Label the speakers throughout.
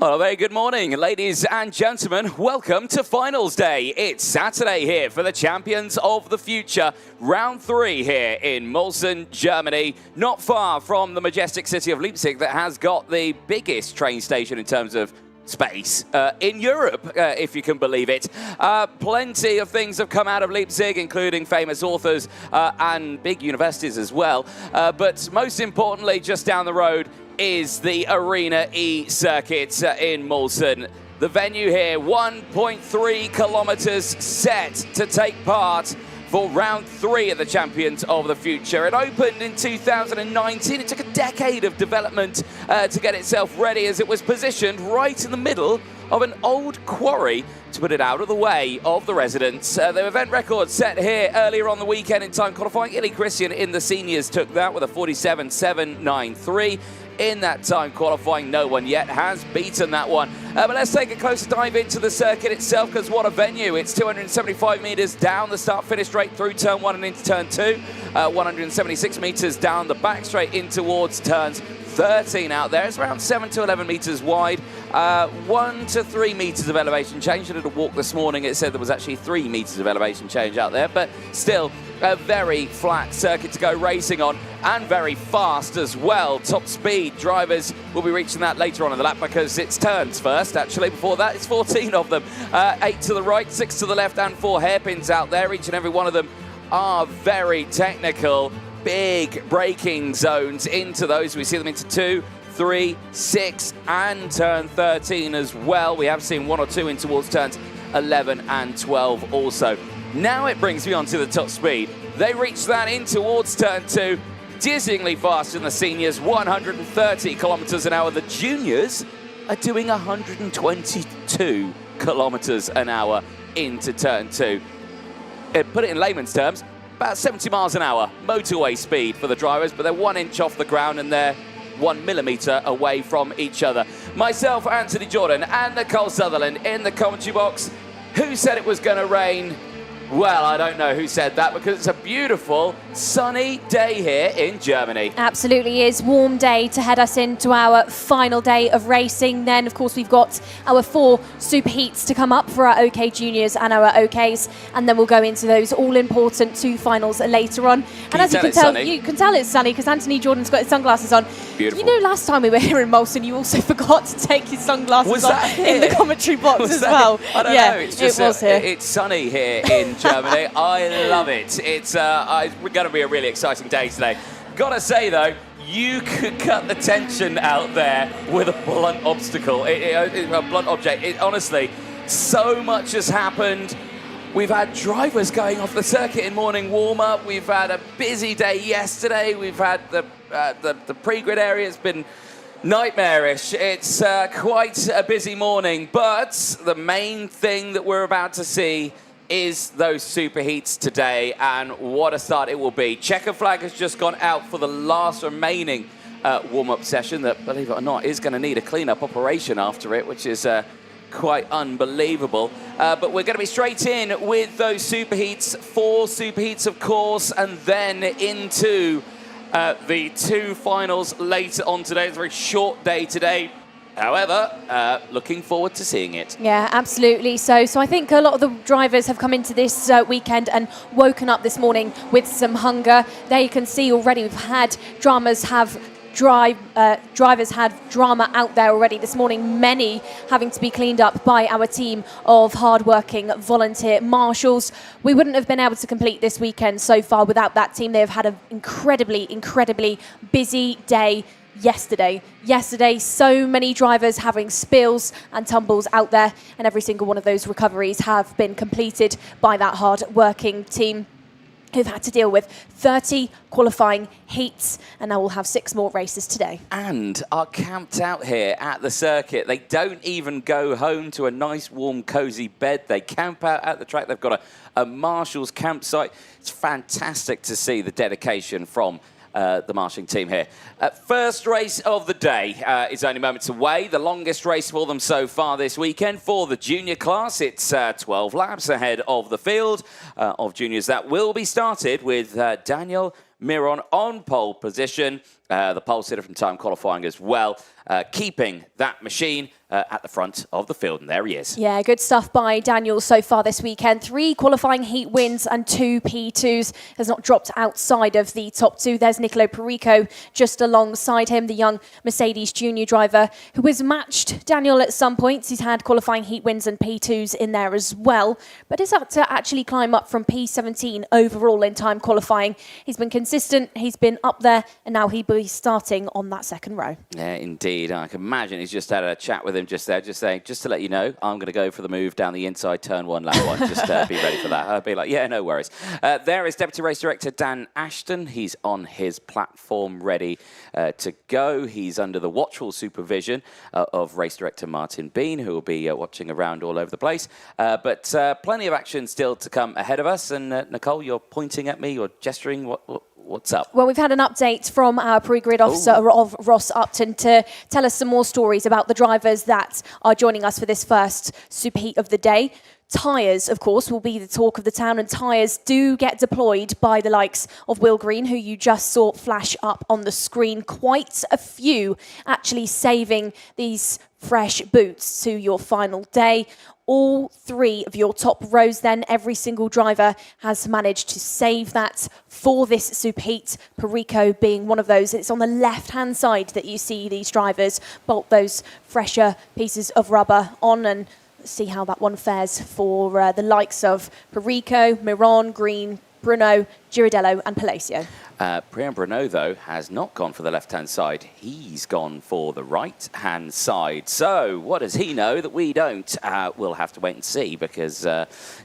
Speaker 1: Well, a very good morning, ladies and gentlemen. Welcome to Finals Day. It's Saturday here for the Champions of the Future. Round 3 here in Mülsen, Germany, not far from the majestic city of Leipzig that has got the biggest train station in terms of space in Europe, if you can believe it. Plenty of things have come out of Leipzig, including famous authors and big universities as well. But most importantly, just down the road is the Arena E circuit in Mülsen. The venue here, 1.3 kilometers set to take part for round 3 of the Champions of the Future. It opened in 2019. It took a decade of development to get itself ready, as it was positioned right in the middle of an old quarry to put it out of the way of the residents. The event record set here earlier on the weekend in time qualifying. Illy Christian in the seniors took that with a 47.793. In that time qualifying, no one yet has beaten that one. But let's take a closer dive into the circuit itself, because what a venue. It's 275 meters down the start-finish straight through turn 1 and into turn 2. 176 meters down the back straight in towards turns 13 out there. It's around 7 to 11 meters wide. 1 to 3 meters of elevation change. I did a walk this morning. It said there was actually 3 meters of elevation change out there, but still a very flat circuit to go racing on, and very fast as well. Top speed drivers will be reaching that later on in the lap, because it's turns first. Actually, before that, it's 14 of them. 8 to the right, 6 to the left, and 4 hairpins out there. Each and every one of them are very technical. Big braking zones into those. We see them into 2, 3, 6, and turn 13 as well. We have seen 1 or 2 in towards turns 11 and 12 also. Now it brings me on to the top speed. They reach that in towards turn 2, dizzyingly fast in the seniors, 130 kilometers an hour. The juniors are doing 122 kilometers an hour into turn 2. Put it in layman's terms, about 70 miles an hour motorway speed for the drivers, but they're 1 inch off the ground and they're 1 millimeter away from each other. Myself, Anthony Jordan, and Nicole Sutherland in the commentary box. Who said it was going to rain? Well, I don't know who said that, because it's a beautiful sunny day here in Germany.
Speaker 2: Absolutely is. Warm day to head us into our final day of racing. Then, of course, we've got our 4 Superheats to come up for our OK Juniors and our OKs. And then we'll go into those all-important 2 finals later on. And as you can tell it's sunny, because Anthony Jordan's got his sunglasses on.
Speaker 1: Beautiful.
Speaker 2: You know, last time we were here in Mülsen, you also forgot to take his sunglasses on in the commentary box as well.
Speaker 1: I don't know. It's just, it was here. It's sunny here in Germany. I love it. It's going to be a really exciting day today. Gotta say though, you could cut the tension out there with a blunt obstacle, a blunt object. Honestly, so much has happened. We've had drivers going off the circuit in morning warm-up. We've had a busy day yesterday. We've had the pre-grid area. It's been nightmarish. It's quite a busy morning, but the main thing that we're about to see is those Superheats today, and what a start it will be. Checker flag has just gone out for the last remaining warm-up session that, believe it or not, is going to need a clean-up operation after it, which is quite unbelievable. But we're going to be straight in with those Superheats, 4 Superheats, of course, and then into the 2 finals later on today. It's a very short day today. However, looking forward to seeing it.
Speaker 2: Yeah, absolutely. So I think a lot of the drivers have come into this weekend and woken up this morning with some hunger. There you can see already we've had drivers had drama out there already this morning, many having to be cleaned up by our team of hard-working volunteer marshals. We wouldn't have been able to complete this weekend so far without that team. They have had an incredibly busy day. Yesterday, so many drivers having spills and tumbles out there, and every single one of those recoveries have been completed by that hard-working team who've had to deal with 30 qualifying heats, and now we'll have 6 more races today.
Speaker 1: And are camped out here at the circuit. They don't even go home to a nice, warm, cosy bed. They camp out at the track. They've got a marshal's campsite. It's fantastic to see the dedication from the marshalling team here. First race of the day is only moments away. The longest race for them so far this weekend for the junior class. It's 12 laps ahead of the field of juniors. That will be started with Daniel Miron on pole position. The pole sitter from time qualifying as well, keeping that machine at the front of the field, and there he is.
Speaker 2: Yeah, good stuff by Daniel so far this weekend. 3 qualifying heat wins and 2 P2s. Has not dropped outside of the top 2. There's Nicolo Perico just alongside him, the young Mercedes junior driver who has matched Daniel at some points. He's had qualifying heat wins and P2s in there as well, but is up to actually climb up from P17 overall in time qualifying. He's been consistent, he's been up there, and now he'll be starting on that second row.
Speaker 1: Yeah, indeed. I can imagine he's just had a chat with him just there, just saying, just to let you know, I'm going to go for the move down the inside turn 1, lap 1. Just be ready for that. I'd be like, yeah, no worries. There is Deputy Race Director Dan Ashton. He's on his platform ready to go. He's under the watchful supervision of Race Director Martin Bean, who will be watching around all over the place. But plenty of action still to come ahead of us. And Nicole, you're pointing at me, you're gesturing. What's up?
Speaker 2: Well, we've had an update from our pre-grid officer of Ross Upton to tell us some more stories about the drivers that are joining us for this first superheat of the day. Tyres, of course, will be the talk of the town, and tyres do get deployed by the likes of Will Green, who you just saw flash up on the screen. Quite a few actually saving these fresh boots to your final day. All 3 of your top rows then, every single driver has managed to save that for this superheat, Perico being one of those. It's on the left-hand side that you see these drivers bolt those fresher pieces of rubber on, and see how that one fares for the likes of Perico, Miron, Green, Bruno, Girardello and Palacio.
Speaker 1: Priam Bruno, though, has not gone for the left-hand side. He's gone for the right-hand side. So what does he know that we don't? We'll have to wait and see because,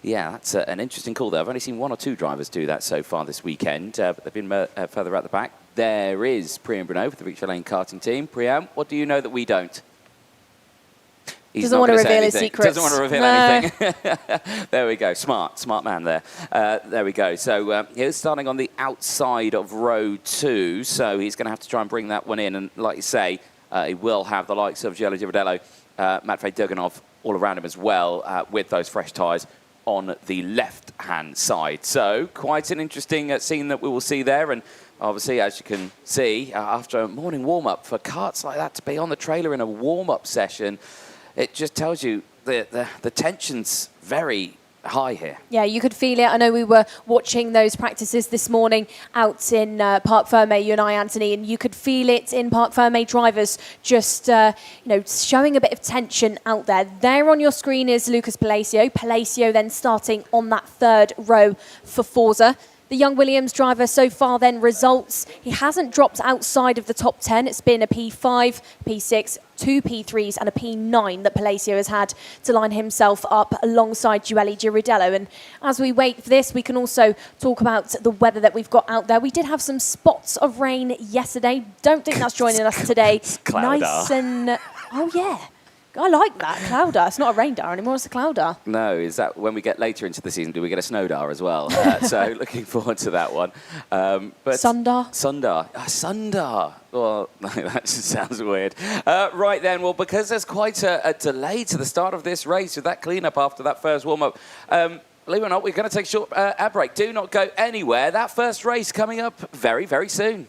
Speaker 1: yeah, that's an interesting call there. I've only seen 1 or 2 drivers do that so far this weekend, but they've been further out the back. There is Priam Bruno for the Victory Lane karting team. Priam, what do you know that we don't? He's
Speaker 2: doesn't want to reveal his secrets.
Speaker 1: Doesn't want to reveal anything. There we go. Smart man there. There we go. So he's starting on the outside of row 2. So he's going to have to try and bring that one in. And like you say, he will have the likes of Giello Girardello, Matvey Duganov all around him as well with those fresh tyres on the left-hand side. So quite an interesting scene that we will see there. And obviously, as you can see, after a morning warm-up, for karts like that to be on the trailer in a warm-up session, it just tells you the tension's very high here.
Speaker 2: Yeah, you could feel it. I know we were watching those practices this morning out in Parc Fermé, you and I, Anthony, and you could feel it in Parc Fermé. Drivers just, showing a bit of tension out there. There on your screen is Lucas Palacio. Palacio then starting on that 3rd row for Forza. The young Williams driver so far then results. He hasn't dropped outside of the top 10. It's been a P5, P6, 2 P3s and a P9 that Palacio has had to line himself up alongside Giello Girardello. And as we wait for this, we can also talk about the weather that we've got out there. We did have some spots of rain yesterday. Don't think that's joining us today. Nice and... Oh, yeah. I like that, clouder. It's not a rain dar anymore, it's a clouder.
Speaker 1: No, is that when we get later into the season, do we get a snow dar as well? So looking forward to that one. But
Speaker 2: Sundar.
Speaker 1: Sundar. Well, that just sounds weird. Right then, well, because there's quite a delay to the start of this race with that cleanup after that first warm-up, believe it or not, we're going to take a short ad break. Do not go anywhere. That first race coming up very, very soon.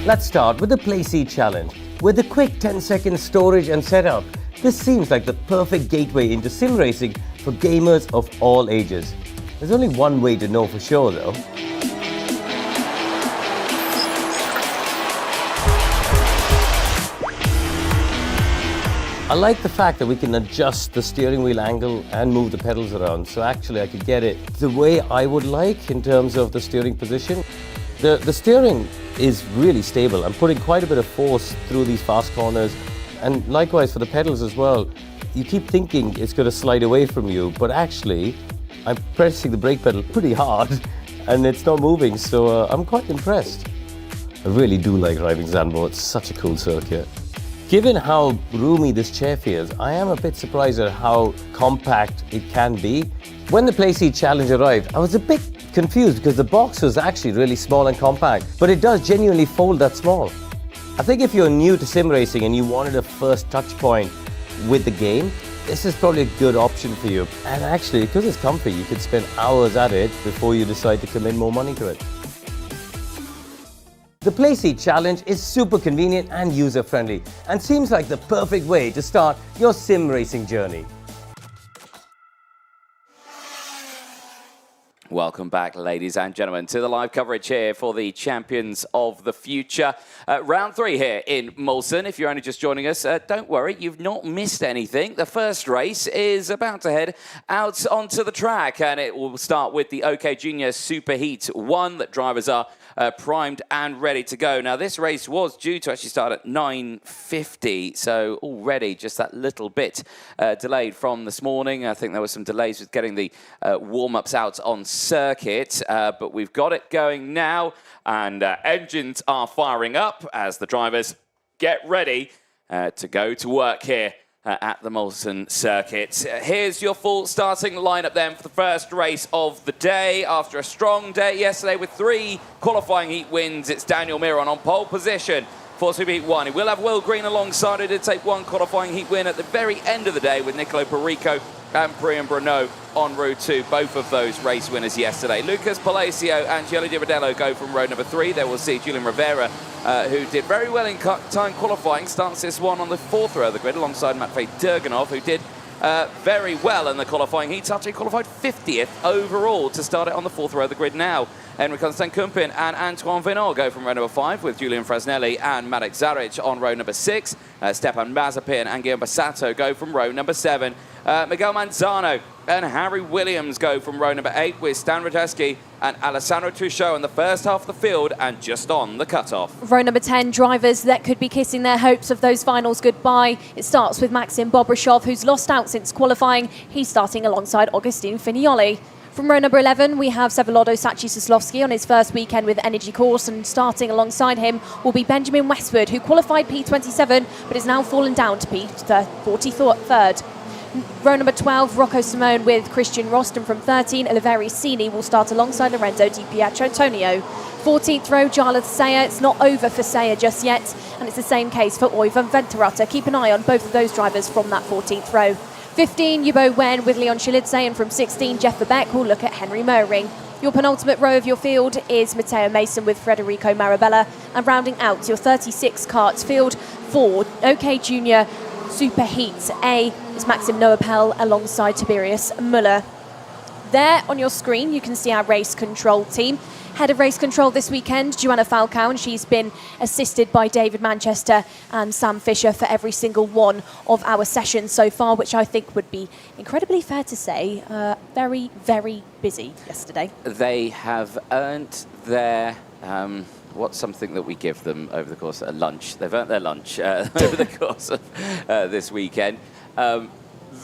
Speaker 3: Let's start with the Play Seat Challenge. With a quick 10-second storage and setup, this seems like the perfect gateway into sim racing for gamers of all ages. There's only one way to know for sure though. I like the fact that we can adjust the steering wheel angle and move the pedals around. So actually I could get it the way I would like in terms of the steering position. The steering is really stable. I'm putting quite a bit of force through these fast corners, and likewise for the pedals as well. You keep thinking it's going to slide away from you, but actually I'm pressing the brake pedal pretty hard and it's not moving, so I'm quite impressed. I really do like driving Zandvoort. It's such a cool circuit. Given how roomy this chair feels, I am a bit surprised at how compact it can be. When the Play Seat Challenge arrived, I was a bit confused because the box was actually really small and compact, but it does genuinely fold that small. I think if you're new to sim racing and you wanted a first touch point with the game, this is probably a good option for you. And actually, because it's comfy, you could spend hours at it before you decide to commit more money to it. The Play Seat Challenge is super convenient and user-friendly and seems like the perfect way to start your sim racing journey.
Speaker 1: Welcome back, ladies and gentlemen, to the live coverage here for the Champions of the Future. Round 3 here in Mülsen. If you're only just joining us, don't worry, you've not missed anything. The first race is about to head out onto the track, and it will start with the OK Junior Superheats 1 that drivers are primed and ready to go. Now, this race was due to actually start at 9:50, so already just that little bit delayed from this morning. I think there were some delays with getting the warm-ups out on circuit, but we've got it going now, and engines are firing up as the drivers get ready to go to work here at the Mülsen circuit. Here's your full starting lineup then for the first race of the day. After a strong day yesterday with 3 qualifying heat wins, it's Daniel Miron on pole position for Superheat 1. He will have Will Green alongside. He did take 1 qualifying heat win at the very end of the day with Nicolo Perico and Priam Bruno on row 2. Both of those race winners yesterday. Lucas Palacio and Giulio Di Rodello go from row number 3. There we'll see Julian Rivera, who did very well in time qualifying, starts this one on the 4th row of the grid alongside Matvei Durganov, who did very well in the qualifying heats. Actually qualified 50th overall to start it on the 4th row of the grid now. Henrik Konstantin and Antoine Venot go from row number 5 with Julian Fresnelli and Marek Zaric on row number 6. Stepan Mazepin and Guillaume Bassato go from row number 7. Miguel Manzano and Harry Williams go from row number 8 with Stan Radeski and Alessandro Truchot in the first half of the field and just on the cutoff.
Speaker 2: Row number 10, drivers that could be kissing their hopes of those finals goodbye. It starts with Maxim Bobrishov, who's lost out since qualifying. He's starting alongside Augustin Finioli. From row number 11, we have Sevolodo Sachi-Soslovsky on his first weekend with Energy Course, and starting alongside him will be Benjamin Westwood, who qualified P27 but has now fallen down to P43rd. Row number 12, Rocco Simone with Christian Roston from 13. Oliveri Sini will start alongside Lorenzo Di Pietrantonio. 14th row, Jarlath Sayer. It's not over for Sayer just yet, and it's the same case for Oivan Venturata. Keep an eye on both of those drivers from that 14th row. 15, Yubo Wen with Leon Shilidze, and from 16, Jeff Beck will look at Henry Moering. Your penultimate row of your field is Matteo Mason with Federico Marabella, and rounding out your 36 karts field for OK Junior Superheats A is Maxim Noapel alongside Tiberius Müller. There on your screen you can see our race control team. Head of race control this weekend, Joanna Falcao, and she's been assisted by David Manchester and Sam Fisher for every single one of our sessions so far, which I think would be incredibly fair to say very, very busy yesterday.
Speaker 1: They have earned their... what's something that we give them over the course of lunch? They've earned their lunch over the course of this weekend.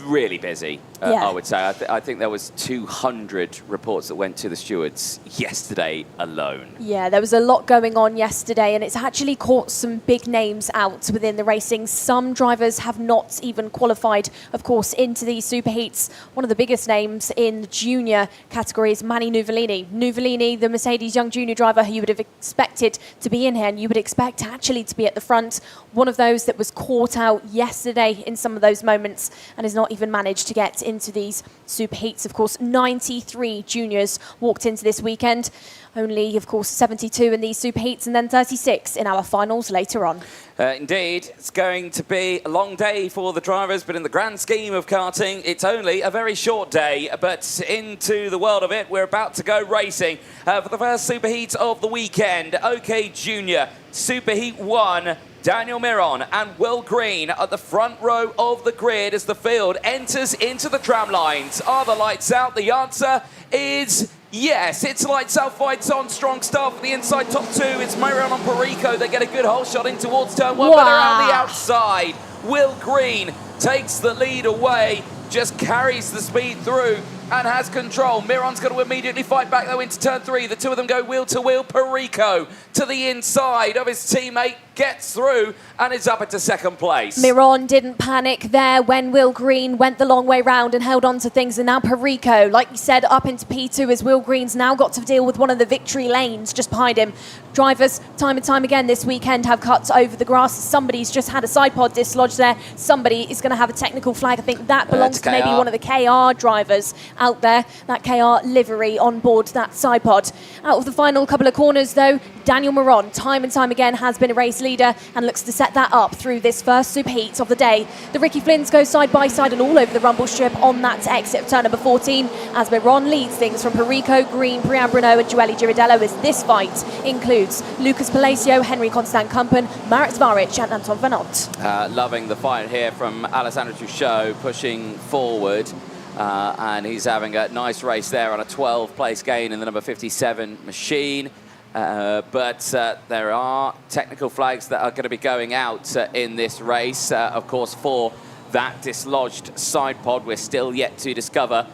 Speaker 1: Really busy, I would say. I think there was 200 reports that went to the stewards yesterday alone. Yeah,
Speaker 2: there was a lot going on yesterday, and it's actually caught some big names out within the racing. Some drivers have not even qualified, of course, into these superheats. One of the biggest names in the junior category is Manny Nuvolini. Nuvolini, the Mercedes young junior driver who you would have expected to be in here, and you would expect actually to be at the front. One of those that was caught out yesterday in some of those moments and is not even managed to get into these superheats. Of course, 93 juniors walked into this weekend. Only, of course, 72 in these Superheats and then 36 in our finals later on.
Speaker 1: Indeed, it's going to be a long day for the drivers, but in the grand scheme of karting, it's only a very short day. But into the world of it, we're about to go racing for the first Superheat of the weekend. OK Junior, Superheat 1. Daniel Miron and Will Green at the front row of the grid as the field enters into the tram lines. Are the lights out? The answer is yes. It's lights out, fights on, strong start for the inside top two. It's Miron and Perico. They get a good hole shot in towards turn one, but they're on the outside. Will Green takes the lead away, just carries the speed through and has control. Miron's got to immediately fight back though into turn three. The two of them go wheel to wheel. Perico to the inside of his teammate, gets through and is up into second place.
Speaker 2: Miron didn't panic there when Will Green went the long way round and held on to things, and now Perico, like you said, up into P2 as Will Green's now got to deal with one of the victory lanes just behind him. Drivers, time and time again this weekend, have cuts over the grass. Somebody's just had a side pod dislodged there. Somebody is going to have a technical flag. I think that belongs to maybe one of the KR drivers out there. That KR livery on board that side pod. Out of the final couple of corners, though, Daniel Miron, time and time again, has been a race leader and looks to set that up through this first Superheat of the day. The Ricky Flynns go side by side and all over the rumble strip on that exit of turn number 14 as Miron leads things from Perico, Green, Priyan Bruno and Joeli Girardello as this fight includes Lucas Palacio, Henry Constant Kumpen, Marit Zvaric and Anton Vanot.
Speaker 1: Loving the fight here from Alessandro Truchot, pushing forward. And he's having a nice race there on a 12th place gain in the number 57 machine. But there are technical flags that are going to be going out in this race, of course, for that dislodged side pod. We're still yet to discover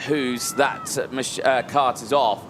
Speaker 1: whose that cart is off.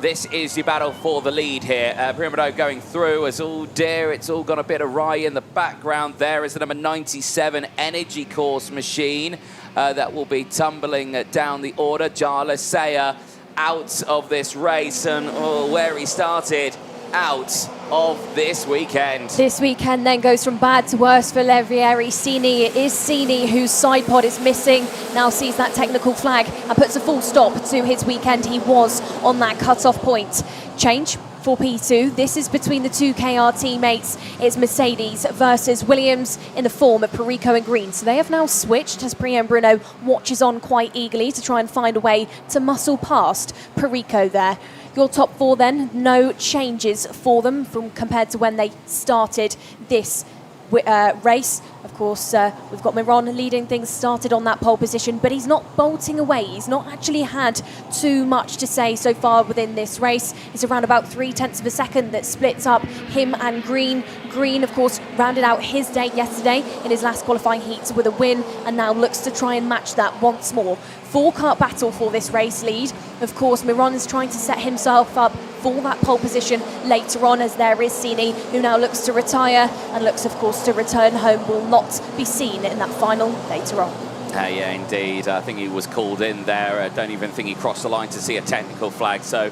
Speaker 1: This is the battle for the lead here. Primero going through as all dear. It's all gone a bit awry in the background. There is the number 97 Energy Course machine that will be tumbling down the order. Jarlath Sayer out of this race and where he started out of this weekend.
Speaker 2: This weekend then goes from bad to worse for Levrieri Sini. It is Sini whose side pod is missing. Now sees that technical flag and puts a full stop to his weekend. He was on that cut-off point. Change for P2. This is between the two KR teammates. It's Mercedes versus Williams in the form of Perico and Green. So they have now switched as Priyan Bruno watches on quite eagerly to try and find a way to muscle past Perico there. Your top four then, no changes for them from compared to when they started this race. Of course, we've got Miron leading things, started on that pole position, but he's not bolting away. He's not actually had too much to say so far within this race. It's around about 0.3 of a second that splits up him and Green. Green, of course, rounded out his day yesterday in his last qualifying heat with a win and now looks to try and match that once more. Four-kart battle for this race lead. Of course, Miron is trying to set himself up for that pole position later on as there is Sini, who now looks to retire and looks, of course, to return home. Will not be seen in that final later on.
Speaker 1: Yeah, indeed. I think he was called in there. I don't even think he crossed the line to see a technical flag. So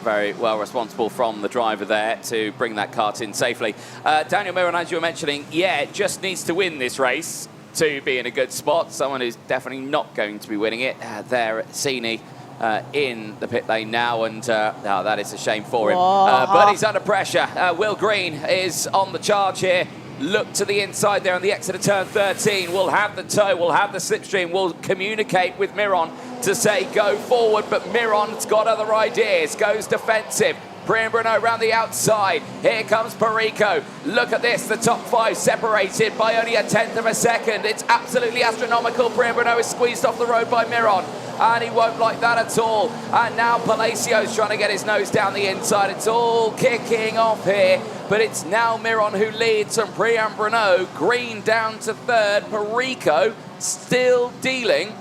Speaker 1: very well responsible from the driver there to bring that kart in safely. Daniel Miron, as you were mentioning, just needs to win this race to be in a good spot. Someone who's definitely not going to be winning it. There, Sini in the pit lane now, and that is a shame for him. But he's under pressure. Will Green is on the charge here. Look to the inside there on the exit of turn 13. We'll have the tow, we'll have the slipstream. We'll communicate with Miron to say go forward, but Miron's got other ideas. Goes defensive. Priyan Bruno around the outside. Here comes Perico. Look at this, the top five separated by only 1/10 of a second. It's absolutely astronomical. Priyan Bruno is squeezed off the road by Miron, and he won't like that at all. And now Palacio's trying to get his nose down the inside. It's all kicking off here, but it's now Miron who leads from Priyan Bruno. Green down to third. Perico still dealing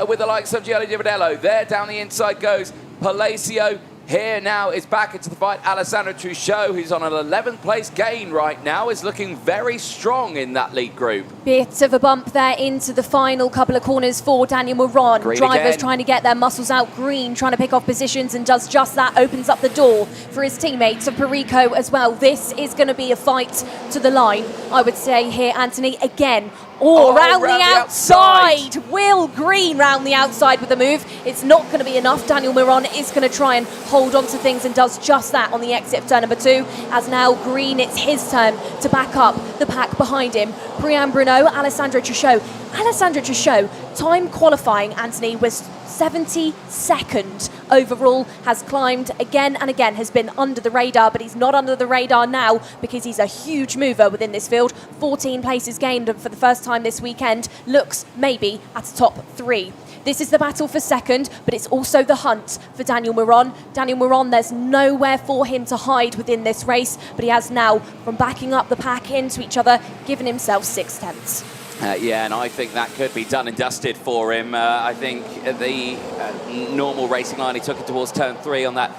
Speaker 1: with the likes of Joeli Girardello. There down the inside goes Palacio. Here now is back into the fight. Alessandro Truchot, who's on an 11th place gain right now, is looking very strong in that lead group.
Speaker 2: Bit of a bump there into the final couple of corners for Daniel Miron.
Speaker 1: Green
Speaker 2: Drivers
Speaker 1: again.
Speaker 2: trying to get their muscles out. Green trying to pick off positions and does just that. Opens up the door for his teammates of Perico as well. This is going to be a fight to the line, I would say here, Anthony. Again, Oh, round the outside. Will Green round the outside with the move. It's not going to be enough. Daniel Miron is going to try and hold on to things and does just that on the exit of turn number 2. As now Green, it's his turn to back up the pack behind him. Priam Bruno, Alessandro Truchot. Alessandro Truchot, time qualifying, Anthony, was 72nd overall, has climbed again and again, has been under the radar, but he's not under the radar now because he's a huge mover within this field. 14 places gained for the first time this weekend, looks maybe at the top 3. This is the battle for second, but it's also the hunt for Daniel Miron. Daniel Miron, there's nowhere for him to hide within this race, but he has now, from backing up the pack into each other, given himself 6/10.
Speaker 1: Yeah, and I think that could be done and dusted for him. I think the normal racing line, he took it towards turn 3 on that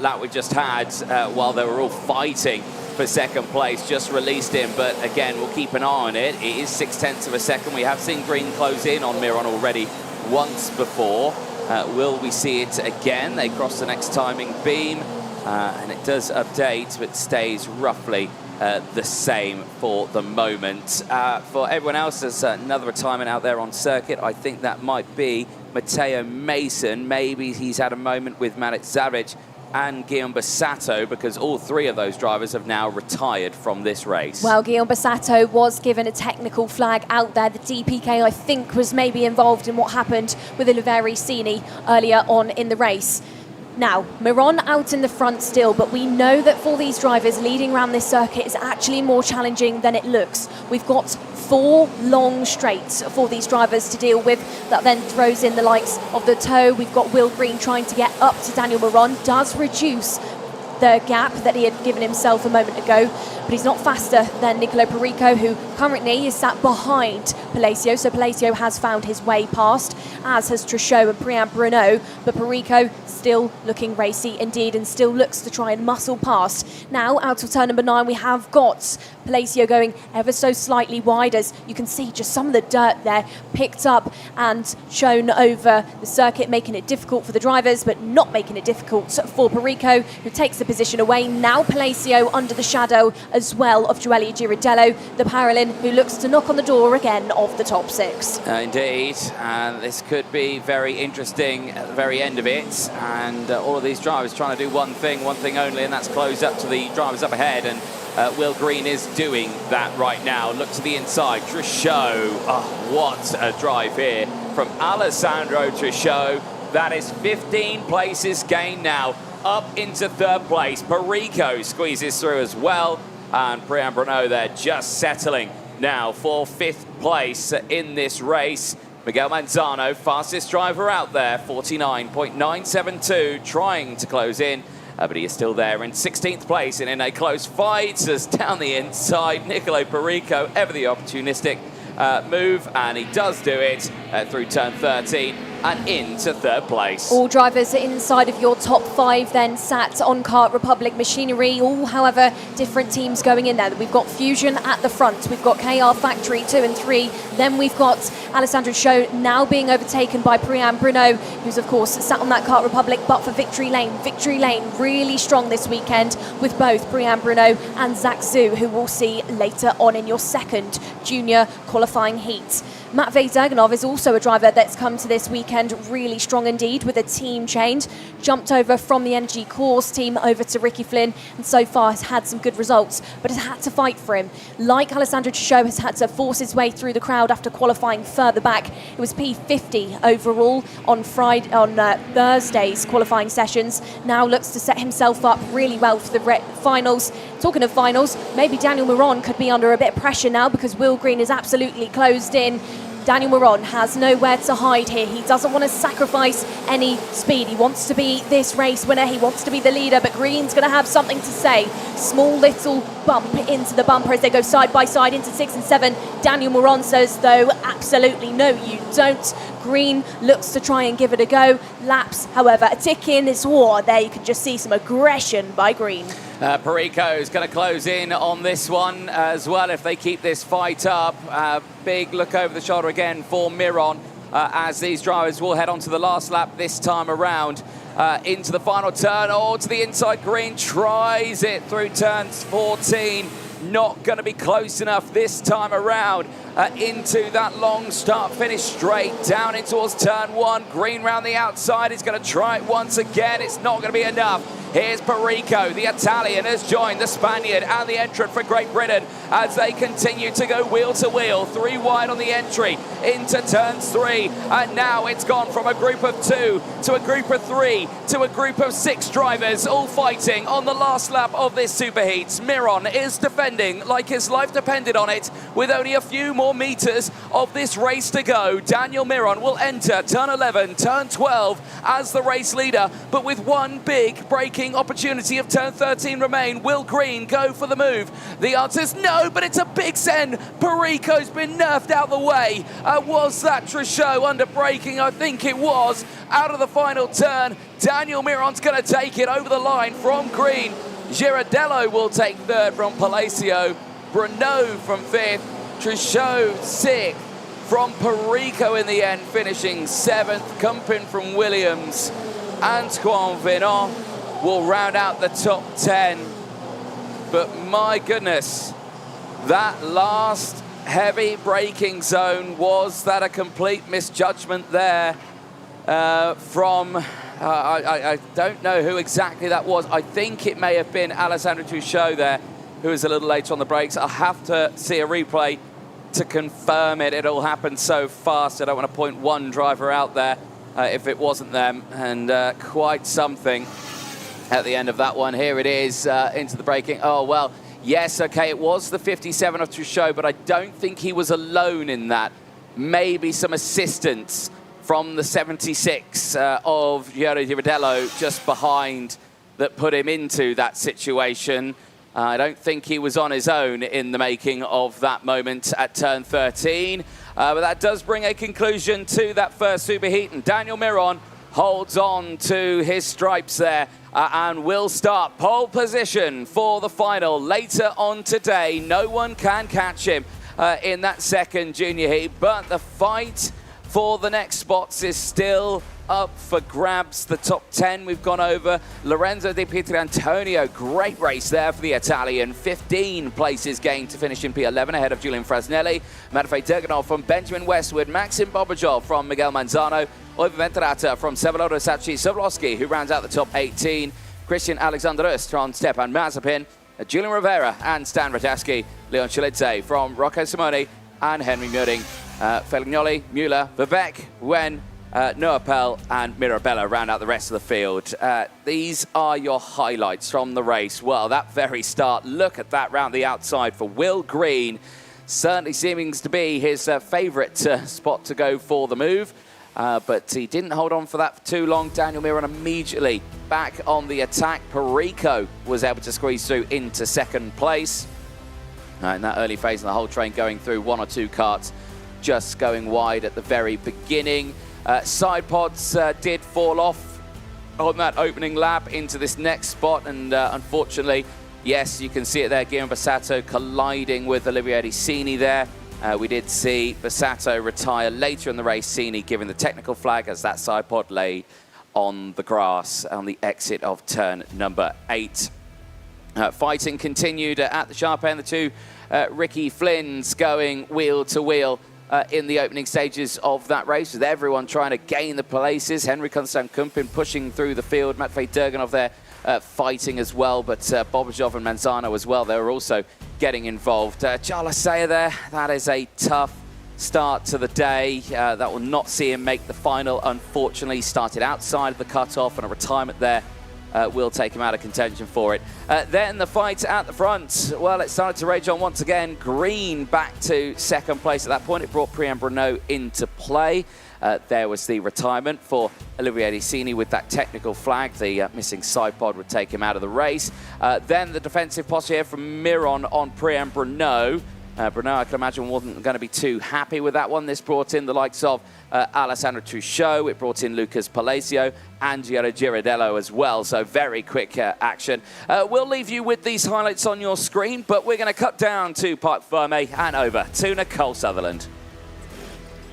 Speaker 1: lap we just had, while they were all fighting for second place, just released him. But again, we'll keep an eye on it. It is 0.6 of a second. We have seen Green close in on Miron already once before. Will we see it again? They cross the next timing beam, and it does update, but stays roughly the same for the moment. For everyone else, there's another retirement out there on circuit. I think that might be Matteo Mason. Maybe he's had a moment with Marit Zavic and Guillaume Bassato, because all 3 of those drivers have now retired from this race.
Speaker 2: Well, Guillaume Bassato was given a technical flag out there. The DPK, I think, was maybe involved in what happened with Olivier Sini earlier on in the race. Now, Miron out in the front still, but we know that for these drivers, leading around this circuit is actually more challenging than it looks. We've got 4 long straights for these drivers to deal with. That then throws in the likes of the toe. We've got Will Green trying to get up to Daniel Miron. Does reduce the gap that he had given himself a moment ago, but he's not faster than Nicolo Perico, who currently is sat behind Palacio. So Palacio has found his way past, as has Truchot and Priam Bruno, but Perico still looking racy indeed and still looks to try and muscle past. Now, out of turn number 9, we have got Palacio going ever so slightly wide, as you can see just some of the dirt there picked up and shown over the circuit, making it difficult for the drivers, but not making it difficult for Perico, who takes the position away. Now Palacio under the shadow as well of Joelio Girardello, the Paralyn, who looks to knock on the door again of the top 6.
Speaker 1: Indeed, and this could be very interesting at the very end of it, and all of these drivers trying to do one thing only, and that's close up to the drivers up ahead, and Will Green is doing that right now. Look to the inside, Truchot. Oh, what a drive here from Alessandro Truchot. That is 15 places gained now, up into 3rd place. Perico squeezes through as well, and Priam Bruno there just settling now for 5th place in this race. Miguel Manzano, fastest driver out there, 49.972, trying to close in, but he is still there in 16th place and in a close fight as down the inside, Nicolo Perico, ever the opportunistic move, and he does do it through turn 13 and into 3rd place.
Speaker 2: All drivers inside of your top 5 then sat on Kart Republic machinery, all however different teams going in there. We've got Fusion at the front, we've got KR Factory 2 and 3, then we've got Alessandro Show now being overtaken by Priam Bruno, who's of course sat on that Kart Republic, but for Victory Lane. Victory Lane really strong this weekend with both Priam Bruno and Zach Zhu, who we'll see later on in your 2nd junior qualifying heat. Matvey Zaganov is also a driver that's come to this weekend really strong indeed with a team change. Jumped over from the Energy Course team over to Ricky Flynn, and so far has had some good results, but has had to fight for him. Like Alessandro Truchot has had to force his way through the crowd after qualifying further back. It was P50 overall on Thursday's qualifying sessions. Now looks to set himself up really well for the finals. Talking of finals, maybe Daniel Miron could be under a bit of pressure now because Will Green is absolutely closed in. Daniel Miron has nowhere to hide here. He doesn't want to sacrifice any speed. He wants to be this race winner. He wants to be the leader, but Green's going to have something to say. Small little bump into the bumper as they go side by side into 6 and 7. Daniel Miron says, though, absolutely no, you don't. Green looks to try and give it a go. Laps, however, a tick in. It's war. There you can just see some aggression by Green.
Speaker 1: Perico is going to close in on this one as well if they keep this fight up. Big look over the shoulder again for Miron as these drivers will head on to the last lap this time around. Into the final turn, to the inside. Green tries it through turns 14. Not going to be close enough this time around. into that long start finish straight down in towards turn 1. Green round the outside. He's going to try it once again. It's not going to be enough. Here's Perico, the Italian, has joined the Spaniard and the entrant for Great Britain as they continue to go wheel to wheel. 3 wide on the entry into turns 3. And now it's gone from a group of 2 to a group of 3 to a group of 6 drivers all fighting on the last lap of this Superheats. Miron is defending like his life depended on it with only a few more meters of this race to go. Daniel Miron will enter turn 11, turn 12 as the race leader, but with one big braking opportunity of turn 13 remain. Will Green go for the move? The answer is no, but it's a big send. Perico's been nerfed out the way. Was that Truchot under braking? I think it was. Out of the final turn, Daniel Miron's going to take it over the line from Green. Girardello will take 3rd from Palacio. Bruneau from 5th. Truchot 6th from Perico in the end, finishing 7th. Cumpin from Williams. Antoine Venon will round out the top 10. But my goodness, that last heavy braking zone, was that a complete misjudgment there from, I don't know who exactly that was. I think it may have been Alessandro Truchot there, who was a little later on the brakes. I'll have to see a replay to confirm it. It all happened so fast. I don't want to point one driver out there if it wasn't them, and quite something at the end of that one. Here it is into the braking. Oh, well, yes, okay, it was the 57 of Truchot, but I don't think he was alone in that. Maybe some assistance from the 76 of Girardello just behind that put him into that situation. I don't think he was on his own in the making of that moment at turn 13. But that does bring a conclusion to that first Superheat, and Daniel Miron holds on to his stripes there and will start pole position for the final later on today. No one can catch him in that second junior heat, but the fight for the next spots is still up for grabs. The top 10 we've gone over. Lorenzo Di Pietrantonio, great race there for the Italian. 15 places gained to finish in P11 ahead of Julian Frasnelli. Matvei Derganov from Benjamin Westwood. Maxim Bobajov from Miguel Manzano. Oiva Venturata from Severo Sachi Sobolowski, who rounds out the top 18. Christian Alexander Öst from Stepan Mazepin. Julian Rivera and Stan Ratajski. Leon Chilidze from Rocco Simoni and Henry Muring. Felignoli, Müller, Vivek, Wen, Noapel and Mirabella round out the rest of the field. These are your highlights from the race. Well, that very start, look at that round the outside for Will Green. Certainly seeming to be his favourite spot to go for the move. But he didn't hold on for that for too long. Daniel Miron immediately back on the attack. Perico was able to squeeze through into second place. In that early phase of the whole train going through, 1 or 2 carts just going wide at the very beginning. Side pods did fall off on that opening lap into this next spot, and unfortunately, yes, you can see it there, Guillaume Bassato colliding with Olivier Sini there. We did see Bassato retire later in the race, Sini giving the technical flag as that side pod lay on the grass on the exit of turn number 8. Fighting continued at the sharp end. The two Ricky Flynns going wheel to wheel in the opening stages of that race, with everyone trying to gain the places. Henry Constant Kumpin pushing through the field. Matvei Derganov there fighting as well, but Bobajov and Manzano as well, they were also getting involved. Charles Sayer there, that is a tough start to the day. That will not see him make the final, unfortunately. He started outside of the cutoff, and a retirement there will take him out of contention for it. Then the fight at the front. Well, it started to rage on once again. Green back to second place. At that point, it brought Priam Bruneau into play. There was the retirement for Olivier Sini with that technical flag. The missing side pod would take him out of the race. Then the defensive posture from Miron on Priam Bruneau. Bruneau, I can imagine, wasn't going to be too happy with that one. This brought in the likes of Alessandro Truchot. It brought in Lucas Palacio and Girardello as well. So very quick action. We'll leave you with these highlights on your screen, but we're going to cut down to Parc Fermé and over to Nicole Sutherland.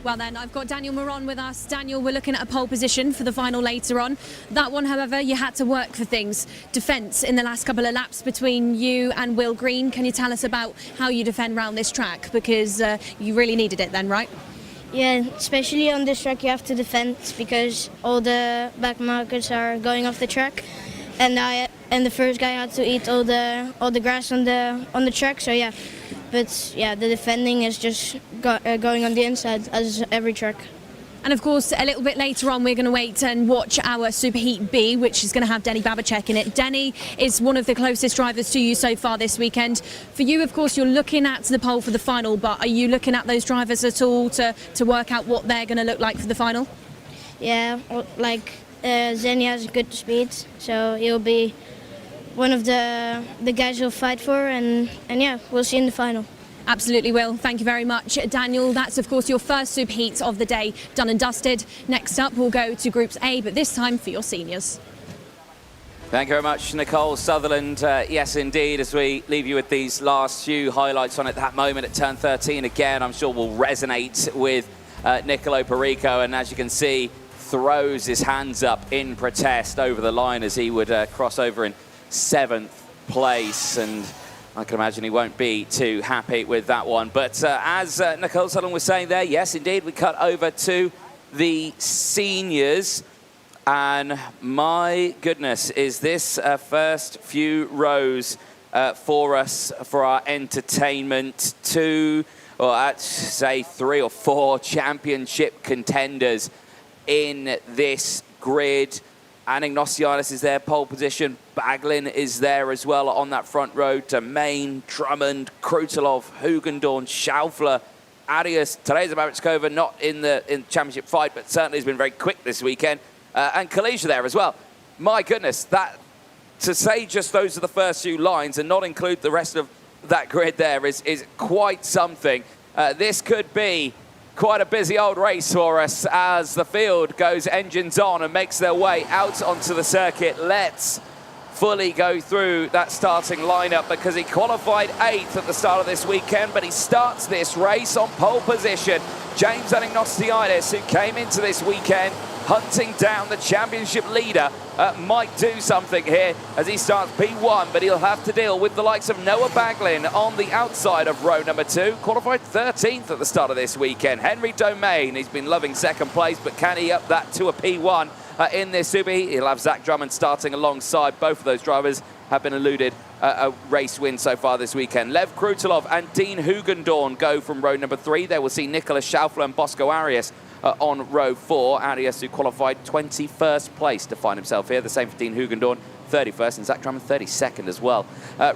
Speaker 2: Well then, I've got Daniel Moron with us. Daniel, we're looking at a pole position for the final later on. That one, however, you had to work for things. Defence in the last couple of laps between you and Will Green. Can you tell us about how you defend around this track? Because you really needed it then, right?
Speaker 4: Yeah, especially on this track you have to defend because all the back markers are going off the track, and the first guy had to eat all the grass on the track. So yeah. But yeah, the defending is just going on the inside as every track.
Speaker 2: And of course, a little bit later on, we're going to wait and watch our Superheat B, which is going to have Denny Babacek in it. Denny is one of the closest drivers to you so far this weekend. For you, of course, you're looking at the pole for the final, but are you looking at those drivers at all to work out what they're going to look like for the final?
Speaker 4: Yeah, like Zenny has good speed, so he'll be one of the guys who'll fight for, and yeah, we'll see in the final.
Speaker 2: Absolutely will. Thank you very much, Daniel. That's, of course, your first Superheats of the day done and dusted. Next up, we'll go to Groups A, but this time for your seniors.
Speaker 1: Thank you very much, Nicole Sutherland. Yes, indeed, as we leave you with these last few highlights on it, that moment at turn 13, again, I'm sure will resonate with Nicolo Perico, and as you can see, throws his hands up in protest over the line as he would cross over in 7th place, and I can imagine he won't be too happy with that one. But as Nicole Sutherland was saying there, yes, indeed, we cut over to the seniors. And my goodness, is this first few rows for us, for our entertainment, 2, or I'd say 3 or 4 championship contenders in this grid. And Ignatiadis is there, pole position. Baglin is there as well on that front row. Domain, Drummond, Krutelov, Hugendorn, Schaufler, Arias, Teresa Babitskova, not in the championship fight, but certainly has been very quick this weekend. And Kalisha there as well. My goodness, that to say just those are the first few lines and not include the rest of that grid there is quite something. This could be quite a busy old race for us as the field goes engines on and makes their way out onto the circuit. Let's fully go through that starting lineup because he qualified 8th at the start of this weekend, but he starts this race on pole position. James Ignatiadis, who came into this weekend hunting down the championship leader, might do something here as he starts P1, but he'll have to deal with the likes of Noah Baglin on the outside of row number 2, qualified 13th at the start of this weekend. Henry Domain, he's been loving 2nd place, but can he up that to a P1 in this Superheat? He'll have Zach Drummond starting alongside. Both of those drivers have been eluded a race win so far this weekend. Lev Krutelov and Dean Hugendorn go from row number 3. There we'll see Nicholas Schaufler and Bosco Arias on row 4. Arias, who qualified 21st place to find himself here. The same for Dean Hugendorn, 31st, and Zach Drummond 32nd as well.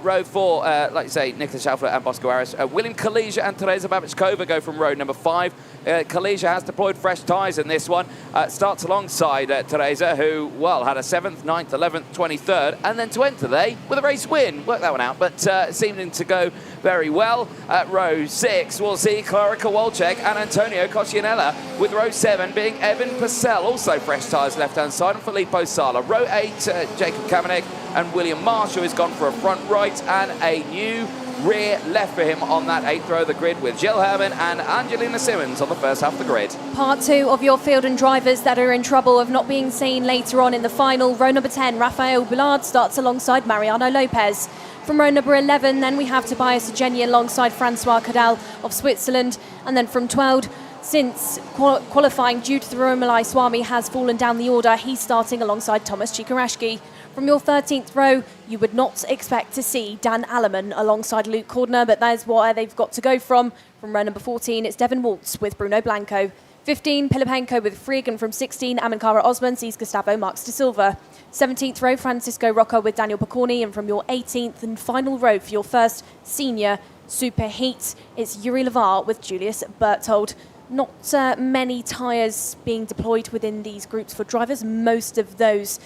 Speaker 1: Row 4, like you say, Nicholas Schaufler and Bosco Arias. William Kalisha and Teresa Babitskova go from row number 5. Kalisha has deployed fresh tyres in this one. Starts alongside Teresa, who, well, had a 7th, 9th, 11th, 23rd, and then to enter today with a race win. Worked that one out, but seeming to go very well. At row 6, we'll see Clara Kowalczyk and Antonio Coscianella, with row 7 being Evan Purcell, also fresh tyres left-hand side, and Filippo Sala. Row 8, Jacob Kamenek and William Marshall has gone for a front right and a new rear left for him on that 8th row of the grid, with Jill Herman and Angelina Simmons on the first half of the grid.
Speaker 2: Part 2 of your field and drivers that are in trouble of not being seen later on in the final. Row number 10, Rafael Boulard starts alongside Mariano Lopez. From row number 11, then we have Tobias Ageni alongside Francois Cadal of Switzerland. And then from 12, since qualifying due to the Romalai Swami has fallen down the order, he's starting alongside Thomas Chikarashki. From your 13th row, you would not expect to see Dan Alleman alongside Luke Cordner, but that is where they've got to go from. From row number 14, it's Devin Waltz with Bruno Blanco. 15, Pilipenko with Frigg, and from 16, Amankara Osman sees Gustavo Marques de Silva. 17th row, Francisco Rocca with Daniel Picorni, and from your 18th and final row for your first senior Superheat, it's Yuri Levar with Julius Berthold. Not many tyres being deployed within these groups for drivers. Most of those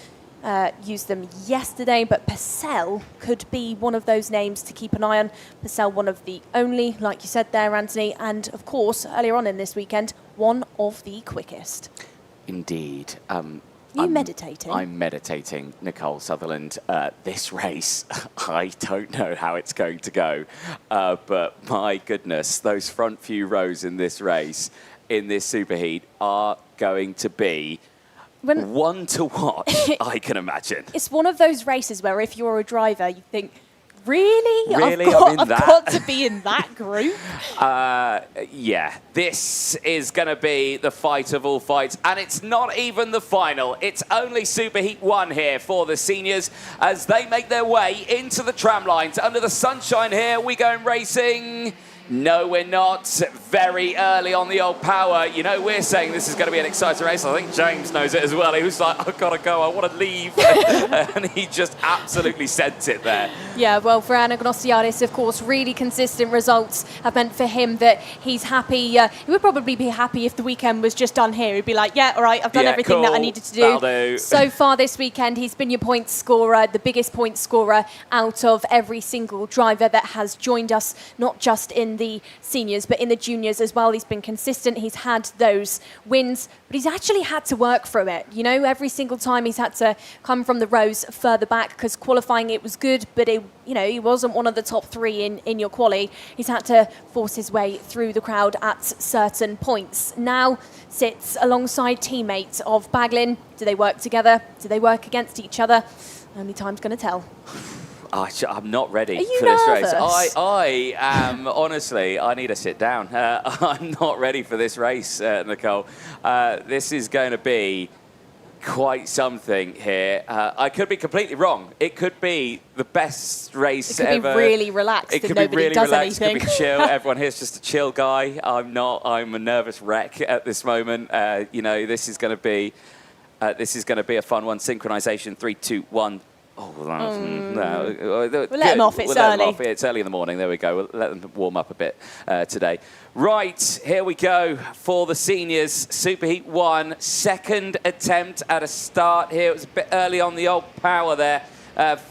Speaker 2: used them yesterday, but Purcell could be one of those names to keep an eye on. Purcell, one of the only, like you said there, Anthony, and of course, earlier on in this weekend, one of the quickest.
Speaker 1: Indeed.
Speaker 2: I'm meditating.
Speaker 1: I'm meditating, Nicole Sutherland. This race, I don't know how it's going to go, but my goodness, those front few rows in this race, in this superheat are going to be one to watch, I can imagine.
Speaker 2: It's one of those races where if you're a driver, you think, really?
Speaker 1: Really?
Speaker 2: I've got to be in that group?
Speaker 1: Yeah, this is going to be the fight of all fights, and it's not even the final. It's only Superheat 1 here for the seniors as they make their way into the tram lines. Under the sunshine here, we going racing. No, we're not. Very early on the old power. You know, we're saying this is going to be an exciting race. I think James knows it as well. He was like, I've got to go. I want to leave. And he just absolutely sent it there.
Speaker 2: Yeah, well, for Anagnostiadis, of course, really consistent results have meant for him that he's happy. He would probably be happy if the weekend was just done here. He'd be like, yeah, all right, I've done everything that I needed to do.
Speaker 1: That'll do.
Speaker 2: So far this weekend, he's been your point scorer, the biggest point scorer out of every single driver that has joined us, not just in the seniors, but in the juniors as well. He's been consistent. He's had those wins, but he's actually had to work through it. You know, every single time he's had to come from the rows further back because qualifying it was good, but he wasn't one of the top three in your quali. He's had to force his way through the crowd at certain points. Now sits alongside teammates of Baglin. Do they work together? Do they work against each other? Only time's going to tell.
Speaker 1: I'm not ready
Speaker 2: for
Speaker 1: this
Speaker 2: nervous?
Speaker 1: race. I am, honestly, I need to sit down. I'm not ready for this race, Nicole. This is going to be quite something here. I could be completely wrong. It could be the best race ever.
Speaker 2: It could be really relaxed.
Speaker 1: It could be really relaxed. It could be chill. Everyone here's just a chill guy. I'm not. I'm a nervous wreck at this moment. This is going to be a fun one. Synchronization. 3, 2, 1. No.
Speaker 2: We'll let them off. It's early.
Speaker 1: It's early in the morning. There we go. We'll let them warm up a bit today. Right, here we go for the seniors. Superheat 1, second attempt at a start here. It was a bit early on the old power there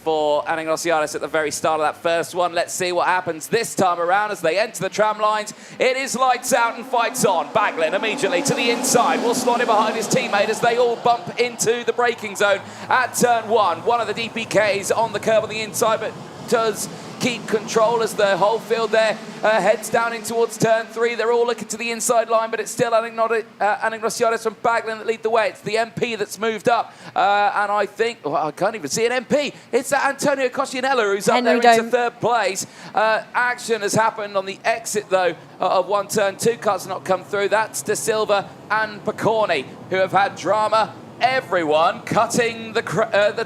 Speaker 1: for Anagnostiadis at the very start of that first one. Let's see what happens this time around as they enter the tram lines. It is lights out and fights on. Baglin immediately to the inside. Will slot in behind his teammate as they all bump into the braking zone at turn 1. One of the DPKs on the curb on the inside, but does keep control as the whole field there heads down in towards turn 3. They're all looking to the inside line, but it's still Anagnostiadis from Baglin that lead the way. It's the MP that's moved up, and I think, I can't even see an MP. It's Antonio Coscianella who's up there into third place. Action has happened on the exit, though, of one turn. 2 cars not come through. That's De Silva and Picorni who have had drama. Everyone cutting the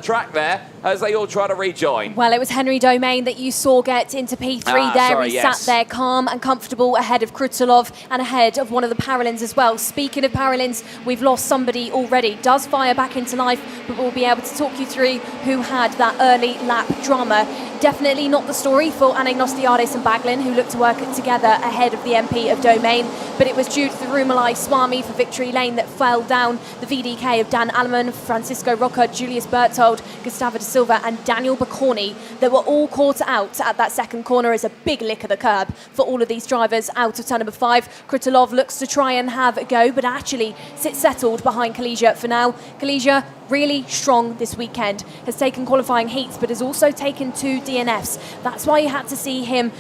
Speaker 1: track there as they all try to rejoin.
Speaker 2: Well, it was Henry Domain that you saw get into P3 there. He sat there calm and comfortable ahead of Krutulov and ahead of one of the Paralins as well. Speaking of Paralins, we've lost somebody already. Does fire back into life, but we'll be able to talk you through who had that early lap drama. Definitely not the story for Anagnostiadis and Baglin, who looked to work together ahead of the MP of Domain, but it was due to the Rumalai Swami for Victory Lane that fell down the VDK of Dan Alleman, Francisco Roca, Julius Berthold, Gustavo De Silva and Daniel Picorni that were all caught out at that second corner as a big lick of the curb for all of these drivers out of turn number 5. Krutulov looks to try and have a go, but actually sits settled behind Kalesia for now. Kalesia really strong this weekend, has taken qualifying heats, but has also taken 2 DNFs. That's why you had to see him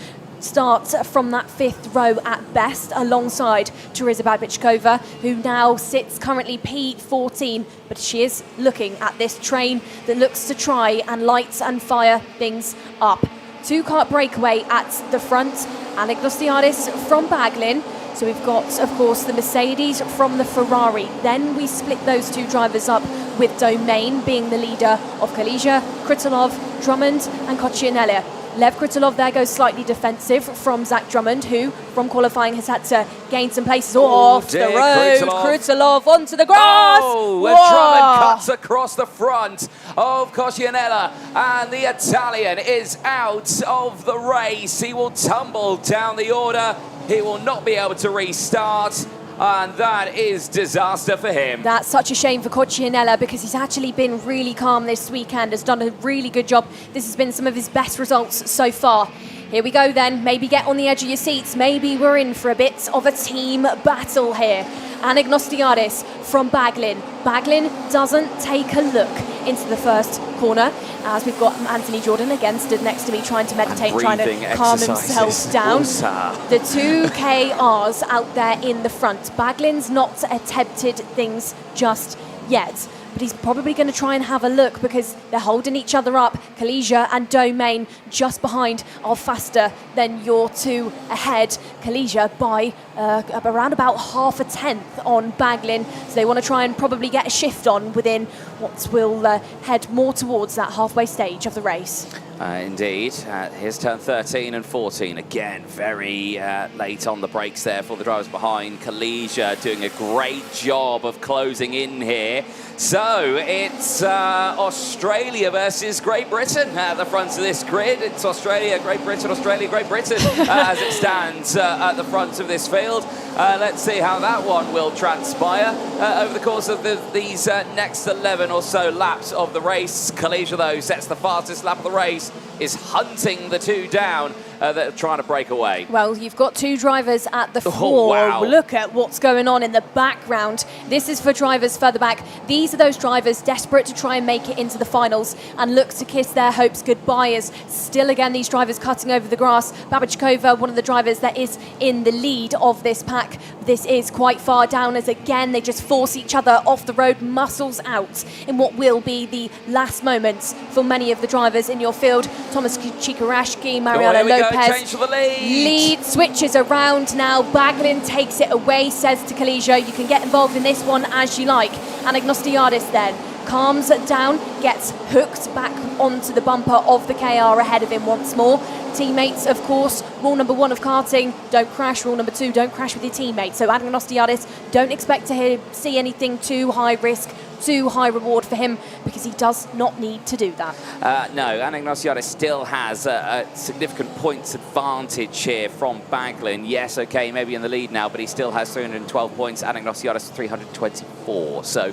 Speaker 2: start from that 5th row at best alongside Teresa Babichkova, who now sits currently P14, but she is looking at this train that looks to try and light and fire things up. 2-car breakaway at the front. Anagnostiadis from Baglin. So we've got, of course, the Mercedes from the Ferrari. Then we split those 2 drivers up with Domain being the leader of Kalesia, Krutulov, Drummond and Coccianella. Lev Krutulov there goes slightly defensive from Zach Drummond, who from qualifying has had to gain some places off the road. Krutulov onto the grass.
Speaker 1: Oh, and Drummond cuts across the front of Coscianella, and the Italian is out of the race. He will tumble down the order. He will not be able to restart. And that is disaster for him.
Speaker 2: That's such a shame for Coccianella because he's actually been really calm this weekend, has done a really good job. This has been some of his best results so far. Here we go then, maybe get on the edge of your seats. Maybe we're in for a bit of a team battle here. Anagnostiadis from Baglin. Baglin doesn't take a look into the first corner, as we've got Anthony Jordan again stood next to me trying to meditate, trying to calm himself down. The two KRs out there in the front. Baglin's not attempted things just yet, but he's probably going to try and have a look because they're holding each other up. Kalisha and Domain just behind are faster than your two ahead. Kalisha by around about half a tenth on Baglin, so they want to try and probably get a shift on within what will head more towards that halfway stage of the race.
Speaker 1: Indeed. Here's turn 13 and 14. Again, very late on the brakes there for the drivers behind. Kalisha doing a great job of closing in here. So it's Australia versus Great Britain at the front of this grid. It's Australia, Great Britain, Australia, Great Britain as it stands at the front of this field. Let's see how that one will transpire over the course of these next 11 or so laps of the race. Kalisha, though, sets the fastest lap of the race, is hunting the two down that are trying to break away.
Speaker 2: Well, you've got two drivers at the fore.
Speaker 1: Wow.
Speaker 2: Look at what's going on in the background. This is for drivers further back. These are those drivers desperate to try and make it into the finals and look to kiss their hopes goodbye, as still again these drivers cutting over the grass. Babachkova, one of the drivers that is in the lead of this pack. This is quite far down as again they just force each other off the road, muscles out in what will be the last moments for many of the drivers in your field. Thomas Chikarashki, Mariano Lopez.
Speaker 1: Change for the lead.
Speaker 2: Switches around now. Baglin takes it away, says to Kalisha, you can get involved in this one as you like. And Agnostiadis then calms down, gets hooked back onto the bumper of the KR ahead of him once more. Teammates, of course, rule number 1 of karting, don't crash. Rule number 2, don't crash with your teammates. So Agnostiadis, don't expect to see anything too high risk, too high reward for him, because he does not need to do that.
Speaker 1: No, Anagnostiadis still has a significant points advantage here from Baglin. Yes, okay, maybe in the lead now, but he still has 312 points. Anagnostiadis 324, so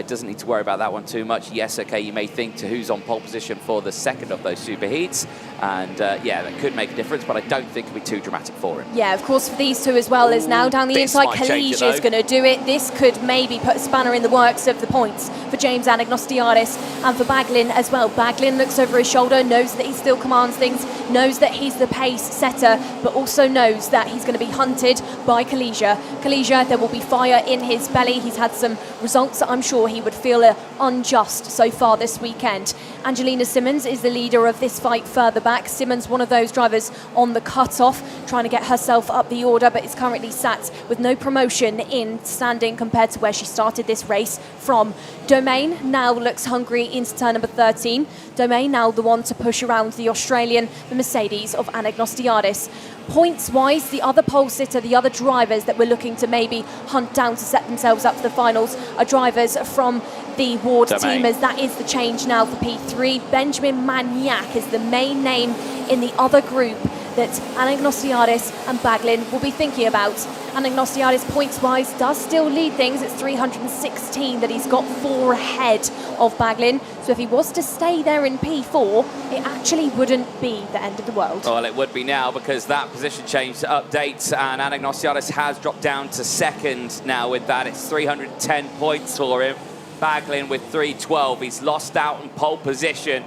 Speaker 1: doesn't need to worry about that one too much. Yes, okay, you may think to who's on pole position for the second of those Superheats, and yeah, that could make a difference, but I don't think it'll be too dramatic for him.
Speaker 2: Yeah, of course, for these two as well, is now down the inside. Kalisha is going to do it. This could maybe put a spanner in the works of the points for James Anagnostiadis and for Baglin as well. Baglin looks over his shoulder, knows that he still commands things, knows that he's the pace setter, but also knows that he's going to be hunted by Kalisha. Kalisha, there will be fire in his belly. He's had some results that I'm sure he would feel are unjust so far this weekend. Angelina Simmons is the leader of this fight further back. Simmons, one of those drivers on the cut-off, trying to get herself up the order, but is currently sat with no promotion in standing compared to where she started this race from. Domain now looks hungry into turn number 13. Domain now the one to push around the Australian, the Mercedes of Anagnostiadis. Points-wise, the other pole sitter, the other drivers that we're looking to maybe hunt down to set themselves up for the finals are drivers from the Ward team, as that is the change now for P3. Benjamin Magnac is the main name in the other group that Anagnostiadis and Baglin will be thinking about. Anagnostiadis, points-wise, does still lead things. It's 316 that he's got 4 ahead of Baglin. So if he was to stay there in P4, it actually wouldn't be the end of the world.
Speaker 1: Well, it would be now, because that position change updates, and Anagnostiadis has dropped down to second now with that. It's 310 points for him. Baglin with 312. He's lost out in pole position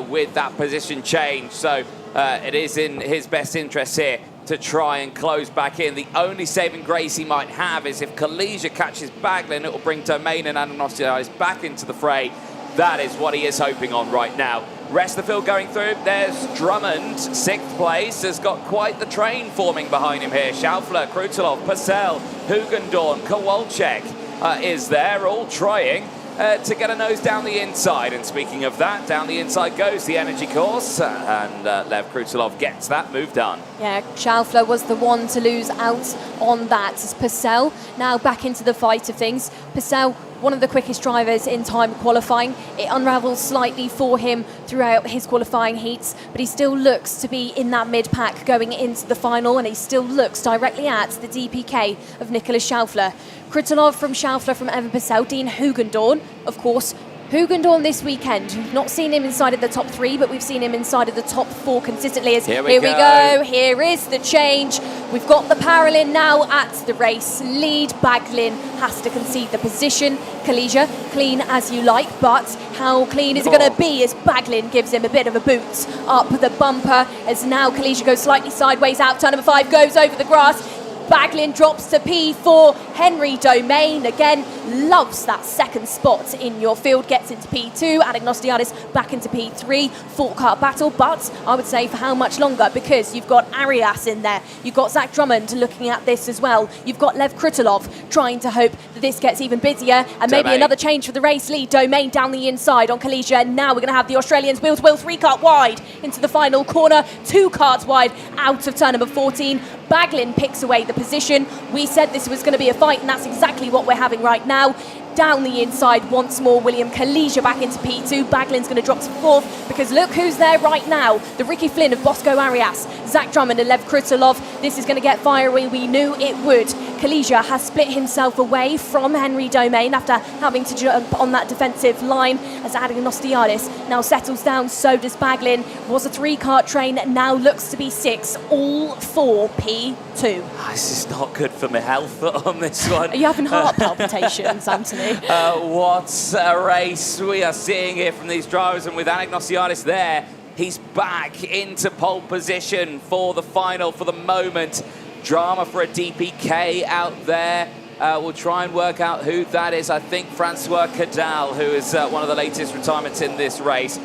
Speaker 1: with that position change. So it is in his best interest here to try and close back in. The only saving grace he might have is if Kalisha catches Baglin, it will bring Domain and Anagnostiadis back into the fray. That is what he is hoping on right now. Rest of the field going through. There's Drummond, 6th place, has got quite the train forming behind him here. Schaufler, Krutulov, Purcell, Hugendorn, Kowalczyk is there, all trying to get a nose down the inside. And speaking of that, down the inside goes the energy course, and Lev Krutulov gets that move done.
Speaker 2: Yeah, Schaufler was the one to lose out on that. As Purcell now back into the fight of things. Purcell, one of the quickest drivers in time qualifying. It unravels slightly for him throughout his qualifying heats, but he still looks to be in that mid-pack going into the final, and he still looks directly at the DPK of Nicholas Schaufler. Krutulov from Schaufler from Evan Purcell, Dean Hugendorn, of course, Hugendorn this weekend, we've not seen him inside of the top 3, but we've seen him inside of the top 4 consistently.
Speaker 1: Here we go.
Speaker 2: Here is the change. We've got the Paralin now at the race lead. Baglin has to concede the position. Kalija, clean as you like, but how clean is it going to be as Baglin gives him a bit of a boot up the bumper, as now Kalija goes slightly sideways out. Turn number 5 goes over the grass. Baglin drops to P4. Henry Domain, again, loves that second spot in your field, gets into P2. Anagnostiadis back into P3. Full car battle, but I would say for how much longer? Because you've got Arias in there. You've got Zach Drummond looking at this as well. You've got Lev Krutulov trying to hope that this gets even busier. And maybe another change for the race lead. Domain down the inside on Kalija. Now we're going to have the Australians wheel-to-wheel 3-kart wide into the final corner. 2 karts wide out of turn number 14. Baglin picks away the position. We said this was going to be a fight, and that's exactly what we're having right now. Down the inside once more, William Kalija back into P2. Baglin's going to drop to 4th, because look who's there right now. The Ricky Flynn of Bosco Arias, Zach Drummond and Lev Krutulov. This is going to get fiery. We knew it would. Kalija has split himself away from Henry Domain after having to jump on that defensive line, as Anagnostiadis now settles down. So does Baglin. Was a 3-kart train, now looks to be 6, all for P2.
Speaker 1: This is not good for my health on this one.
Speaker 2: Are you having heart palpitations, Anthony?
Speaker 1: What a race we are seeing here from these drivers, and with Anagnostiadis there, he's back into pole position for the final for the moment. Drama for a DPK out there. We'll try and work out who that is. I think Francois Cadal, who is one of the latest retirements in this race.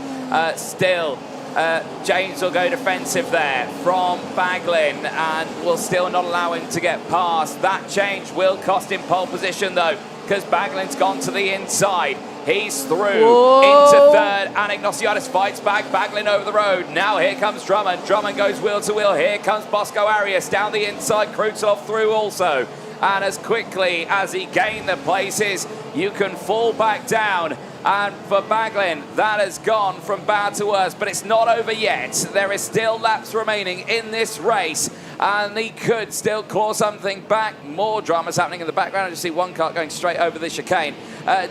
Speaker 1: Still, James will go defensive there from Baglin, and will still not allow him to get past. That change will cost him pole position though, because Baglin's gone to the inside. He's through into 3rd. Anagnostiadis fights back. Baglin over the road. Now here comes Drummond. Drummond goes wheel to wheel. Here comes Bosco Arias down the inside. Krutulov through also. And as quickly as he gained the places, you can fall back down. And for Baglin, that has gone from bad to worse, but it's not over yet. There is still laps remaining in this race, and he could still claw something back. More dramas happening in the background. I just see one car going straight over the chicane.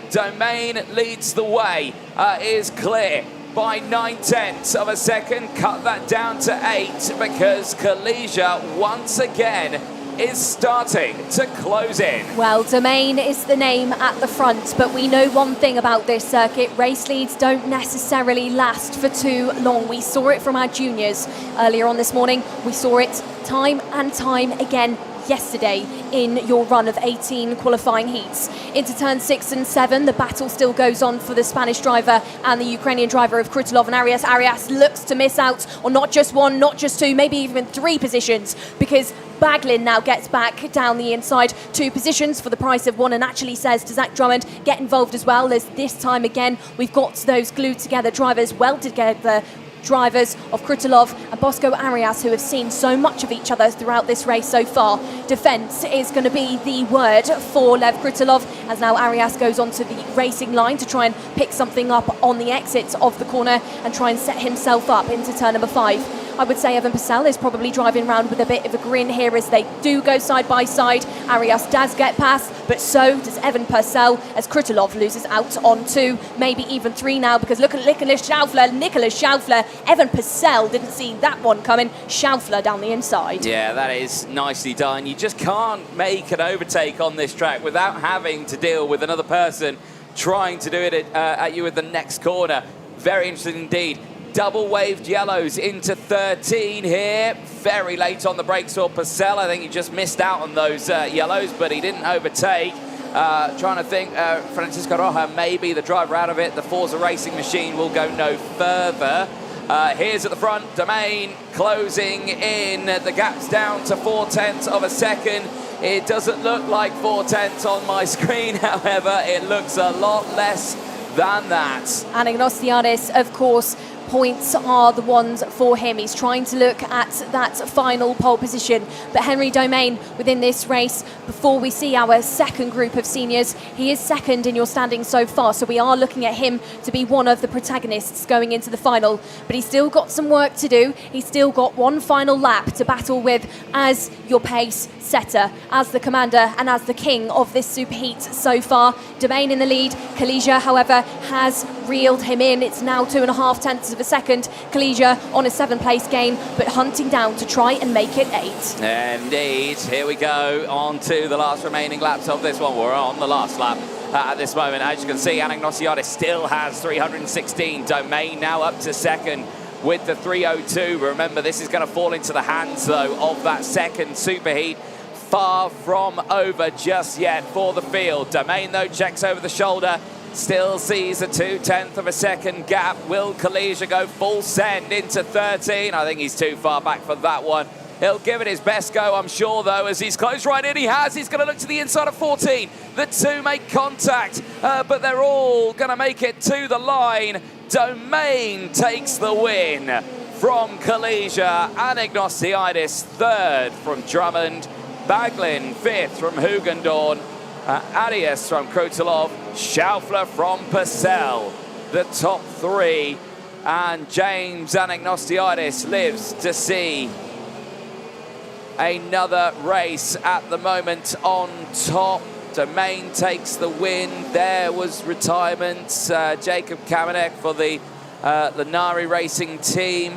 Speaker 1: Domain leads the way, is clear by 9/10 of a second. Cut that down to 8 because Kalija once again is starting to close in.
Speaker 2: Well, Domain is the name at the front, but we know one thing about this circuit. Race leads don't necessarily last for too long. We saw it from our juniors earlier on this morning. We saw it time and time again yesterday in your run of 18 qualifying heats. Into turn 6 and 7, the battle still goes on for the Spanish driver and the Ukrainian driver of Krutulov and Arias. Arias looks to miss out on not just 1, not just 2, maybe even 3 positions, because Baglin now gets back down the inside 2 positions for the price of 1, and actually says to Zach Drummond, get involved as well, as this time again we've got those glued together drivers, welded together drivers of Krutulov and Bosco Arias, who have seen so much of each other throughout this race so far. Defence is going to be the word for Lev Krutulov, as now Arias goes onto the racing line to try and pick something up on the exit of the corner and try and set himself up into turn number 5. I would say Evan Purcell is probably driving around with a bit of a grin here as they do go side by side. Arias does get past, but so does Evan Purcell, as Krutulov loses out on 2, maybe even 3 now, because look at Nicholas Schaufler. Evan Purcell didn't see that one coming. Schaufler down the inside.
Speaker 1: Yeah, that is nicely done. You just can't make an overtake on this track without having to deal with another person trying to do it at you at the next corner. Very interesting indeed. Double waved yellows into 13 here. Very late on the brakes for Purcell. I think he just missed out on those yellows, but he didn't overtake. Trying to think, Francisco Roja may be the driver out of it. The Forza Racing machine will go no further. Here's at the front, Domain closing in. The gap's down to 4/10 of a second. It doesn't look like 4/10 on my screen, however, it looks a lot less than that.
Speaker 2: Anagnostiadis, of course, points are the ones for him. He's trying to look at that final pole position. But Henry Domain within this race, before we see our second group of seniors, he is second in your standings so far. So we are looking at him to be one of the protagonists going into the final. But he's still got some work to do. He's still got one final lap to battle with as your pace setter, as the commander and as the king of this Superheat so far. Domain in the lead. Kalesia, however, has reeled him in. It's now 2.5 tenths of a second. Kalesia on a 7th place gain, but hunting down to try and make it 8.
Speaker 1: Indeed. Here we go on to the last remaining laps of this one. We're on the last lap at this moment. As you can see, Anagnosiadis still has 316. Domain now up to second with the 302. Remember, this is going to fall into the hands, though, of that second Superheat. Far from over just yet for the field. Domain, though, checks over the shoulder. Still sees a 0.2 of a second gap. Will Kalesia go full send into 13? I think he's too far back for that one. He'll give it his best go, I'm sure, though, as he's close right in. He has. He's going to look to the inside of 14. The two make contact, but they're all going to make it to the line. Domain takes the win from Kalesia. Anagnosiadis third from Drummond. Baglin fifth from Hugendorn. Arias from Krutelov. Schaufler from Purcell. The top three. And James Anagnosiadis lives to see another race at the moment on top. Domain takes the win. There was retirement. Jacob Kamenek for the Lanari Racing team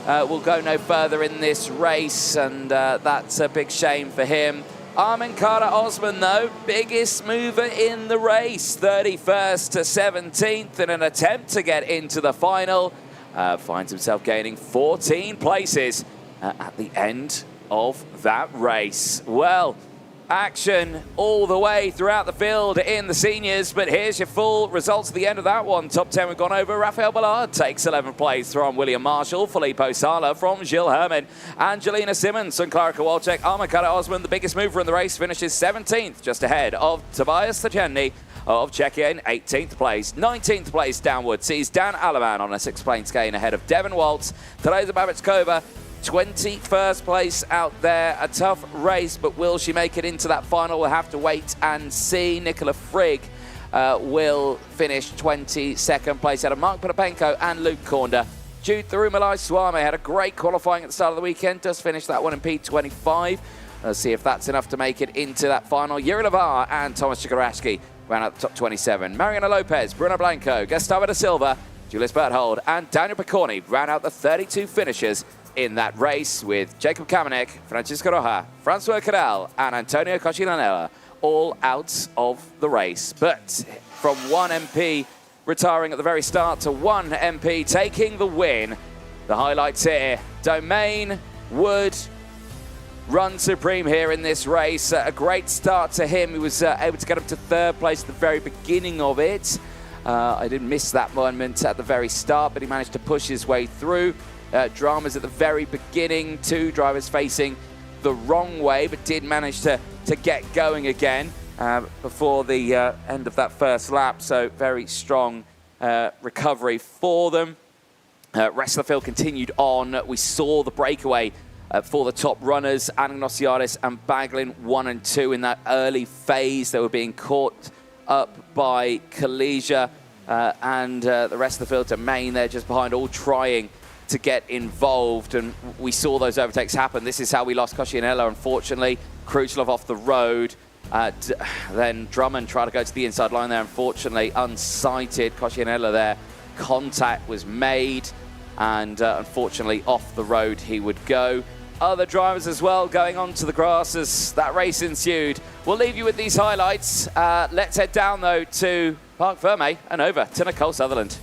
Speaker 1: will go no further in this race, and that's a big shame for him. Armin Kara Osman, though, biggest mover in the race, 31st to 17th in an attempt to get into the final. Finds himself gaining 14 places at the end of that race. Well, action all the way throughout the field in the seniors, but here's your full results at the end of that one. Top 10 we've gone over. Rafael Ballard takes 11th place from William Marshall. Filippo Sala from Gilles Herman. Angelina Simmons and Clara Kowalczyk. Armakata Osman, the biggest mover in the race, finishes 17th, just ahead of Tobias Stajenny of Czechia in 18th place. 19th place downward sees Dan Alaman on a 6-place gain ahead of Devon Waltz. Teresa Babitskova, 21st place out there. A tough race, but will she make it into that final? We'll have to wait and see. Nicola Frigg will finish 22nd place out of Mark Potapenko and Luke Cornder. Jude Thirumalai Swami had a great qualifying at the start of the weekend. Does finish that one in P25. Let's see if that's enough to make it into that final. Yuri Lavar and Thomas Chikaraski ran out the top 27. Mariana Lopez, Bruno Blanco, Gustavo da Silva, Julius Berthold and Daniel Picorni ran out the 32 finishers in that race, with Jacob Kamenek, Francisco Roja, Francois Cadal and Antonio Cochinanella all out of the race. But from one MP retiring at the very start to one MP taking the win, the highlights here. Domain Wood run supreme here in this race. A great start to him. He was able to get up to 3rd place at the very beginning of it. I did miss that moment at the very start, but he managed to push his way through. Dramas at the very beginning, 2 drivers facing the wrong way, but did manage to get going again before the end of that first lap. So very strong recovery for them. Rest of the field continued on. We saw the breakaway for the top runners, Anagnosiadis and Baglin 1 and 2 in that early phase. They were being caught up by Kalesia and the rest of the field. Domain there just behind, all trying to get involved, and we saw those overtakes happen. This is how we lost Koscianella, unfortunately. Krujlov off the road. Then Drummond tried to go to the inside line there, unfortunately unsighted. Koscianella there, contact was made, and unfortunately off the road he would go. Other drivers as well going on to the grass as that race ensued. We'll leave you with these highlights. Let's head down though to Parc Ferme and over to Nicole Sutherland.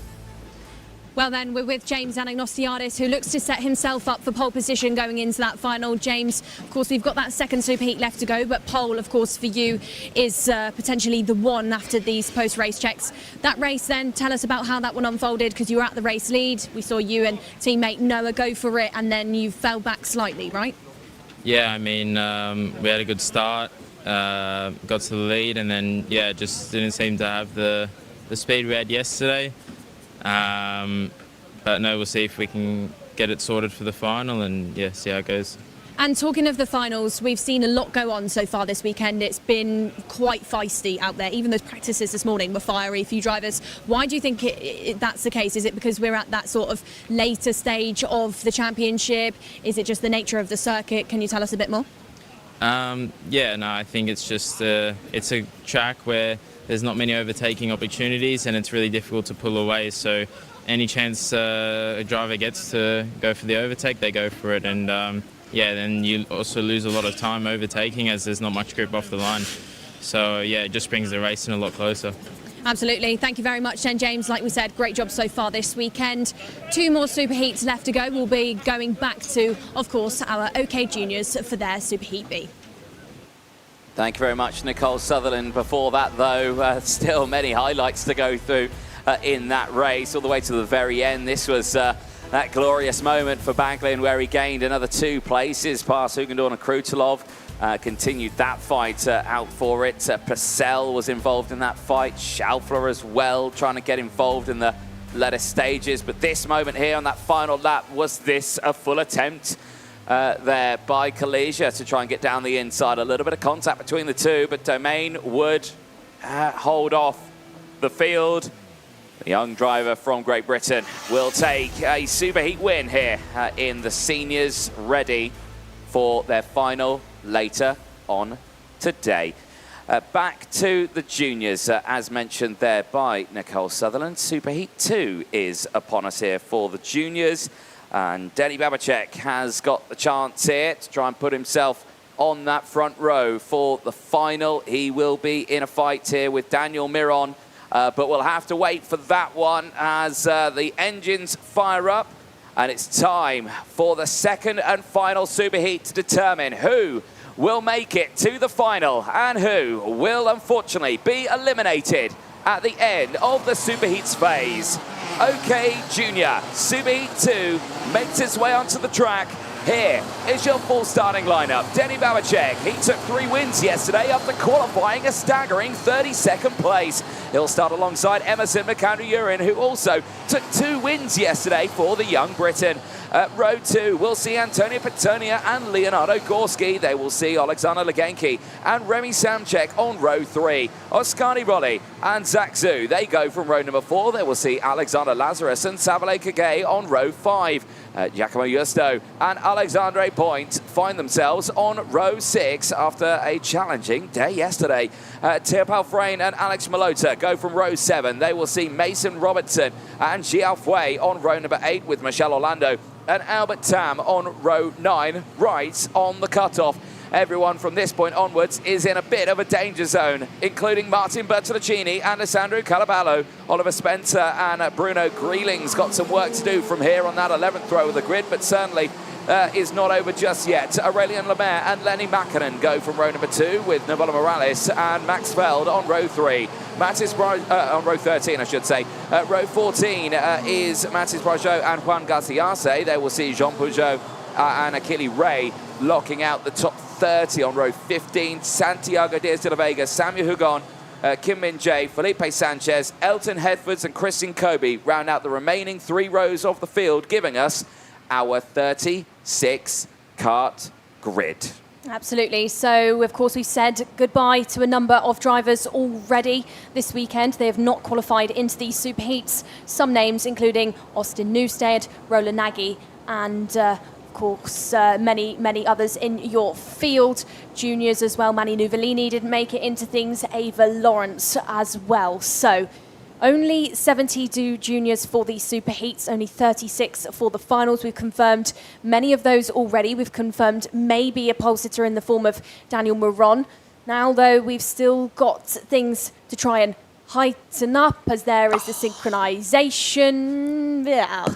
Speaker 2: Well then, we're with James Anagnosiadis, who looks to set himself up for pole position going into that final. James, of course, we've got that second Superheat left to go, but pole, of course, for you is potentially the one after these post-race checks. That race then, tell us about how that one unfolded, because you were at the race lead. We saw you and teammate Noah go for it, and then you fell back slightly, right?
Speaker 5: Yeah, I mean, we had a good start, got to the lead, and then, yeah, just didn't seem to have the speed we had yesterday. But no, we'll see if we can get it sorted for the final and yeah, see how it goes.
Speaker 2: And talking of the finals, we've seen a lot go on so far this weekend. It's been quite feisty out there. Even those practices this morning were fiery, few drivers. Why do you think that's the case? Is it because we're at that sort of later stage of the championship? Is it just the nature of the circuit? Can you tell us a bit more?
Speaker 5: Yeah, no, I think it's just it's a track where there's not many overtaking opportunities and it's really difficult to pull away. So any chance a driver gets to go for the overtake, they go for it. And yeah, then you also lose a lot of time overtaking as there's not much grip off the line. So yeah, it just brings the racing a lot closer.
Speaker 2: Absolutely. Thank you very much, then, James. Like we said, great job so far this weekend. 2 more Superheats left to go. We'll be going back to, of course, our OK Juniors for their Superheat B.
Speaker 1: Thank you very much, Nicole Sutherland. Before that, though, still many highlights to go through in that race all the way to the very end. This was that glorious moment for Baglin where he gained another 2 places past Hugendorf and Krutelov. Continued that fight out for it. Purcell was involved in that fight. Schaufler as well, trying to get involved in the latter stages. But this moment here on that final lap, was this a full attempt there by Kalesia to try and get down the inside? A little bit of contact between the two, but Domain would hold off the field. The young driver from Great Britain will take a Superheat win here in the seniors, ready for their final later on today. Back to the juniors, as mentioned there by Nicole Sutherland. Superheat 2 is upon us here for the juniors. And Denny Babacek has got the chance here to try and put himself on that front row for the final. He will be in a fight here with Daniel Miron. But we'll have to wait for that one as the engines fire up. And it's time for the second and final Superheat to determine who will make it to the final and who will unfortunately be eliminated at the end of the Superheats phase. OK Junior, Superheat 2 makes its way onto the track. Here is your full starting lineup. Denny Babacek, he took 3 wins yesterday after qualifying a staggering 32nd place. He'll start alongside Emerson McAndrew-Urin, who also took 2 wins yesterday for the young Briton. Row 2, we'll see Antonio Petonia and Leonardo Gorski. They will see Alexander Legenki and Remy Samchek on row 3. Oskari Rolli and Zach Zhu, they go from row number 4. They will see Alexander Lazarus and Savale Kage on row 5. Giacomo Justo and Alexandre Point find themselves on row 6 after a challenging day yesterday. Teopal Frayne and Alex Malota go from row 7. They will see Mason Robertson and Xiao Fui on row number 8 with Michelle Orlando and Albert Tam on row 9, right on the cutoff. Everyone from this point onwards is in a bit of a danger zone, including Martin Bertolacini and Alessandro Calaballo. Oliver Spencer and Bruno Greeling's got some work to do from here on that 11th row of the grid, but certainly is not over just yet. Aurelien Lemaire and Lenny Makinen go from row number 2 with Nabala Morales and Max Feld on row 3. On row 13, I should say. Row 14 is Mathis Brajot and Juan Garciase. They will see Jean Peugeot and Achille Ray locking out the top 30 on row 15. Santiago Diaz de la Vega, Samuel Hugon, Kim Min Jae, Felipe Sanchez, Elton Hedfords and Christian Kobe round out the remaining 3 rows of the field, giving us our 36 kart grid.
Speaker 2: Absolutely. So, of course, we've said goodbye to a number of drivers already this weekend. They have not qualified into these Superheats. Some names including Austin Newstead, Roland Nagy and of course, many others in your field. Juniors as well. Manny Nuvolini didn't make it into things. Ava Lawrence as well. So only 72 juniors for the Superheats, only 36 for the finals. We've confirmed many of those already. We've confirmed maybe a pole sitter in the form of Daniel Moron. Now, though, we've still got things to try and heighten up as there is the synchronization.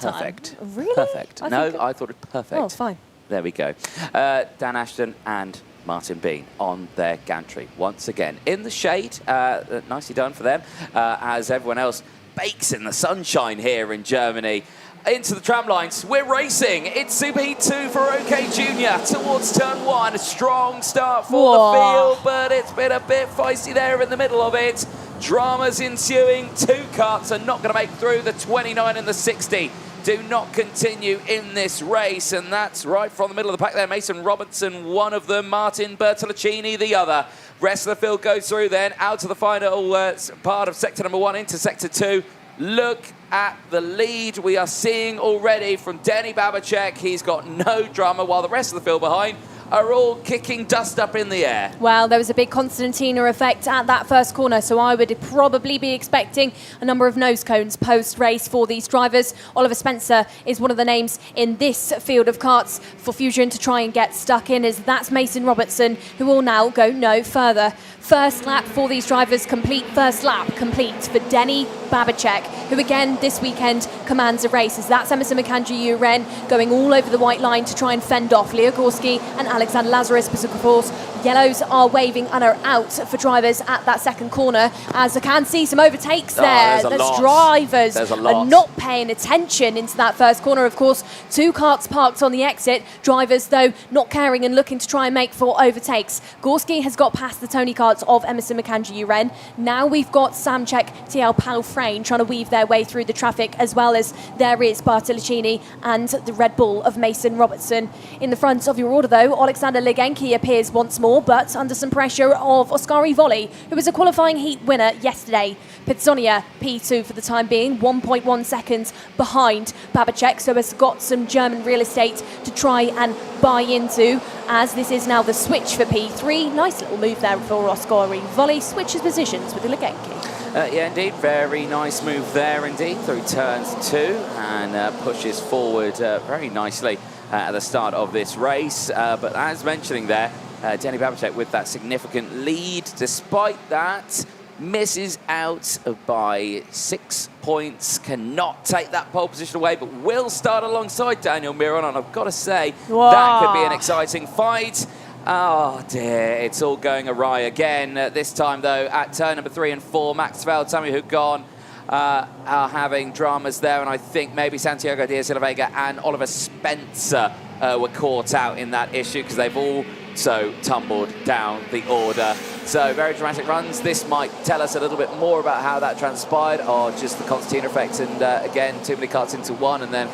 Speaker 1: Perfect.
Speaker 2: Really?
Speaker 1: Perfect. I thought it perfect.
Speaker 2: Oh, fine.
Speaker 1: There we go. Dan Ashton and Martin Bean on their gantry once again in the shade. Nicely done for them as everyone else bakes in the sunshine here in Germany. Into the tram lines, we're racing. It's Superheat 2 for OK Junior towards turn 1. A strong start for the field, but it's been a bit feisty there in the middle of it. Dramas ensuing. 2 karts are not going to make through the 29 and the 60. do not continue in this race, and that's right from the middle of the pack there. Mason Robertson, one of them, Martin Bertolacini, the other. Rest of the field goes through then, out to the final part of sector number 1 into sector 2. Look at the lead we are seeing already from Denny Babacek. He's got no drama, while the rest of the field behind are all kicking dust up in the air.
Speaker 2: Well, there was a big Constantina effect at that first corner, so I would probably be expecting a number of nose cones post-race for these drivers. Oliver Spencer is one of the names in this field of karts for Fusion to try and get stuck in, as that's Mason Robertson, who will now go no further. First lap for these drivers complete, first lap complete for Denny Babacek, who again this weekend commands a race, as that's Emerson McAndrew-Uren going all over the white line to try and fend off Leo Gorski and Alexander Lazarus, because of course yellows are waving and are out for drivers at that second corner, as I can see some overtakes there. There's drivers are not paying attention into that first corner. Of course, 2 karts parked on the exit, drivers though not caring and looking to try and make for overtakes. Gorski has got past the Tony karts of Emerson McAndrew-Uren. Now we've got Samchek, TL Palfrain trying to weave their way through the traffic, as well as there is Bartolacini and the Red Bull of Mason Robertson. In the front of your order though, Alexander Legenki appears once more, but under some pressure of Oskari Volley, who was a qualifying heat winner yesterday. Pitsonia P2 for the time being, 1.1 seconds behind Babacek, so has got some German real estate to try and buy into, as this is now the switch for P3. Nice little move there for Oskari Volley, switches positions with the Legenki.
Speaker 1: Yeah, indeed, very nice move there indeed, through turns 2, and pushes forward very nicely at the start of this race. But as mentioning there, Denny Babacek with that significant lead. Despite that, misses out by 6 points, cannot take that pole position away, but will start alongside Daniel Miron, and I've got to say, that could be an exciting fight. Oh dear, it's all going awry again. This time though, at turn number 3 and 4, Max Veld, Tommy Hugon are having dramas there, and I think maybe Santiago Diaz de la Vega and Oliver Spencer were caught out in that issue, because they've also tumbled down the order. So very dramatic runs. This might tell us a little bit more about how that transpired, or just the Constantina effect, and again, too many carts into one, and then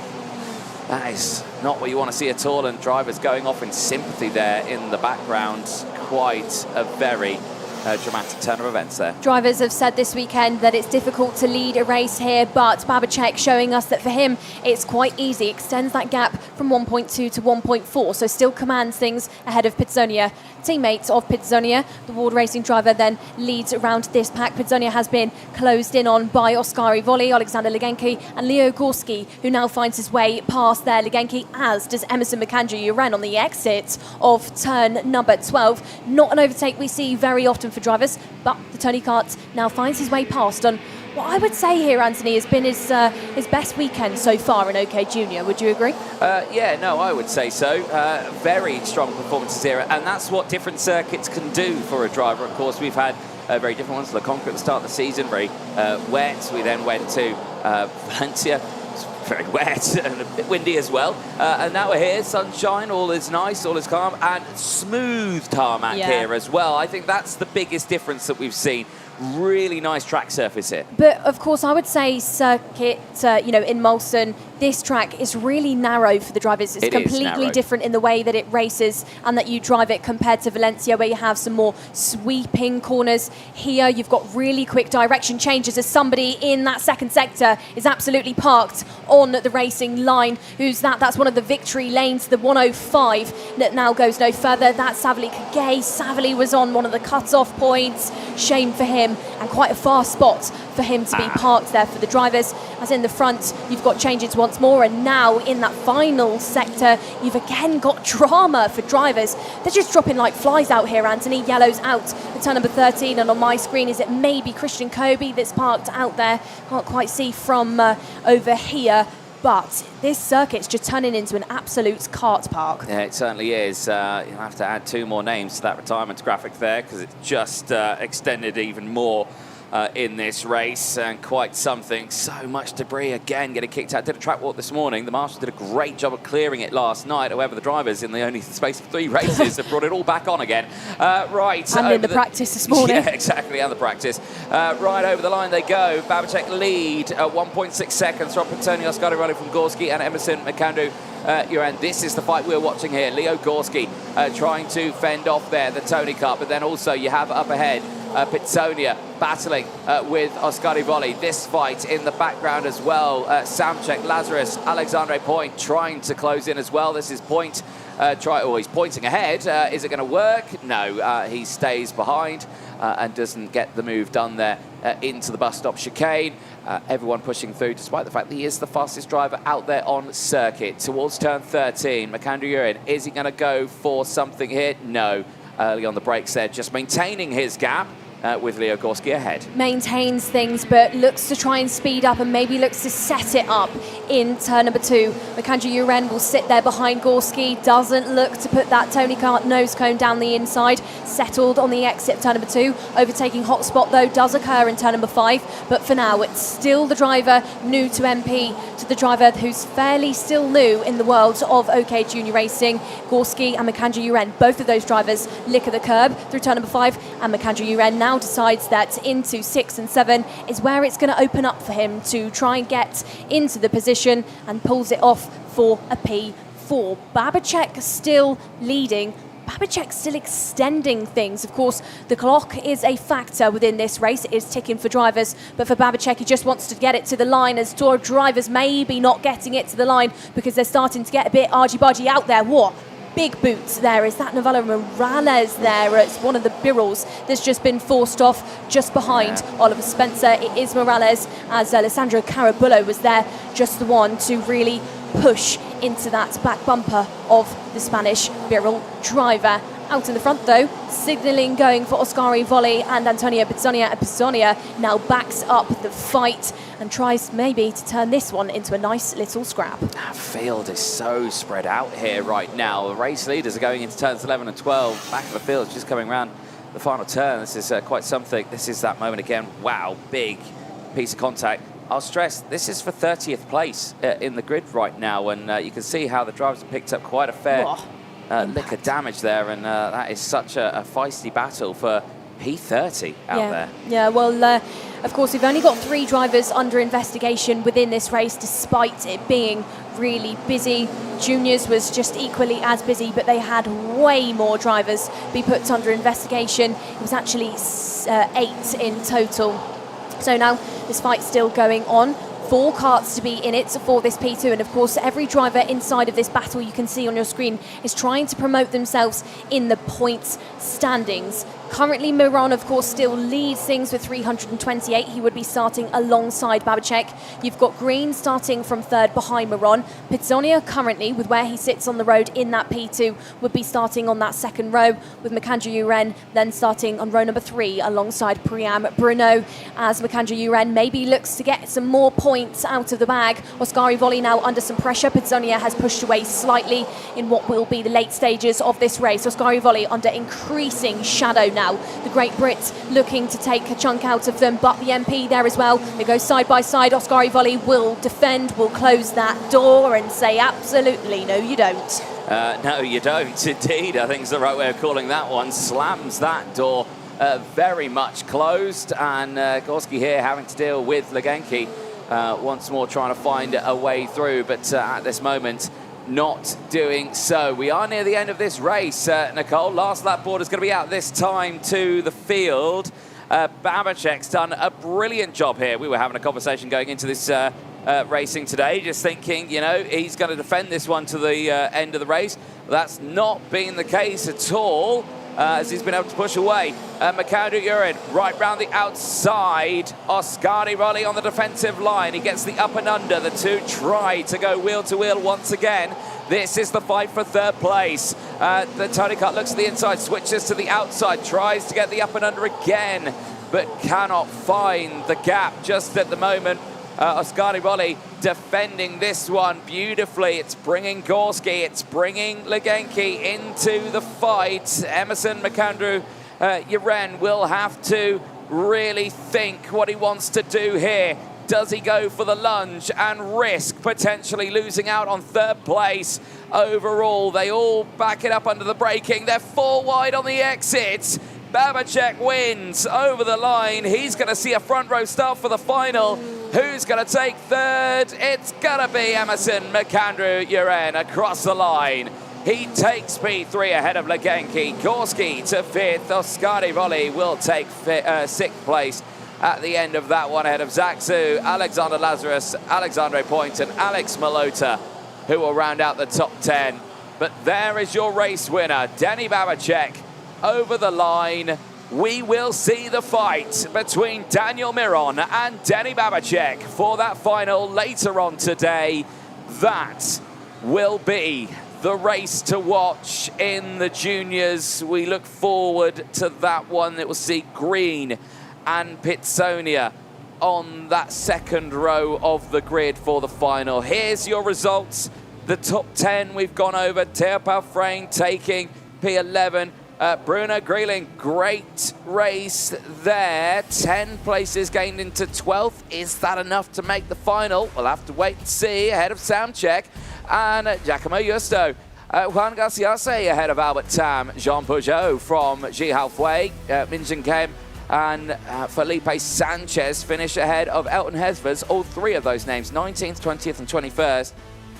Speaker 1: that is not what you want to see at all, and drivers going off in sympathy there in the background. Quite a very dramatic turn of events there.
Speaker 2: Drivers have said this weekend that it's difficult to lead a race here, but Babacek showing us that for him it's quite easy. Extends that gap from 1.2 to 1.4, so still commands things ahead of Pitsonia. Teammates of Pitsonia, the Ward Racing driver, then leads around this pack. Pitsonia has been closed in on by Oskari Volley, Alexander Legenki and Leo Gorski, who now finds his way past there. Legenki, as does Emerson McAndrew-Uren on the exit of turn number 12. Not an overtake we see very often for drivers, but the Tony Kart now finds his way past on what I would say here, Anthony, has been his best weekend so far in OK Junior. Would you agree?
Speaker 1: Yeah, no, I would say so. Very strong performances here, and that's what different circuits can do for a driver. Of course, we've had very different ones. Le Concours at the start of the season, very wet. We then went to Valencia. It's very wet and a bit windy as well. And now we're here, sunshine, all is nice, all is calm, and smooth tarmac here as well. I think that's the biggest difference that we've seen. Really nice track surface here.
Speaker 2: But of course, I would say circuit, in Mülsen, this track is really narrow for the drivers. It's completely different in the way that it races and that you drive it compared to Valencia, where you have some more sweeping corners. Here, you've got really quick direction changes, as somebody in that second sector is absolutely parked on the racing line. Who's that? That's one of the victory lanes, the 105, that now goes no further. That's Savali Kagay. Savali was on one of the cut-off points. Shame for him, and quite a far spot for him to be parked there for the drivers. As in the front, you've got changes once more, and now in that final sector, you've again got drama for drivers. They're just dropping like flies out here, Anthony. Yellow's out at turn number 13, and on my screen is it maybe Christian Kobe that's parked out there. Can't quite see from over here. But this circuit's just turning into an absolute kart park.
Speaker 1: Yeah, it certainly is. You'll have to add 2 more names to that retirement graphic there, because it's just extended even more in this race, and quite something. So much debris again getting kicked out. Did a track walk this morning. The marshals did a great job of clearing it last night. However, the drivers in the only space of 3 races have brought it all back on again. Right.
Speaker 2: And in the practice this morning.
Speaker 1: Yeah, exactly, and the practice. Right over the line they go. Babicek lead at 1.6 seconds from Antonio Oscarivali from Gorski and Emerson McAndrew. This is the fight we're watching here. Leo Gorski trying to fend off there the Tony Cup, but then also you have up ahead Pitsonia battling with Oscarivali. This fight in the background as well. Samchek, Lazarus, Alexandre Point trying to close in as well. This is Point. He's pointing ahead. Is it going to work? No, he stays behind and doesn't get the move done there into the bus stop chicane. Everyone pushing through, despite the fact that he is the fastest driver out there on circuit. Towards turn 13, McAndrew Urin, is he going to go for something here? No. Early on the brakes there, just maintaining his gap. With Leo Gorski ahead.
Speaker 2: Maintains things, but looks to try and speed up and maybe looks to set it up in turn number 2. Macandrew Uren will sit there behind Gorski, doesn't look to put that Tony Kart nose cone down the inside, settled on the exit of turn number 2. Overtaking hotspot though does occur in turn number 5, but for now it's still the driver new to MP, to the driver who's fairly still new in the world of OK Junior Racing. Gorski and Macandrew Uren, both of those drivers lick of the curb through turn number 5, and Macandrew Uren now decides that into 6 and 7 is where it's going to open up for him to try and get into the position, and pulls it off for a P4. Babicek still leading. Babicek still extending things. Of course, the clock is a factor within this race. It is ticking for drivers, but for Babicek, he just wants to get it to the line, as tour drivers maybe not getting it to the line because they're starting to get a bit argy-bargy out there. What? Big boots there. Is that Navarro Morales there? It's one of the Birrells that's just been forced off just behind Oliver Spencer. It is Morales, as Alessandro Carabulo was there, just the one to really push into that back bumper of the Spanish Birrell driver. Out in the front though, signalling going for Oscarivali and Antonio Pitsonia. Pitsonia now backs up the fight and tries maybe to turn this one into a nice little scrap.
Speaker 1: That field is so spread out here right now. The race leaders are going into turns 11 and 12. Back of the field just coming around the final turn. This is quite something. This is that moment again. Wow, big piece of contact. I'll stress, this is for 30th place in the grid right now, and you can see how the drivers have picked up quite a fair lick of damage there, and that is such a feisty battle for P30 out there.
Speaker 2: Yeah, well, of course, we've only got 3 drivers under investigation within this race, despite it being really busy. Juniors was just equally as busy, but they had way more drivers be put under investigation. It was actually 8 in total. So now this fight's still going on. 4 karts to be in it for this P2, and of course every driver inside of this battle you can see on your screen is trying to promote themselves in the points standings. Currently Miron, of course, still leads things with 328. He would be starting alongside Babicek. You've got Green starting from 3rd behind Miron. Pitsonia currently, with where he sits on the road in that P2, would be starting on that 2nd row, with Macandrew Uren then starting on row number 3 alongside Priam Bruno, as Macandrew Uren maybe looks to get some more points out of the bag. Oscarivali now under some pressure. Pitsonia has pushed away slightly in what will be the late stages of this race. Oscarivali under increasing shadow now. The Great Brit looking to take a chunk out of them, but the MP there as well. They go side by side. Oscarivali will defend, will close that door and say absolutely no you don't.
Speaker 1: No you don't indeed, I think is the right way of calling that one. Slams that door very much closed, and Gorski here having to deal with Legenki once more, trying to find a way through, but at this moment not doing so. We are near the end of this race, Nicole. Last lap board is going to be out this time to the field. Babicek's done a brilliant job here. We were having a conversation going into this racing today, just thinking, you know, he's going to defend this one to the end of the race. That's not been the case at all, as he's been able to push away. Macandrew Urin right round the outside. Oscarivali on the defensive line. He gets the up and under. The 2 try to go wheel to wheel once again. This is the fight for 3rd place. The Tony Kart looks at the inside, switches to the outside, tries to get the up and under again, but cannot find the gap just at the moment. Oscarivali defending this one beautifully. It's bringing Gorski, it's bringing Legenki into the fight. Emerson Macandrew Uren will have to really think what he wants to do here. Does he go for the lunge and risk potentially losing out on third place overall? They all back it up under the braking. They're 4 wide on the exit. Babacek wins over the line. He's going to see a front row start for the final. Who's going to take third? It's going to be Emerson McAndrew-Uren across the line. He takes P3 ahead of Legenki. Gorski to 5th. Oskari Volley will take 6th place at the end of that one, ahead of Zaksu, Alexander Lazarus, Alexandre Point, and Alex Malota, who will round out the top 10. But there is your race winner, Denny Babacek, over the line. We will see the fight between Daniel Miron and Denny Babacek for that final later on today. That will be the race to watch in the juniors. We look forward to that one. It will see Green and Pitsonia on that second row of the grid for the final. Here's your results. The top 10 we've gone over. Teopal Frayne taking P11. Bruno Greeling, great race there. 10 places gained into 12th. Is that enough to make the final? We'll have to wait and see. Ahead of Sam Czech and Giacomo Justo. Juan Garciase ahead of Albert Tam. Jean Peugeot from Jihao Fui. Minjin Kem and Felipe Sanchez finish ahead of Elton Hesvers. All 3 of those names, 19th, 20th and 21st.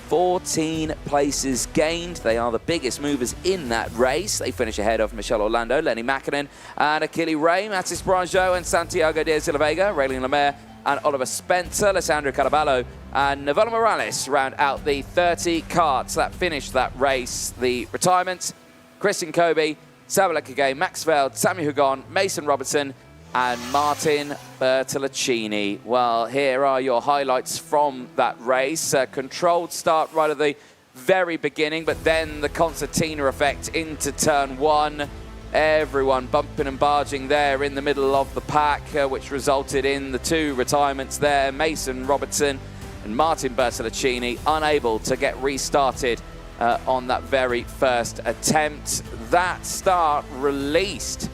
Speaker 1: 14 places gained. They are the biggest movers in that race. They finish ahead of Michelle Orlando, Lenny Makinen and Achille Ray, Matis Branjo and Santiago Diaz de la Vega, Raylene Lemaire and Oliver Spencer, Alessandro Caraballo and Novella Morales round out the 30 karts that finished that race. The retirements, Christian Kobe, Sabala Kage, Max Veld, Sammy Hugon, Mason Robertson and Martin Bertolacini. Well, here are your highlights from that race. Controlled start right at the very beginning, but then the concertina effect into turn 1. Everyone bumping and barging there in the middle of the pack, which resulted in the 2 retirements there. Mason Robertson and Martin Bertolacini unable to get restarted on that very first attempt. That start released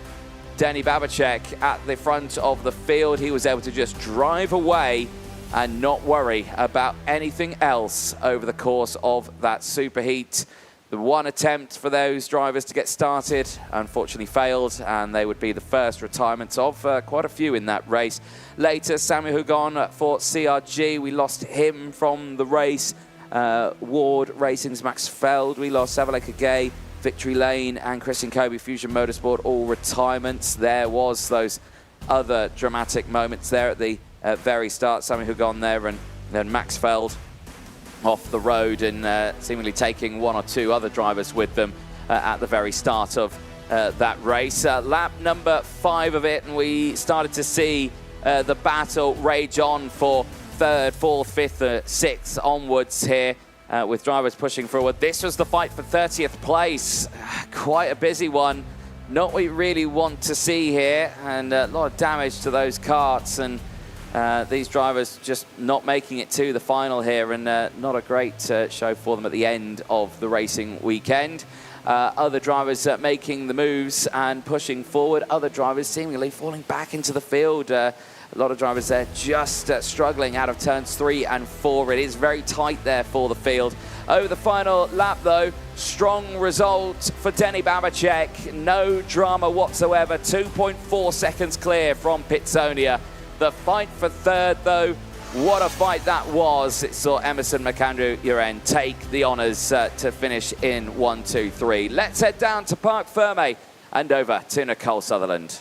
Speaker 1: Denny Babacek at the front of the field. He was able to just drive away and not worry about anything else over the course of that superheat. The one attempt for those drivers to get started unfortunately failed, and they would be the first retirements of quite a few in that race. Later, Samuel Hugon for CRG, we lost him from the race. Ward Racing's Max Feld, we lost Savaleka Gay, Victory Lane and Christian Kobe Fusion Motorsport, all retirements. There was those other dramatic moments there at the very start. Samuel Hugon there and then Max Feld off the road and seemingly taking 1 or 2 other drivers with them at the very start of that race. Lap number 5 of it, and we started to see the battle rage on for 3rd, 4th, 5th, 6th onwards here. With drivers pushing forward. This was the fight for 30th place. Quite a busy one. Not what we really want to see here, and a lot of damage to those karts, and these drivers just not making it to the final here, and not a great show for them at the end of the racing weekend. Other drivers making the moves and pushing forward. Other drivers seemingly falling back into the field. A lot of drivers there just struggling out of turns 3 and 4. It is very tight there for the field. Over the final lap, though, strong result for Denny Babacek. No drama whatsoever. 2.4 seconds clear from Pitsonia. The fight for 3rd, though, what a fight that was. It saw Emerson McAndrew-Uren take the honours to finish in 1, 2, 3. Let's head down to Parc Ferme and over to Nicole Sutherland.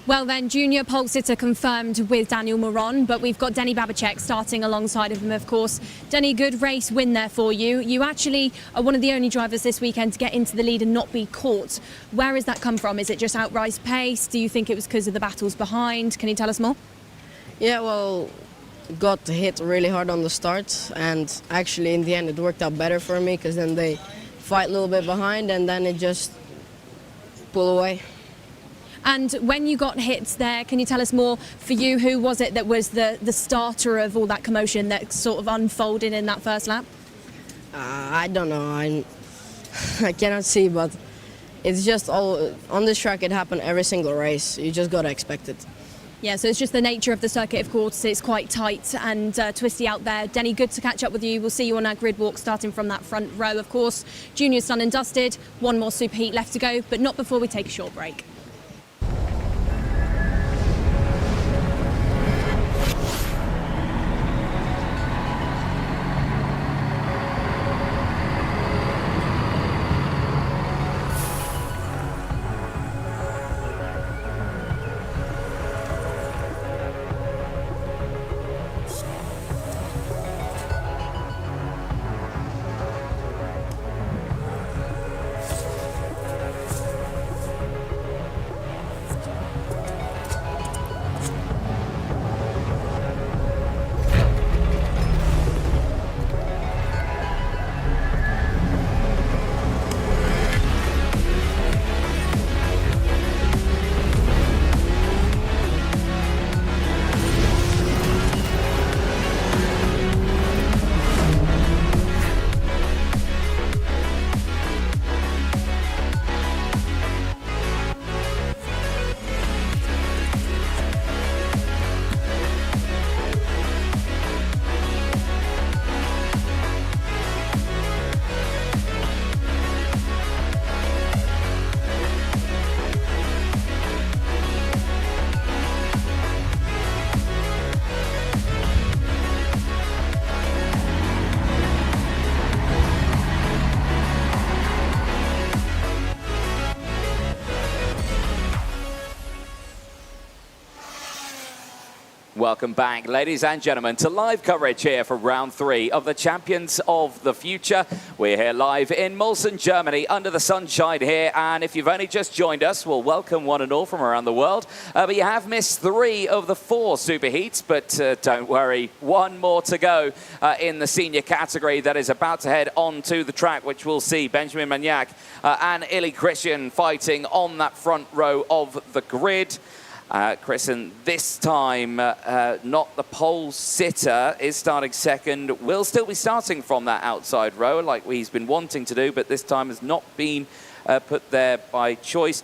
Speaker 2: Well then, junior pole sitter confirmed with Daniel Miron, but we've got Denny Babacek starting alongside of him, of course. Denny, good race win there for you. You actually are one of the only drivers this weekend to get into the lead and not be caught. Where has that come from? Is it just outright pace? Do you think it was because of the battles behind? Can you tell us more?
Speaker 6: Yeah, well, got hit really hard on the start, and actually in the end it worked out better for me because then they fight a little bit behind and then it just pull away.
Speaker 2: And when you got hits there, can you tell us more? For you, who was it that was the starter of all that commotion that sort of unfolded in that first lap?
Speaker 6: I don't know. I cannot see, but it's just all on this track. It happened every single race. You just gotta expect it.
Speaker 7: Yeah, so it's just the nature of the circuit, of course. It's quite tight and twisty out there. Denny, good to catch up with you. We'll see you on our grid walk starting from that front row, of course. Junior's done and dusted. One more superheat left to go, but not before we take a short break.
Speaker 1: Welcome back, ladies and gentlemen, to live coverage here for round 3 of the Champions of the Future. We're here live in Mülsen, Germany, under the sunshine here. And if you've only just joined us, we'll welcome one and all from around the world. But you have missed 3 of the 4 superheats. But don't worry, one more to go in the senior category that is about to head onto the track, which we'll see Benjamin Magnac and Illy Christian fighting on that front row of the grid. Christian, this time, not the pole sitter, is starting second. Will still be starting from that outside row like he's been wanting to do, but this time has not been put there by choice.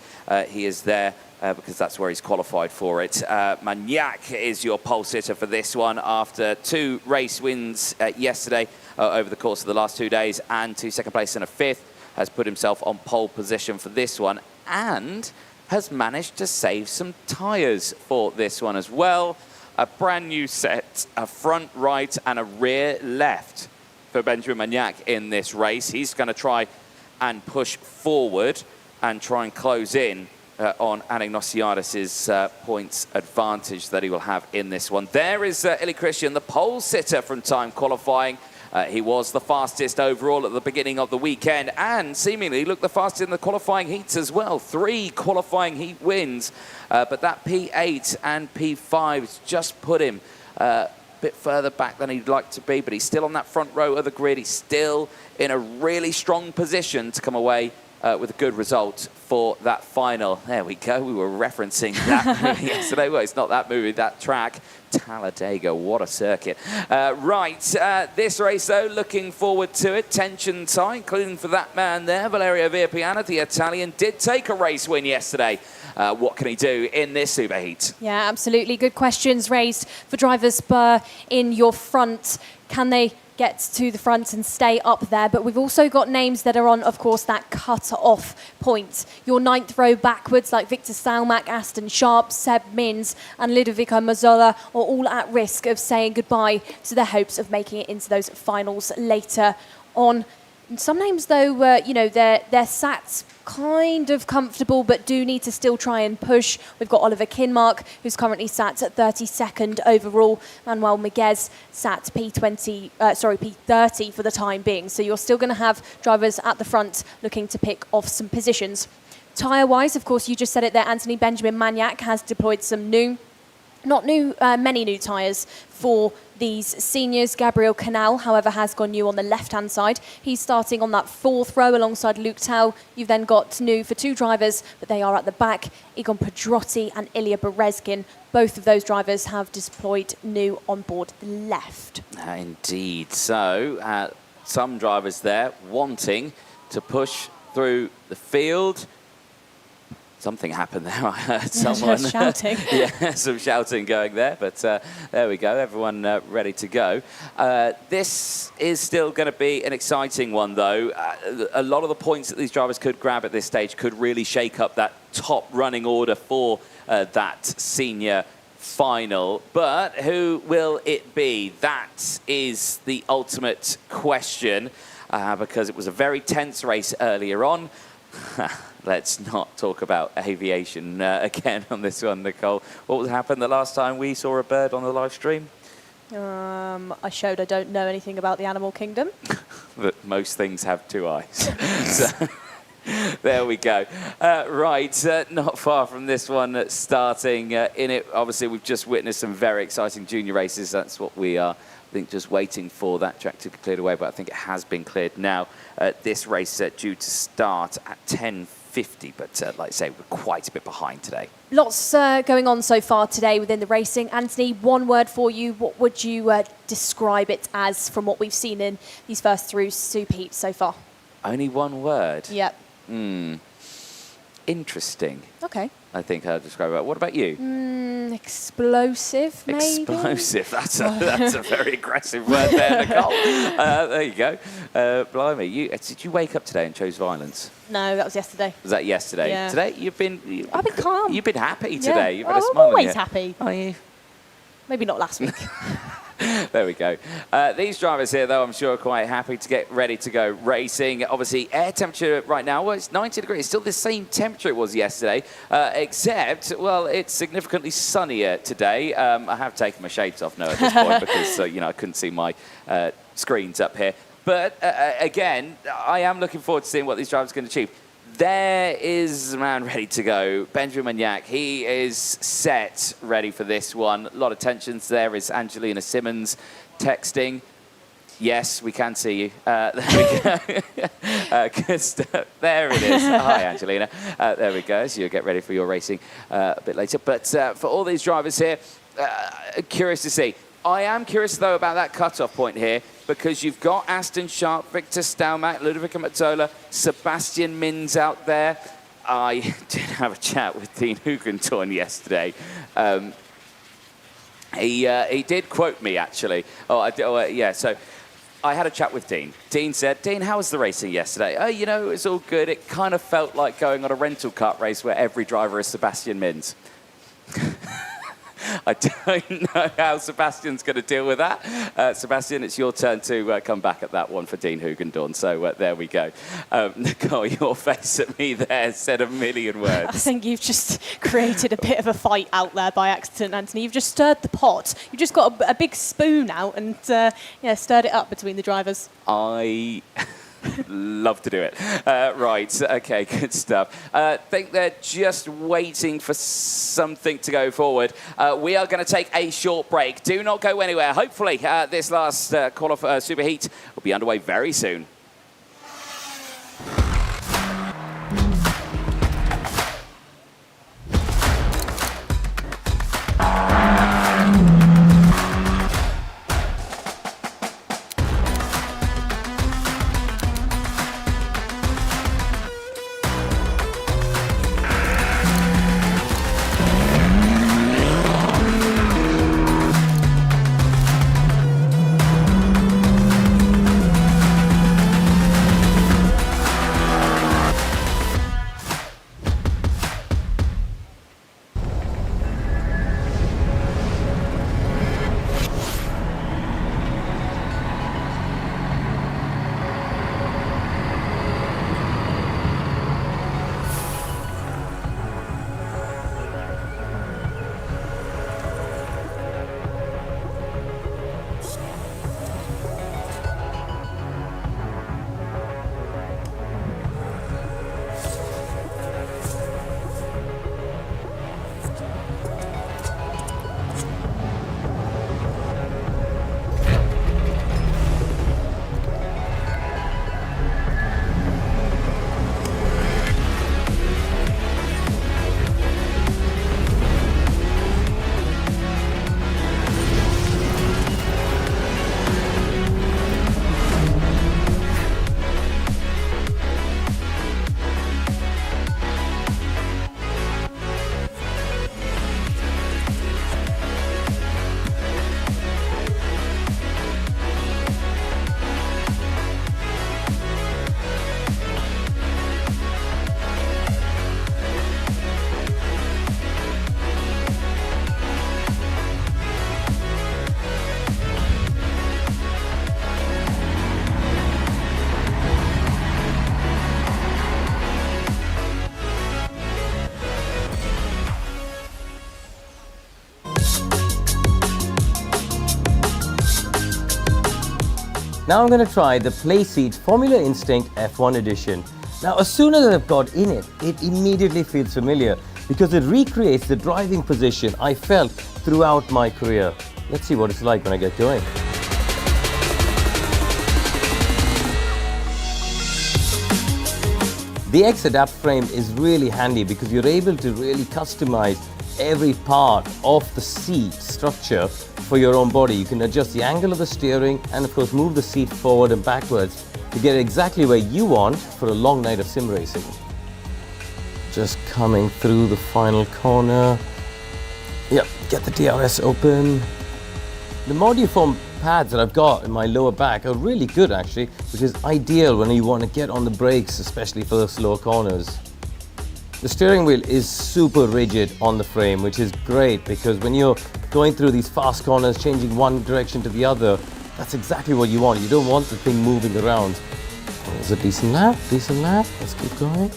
Speaker 1: He is there because that's where he's qualified for it. Magnac is your pole sitter for this one after 2 race wins yesterday over the course of the last 2 days, and 2 second place and a 5th. Has put himself on pole position for this one, and has managed to save some tyres for this one as well. A brand new set, a front right and a rear left for Benjamin Magnac in this race. He's going to try and push forward and try and close in on Anagnosiadis' points advantage that he will have in this one. There is Illy Christian, the pole sitter from time qualifying. He was the fastest overall at the beginning of the weekend and seemingly looked the fastest in the qualifying heats as well. 3 qualifying heat wins, but that P8 and P5's just put him a bit further back than he'd like to be, but he's still on that front row of the grid. He's still in a really strong position to come away with a good result for that final. There we go. We were referencing that movie yesterday. Well, it's not that movie, that track. Talladega, what a circuit. This race, though, looking forward to it. Tension tight, including for that man there, Valerio Virpiana, the Italian, did take a race win yesterday. What can he do in this superheat?
Speaker 2: Yeah, absolutely. Good questions raised for driver Spur in your front. Can they get to the front and stay up there? But we've also got names that are on, of course, that cut-off point. Your 9th row backwards, like Victor Salmac, Aston Sharp, Seb Mins and Ludovico Mazzola, are all at risk of saying goodbye to their hopes of making it into those finals later on. And some names, though, you know, they're sat kind of comfortable, but do need to still try and push. We've got Oliver Kinmark, who's currently sat at 32nd overall. Manuel Miguez sat P30 for the time being. So you're still going to have drivers at the front looking to pick off some positions. Tyre-wise, of course, you just said it there, Anthony Benjamin Magnac has deployed some many new tyres for these seniors. Gabriel Canal, however, has gone new on the left-hand side. He's starting on that 4th row alongside Luke Tau. You've then got new for 2 drivers, but they are at the back. Egon Pedrotti and Ilya Berezkin. Both of those drivers have deployed new on board the left.
Speaker 1: Indeed. So, some drivers there wanting to push through the field. Something happened there. I heard someone
Speaker 2: shouting.
Speaker 1: Yeah, some shouting going there. But there we go. Everyone ready to go. This is still going to be an exciting one, though. A lot of the points that these drivers could grab at this stage could really shake up that top running order for that senior final. But who will it be? That is the ultimate question, because it was a very tense race earlier on. Let's not talk about aviation again on this one, Nicole. What happened the last time we saw a bird on the live stream?
Speaker 2: I showed I don't know anything about the animal kingdom.
Speaker 1: That most things have two eyes. So, there we go. Right, not far from this one starting in it. Obviously, we've just witnessed some very exciting junior races. That's what we are, I think, just waiting for that track to be cleared away, but I think it has been cleared now. This race due to start at 10:50, but like I say, we're quite a bit behind today.
Speaker 2: Lots going on so far today within the racing. Anthony, one word for you. What would you describe it as from what we've seen in these first three Superheats so far?
Speaker 1: Only one word?
Speaker 2: Yep.
Speaker 1: Interesting.
Speaker 2: Okay.
Speaker 1: I think I'll describe it. What about you?
Speaker 2: Explosive, maybe?
Speaker 1: Explosive. That's a very aggressive word there, Nicole. There you go. Blimey, did you wake up today and chose violence?
Speaker 2: No, that was yesterday.
Speaker 1: Was that yesterday?
Speaker 2: Yeah.
Speaker 1: Today,
Speaker 2: I've been calm.
Speaker 1: You've been happy today.
Speaker 2: Yeah.
Speaker 1: You've had a
Speaker 2: I'm
Speaker 1: smile on
Speaker 2: always
Speaker 1: your-
Speaker 2: happy.
Speaker 1: Are you?
Speaker 2: Maybe not last week.
Speaker 1: There we go. These drivers here, though, I'm sure are quite happy to get ready to go racing. Obviously, air temperature right now, well, it's 90 degrees. It's still the same temperature it was yesterday, except, well, it's significantly sunnier today. I have taken my shades off now at this point because, I couldn't see my screens up here. But, again, I am looking forward to seeing what these drivers can achieve. There is a man ready to go, Benjamin Yak. He is set, ready for this one. A lot of tensions. There is Angelina Simmons texting. Yes, we can see you. There we go. Good stuff. There it is. Hi, Angelina. There we go. So you'll get ready for your racing a bit later. But for all these drivers here, curious to see. I am curious, though, about that cutoff point here, because you've got Aston Sharp, Victor Stalmack, Ludovica Mazzola, Sebastian Mins out there. I did have a chat with Dean Hugentorn yesterday. He did quote me, actually. Yeah, so I had a chat with Dean. Dean said, Dean, how was the racing yesterday? Oh, it was all good. It kind of felt like going on a rental kart race where every driver is Sebastian Mins. I don't know how Sebastian's going to deal with that. Sebastian, it's your turn to come back at that one for Dean Hugendorn. So there we go. Nicole, your face at me there said a million words.
Speaker 2: I think you've just created a bit of a fight out there by accident, Anthony. You've just stirred the pot. You've just got a big spoon out and stirred it up between the drivers.
Speaker 1: I love to do it. Right, okay, good stuff. I think they're just waiting for something to go forward. We are going to take a short break. Do not go anywhere. Hopefully, this last Superheat will be underway very soon.
Speaker 3: Now I'm going to try the Playseat Formula Instinct F1 edition. Now, as soon as I've got in it, it immediately feels familiar because it recreates the driving position I felt throughout my career. Let's see what it's like when I get going. The X-Adapt frame is really handy because you're able to really customize every part of the seat structure for your own body. You can adjust the angle of the steering and of course move the seat forward and backwards to get exactly where you want for a long night of sim racing. Just coming through the final corner. Yep, get the DRS open. The Modiform pads that I've got in my lower back are really good actually, which is ideal when you want to get on the brakes, especially for the slower corners. The steering wheel is super rigid on the frame, which is great because when you're going through these fast corners, changing one direction to the other, that's exactly what you want. You don't want the thing moving around. There's a decent lap, let's keep going.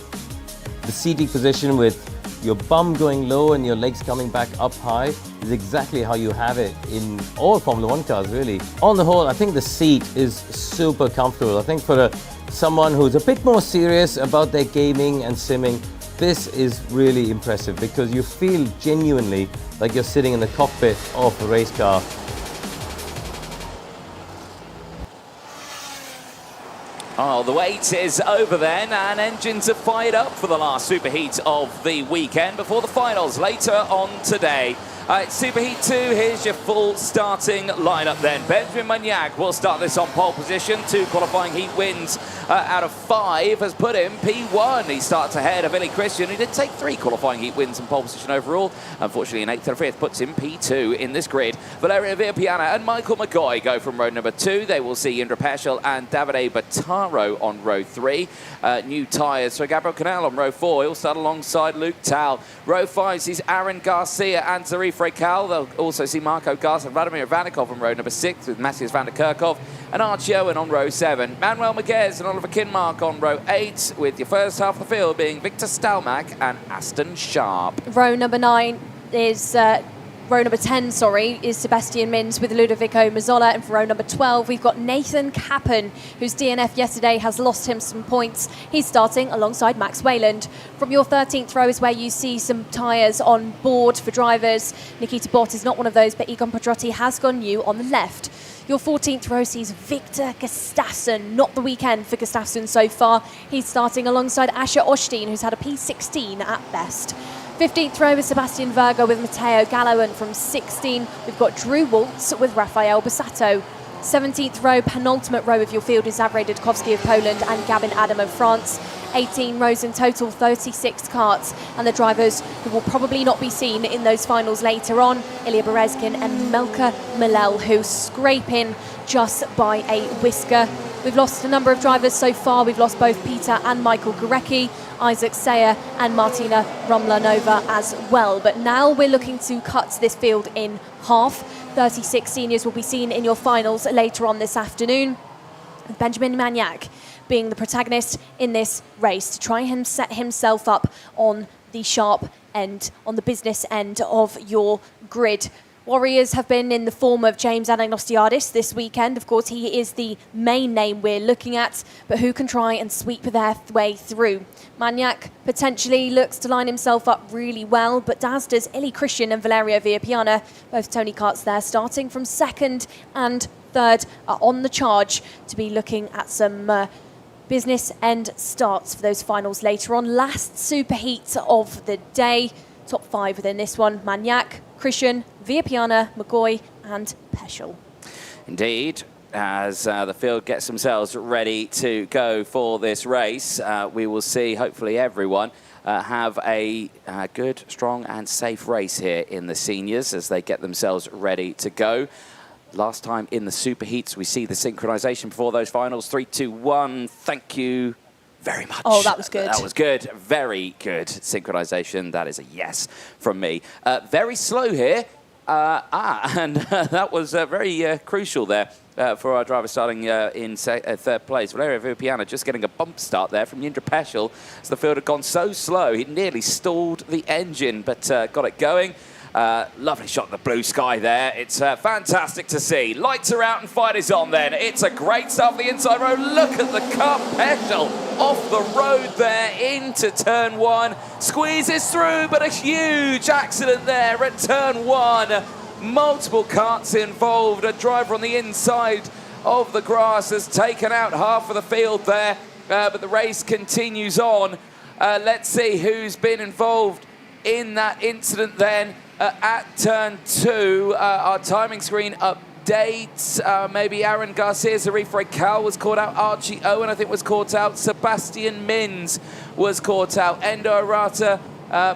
Speaker 3: The seating position with your bum going low and your legs coming back up high is exactly how you have it in all Formula 1 cars, really. On the whole, I think the seat is super comfortable. I think for someone who's a bit more serious about their gaming and simming, this is really impressive because you feel genuinely like you're sitting in the cockpit of a race car.
Speaker 1: Oh, the wait is over then, and engines are fired up for the last Superheat of the weekend before the finals later on today. Superheat 2, here's your full starting lineup then. Benjamin Magnac will start this on pole position. 2 qualifying heat wins out of 5 has put him P1. He starts ahead of Eli Christian, who did take 3 qualifying heat wins and pole position overall. Unfortunately, an 8th and 5th puts him P2 in this grid. Valerio Villapiana and Michael McGoy go from row number 2. They will see Indra Peschel and Davide Battaro on row 3. New tyres for Gabriel Canal on row 4. He'll start alongside Luke Tal. Row 5 sees Aaron Garcia and Zarif Rekal. They'll also see Marco Garza and Vladimir Vanikov on row number 6 with Matthias van der Kerkhoff and Archie Owen on row 7. Manuel Maguez and Oliver Kinmark on row 8 with your first half of the field being Victor Stalmack and Aston Sharp.
Speaker 2: Row number 9 is... row number 10, is Sebastian Mins with Ludovico Mazzola. And for row number 12, we've got Nathan Kappen, whose DNF yesterday has lost him some points. He's starting alongside Max Wayland. From your 13th row is where you see some tyres on board for drivers. Nikita Bott is not one of those, but Egon Pedrotti has gone new on the left. Your 14th row sees Victor Gustafsson. Not the weekend for Gustafsson so far. He's starting alongside Asher Osteen, who's had a P16 at best. 15th row is Sebastian Virgo with Matteo Gallo, and from 16 we've got Drew Waltz with Rafael Bassato. 17th row, penultimate row of your field is Zavray Dudkowski of Poland and Gavin Adam of France. 18 rows in total, 36 karts, and the drivers who will probably not be seen in those finals later on, Ilya Berezkin and Melka Milel, who scrape in just by a whisker. We've lost a number of drivers so far. We've lost both Peter and Michael Gurecki, Isaac Sayer and Martina Romlanova as well. But now we're looking to cut this field in half. 36 seniors will be seen in your finals later on this afternoon. Benjamin Magnac being the protagonist in this race to try and set himself up on the sharp end, on the business end of your grid. Warriors have been in the form of James Anagnostiadis this weekend. Of course, he is the main name we're looking at, but who can try and sweep their way through? Magnac potentially looks to line himself up really well, but as does Eli Christian and Valerio Villapiana. Both Tony Karts there, starting from 2nd and 3rd, are on the charge to be looking at some business end starts for those finals later on. Last superheat of the day. Top 5 within this one: Magnac, Christian, Villapiana, McGoy and Peschel.
Speaker 1: Indeed. As the field gets themselves ready to go for this race, we will see hopefully everyone have a good, strong and safe race here in the seniors as they get themselves ready to go. Last time in the Superheats, we see the synchronization before those finals. 3, 2, 1. Thank you very much.
Speaker 2: Oh, that was good.
Speaker 1: That was good. Very good synchronization. That is a yes from me. Very slow here. And that was very crucial there for our driver starting in 3rd place. Valerio Villapiana just getting a bump start there from Indra Peschel as the field had gone so slow. He nearly stalled the engine, but got it going. Lovely shot of the blue sky there. It's fantastic to see. Lights are out and fight is on then. It's a great start for the inside road. Look at the cut. Peschel off the road there into turn 1. Squeezes through, but a huge accident there at turn 1. Multiple carts involved. A driver on the inside of the grass has taken out half of the field there, but the race continues on. Let's see who's been involved in that incident then at turn 2. Our timing screen updates. Maybe Aaron Garcia, Zarif Rekal was caught out. Archie Owen, I think, was caught out. Sebastian Mins was caught out. Endo Arata,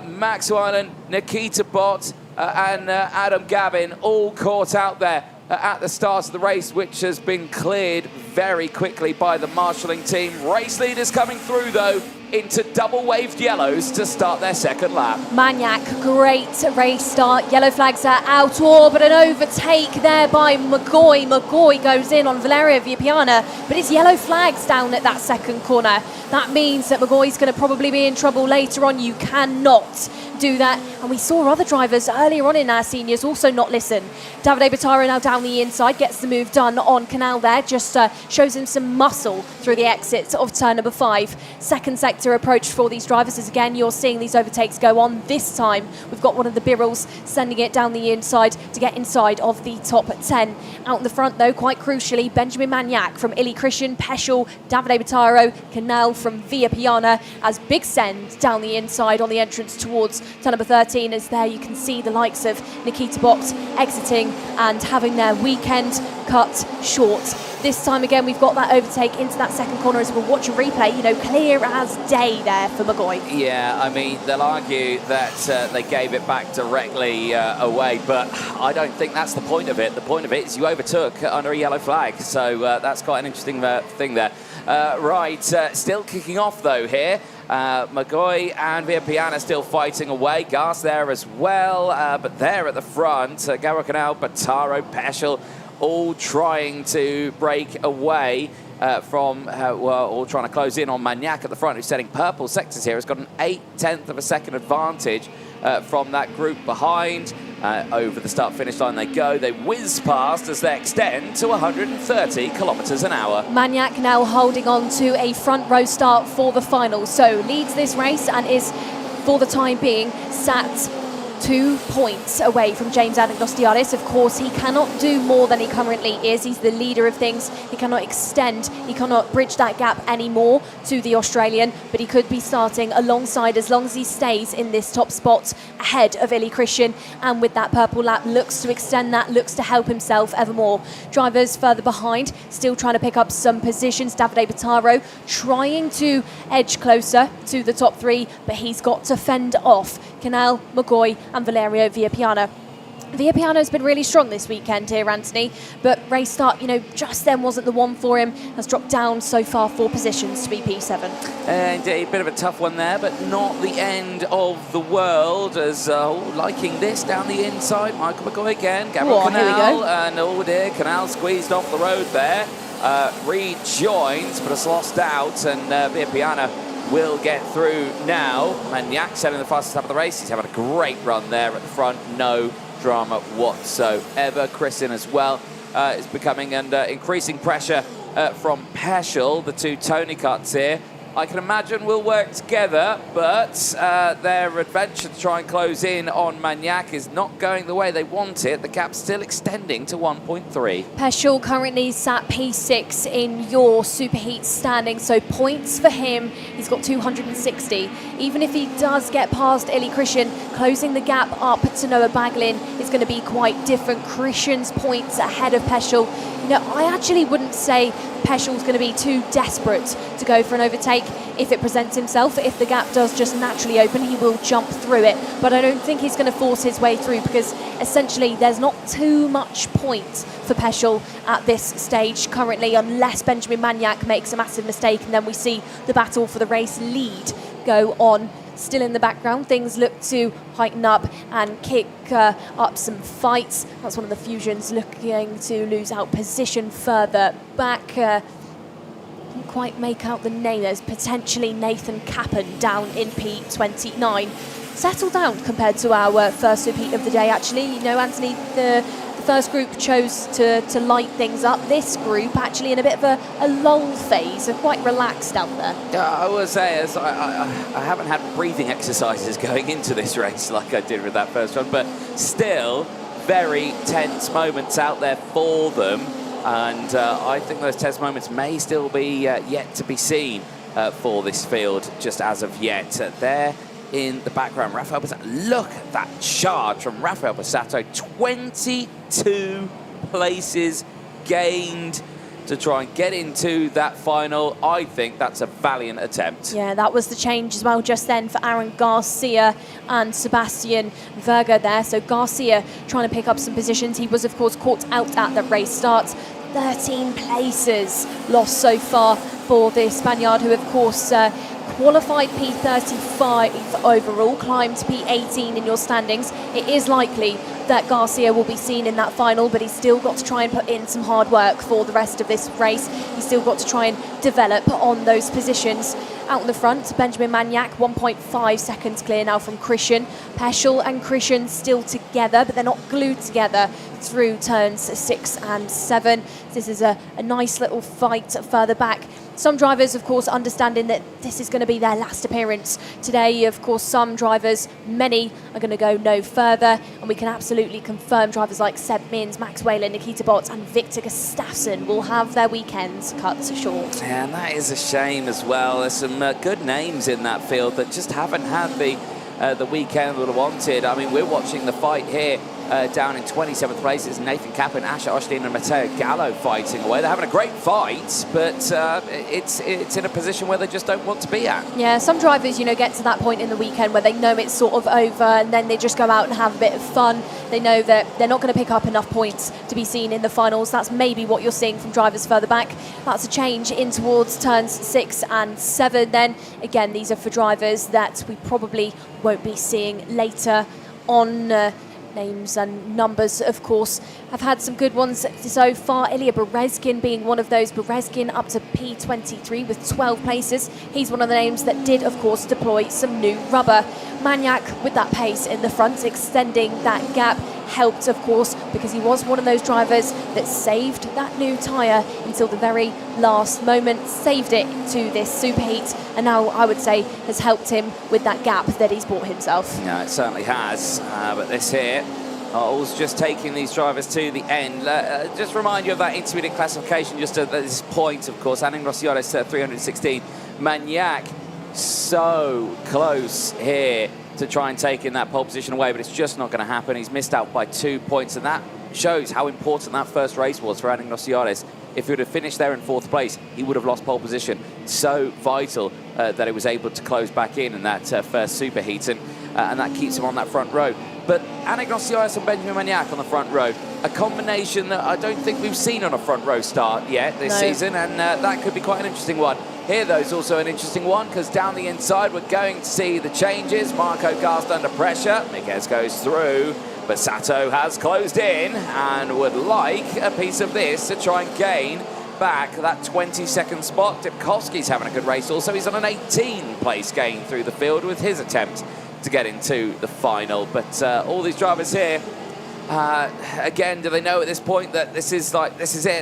Speaker 1: Max Wyland, Nikita Bott, and Adam Gavin all caught out there at the start of the race, which has been cleared very quickly by the marshalling team. Race leaders coming through, though, into double-waved yellows to start their second lap.
Speaker 2: Maniac, great race start. Yellow flags are out, but an overtake there by McGoy. McGoy goes in on Valerio Viapiana, but it's yellow flags down at that second corner. That means that McGoy's going to probably be in trouble later on. You cannot do that. And we saw other drivers earlier on in our seniors also not listen. Davide Bataro now down the inside, gets the move done on Canal there, just shows him some muscle through the exits of turn number 5. Second sector approach for these drivers as again you're seeing these overtakes go on. This time we've got one of the Birrells sending it down the inside to get inside of the top 10. Out in the front though, quite crucially, Benjamin Maniac from Ili Christian, Peschel, Davide Bataro, Canal from Viapiana as Big Send down the inside on the entrance towards turn number 13. As there you can see the likes of Nikita Bott exiting and having their weekend cut short. This time again we've got that overtake into that second corner as we'll watch a replay, you know, clear as day there for McGoy.
Speaker 1: Yeah, I mean, they'll argue that they gave it back directly away, but I don't think that's the point of it. The point of it is you overtook under a yellow flag, so that's quite an interesting thing there. Still kicking off though here. McGoy and Viapiana still fighting away. Gas there as well, but there at the front, Garo Canal, Bataro, Peschel, all trying to break away from, all trying to close in on Maniac at the front, who's setting purple sectors here. Has got an 0.8 of a second advantage from that group behind. Over the start-finish line they go. They whiz past as they extend to 130 kilometres an hour.
Speaker 2: Maniac now holding on to a front row start for the final. So leads this race and is, for the time being, sat 2 points away from James Anagnostiadis. Of course, he cannot do more than he currently is. He's the leader of things. He cannot extend, he cannot bridge that gap anymore to the Australian, but he could be starting alongside as long as he stays in this top spot ahead of Ili Christian. And with that purple lap, looks to extend that, looks to help himself ever more. Drivers further behind, still trying to pick up some positions. Davide Bataro trying to edge closer to the top 3, but he's got to fend off Canal, McGoy and Valerio Viapiana. Viapiana's been really strong this weekend here, Anthony, but race start, you know, just then wasn't the one for him. Has dropped down so far 4 positions to be P7.
Speaker 1: Indeed, a bit of a tough one there, but not the end of the world. As liking this down the inside, Michael McGoy again, Gabriel Canal, and dear, Canal squeezed off the road there. Rejoins, but has lost out, and Viapiana will get through now. Maniac setting the fastest lap of the race. He's having a great run there at the front. No drama whatsoever. Chris in as well is becoming under increasing pressure from Peschel. The 2 Tony cuts here, I can imagine, will work together, but their adventure to try and close in on Maniac is not going the way they want it. The gap's still extending to 1.3.
Speaker 2: Peschel currently sat P6 in your Superheats standing, so points for him. He's got 260. Even if he does get past Ili Christian, closing the gap up to Noah Baglin is going to be quite different. Christian's points ahead of Peschel. You know, I actually wouldn't say Peschel's going to be too desperate to go for an overtake if it presents himself. If the gap does just naturally open, he will jump through it. But I don't think he's going to force his way through, because essentially there's not too much point for Peschel at this stage currently, unless Benjamin Maniac makes a massive mistake, and then we see the battle for the race lead go on. Still in the background, things look to heighten up and kick up some fights. That's one of the Fusions looking to lose out position further back. Can't quite make out the name. There's potentially Nathan Kappen down in P29. settled down compared to our first Superheat of the day, actually. You know, Anthony, the first group chose to light things up. This group actually in a bit of a lull phase, are quite relaxed out there.
Speaker 1: Yeah, I will say, as I haven't had breathing exercises going into this race like I did with that first one, but still very tense moments out there for them. And I think those tense moments may still be yet to be seen for this field just as of yet. There in the background, Rafael Borsato. Look at that charge from Rafael Borsato. 22 places gained to try and get into that final. I think that's a valiant attempt.
Speaker 2: Yeah, that was the change as well just then for Aaron Garcia and Sebastian Verga there. So Garcia trying to pick up some positions. He was, of course, caught out at the race start. 13 places lost so far for the Spaniard, who, of course, qualified P35 overall, climbed P18 in your standings. It is likely that Garcia will be seen in that final, but he's still got to try and put in some hard work for the rest of this race. He's still got to try and develop on those positions. Out in the front, Benjamin Magnac, 1.5 seconds clear now from Christian. Peschel and Christian still together, but they're not glued together through turns 6 and 7. This is a nice little fight further back. Some drivers, of course, understanding that this is going to be their last appearance today. Of course, some drivers, many, are going to go no further. And we can absolutely confirm drivers like Seb Mins, Max Whalen, Nikita Botts and Victor Gustafsson will have their weekends cut short.
Speaker 1: Yeah, and that is a shame as well. There's some good names in that field that just haven't had the weekend that I wanted. I mean, we're watching the fight here down in 27th place. It's Nathan Kaplan, Asher Osteen and Matteo Gallo fighting away. They're having a great fight, but it's in a position where they just don't want to be at.
Speaker 2: Yeah, some drivers, you know, get to that point in the weekend where they know it's sort of over and then they just go out and have a bit of fun. They know that they're not going to pick up enough points to be seen in the finals. That's maybe what you're seeing from drivers further back. That's a change in towards turns 6 and 7 then. Again, these are for drivers that we probably won't be seeing later on. Names and numbers, of course, have had some good ones so far. Ilya Berezkin being one of those. Berezkin up to P23 with 12 places. He's one of the names that did, of course, deploy some new rubber. Magnac with that pace in the front, extending that gap, helped, of course, because he was one of those drivers that saved that new tyre until the very last moment, saved it to this Superheat, and now I would say has helped him with that gap that he's bought himself.
Speaker 1: Yeah, it certainly has, but this here, Ols just taking these drivers to the end. Just remind you of that intermediate classification just at this point, of course. Aning Rossioles 316. Magnac so close here to try and take in that pole position away, but it's just not going to happen. He's missed out by 2 points, and that shows how important that first race was for Aning Rossioles. If he would have finished there in 4th place, he would have lost pole position. So vital that he was able to close back in that first Superheat, and that keeps him on that front row. But Aning Rossioles and Benjamin Magnac on the front row, a combination that I don't think we've seen on a front row start yet this season, and that could be quite an interesting one. Here, though, is also an interesting one, because down the inside, we're going to see the changes. Marco Gast under pressure. Miguez goes through, but Sato has closed in and would like a piece of this to try and gain back that 22nd spot. Dipkowski's having a good race also. He's on an 18-place gain through the field with his attempt to get into the final. But all these drivers here, again, do they know at this point that this is it?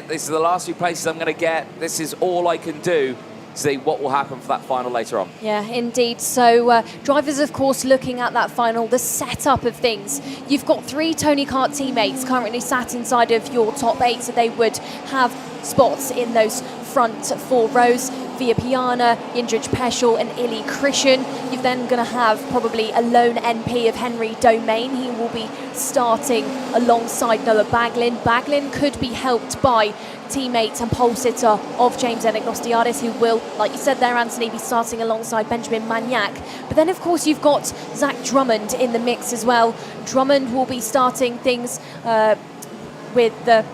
Speaker 1: This is the last few places I'm going to get. This is all I can do. See what will happen for that final later on.
Speaker 2: Yeah, indeed. So drivers, of course, looking at that final, the setup of things. You've got 3 Tony Kart teammates currently sat inside of your top 8, so they would have spots in those front 4 rows. Via Piana, Jindřich Peschel and Ili Christian. You're then going to have probably a lone NP of Henry Domain. He will be starting alongside Noah Baglin. Baglin could be helped by teammate and pole sitter of James Enignostiadis, who will, like you said there, Anthony, be starting alongside Benjamin Magnac. But then, of course, you've got Zach Drummond in the mix as well. Drummond will be starting things with the,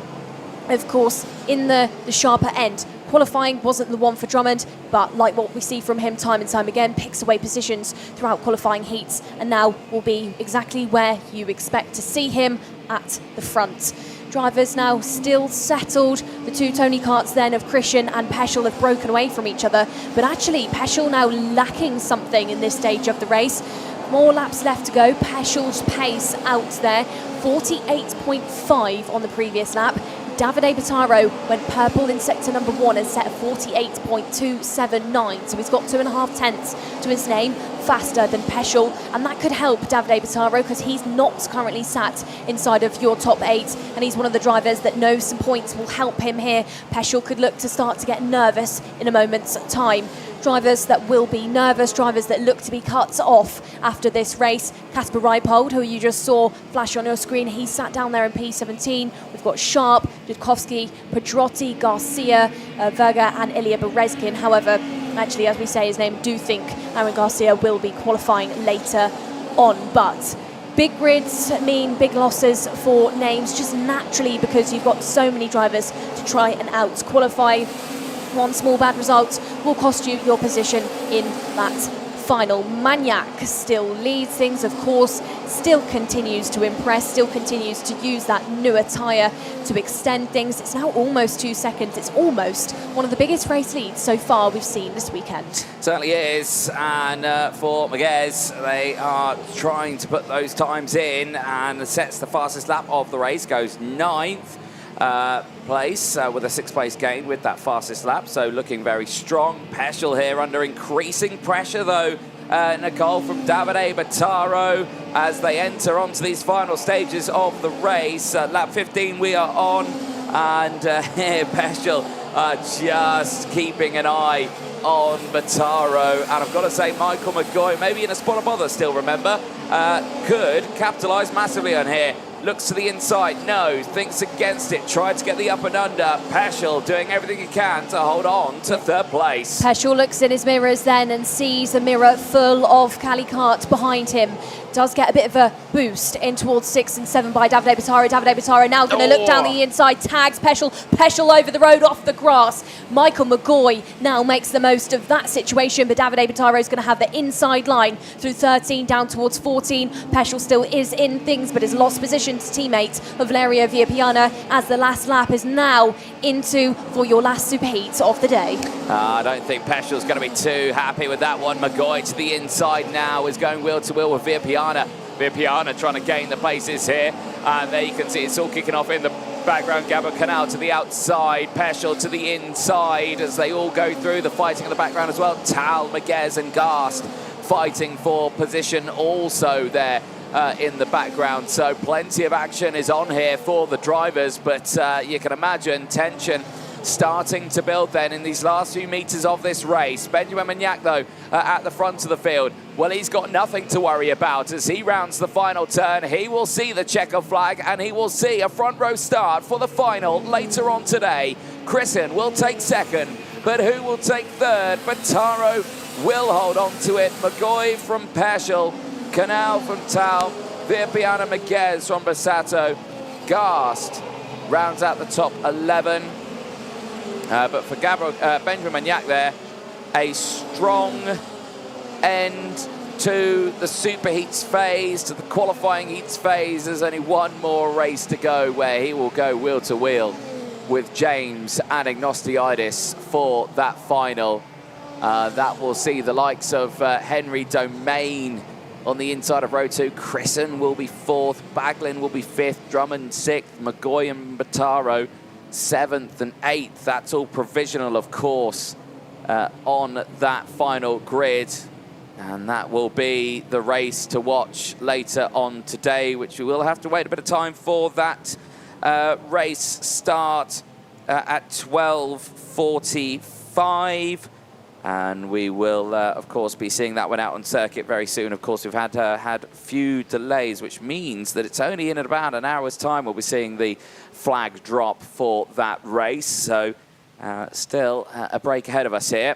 Speaker 2: of course, in the sharper end. Qualifying wasn't the one for Drummond, but like what we see from him time and time again, picks away positions throughout qualifying heats, and now will be exactly where you expect to see him, at the front. Drivers now still settled. The 2 Tony Karts then of Christian and Peschel have broken away from each other, but actually Peschel now lacking something in this stage of the race. More laps left to go. Peschel's pace out there, 48.5 on the previous lap. Davide Bottaro went purple in sector number 1 and set a 48.279. So he's got 2.5 tenths to his name, faster than Peschel. And that could help Davide Bottaro because he's not currently sat inside of your top 8. And he's one of the drivers that knows some points will help him here. Peschel could look to start to get nervous in a moment's time. Drivers that will be nervous, drivers that look to be cut off after this race. Kasper Reipold, who you just saw flash on your screen, he sat down there in P17. We've got Sharp, Dudkowski, Pedrotti, Garcia, Verga and Ilya Berezkin. However, actually, as we say his name, do think Aaron Garcia will be qualifying later on. But big grids mean big losses for names, just naturally because you've got so many drivers to try and out-qualify. One small bad result will cost you your position in that final. Magnac still leads things, of course, still continues to impress, still continues to use that newer tyre to extend things. It's now almost 2 seconds. It's almost one of the biggest race leads so far we've seen this weekend.
Speaker 1: Certainly is, and for Miguez, they are trying to put those times in, and sets the fastest lap of the race, goes 9th. Place with a 6th place gain with that fastest lap, so looking very strong. Peschel here under increasing pressure though, Nicole, from Davide Bottaro as they enter onto these final stages of the race. Lap 15 we are on, and here Peschel just keeping an eye on Bottaro, and I've got to say Michael McGoy, maybe in a spot of bother still, remember, could capitalise massively on here. Looks to the inside, no, thinks against it, tried to get the up and under. Peschel doing everything he can to hold on to 3rd place.
Speaker 2: Peschel looks in his mirrors then and sees a mirror full of Calicart behind him. Does get a bit of a boost in towards 6 and 7 by Davide Bottaro. Davide Bottaro now going to look down the inside, tags Peschel. Peschel over the road, off the grass. Michael McGoy now makes the most of that situation, but Davide Bottaro is going to have the inside line through 13 down towards 14. Peschel still is in things, but has lost position to teammate of Valerio Villapiana as the last lap is now into for your last superheat of the day.
Speaker 1: I don't think Peschel's going to be too happy with that one. McGoy to the inside now is going wheel to wheel with Villapiana. Villapiana trying to gain the places here, and there you can see it's all kicking off in the background. Gabo Canal to the outside, Peschel to the inside as they all go through. The fighting in the background as well. Tal, Miguez and Gast fighting for position also there in the background. So plenty of action is on here for the drivers, but you can imagine tension starting to build then in these last few metres of this race. Benjamin Magnac, though, at the front of the field. Well, he's got nothing to worry about as he rounds the final turn. He will see the checker flag, and he will see a front row start for the final later on today. Chrisen will take 2nd, but who will take 3rd? Bottaro will hold on to it. McGoy from Peschel, Canal from Tal, Villapiana Miguez from Bassato. Gast rounds out the top 11. But for Benjamin Magnac there, a strong end to the Superheats phase, to the qualifying heats phase. There's only one more race to go where he will go wheel to wheel with James and Ignostiidis for that final. That will see the likes of Henry Domain on the inside of row 2. Chrisen will be 4th, Baglin will be 5th, Drummond 6th, McGoy and Bottaro 7th and 8th. That's all provisional, of course, on that final grid. And that will be the race to watch later on today, which we will have to wait a bit of time for. That race start at 12:45. And we will, of course, be seeing that one out on circuit very soon. Of course, we've had few delays, which means that it's only in about an hour's time we'll be seeing the flag drop for that race. So still a break ahead of us here.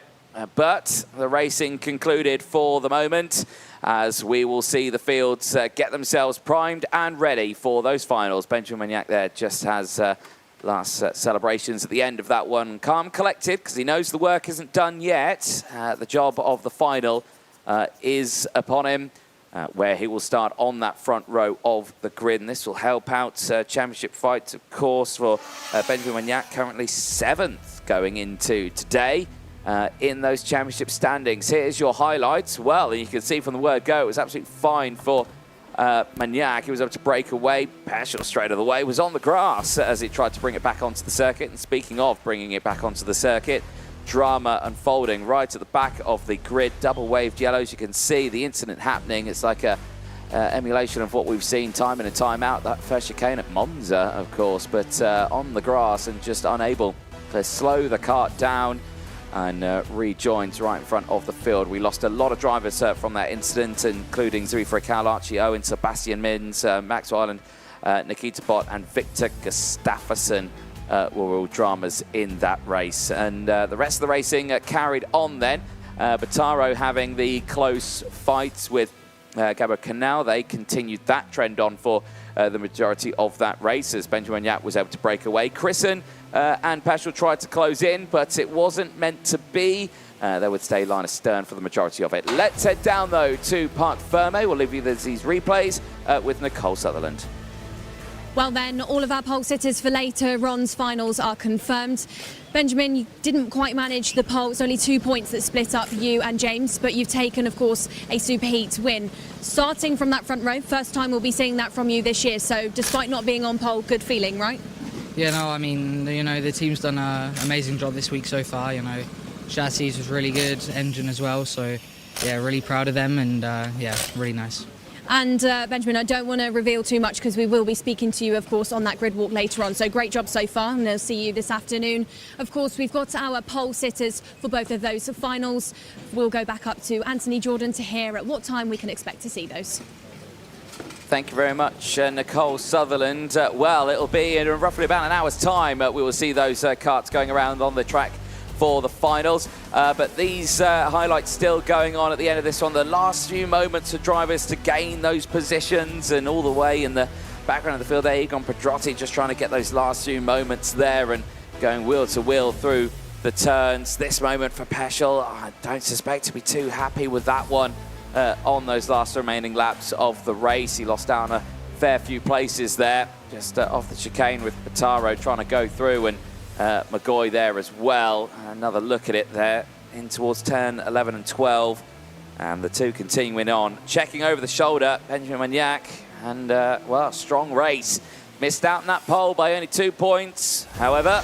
Speaker 1: But the racing concluded for the moment, as we will see the fields get themselves primed and ready for those finals. Benjamin Magnac there just has last celebrations at the end of that one. Calm, collected, because he knows the work isn't done yet. The job of the final is upon him, where he will start on that front row of the grid. And this will help out championship fights, of course, for Benjamin Magnac, currently 7th going into today. in those championship standings. Here's your highlights. Well, you can see from the word go, it was absolutely fine for Magnac. He was able to break away. Peschel straight out of the way, was on the grass as he tried to bring it back onto the circuit. And speaking of bringing it back onto the circuit, drama unfolding right at the back of the grid. Double waved yellows. You can see the incident happening. It's like a emulation of what we've seen time in and time out. That first chicane at Monza, of course, but on the grass and just unable to slow the kart down and rejoins right in front of the field. We lost a lot of drivers from that incident, including Zuri Frickel, Archie Owen, Sebastian Mins, Max Weiland, Nikita Bott and Victor Gustafsson were all dramas in that race. And the rest of the racing carried on then. Bataro having the close fights with Gabo Canal. They continued that trend on for the majority of that race as Benjamin Yap was able to break away. Chrisen and Peschel tried to close in, but it wasn't meant to be. They would stay line astern for the majority of it. Let's head down, though, to Parc Ferme. We'll leave you these replays with Nicole Sutherland.
Speaker 7: Well then, all of our pole sitters for later Ron's finals are confirmed. Benjamin, you didn't quite manage the pole. It's only 2 points that split up you and James, but you've taken, of course, a Superheats win. Starting from that front row, first time we'll be seeing that from you this year, so despite not being on pole, good feeling, right?
Speaker 8: Yeah, no, I mean, the team's done an amazing job this week so far, Chassis was really good, engine as well, so yeah, really proud of them and yeah, really nice.
Speaker 7: And Benjamin, I don't want to reveal too much because we will be speaking to you, of course, on that grid walk later on. So great job so far, and I'll see you this afternoon. Of course, we've got our pole sitters for both of those finals. We'll go back up to Anthony Jordan to hear at what time we can expect to see those.
Speaker 1: Thank you very much, Nicole Sutherland. Well, it'll be in roughly about an hour's time. We will see those karts going around on the track for the finals. But these highlights still going on at the end of this one. The last few moments for drivers to gain those positions, and all the way in the background of the field there, Egon Pedrotti just trying to get those last few moments there and going wheel to wheel through the turns. This moment for Peschel, I don't suspect to be too happy with that one on those last remaining laps of the race. He lost down a fair few places there, just off the chicane with Bataro trying to go through, and McGoy there as well. Another look at it there, in towards 10, 11 and 12. And the two continuing on. Checking over the shoulder, Benjamin Magnac. And, well, strong race. Missed out in that pole by only 2 points. However,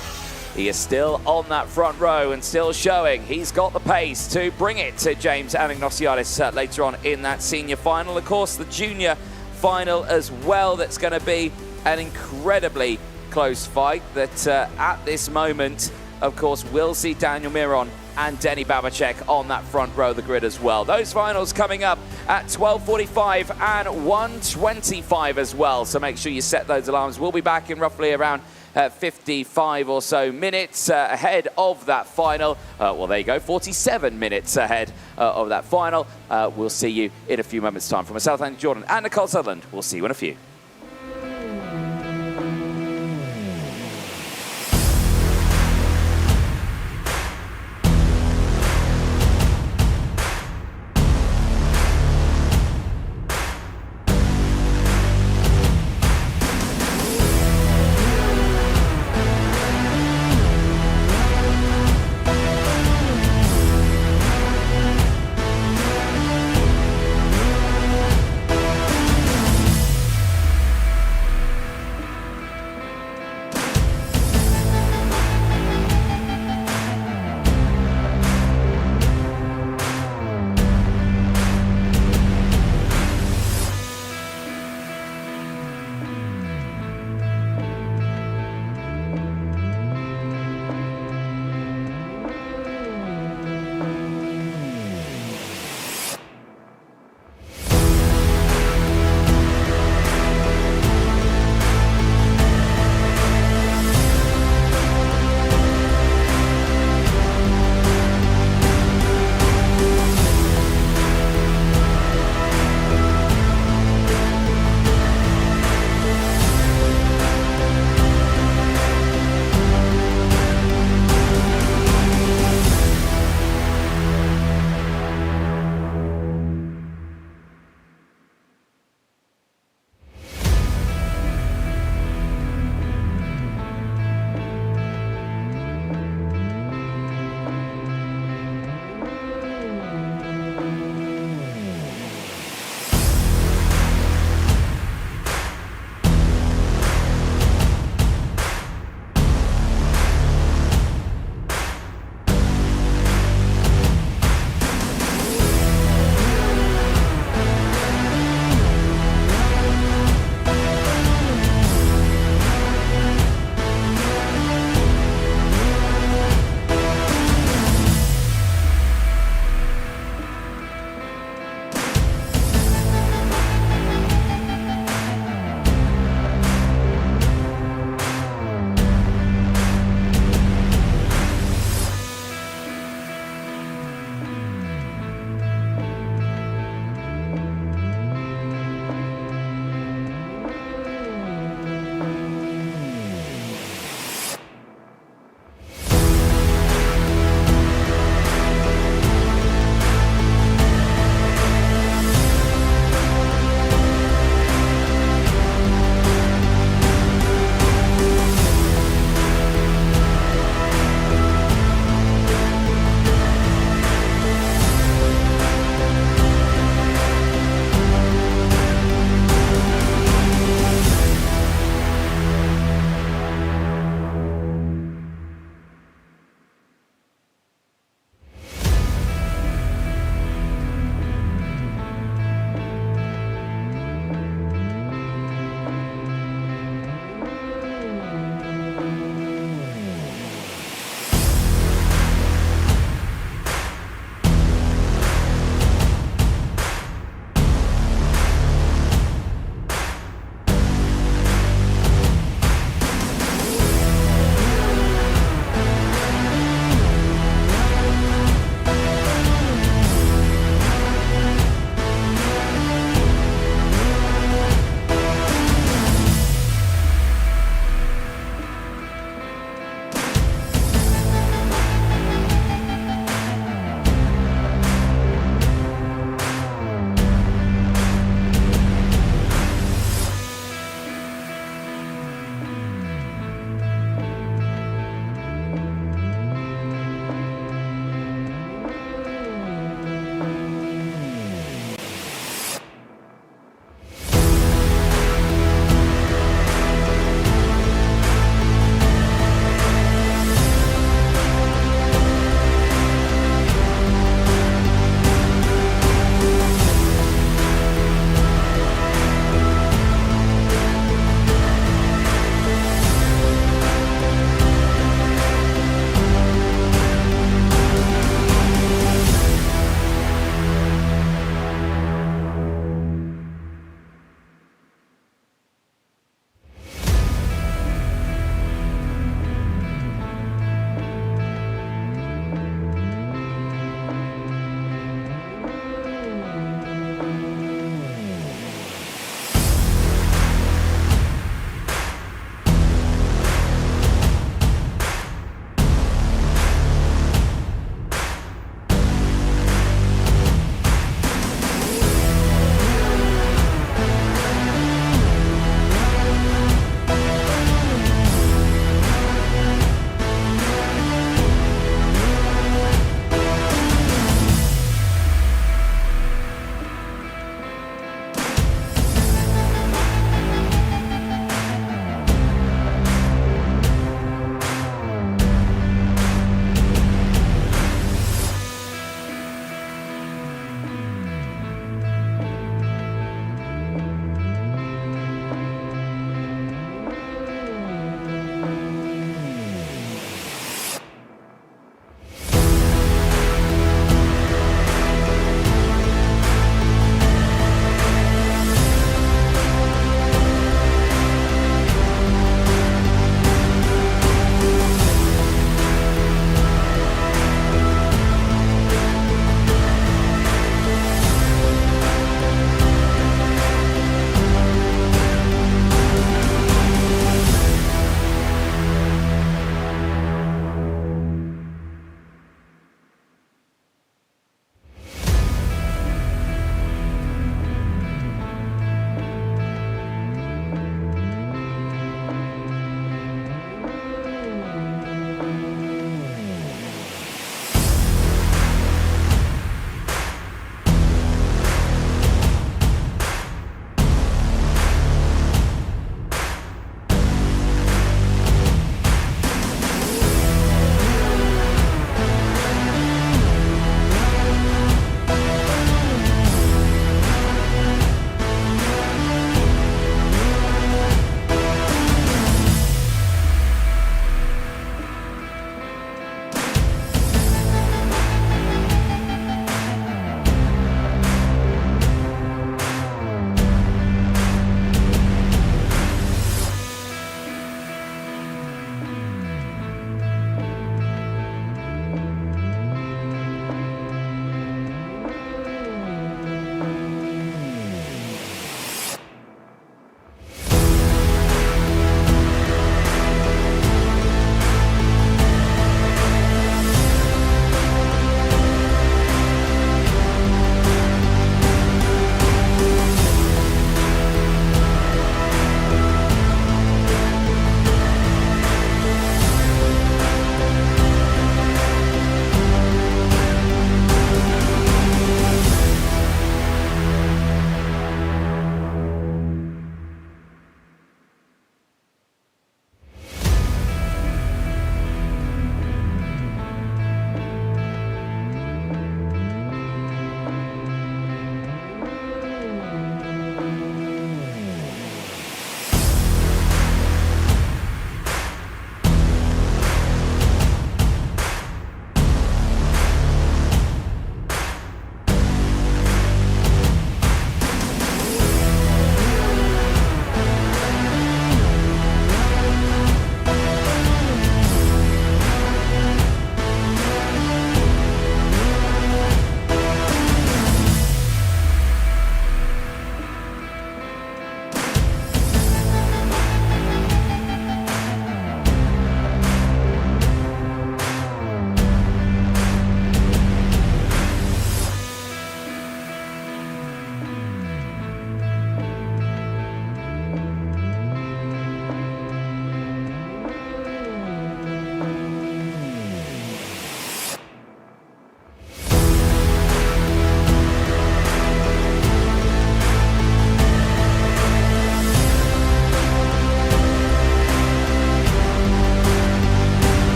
Speaker 1: he is still on that front row and still showing he's got the pace to bring it to James Anagnosiadis later on in that senior final. Of course, the junior final as well. That's going to be an incredibly close fight that at this moment, of course, we'll see Daniel Miron and Denny Babacek on that front row of the grid as well. Those finals coming up at 12:45 and 1:25 as well, so make sure you set those alarms. We'll be back in roughly around 55 or so minutes ahead of that final. Well, there you go, 47 minutes ahead of that final. We'll see you in a few moments' time. From myself, Andy Jordan and Nicole Sutherland, we'll see you in a few.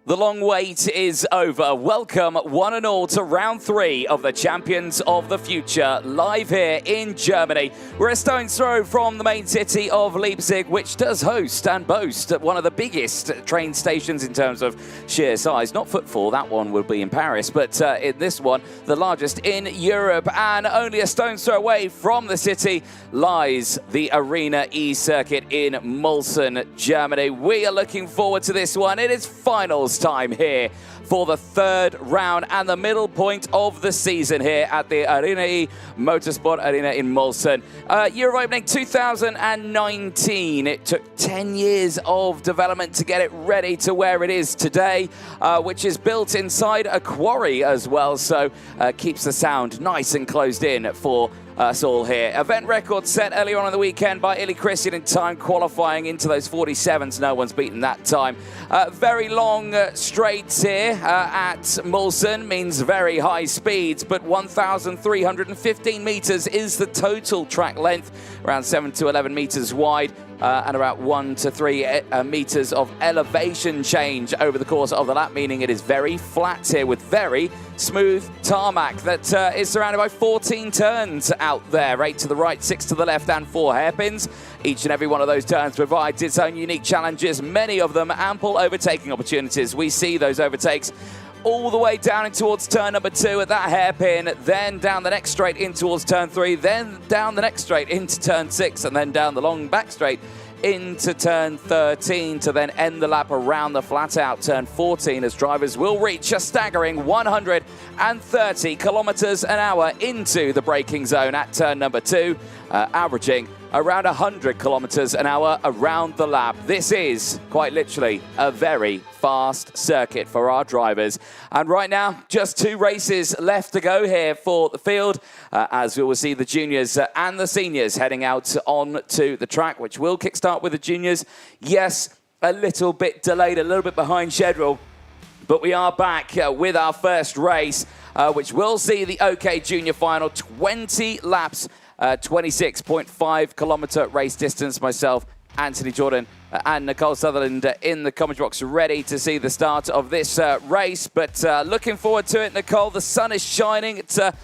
Speaker 1: The long wait is over. Welcome, one and all, to round 3 of the Champions of the Future, live here in Germany. We're a stone's throw from the main city of Leipzig, which does host and boast one of the biggest train stations in terms of sheer size. Not footfall, that one would be in Paris, but in this one, the largest in Europe. And only a stone's throw away from the city lies the Arena E circuit in Mülsen, Germany. We are looking forward to this one. It is finals time here for the 3rd round and the middle point of the season here at the Arena E Motorsport Arena in Mülsen. Year opening 2019. It took 10 years of development to get it ready to where it is today, which is built inside a quarry as well, so keeps the sound nice and closed in for us all here. Event record set earlier on in the weekend by Illy Christian in time qualifying into those 47s. No one's beaten that time. Very long straights here at Mülsen means very high speeds, but 1,315 meters is the total track length, around 7 to 11 meters wide. And about 1 to 3 meters of elevation change over the course of the lap, meaning it is very flat here with very smooth tarmac that is surrounded by 14 turns out there, 8 to the right, 6 to the left, and 4 hairpins. Each and every one of those turns provides its own unique challenges, many of them ample overtaking opportunities. We see those overtakes all the way down in towards turn number 2 at that hairpin, then down the next straight in towards turn 3, then down the next straight into turn 6, and then down the long back straight into turn 13 to then end the lap around the flat out turn 14 as drivers will reach a staggering 130 kilometers an hour into the braking zone at turn number 2, averaging around 100 kilometers an hour around the lap. This is quite literally a very fast circuit for our drivers. And right now, just 2 races left to go here for the field, as we will see the juniors and the seniors heading out on to the track, which will kickstart with the juniors. Yes, a little bit delayed, a little bit behind schedule, but we are back with our first race, which will see the OK Junior final, 20 laps, 26.5 kilometer race distance. Myself, Anthony Jordan, and Nicole Sutherland in the commentary box, ready to see the start of this race. But looking forward to it, Nicole. The sun is shining. It's a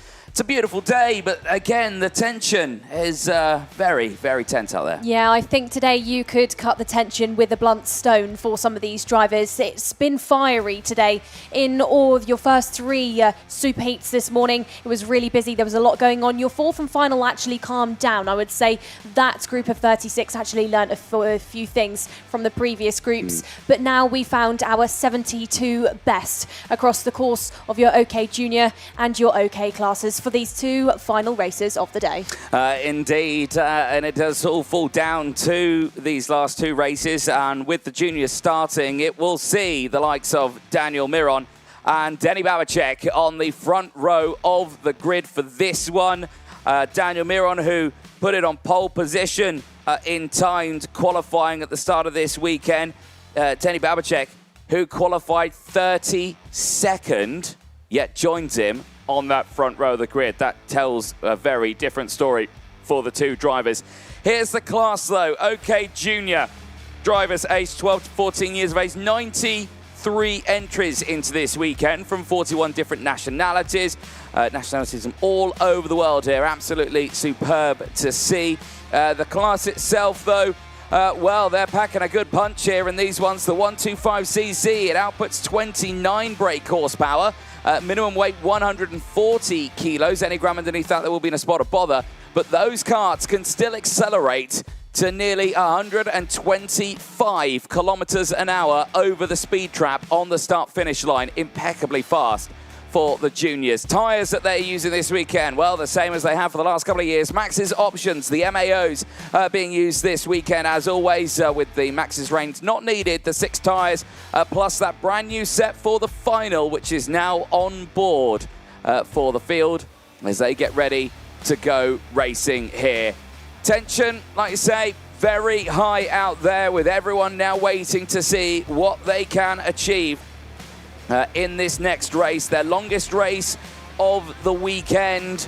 Speaker 1: beautiful day, but again, the tension is very, very tense out there.
Speaker 2: Yeah, I think today you could cut the tension with a blunt stone for some of these drivers. It's been fiery today in all of your first 3 Superheats this morning. It was really busy. There was a lot going on. Your 4th and final actually calmed down. I would say that group of 36 actually learnt a few things from the previous groups. But now we found our 72 best across the course of your OK Junior and your OK classes for these 2 final races of the day.
Speaker 1: Indeed, and it does all fall down to these last 2 races, and with the juniors starting, it will see the likes of Daniel Miron and Denny Babacek on the front row of the grid for this one. Daniel Miron, who put it on pole position in timed qualifying at the start of this weekend. Denny Babacek, who qualified 32nd, yet joins him on that front row of the grid. That tells a very different story for the 2 drivers. Here's the class though. OK Junior drivers aged 12 to 14 years of age. 93 entries into this weekend from 41 different nationalities. Nationalities from all over the world here. Absolutely superb to see. The class itself though, well, they're packing a good punch here in these ones. The 125cc, it outputs 29 brake horsepower. Minimum weight 140 kilos. Any gram underneath that, there will be in a spot of bother. But those karts can still accelerate to nearly 125 kilometers an hour over the speed trap on the start-finish line. Impeccably fast for the juniors. Tyres that they're using this weekend, well, the same as they have for the last couple of years. Maxxis options, the MAOs being used this weekend, as always, with the Maxxis range not needed. The 6 tyres, plus that brand new set for the final, which is now on board for the field as they get ready to go racing here. Tension, like you say, very high out there, with everyone now waiting to see what they can achieve in this next race, their longest race of the weekend.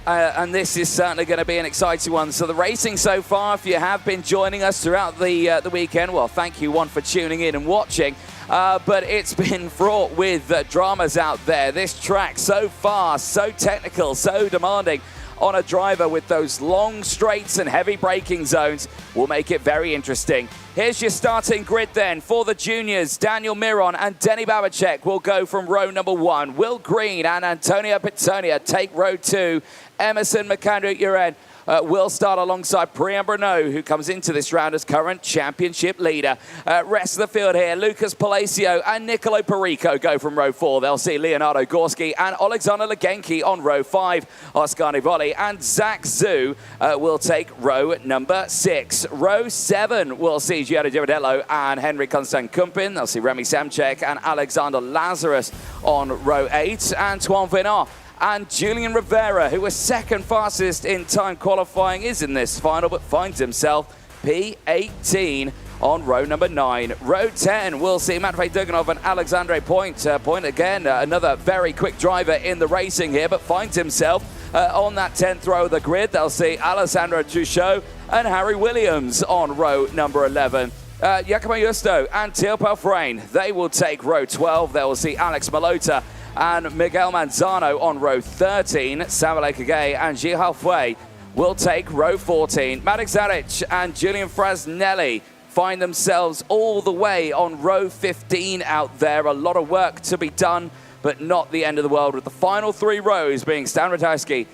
Speaker 1: and this is certainly going to be an exciting one. So the racing so far, if you have been joining us throughout the weekend, well, thank you, one, for tuning in and watching. But it's been fraught with dramas out there. This track so fast, so technical, so demanding on a driver with those long straights and heavy braking zones will make it very interesting. Here's your starting grid then for the juniors. Daniel Miron and Denny Babacek will go from row number 1. Will Green and Antonio Pittonia take row 2. Emerson McAndrew-Uren will start alongside Priam Bruneau, who comes into this round as current championship leader. Rest of the field here, Lucas Palacio and Nicolo Perico go from row 4. They'll see Leonardo Gorski and Alexander Legenki on row 5. Oscar Nivoli and Zach Zhu will take row number 6. Row 7 will see Gianni Giodello and Henry Constant Kumpin. They'll see Remy Samchek and Alexander Lazarus on row 8. Antoine Venant and Julian Rivera, who was second fastest in time qualifying, is in this final but finds himself P18 on row number 9. Row 10 will see Matvey Duganov and Alexandre Point. Point again, another very quick driver in the racing here, but finds himself on that 10th row of the grid. They'll see Alessandro Truchot and Harry Williams on row number 11. Giacomo Justo and Teal Pelfrain, they will take row 12. They will see Alex Malota and Miguel Manzano on row 13. Samuel Kagay and Gihal Fue will take row 14. Maddox Zaric and Julian Frasnelli find themselves all the way on row 15 out there. A lot of work to be done, but not the end of the world, with the final 3 rows being Stan Ratajski,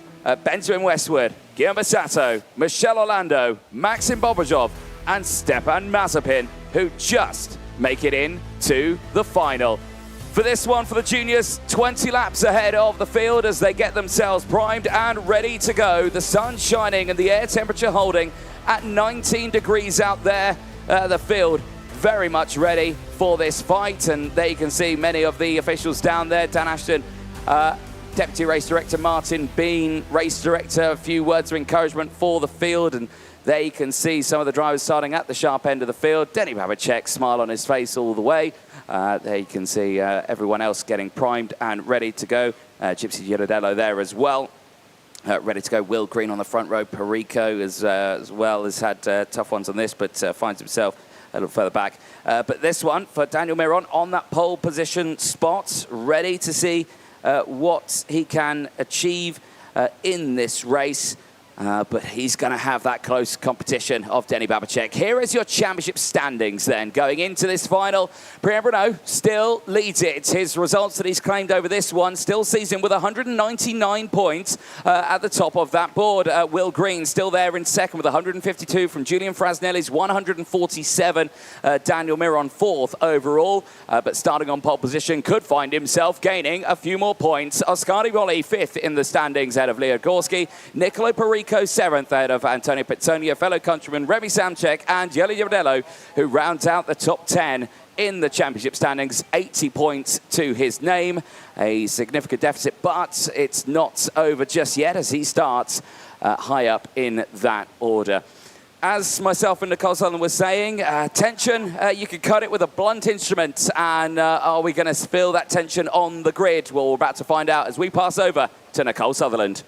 Speaker 1: Benjamin Westwood, Guillermo Bassato, Michelle Orlando, Maxim Bobajov, and Stepan Mazepin, who just make it in to the final. For this one, for the juniors, 20 laps ahead of the field as they get themselves primed and ready to go. The sun shining and the air temperature holding at 19 degrees out there. The field very much ready for this fight, and there you can see many of the officials down there. Dan Ashton, Deputy Race Director Martin Bean, Race Director, a few words of encouragement for the field, and there you can see some of the drivers starting at the sharp end of the field. Denny Babacek, smile on his face all the way. There you can see everyone else getting primed and ready to go. Gypsy Girodello there as well, ready to go. Will Green on the front row. Perico as well has had tough ones on this, but finds himself a little further back. But this one for Daniel Miron on that pole position spot, ready to see what he can achieve in this race. But he's going to have that close competition of Denny Babacek. Here is your championship standings then. Going into this final, Priam Bruneau still leads it. His results that he's claimed over this one still sees him with 199 points at the top of that board. Will Green still there in second with 152 from Julian Frasnelli's 147. Daniel Miron fourth overall, but starting on pole position could find himself gaining a few more points. Oscar Nivoli fifth in the standings ahead of Leo Gorski. Nicolo Perico seventh ahead of Antonio Pittonia, fellow countryman Remy Samchek and Jelly Girodello, who rounds out the top 10 in the championship standings. 80 points to his name, a significant deficit, but it's not over just yet as he starts high up in that order. As myself and Nicole Sutherland were saying, tension, you could cut it with a blunt instrument, and are we going to feel that tension on the grid? Well, we're about to find out as we pass over to Nicole Sutherland.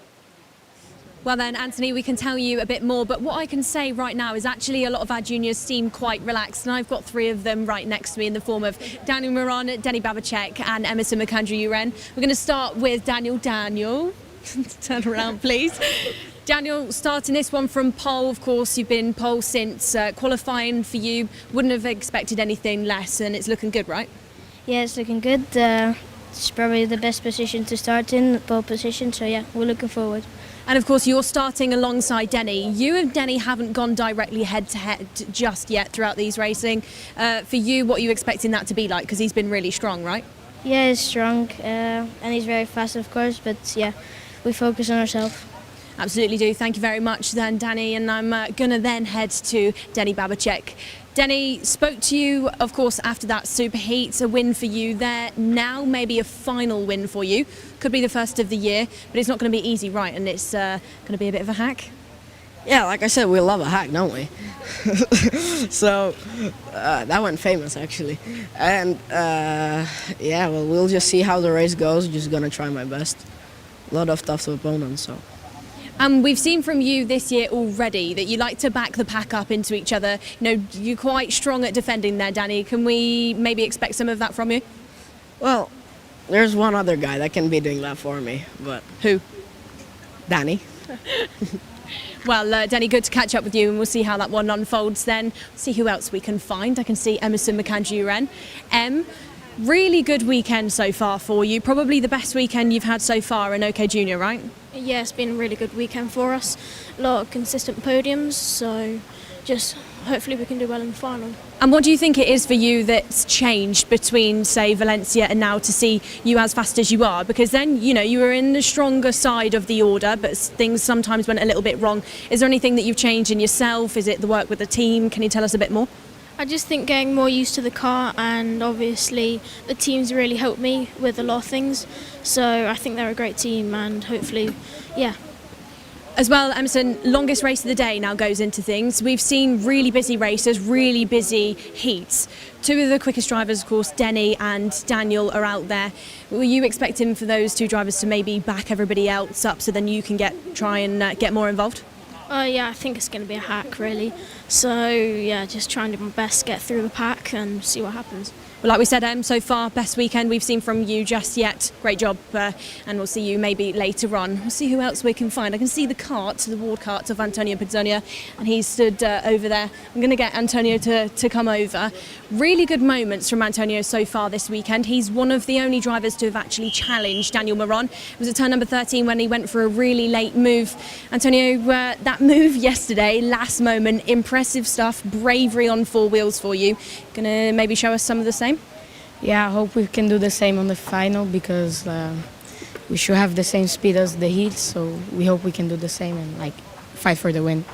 Speaker 7: Well then, Anthony, we can tell you a bit more, but what I can say right now is actually a lot of our juniors seem quite relaxed, and I've got 3 of them right next to me in the form of Daniel Miron, Denny Babacek and Emerson McAndrew-Uren. We're going to start with Daniel. Turn around, please. Daniel, starting this one from pole, of course, you've been pole since qualifying for you. Wouldn't have expected anything less, and it's looking good, right?
Speaker 4: Yeah, it's looking good. It's probably the best position to start in, pole position, so yeah, we're looking forward.
Speaker 7: And of course, you're starting alongside Denny. You and Denny haven't gone directly head-to-head just yet throughout these racing. For you, what are you expecting that to be like? Because he's been really strong, right?
Speaker 4: Yeah, he's strong, and he's very fast, of course, but yeah, we focus on ourselves.
Speaker 7: Absolutely do. Thank you very much then, Danny. And I'm going to then head to Denny Babacek. Denny, spoke to you, of course, after that Superheats, a win for you there. Now maybe a final win for you. Could be the first of the year, but it's not going to be easy, right? And it's going to be a bit of a hack.
Speaker 6: Yeah, like I said, we love a hack, don't we? So that went famous, actually. And yeah, well, we'll just see how the race goes. Just going to try my best. A lot of tough opponents, so.
Speaker 7: And we've seen from you this year already that you like to back the pack up into each other. You know, you're quite strong at defending there, Danny. Can we maybe expect some of that from you?
Speaker 6: Well, there's one other guy that can be doing that for me, but
Speaker 7: Who?
Speaker 6: Danny.
Speaker 7: Well, Danny, good to catch up with you, and we'll see how that one unfolds then. See who else we can find. I can see Emerson McAndrew-Wren. Really good weekend so far for you. Probably the best weekend you've had so far in OK Junior, right?
Speaker 4: Yeah, it's been a really good weekend for us. A lot of consistent podiums, so just hopefully we can do well in the final.
Speaker 7: And what do you think it is for you that's changed between, say, Valencia and now to see you as fast as you are? Because then, you know, you were in the stronger side of the order, but things sometimes went a little bit wrong. Is there anything that you've changed in yourself? Is it the work with the team? Can you tell us a bit more?
Speaker 4: I just think getting more used to the car, and obviously the team's really helped me with a lot of things. So I think they're a great team, and hopefully, yeah.
Speaker 7: As well, Emerson, longest race of the day now goes into things. We've seen really busy races, really busy heats. Two of the quickest drivers, of course, Denny and Daniel, are out there. Were you expecting for those two drivers to maybe back everybody else up so then you can try and get more involved?
Speaker 4: Yeah, I think it's going to be a hack, really. So, yeah, just trying to do my best, get through the pack and see what happens.
Speaker 7: Well, like we said, so far, best weekend we've seen from you just yet. Great job, and we'll see you maybe later on. We'll see who else we can find. I can see the ward cart of Antonio Pizzonia, and he's stood over there. I'm going to get Antonio to come over. Really good moments from Antonio so far this weekend. He's one of the only drivers to have actually challenged Daniel Moron. It was at turn number 13 when he went for a really late move. Antonio, that move yesterday, last moment, impressive stuff, bravery on four wheels for you. Going to maybe show us some of the same?
Speaker 9: Yeah, I hope we can do the same on the final because we should have the same speed as the heat, so we hope we can do the same and fight for the win.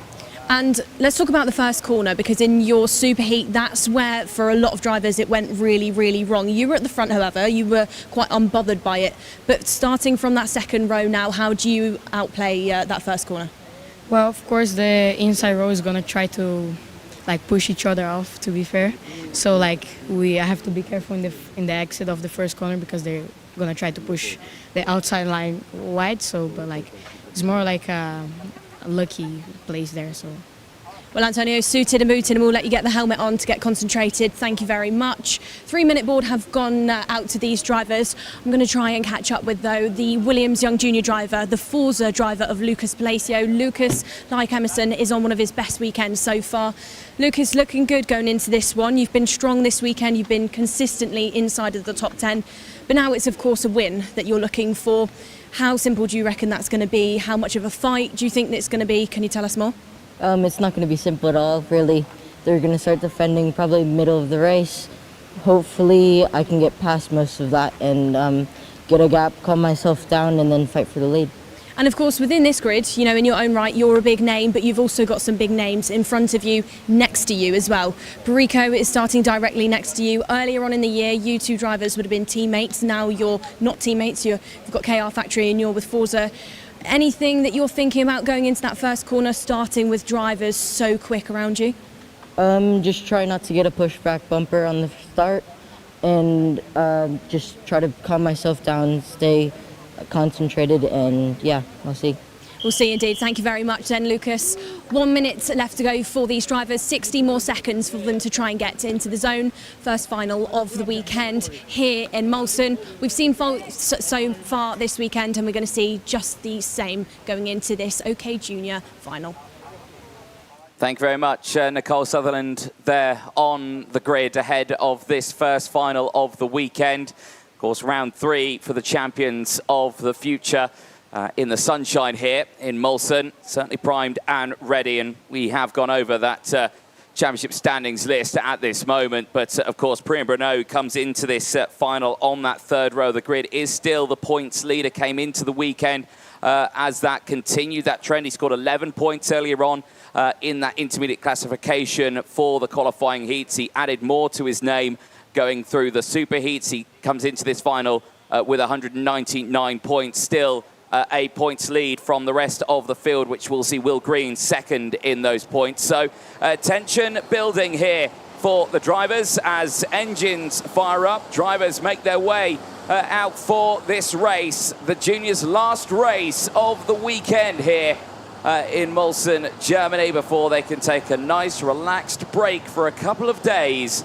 Speaker 7: And let's talk about the first corner, because in your superheat, that's where for a lot of drivers it went really, really wrong. You were at the front, however, you were quite unbothered by it. But starting from that second row now, how do you outplay that first corner?
Speaker 9: Well, of course, the inside row is going to try to push each other off, to be fair. So I have to be careful in the exit of the first corner because they're gonna try to push the outside line wide. So, but it's more like a lucky place there. So.
Speaker 7: Well, Antonio, suited and booted, and we'll let you get the helmet on to get concentrated. Thank you very much. 3-minute board have gone out to these drivers. I'm going to try and catch up with, though, the Williams Young Junior driver, the Forza driver of Lucas Palacio. Lucas, like Emerson, is on one of his best weekends so far. Lucas, looking good going into this one. You've been strong this weekend. You've been consistently inside of the top 10. But now it's, of course, a win that you're looking for. How simple do you reckon that's going to be? How much of a fight do you think it's going to be? Can you tell us more?
Speaker 10: It's not going to be simple at all, really. They're going to start defending probably middle of the race. Hopefully I can get past most of that and get a gap, calm myself down, and then fight for the lead.
Speaker 7: And of course, within this grid, you know, in your own right, you're a big name, but you've also got some big names in front of you, next to you as well. Perico is starting directly next to you. Earlier on in the year, you two drivers would have been teammates. Now you're not teammates. You've got KR Factory and you're with Forza. Anything that you're thinking about going into that first corner, starting with drivers so quick around you?
Speaker 10: Just try not to get a pushback bumper on the start and just try to calm myself down, stay concentrated, and yeah, we'll see.
Speaker 7: We'll see indeed. Thank you very much then, Lucas. 1 minute left to go for these drivers, 60 more seconds for them to try and get into the zone. First final of the weekend here in Mülsen. We've seen so far this weekend, and we're going to see just the same going into this OK Junior final.
Speaker 1: Thank you very much, Nicole Sutherland, there on the grid ahead of this first final of the weekend. Of course, round 3 for the champions of the future. In the sunshine here in Mülsen, certainly primed and ready, and we have gone over that championship standings list at this moment, but of course Priam Bruno comes into this final on that third row. The grid is still the points leader, came into the weekend as that continued that trend. He scored 11 points earlier on in that intermediate classification for the qualifying heats. He added more to his name going through the super heats. He comes into this final with 199 points, still 8 points lead from the rest of the field, which we'll see Will Green second in those points. So tension building here for the drivers as engines fire up. Drivers make their way out for this race, the juniors' last race of the weekend here in Mülsen, Germany, before they can take a nice, relaxed break for a couple of days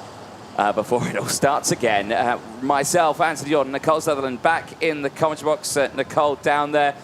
Speaker 1: before it all starts again. Myself, Anthony Jordan, Nicole Sutherland back in the commentary box. Nicole down there.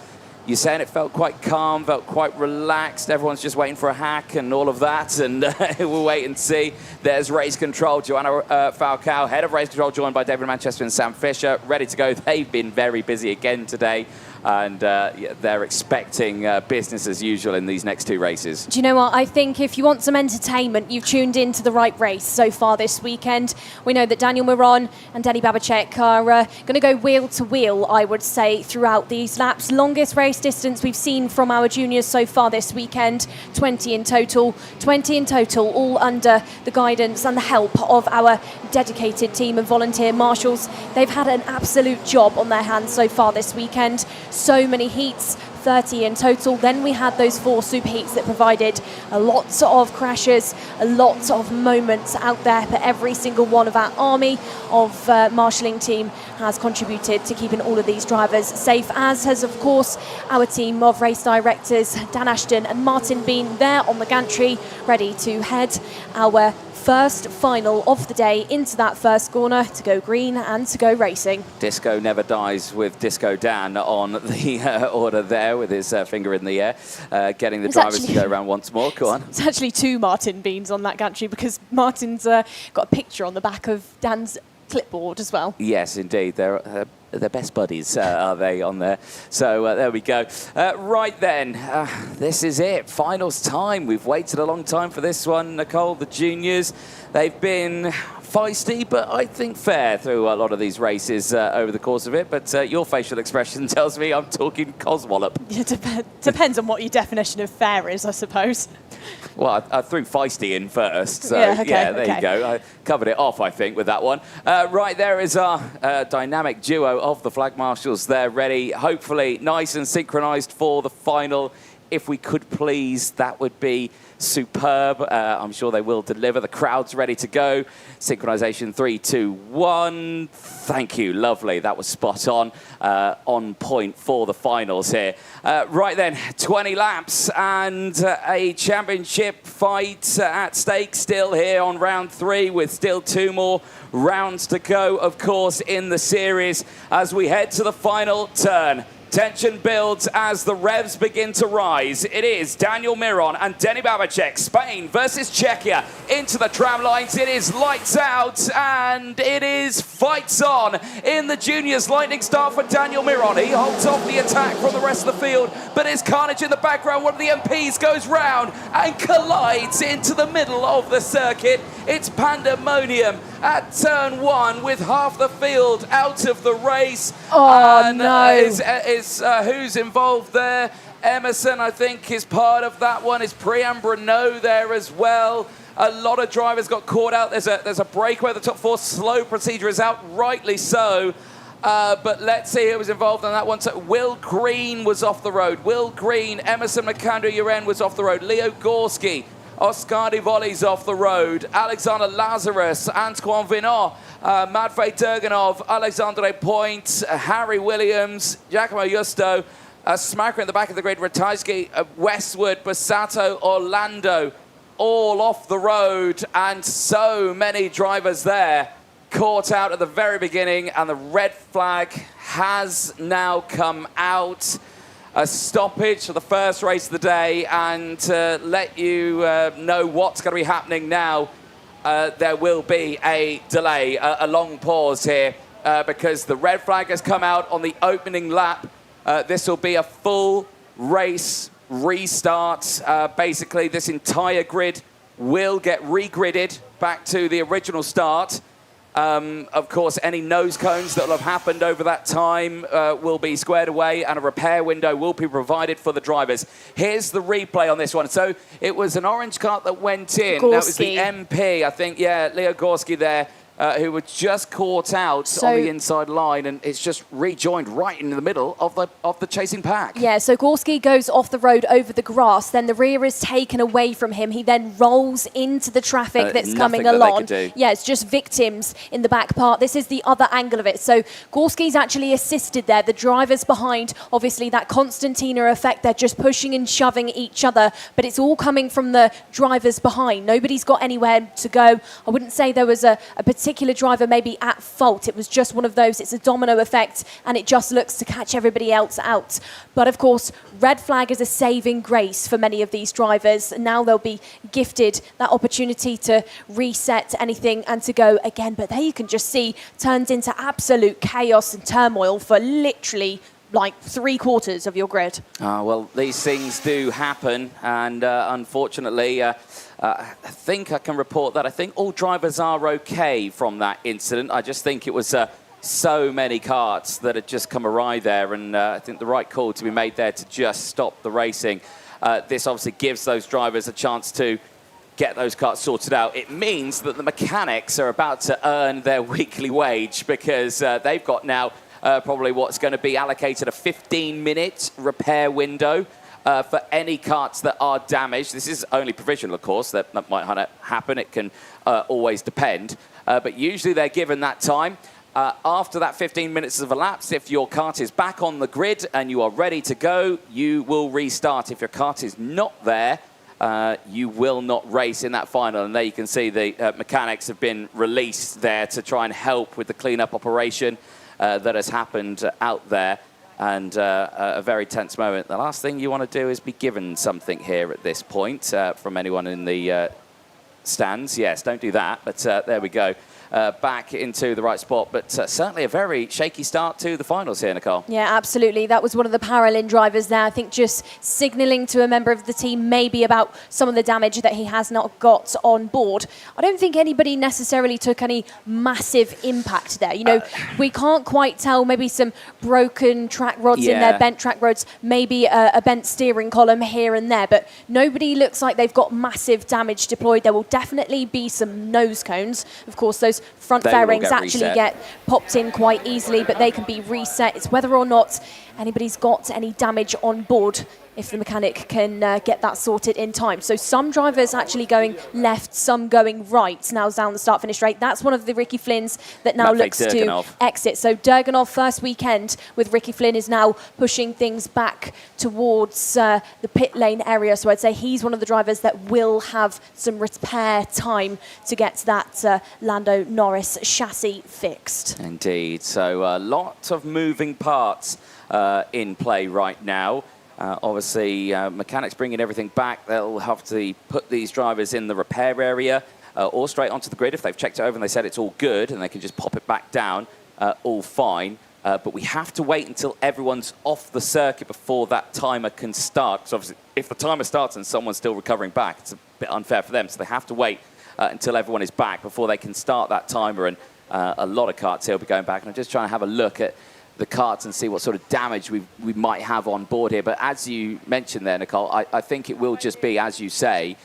Speaker 1: You're saying it felt quite calm, felt quite relaxed. Everyone's just waiting for a hack and all of that, and we'll wait and see. There's race control. Joanna Falcao, head of race control, joined by David Manchester and Sam Fisher, ready to go. They've been very busy again today, and they're expecting business as usual in these next two races.
Speaker 2: Do you know what? I think if you want some entertainment, you've tuned into the right race so far this weekend. We know that Daniel Miron and Denny Babacek are going to go wheel to wheel, I would say, throughout these laps. Longest race distance we've seen from our juniors so far this weekend, 20 in total. 20 in total, all under the guidance and the help of our dedicated team of volunteer marshals. They've had an absolute job on their hands so far this weekend. So many heats, 30 in total. Then we had those 4 superheats that provided a lot of crashes, a lot of moments out there, but every single one of our army of marshalling team has contributed to keeping all of these drivers safe, as has, of course, our team of race directors, Dan Ashton and Martin Bean, there on the gantry, ready to head our first final of the day into that first corner to go green and to go racing.
Speaker 1: Disco never dies with Disco Dan on the order there with his finger in the air, getting the drivers to go around once more. Go on.
Speaker 2: It's actually 2 Martin Beans on that gantry because Martin's got a picture on the back of Dan's clipboard as well.
Speaker 1: Yes, indeed. They're best buddies, are they, on there? So there we go. Right then, this is it. Finals time. We've waited a long time for this one, Nicole. The juniors, they've been feisty, but I think fair through a lot of these races over the course of it. But your facial expression tells me I'm talking coswallop.
Speaker 2: It depends on what your definition of fair is, I suppose.
Speaker 1: Well, I threw feisty in first, so
Speaker 2: yeah,
Speaker 1: there you go. I covered it off, I think, with that one. Right, there is our dynamic duo of the flag marshals. They're ready, hopefully nice and synchronised for the final. If we could please, that would be superb. I'm sure they will deliver. The crowd's ready to go. Synchronization 3, 2, 1. Thank you. Lovely. That was spot on point for the finals here. Right then, 20 laps and a championship fight at stake still here on round 3 with still 2 more rounds to go, of course, in the series as we head to the final turn. Tension builds as the revs begin to rise. It is Daniel Miron and Denny Babacek, Spain versus Czechia. Into the tram lines, it is lights out and it is fights on. In the juniors, lightning start for Daniel Miron. He holds off the attack from the rest of the field, but it's carnage in the background. One of the MPs goes round and collides into the middle of the circuit. It's pandemonium at turn 1 with half the field out of the race.
Speaker 2: Oh,
Speaker 1: and,
Speaker 2: no.
Speaker 1: Who's involved there? Emerson, I think, is part of that one. Is Priam Bruno there as well? A lot of drivers got caught out. There's a breakaway. The top 4 slow procedure is out, rightly so. But let's see who was involved on that one. So Will Green was off the road. Will Green, Emerson Macandrew-Uren was off the road. Leo Gorski, Oscar Divoli's off the road. Alexander Lazarus, Antoine Vinot, Matvey Durganov, Alexandre Point, Harry Williams, Giacomo Justo, Smacker in the back of the grid, Ratajski, Westwood, Bassato, Orlando, all off the road, and so many drivers there caught out at the very beginning, and the red flag has now come out. A stoppage for the first race of the day, and to let you know what's going to be happening now, there will be a delay, a long pause here, because the red flag has come out on the opening lap. This will be a full race restart. Basically, this entire grid will get regridded back to the original start. Of course, any nose cones that will have happened over that time will be squared away, and a repair window will be provided for the drivers. Here's the replay on this one. So it was an orange cart that went in.
Speaker 2: Gorski.
Speaker 1: That was the MP, I think. Yeah, Leo Gorski there who were just caught out on the inside line, and it's just rejoined right in the middle of the chasing pack.
Speaker 2: Yeah, so Gorski goes off the road over the grass, then the rear is taken away from him. He then rolls into the traffic that's coming along. Yeah, it's just victims in the back part. This is the other angle of it. So Gorski's actually assisted there. The drivers behind, obviously that Constantina effect, they're just pushing and shoving each other, but it's all coming from the drivers behind. Nobody's got anywhere to go. I wouldn't say there was a particular driver maybe at fault. It was just one of those, it's a domino effect, and it just looks to catch everybody else out. But of course, red flag is a saving grace for many of these drivers. Now they'll be gifted that opportunity to reset anything and to go again. But there you can just see, turns into absolute chaos and turmoil for literally like 3/4 of your grid.
Speaker 1: Well, these things do happen, and unfortunately, I think I can report that I think all drivers are okay from that incident. I just think it was so many karts that had just come awry there, and I think the right call to be made there to just stop the racing. This obviously gives those drivers a chance to get those karts sorted out. It means that the mechanics are about to earn their weekly wage, because they've got now probably what's going to be allocated a 15-minute repair window for any karts that are damaged. This is only provisional, of course. That might happen. It can always depend. But usually they're given that time. After that 15 minutes have elapsed, if your kart is back on the grid and you are ready to go, you will restart. If your kart is not there, you will not race in that final. And there you can see the mechanics have been released there to try and help with the cleanup operation that has happened out there. And a very tense moment. The last thing you want to do is be given something here at this point from anyone in the stands. Yes, don't do that, but there we go. Back into the right spot, but certainly a very shaky start to the finals here, Nicole.
Speaker 2: Yeah, absolutely. That was one of the Paralin drivers there. I think just signalling to a member of the team maybe about some of the damage that he has not got on board. I don't think anybody necessarily took any massive impact there. You know, we can't quite tell, maybe some broken track rods in there, bent track rods, maybe a bent steering column here and there, but nobody looks like they've got massive damage deployed. There will definitely be some nose cones. Of course, those front fairings actually get popped in quite easily, but they can be reset. It's whether or not anybody's got any damage on board, if the mechanic can get that sorted in time. So some drivers actually going left, some going right now down the start-finish straight. That's one of the Ricky Flynn's that now looks to exit. So Durganov first weekend with Ricky Flynn is now pushing things back towards the pit lane area. So I'd say he's one of the drivers that will have some repair time to get that Lando Norris chassis fixed.
Speaker 1: Indeed. So a lot of moving parts in play right now. Obviously, mechanics bringing everything back. They'll have to put these drivers in the repair area or straight onto the grid if they've checked it over and they said it's all good and they can just pop it back down, all fine. But we have to wait until everyone's off the circuit before that timer can start. Because obviously, if the timer starts and someone's still recovering back, it's a bit unfair for them. So they have to wait until everyone is back before they can start that timer. And a lot of karts here will be going back. And I'm just trying to have a look at the karts and see what sort of damage we might have on board here. But as you mentioned there, Nicole, I think it will just be, as you say,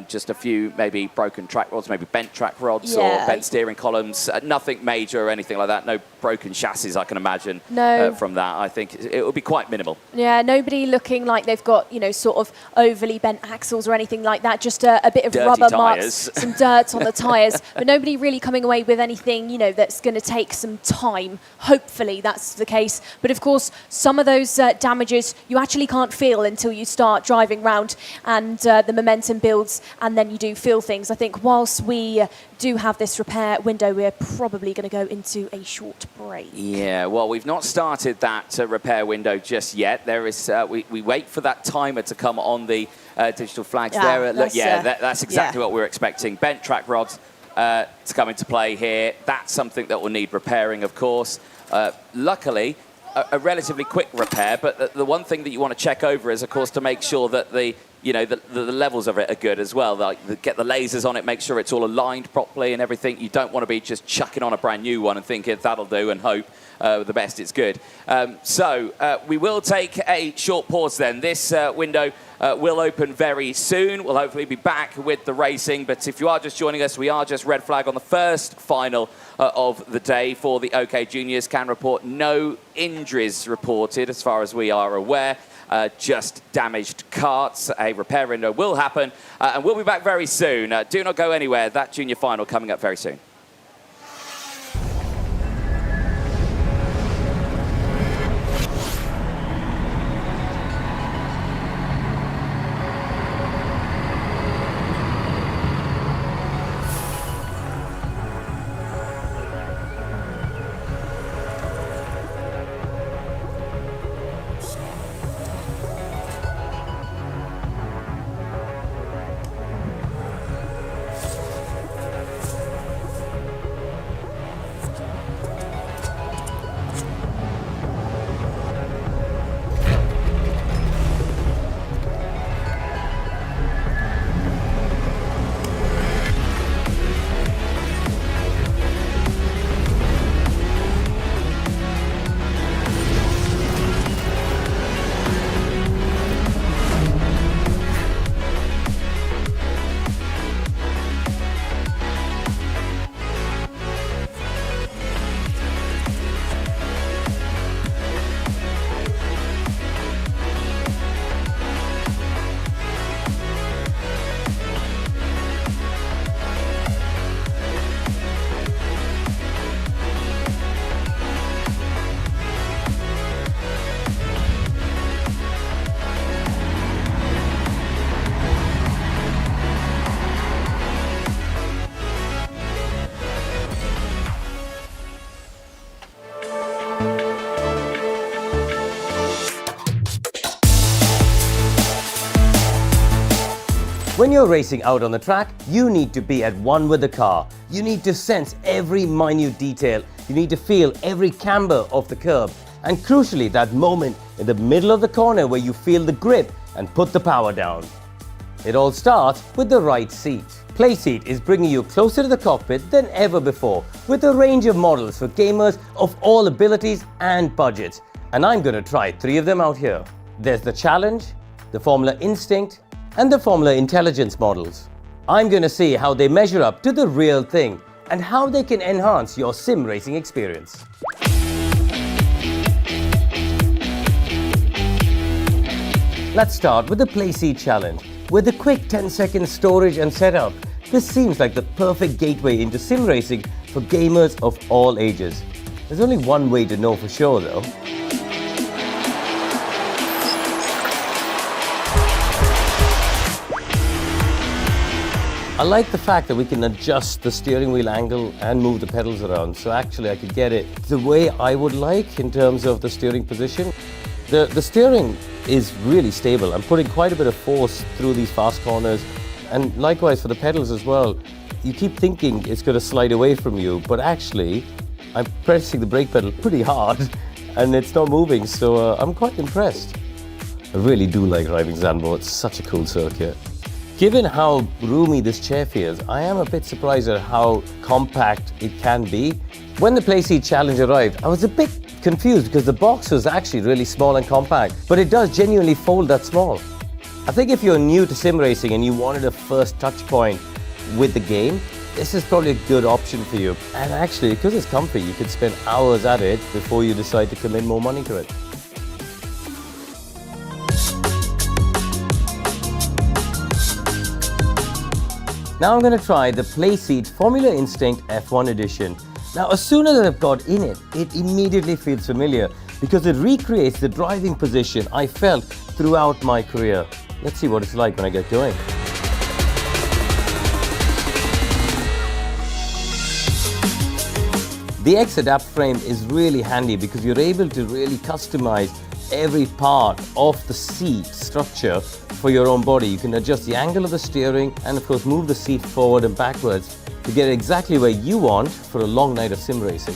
Speaker 1: just a few maybe broken track rods, maybe bent track rods or bent steering columns. Nothing major or anything like that. No broken chassis, I can imagine, from that. I think it will be quite minimal.
Speaker 2: Yeah, nobody looking like they've got, you know, sort of overly bent axles or anything like that. Just a bit of dirty rubber marks, some dirt on the tyres. But nobody really coming away with anything, you know, that's going to take some time. Hopefully that's the case. But of course, some of those damages you actually can't feel until you start driving round and the momentum builds and then you do feel things. I think whilst we do have this repair window, we're probably going to go into a short break. Yeah,
Speaker 1: well, we've not started that repair window just yet. There is, we wait for that timer to come on the digital flags there. Look, that's exactly what we're expecting. Bent track rods to come into play here. That's something that will need repairing, of course. Luckily, a relatively quick repair, but the one thing that you want to check over is, of course, to make sure that the you know, the levels of it are good as well. Like, get the lasers on it, make sure it's all aligned properly and everything. You don't want to be just chucking on a brand new one and thinking that'll do and hope the best it's good. So we will take a short pause then. This window will open very soon. We'll hopefully be back with the racing. But if you are just joining us, we are just red flag on the first final of the day for the OK Juniors. Can report no injuries reported as far as we are aware. Just damaged carts. A repair window will happen. And we'll be back very soon. Do not go anywhere. That junior final coming up very soon.
Speaker 3: When you're racing out on the track, you need to be at one with the car. You need to sense every minute detail. You need to feel every camber of the curb. And crucially, that moment in the middle of the corner where you feel the grip and put the power down. It all starts with the right seat. Playseat is bringing you closer to the cockpit than ever before, with a range of models for gamers of all abilities and budgets. And I'm going to try 3 of them out here. There's the Challenge, the Formula Instinct, and the Formula Intelligence models. I'm going to see how they measure up to the real thing and how they can enhance your sim racing experience. Let's start with the Playseat Challenge. With a quick 10-second storage and setup, this seems like the perfect gateway into sim racing for gamers of all ages. There's only one way to know for sure though. I like the fact that we can adjust the steering wheel angle and move the pedals around. So actually I could get it the way I would like in terms of the steering position. The steering is really stable. I'm putting quite a bit of force through these fast corners, and likewise for the pedals as well. You keep thinking it's going to slide away from you, but actually I'm pressing the brake pedal pretty hard and it's not moving, so I'm quite impressed. I really do like driving Zandvoort. It's such a cool circuit. Given how roomy this chair feels, I am a bit surprised at how compact it can be. When the Playseat Challenge arrived, I was a bit confused because the box was actually really small and compact, but it does genuinely fold that small. I think if you're new to sim racing and you wanted a first touch point with the game, this is probably a good option for you. And actually, because it's comfy, you could spend hours at it before you decide to commit more money to it. Now I'm going to try the Playseat Formula Instinct F1 Edition. Now as soon as I've got in it, it immediately feels familiar because it recreates the driving position I felt throughout my career. Let's see what it's like when I get going. The X-Adapt frame is really handy because you're able to really customize every part of the seat structure for your own body. You can adjust the angle of the steering and of course move the seat forward and backwards to get exactly where you want for a long night of sim racing.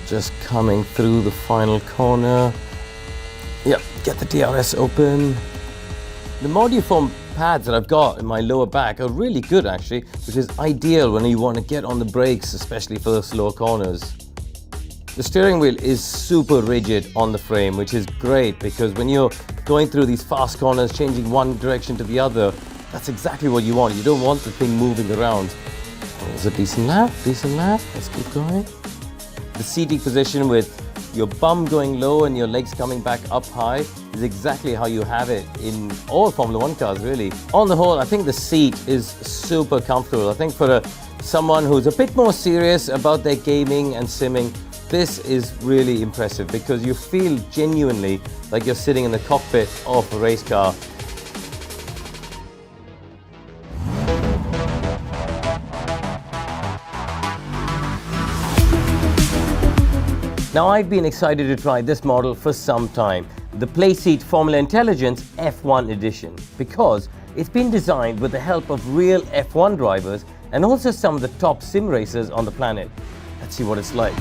Speaker 3: Just coming through the final corner. Yep, get the DRS open. The Modiform pads that I've got in my lower back are really good actually, which is ideal when you want to get on the brakes, especially for the slower corners. The steering wheel is super rigid on the frame, which is great because when you're going through these fast corners, changing one direction to the other, that's exactly what you want. You don't want the thing moving around. Oh, it's a decent lap, let's keep going. The seating position with your bum going low and your legs coming back up high is exactly how you have it in all Formula 1 cars, really. On the whole, I think the seat is super comfortable. I think for someone who's a bit more serious about their gaming and simming, this is really impressive because you feel genuinely like you're sitting in the cockpit of a race car. Now, I've been excited to try this model for some time, the Playseat Formula Intelligence F1 Edition, because it's been designed with the help of real F1 drivers and also some of the top sim racers on the planet. Let's see what it's like.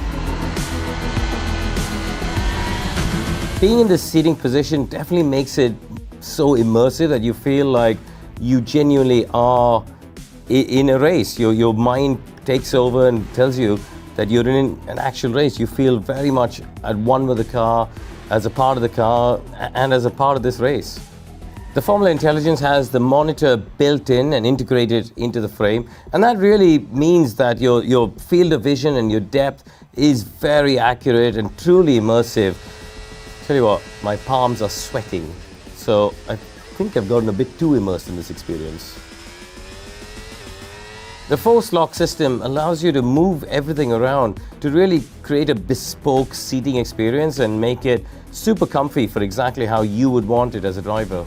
Speaker 3: Being in this seating position definitely makes it so immersive that you feel like you genuinely are in a race. Your mind takes over and tells you that you're in an actual race. You feel very much at one with the car, as a part of the car, and as a part of this race. The Formula Intelligence has the monitor built in and integrated into the frame, and that really means that your field of vision and your depth is very accurate and truly immersive. Tell you what, my palms are sweating, so I think I've gotten a bit too immersed in this experience. The force lock system allows you to move everything around to really create a bespoke seating experience and make it super comfy for exactly how you would want it as a driver.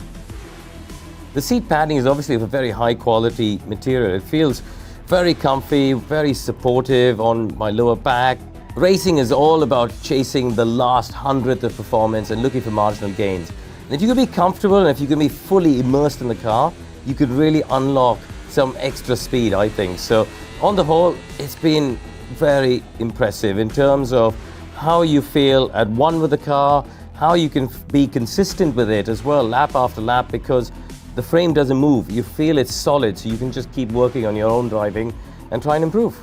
Speaker 3: The seat padding is obviously of a very high quality material. It feels very comfy, very supportive on my lower back. Racing is all about chasing the last hundredth of performance and looking for marginal gains. And if you can be comfortable and if you can be fully immersed in the car, you could really unlock some extra speed, I think. So on the whole, it's been very impressive in terms of how you feel at one with the car, how you can be consistent with it as well, lap after lap, because the frame doesn't move. You feel it's solid, so you can just keep working on your own driving and try and improve.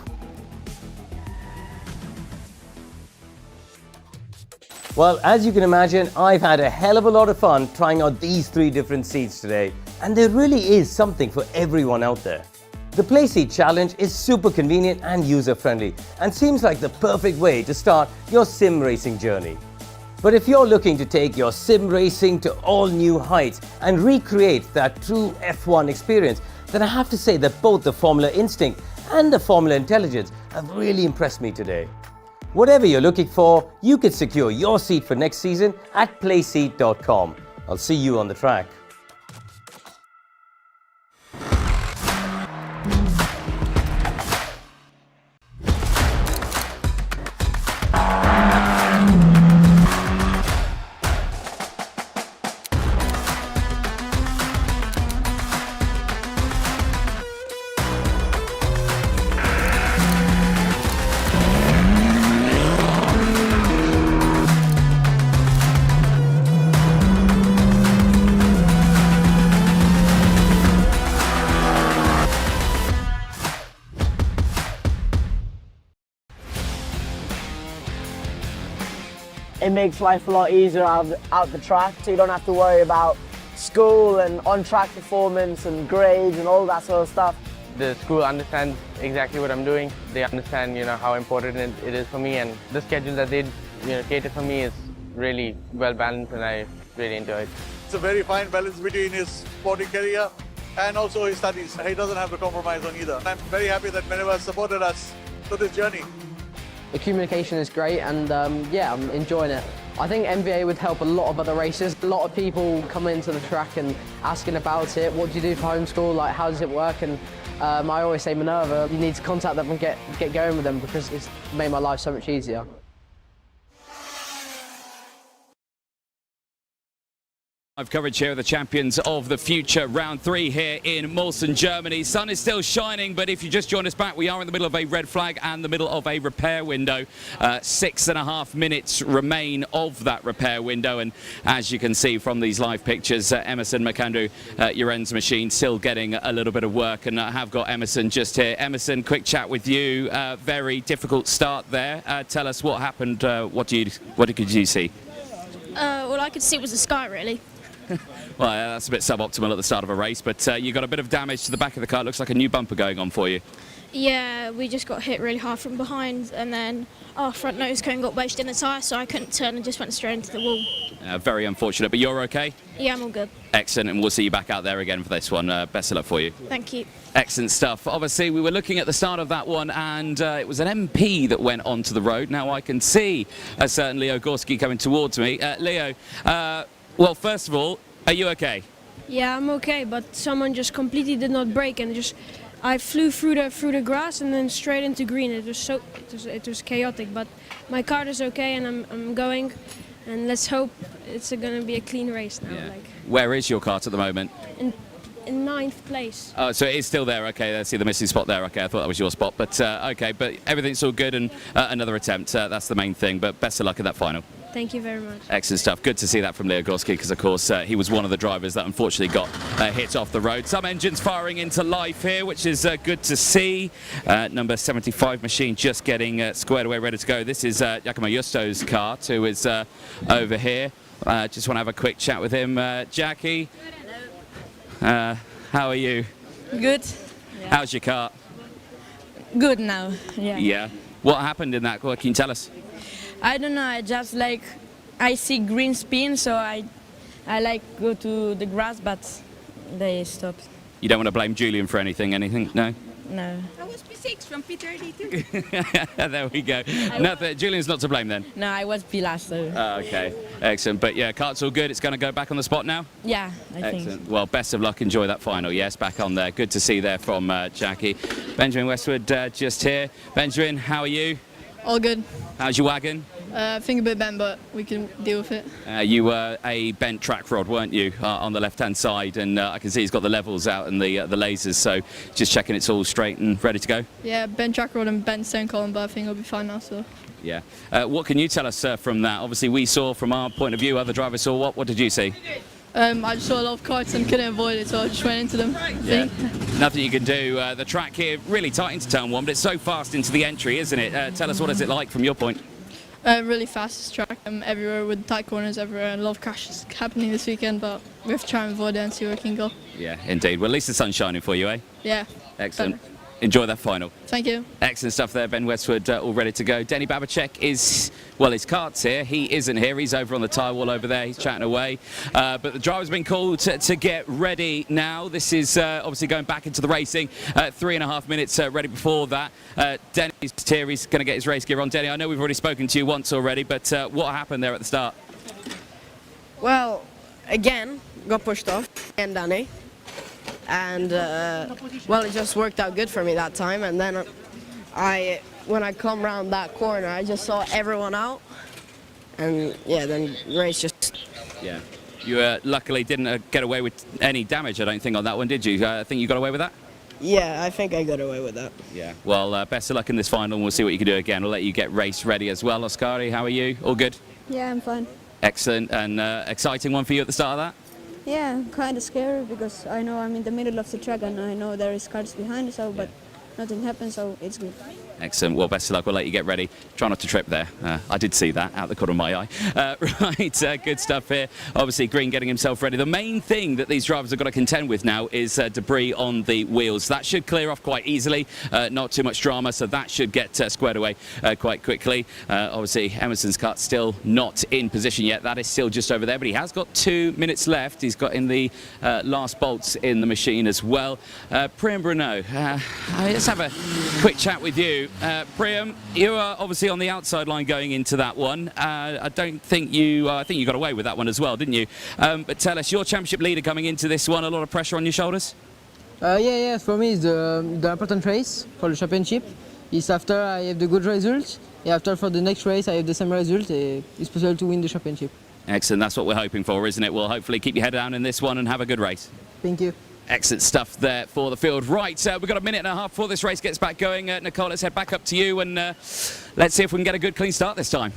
Speaker 3: Well, as you can imagine, I've had a hell of a lot of fun trying out these 3 different seats today. And there really is something for everyone out there. The Playseat Challenge is super convenient and user-friendly and seems like the perfect way to start your sim racing journey. But if you're looking to take your sim racing to all new heights and recreate that true F1 experience, then I have to say that both the Formula Instinct and the Formula Intelligence have really impressed me today. Whatever you're looking for, you can secure your seat for next season at playseat.com. I'll see you on the track.
Speaker 11: It makes life a lot easier out the track, so you don't have to worry about school and on-track performance and grades and all that sort of stuff.
Speaker 12: The school understands exactly what I'm doing. They understand, how important it is for me, and the schedule that they, cater for me is really well balanced, and I really enjoy it.
Speaker 13: It's a very fine balance between his sporting career and also his studies. He doesn't have to compromise on either. I'm very happy that Menewa has supported us through this journey.
Speaker 14: The communication is great, and yeah, I'm enjoying it. I think MVA would help a lot of other racers. A lot of people come into the track and asking about it. What do you do for homeschool? Like, how does it work? And I always say, Minerva, you need to contact them and get going with them because it's made my life so much easier.
Speaker 1: Live coverage here of the Champions of the Future, round 3 here in Mülsen, Germany. Sun is still shining, but if you just joined us back, we are in the middle of a red flag and the middle of a repair window. 6.5 minutes remain of that repair window, and as you can see from these live pictures, Emerson Makandu, Jeroen's machine, still getting a little bit of work, and I have got Emerson just here. Emerson, quick chat with you. Very difficult start there. Tell us what happened. What did you see?
Speaker 15: All I could see was the sky, really.
Speaker 1: Well, that's a bit suboptimal at the start of a race, but you got a bit of damage to the back of the car. It looks like a new bumper going on for you.
Speaker 15: Yeah, we just got hit really hard from behind, and then our front nose cone got wedged in the tyre, so I couldn't turn and just went straight into the wall.
Speaker 1: Very unfortunate, but you're okay?
Speaker 15: Yeah, I'm all good.
Speaker 1: Excellent, and we'll see you back out there again for this one. Best of luck for you.
Speaker 15: Thank you.
Speaker 1: Excellent stuff. Obviously, we were looking at the start of that one, and it was an MP that went onto the road. Now I can see a certain Leo Gorski coming towards me. Leo, well, first of all, are you okay?
Speaker 16: Yeah, I'm okay, but someone just completely did not brake, and I flew through the grass and then straight into green. It was chaotic, but my car is okay, and I'm going, and let's hope it's going to be a clean race now.
Speaker 1: Yeah. Where is your car at the moment?
Speaker 16: In 9th place.
Speaker 1: Oh, so it is still there. Okay, I see the missing spot there. Okay, I thought that was your spot, but okay, but everything's all good, and another attempt. That's the main thing. But best of luck in that final.
Speaker 16: Thank you very much.
Speaker 1: Excellent stuff. Good to see that from Leo Gorski, because of course he was one of the drivers that unfortunately got hit off the road. Some engines firing into life here, which is good to see. Number 75 machine just getting squared away, ready to go. This is Giacomo Justo's car, who is over here. Just want to have a quick chat with him. Jackie, how are you?
Speaker 17: Good.
Speaker 1: Yeah. How's your car?
Speaker 17: Good now, yeah.
Speaker 1: Yeah. What happened in that? What can you tell us?
Speaker 17: I don't know, I see green spin, so I go to the grass, but they stopped.
Speaker 1: You don't want to blame Julian for anything, no?
Speaker 17: No.
Speaker 18: I was P6 from P32.
Speaker 1: There we go. Nothing. Julian's not to blame then?
Speaker 17: No, I was P last, so.
Speaker 1: Okay, excellent. But yeah, cart's all good. It's going to go back on the spot now?
Speaker 17: Yeah, I
Speaker 1: excellent.
Speaker 17: think.
Speaker 1: Well, best of luck. Enjoy that final. Yes, back on there. Good to see there from Jackie. Benjamin Westwood just here. Benjamin, how are you?
Speaker 19: All good.
Speaker 1: How's your wagon?
Speaker 19: I think a bit bent, but we can deal with it.
Speaker 1: You were a bent track rod, weren't you, on the left-hand side? And I can see he's got the levels out and the lasers, so just checking it's all straight and ready to go?
Speaker 19: Yeah, bent track rod and bent stone column, but I think it'll be fine now, so.
Speaker 1: Yeah. What can you tell us from that? Obviously, we saw from our point of view, other drivers saw what did you see?
Speaker 19: I just saw a lot of carts and couldn't avoid it, so I just went into them.
Speaker 1: Yeah. Nothing you can do. The track here really tight into turn 1, but it's so fast into the entry, isn't it? Tell us, what is it like from your point?
Speaker 19: Really fast track, everywhere with tight corners everywhere, and a lot of crashes happening this weekend, but we have to try and avoid it and see where we can go.
Speaker 1: Yeah, indeed. Well, at least the sun's shining for you, eh?
Speaker 19: Yeah.
Speaker 1: Excellent. Enjoy that final.
Speaker 19: Thank you.
Speaker 1: Excellent stuff there. Ben Westwood all ready to go. Denny Babacek is, well, his cart's here. He isn't here. He's over on the tyre wall over there. He's chatting away. But the driver's been called to get ready now. This is obviously going back into the racing. 3.5 minutes ready before that. Denny's here. He's going to get his race gear on. Denny, I know we've already spoken to you once already, but what happened there at the start?
Speaker 6: Well, again, got pushed off, and Danny. And well, it just worked out good for me that time, and then when I come around that corner, I just saw everyone out, and yeah, then race just.
Speaker 1: Yeah, you luckily didn't get away with any damage, I don't think, on that one, did you? I think you got away with that?
Speaker 6: Yeah, I think I got away with that.
Speaker 1: Yeah. Well, best of luck in this final, and we'll see what you can do again. I'll let you get race ready as well. Oscari, how are you? All good?
Speaker 20: Yeah, I'm fine.
Speaker 1: Excellent, and exciting one for you at the start of that?
Speaker 20: Yeah, kind of scary because I know I'm in the middle of the track and I know there is cars behind, so but nothing happens, so it's good.
Speaker 1: Excellent. Well, best of luck. We'll let you get ready. Try not to trip there. I did see that out the corner of my eye. Right, good stuff here. Obviously, Green getting himself ready. The main thing that these drivers have got to contend with now is debris on the wheels. That should clear off quite easily. Not too much drama, so that should get squared away quite quickly. Obviously, Emerson's car still not in position yet. That is still just over there, but he has got 2 minutes left. He's got in the last bolts in the machine as well. Priam Bruno, let's have a quick chat with you. Priam, you are obviously on the outside line going into that one. I think you got away with that one as well, didn't you? But tell us, your championship leader coming into this one, a lot of pressure on your shoulders?
Speaker 14: Yeah, for me it's the important race for the championship. It's after I have the good results. After for the next race, I have the same result. It's possible to win the championship.
Speaker 1: Excellent. That's what we're hoping for, isn't it? We'll hopefully keep your head down in this one and have a good race.
Speaker 14: Thank you.
Speaker 1: Excellent stuff there for the field. Right, we've got a minute and a half before this race gets back going. Nicole, let's head back up to you and let's see if we can get a good clean start this time.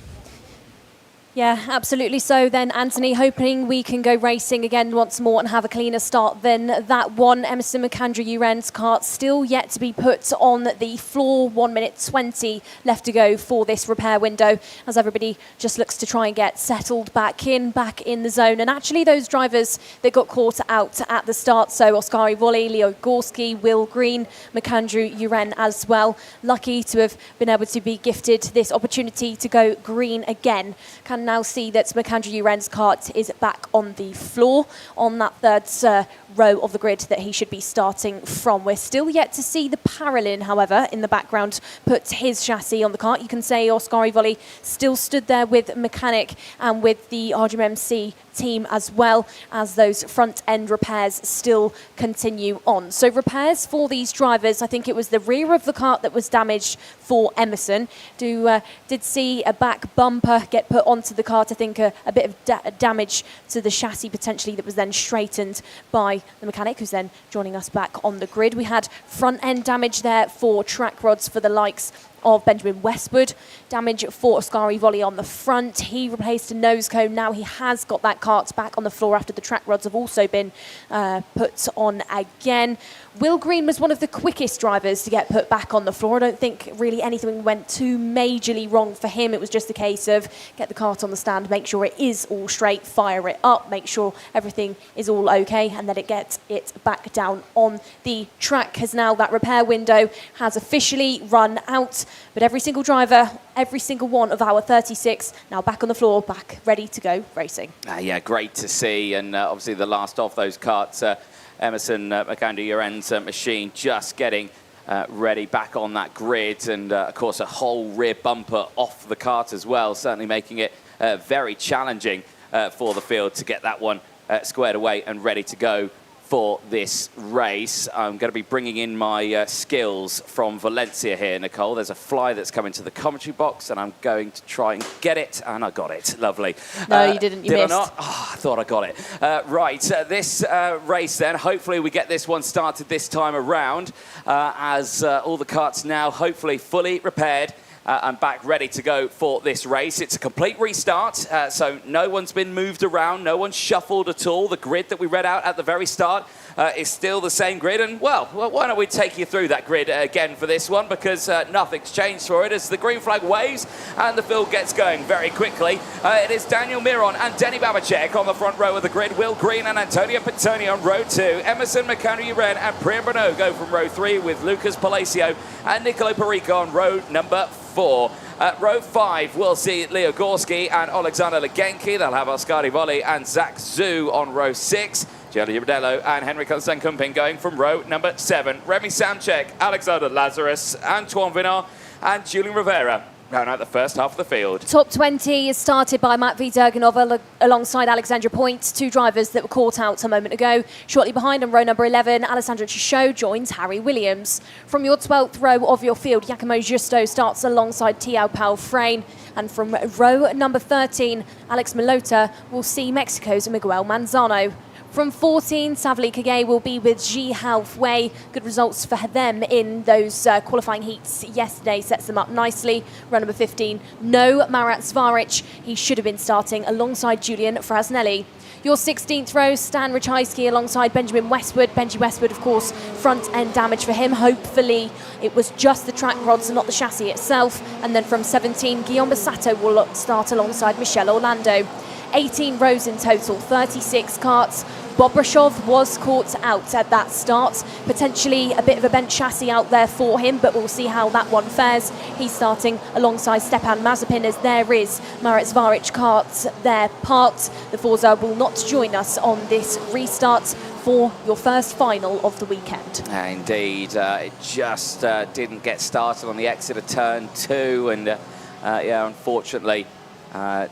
Speaker 2: Yeah, absolutely. So then, Anthony, hoping we can go racing again once more and have a cleaner start than that one. Emerson McAndrew-Uren's kart still yet to be put on the floor. 1 minute 20 left to go for this repair window as everybody just looks to try and get settled back in the zone. And actually those drivers that got caught out at the start, so Oskari Volley, Leo Gorski, Will Green, McAndrew-Uren as well, lucky to have been able to be gifted this opportunity to go green again. Can now see that McAndrew-Uren's kart is back on the floor on that third row of the grid that he should be starting from. We're still yet to see the Paralin, however, in the background put his chassis on the kart. You can say Oskari Volley still stood there with Mechanic and with the RGMC team as well, as those front end repairs still continue on. So repairs for these drivers, I think it was the rear of the kart that was damaged for Emerson. Did see a back bumper get put onto the kart. I think a bit of damage to the chassis potentially that was then straightened by the mechanic, who's then joining us back on the grid. We had front end damage there for track rods for the likes of Benjamin Westwood. Damage for Oskari Volley on the front. He replaced a nose cone. Now he has got that kart back on the floor after the track rods have also been put on again. Will Green was one of the quickest drivers to get put back on the floor. I don't think really anything went too majorly wrong for him. It was just a case of get the kart on the stand, make sure it is all straight, fire it up, make sure everything is all okay, and then it gets it back down on the track. As now that repair window has officially run out, but every single driver, every single one of our 36 now back on the floor, back ready to go racing.
Speaker 1: Yeah, great to see, and obviously the last of those karts, Emerson McAndrew-Uren's machine just getting ready back on that grid, and of course a whole rear bumper off the kart as well, certainly making it very challenging for the field to get that one squared away and ready to go for this race. I'm going to be bringing in my skills from Valencia here, Nicole. There's a fly that's come into the commentary box, and I'm going to try and get it, and I got it. Lovely.
Speaker 2: No, you didn't. You missed.
Speaker 1: Did I not? Oh, I thought I got it. Right, this race then, hopefully we get this one started this time around, as all the karts now hopefully fully repaired and back ready to go for this race. It's a complete restart, so no one's been moved around, no one's shuffled at all. The grid that we read out at the very start is still the same grid, and well, why don't we take you through that grid again for this one, because nothing's changed for it as the green flag waves and the field gets going very quickly. It is Daniel Miron and Denny Babacek on the front row of the grid, Will Green and Antonio Pettoni on row 2, Emerson McAndrew-Uren and Priyan Bruno go from row 3 with Lucas Palacio and Nicolo Perico on row number 4. At row 5, we'll see Leo Gorski and Alexander Legenki. They'll have Oskari Volley and Zach Zhu on row 6. Gianni Giardello and Henry Constant-Kumping going from row number 7. Remy Samchek, Alexander Lazarus, Antoine Vinard and Julian Rivera round out the first half of the field.
Speaker 2: Top 20 is started by Matvey Durganov alongside Alexandra Point, two drivers that were caught out a moment ago. Shortly behind on row number 11, Alessandra Chichot joins Harry Williams. From your 12th row of your field, Giacomo Justo starts alongside Tiao Pao Frein. And from row number 13, Alex Milota will see Mexico's Miguel Manzano. From 14, Savli Kage will be with Ji Hao Wei. Good results for them in those qualifying heats yesterday, sets them up nicely. Row number 15, no Marat Zvaric. He should have been starting alongside Julian Frasnelli. Your 16th row, Stan Rachajski alongside Benjamin Westwood. Benji Westwood, of course, front end damage for him. Hopefully it was just the track rods and not the chassis itself. And then from 17, Guillaume Bassato will start alongside Michelle Orlando. 18 rows in total, 36 karts. Bob Brashov was caught out at that start. Potentially a bit of a bent chassis out there for him, but we'll see how that one fares. He's starting alongside Stepan Mazepin as there is Marat Zvaric kart there parked. The Forza will not join us on this restart for your first final of the weekend.
Speaker 1: Indeed, it just didn't get started on the exit of turn 2, and yeah, unfortunately,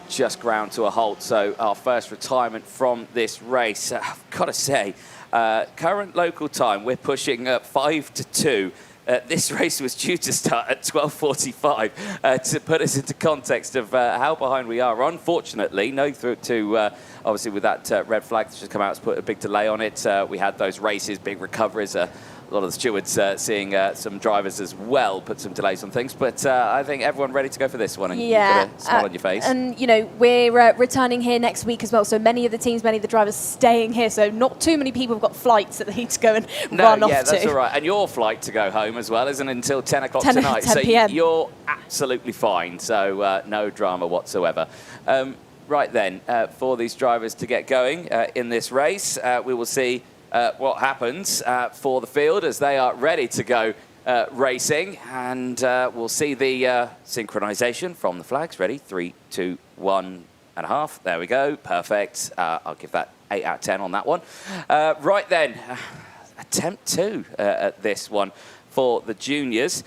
Speaker 1: just ground to a halt. So our first retirement from this race. I've got to say, current local time, we're pushing 5 to 2 This race was due to start at 12:45. To put us into context of how behind we are, unfortunately, no through to obviously with that red flag that's just come out, it's put a big delay on it. We had those races, big recoveries. A lot of the stewards seeing some drivers as well put some delays on things, but I think everyone ready to go for this one, and you've got a smile on your face.
Speaker 2: And, you know, we're returning here next week as well, so many of the teams, many of the drivers staying here, so not too many people have got flights that they need to go and run off to.
Speaker 1: Yeah, that's all right. And your flight to go home as well isn't until 10 o'clock
Speaker 2: 10
Speaker 1: tonight,
Speaker 2: 10
Speaker 1: so
Speaker 2: PM.
Speaker 1: you're absolutely fine, so no drama whatsoever. Right then, for these drivers to get going in this race, we will see what happens for the field as they are ready to go racing, and we'll see the synchronization from the flags. Ready? 3, 2, 1.5. There we go. Perfect. I'll give that 8 out of 10 on that one. Right then, attempt 2 at this one for the juniors.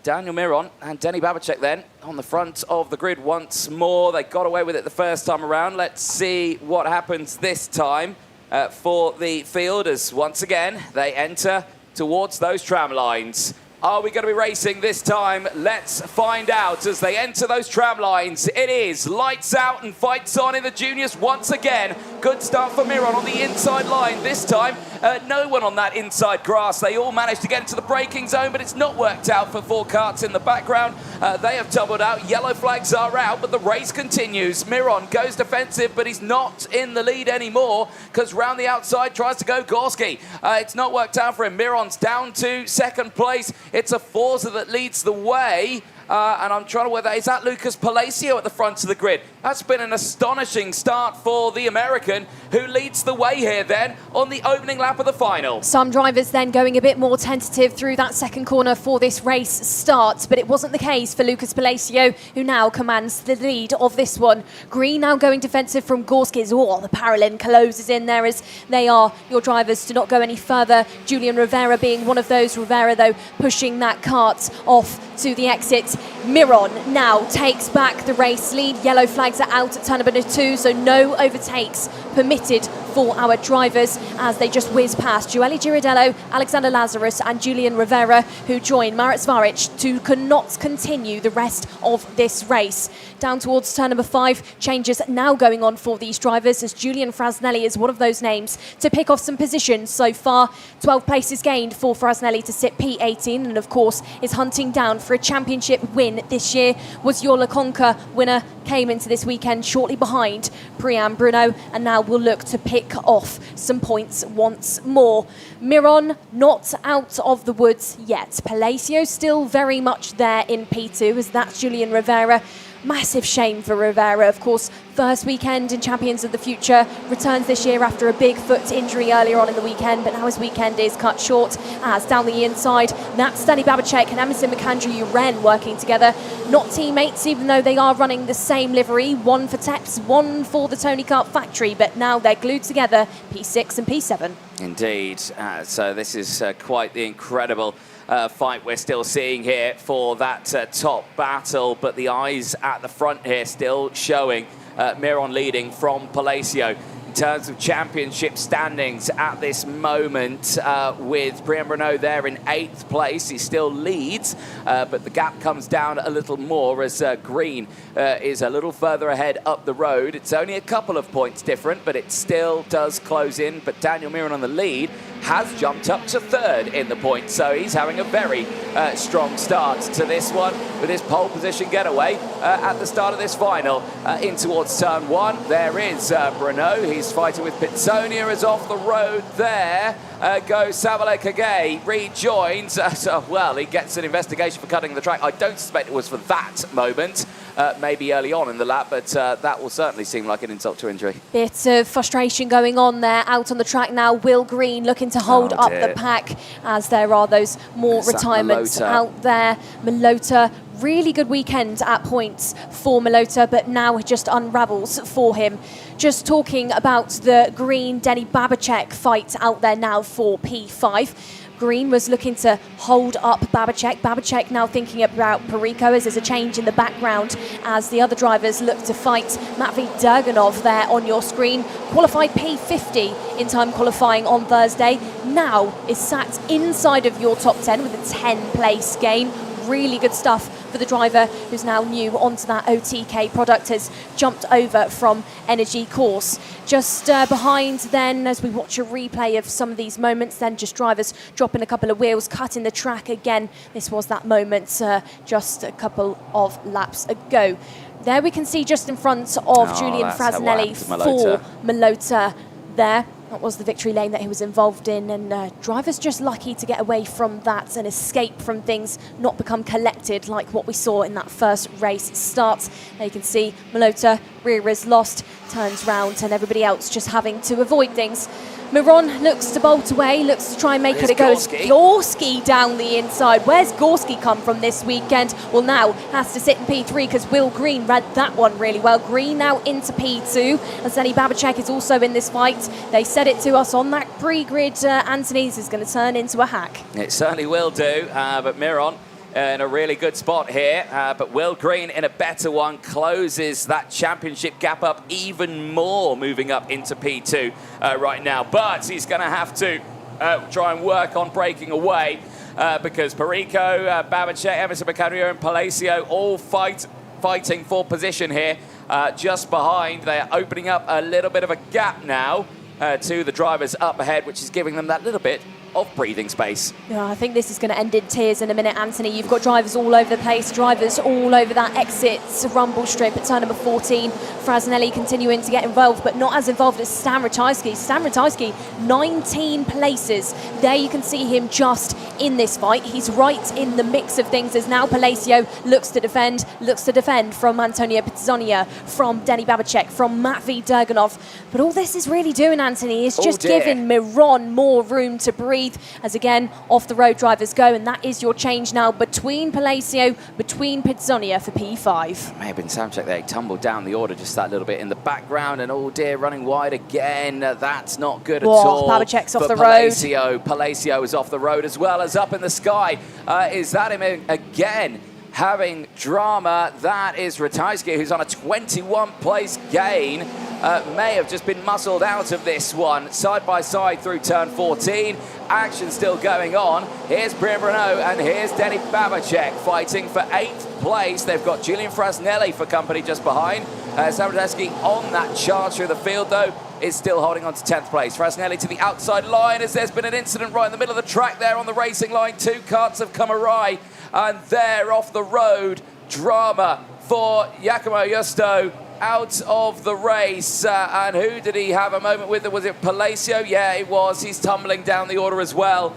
Speaker 1: Daniel Miron and Denny Babacek then on the front of the grid once more. They got away with it the first time around. Let's see what happens this time for the field as once again they enter towards those tram lines. Are we going to be racing this time? Let's find out as they enter those tram lines. It is lights out and fights on in the juniors once again. Good start for Miron on the inside line. This time, no one on that inside grass. They all managed to get into the braking zone, but it's not worked out for 4 karts in the background. They have tumbled out. Yellow flags are out, but the race continues. Miron goes defensive, but he's not in the lead anymore because round the outside tries to go Gorski. It's not worked out for him. Miron's down to second place. It's a Forza that leads the way. And I'm trying to work that. Is that Lucas Palacio at the front of the grid? That's been an astonishing start for the American, who leads the way here then on the opening lap of the final.
Speaker 2: Some drivers then going a bit more tentative through that second corner for this race start, but it wasn't the case for Lucas Palacio, who now commands the lead of this one. Green now going defensive from Gorskis. Oh, the Paralin closes in there as they are your drivers to not go any further. Julian Rivera being one of those. Rivera, though, pushing that kart off to the exit. Miron now takes back the race lead. Yellow flags are out at turn number 2, so no overtakes permitted for our drivers as they just whiz past Joeli Girardello, Alexander Lazarus and Julian Rivera, who join Marit Svaric to cannot continue the rest of this race. Down towards turn number 5, changes now going on for these drivers as Julian Frasnelli is one of those names to pick off some positions so far. 12 places gained for Frasnelli to sit P18 and of course is hunting down for a championship win this year. Was your Leconca winner, came into this weekend shortly behind Priam Bruno, and now will look to pick off some points once more. Miron not out of the woods yet. Palacio still very much there in P2 as that's Julian Rivera. Massive shame for Rivera, of course. First weekend in Champions of the Future, returns this year after a big foot injury earlier on in the weekend, but now his weekend is cut short as down the inside, that's Danny Babacek and Emerson McAndrew-Uren working together. Not teammates, even though they are running the same livery, one for Teps, one for the Tony Kart factory, but now they're glued together, P6 and P7.
Speaker 1: Indeed. So this is quite the incredible fight we're still seeing here for that top battle, but the eyes at the front here still showing Miron leading from Palacio. In terms of championship standings at this moment, with Priam Bruno there in 8th place. He still leads, but the gap comes down a little more as Green is a little further ahead up the road. It's only a couple of points different, but it still does close in. But Daniel Miron on the lead has jumped up to 3rd in the points, so he's having a very strong start to this one with his pole position getaway at the start of this final. In towards turn 1, there is Bruno. He's fighting with Pitsonia as off the road there. Goes Savale Kage, rejoins. Well, he gets an investigation for cutting the track. I don't suspect it was for that moment. Maybe early on in the lap, but that will certainly seem like an insult to injury.
Speaker 2: Bit of frustration going on there out on the track now. Will Green looking to hold up the pack as there are those more retirements out there. Malota, really good weekend at points for Malota, but now it just unravels for him. Just talking about the Green Denny Babacek fight out there now for P5. Green was looking to hold up Babacek. Babacek now thinking about Perico as there's a change in the background as the other drivers look to fight. Matvey Durganov there on your screen, qualified P50 in time qualifying on Thursday, now is sat inside of your top 10 with a 10 place gain. Really good stuff for the driver who's now new onto that OTK product, has jumped over from Energy Course. Just behind then, as we watch a replay of some of these moments, then just drivers dropping a couple of wheels, cutting the track again. This was that moment just a couple of laps ago. There we can see just in front of Julian Frasnelli for Malota there. That was the victory lane that he was involved in, and drivers just lucky to get away from that and escape from things, not become collected like what we saw in that first race start. There you can see Malota, rear is lost, turns round, and everybody else just having to avoid things. Miron looks to bolt away, looks to try and make it a go. Gorski down the inside. Where's Gorski come from this weekend? Well, now has to sit in P3 because Will Green read that one really well. Green now into P2. And Zeni Babacek is also in this fight. They said it to us on that pre-grid. Anthony's is going to turn into a hack.
Speaker 1: It certainly will do, but Miron in a really good spot here, but Will Green in a better one closes that championship gap up even more, moving up into P2 right now. But he's going to have to try and work on breaking away because Perico, Babacek, Emerson Bacario and Palacio all fighting for position here just behind. They're opening up a little bit of a gap now to the drivers up ahead, which is giving them that little bit of breathing space.
Speaker 2: Yeah, I think this is going to end in tears in a minute, Anthony. You've got drivers all over the place, drivers all over that exit rumble strip at turn number 14. Frasnelli continuing to get involved, but not as involved as Stan Ratajski. Stan Ratajski, 19 places. There you can see him just in this fight. He's right in the mix of things as now Palacio looks to defend from Antonio Pizzonia, from Denny Babacek, from Matvey Durganov. But all this is really doing, Anthony, is just giving Miron more room to breathe as again off the road drivers go, and that is your change now between Palacio, between Pizzonia for P5.
Speaker 1: May have been Samchek there. He tumbled down the order just that little bit in the background, and oh dear, running wide again. That's not good at all.
Speaker 2: Babacek's off the
Speaker 1: road.
Speaker 2: road.
Speaker 1: Palacio is off the road as well as up in the sky. Is that him again? Having drama, that is Ratajski, who's on a 21 place gain. May have just been muscled out of this one, side by side through turn 14. Action still going on. Here's Priya Bruno and here's Denny Babacek fighting for 8th place. They've got Julian Frasnelli for company just behind. Ratajski on that charge through the field though is still holding on to 10th place. Frasnelli to the outside line as there's been an incident right in the middle of the track there on the racing line. 2 carts have come awry. And there off the road, drama for Giacomo Justo out of the race. And who did he have a moment with? Was it Palacio? Yeah, it was. He's tumbling down the order as well.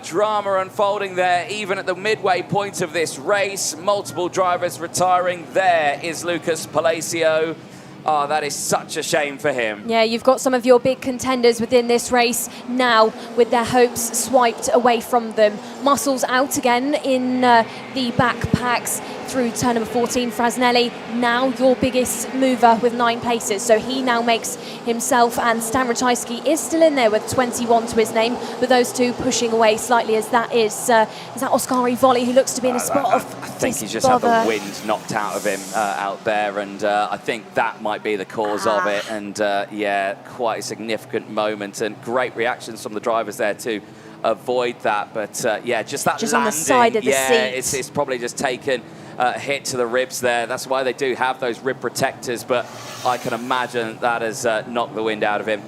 Speaker 1: Drama unfolding there, even at the midway point of this race. Multiple drivers retiring. There is Lucas Palacio. Oh, that is such a shame for him.
Speaker 2: Yeah, you've got some of your big contenders within this race now with their hopes swiped away from them. Muscles out again in the backpacks through turn number 14. Frasnelli, now your biggest mover with 9 places. So he now makes himself, and Stan Ratajski is still in there with 21 to his name, with those two pushing away slightly as that is that Oskari Volley, who looks to be in a spot of
Speaker 1: I think he's just had the wind knocked out of him out there, and I think that might be the cause of it. And yeah, quite a significant moment, and great reactions from the drivers there to avoid that. But yeah, just that landing,
Speaker 2: on the side of the seat.
Speaker 1: It's probably just taken a hit to the ribs there. That's why they do have those rib protectors, but I can imagine that has knocked the wind out of him.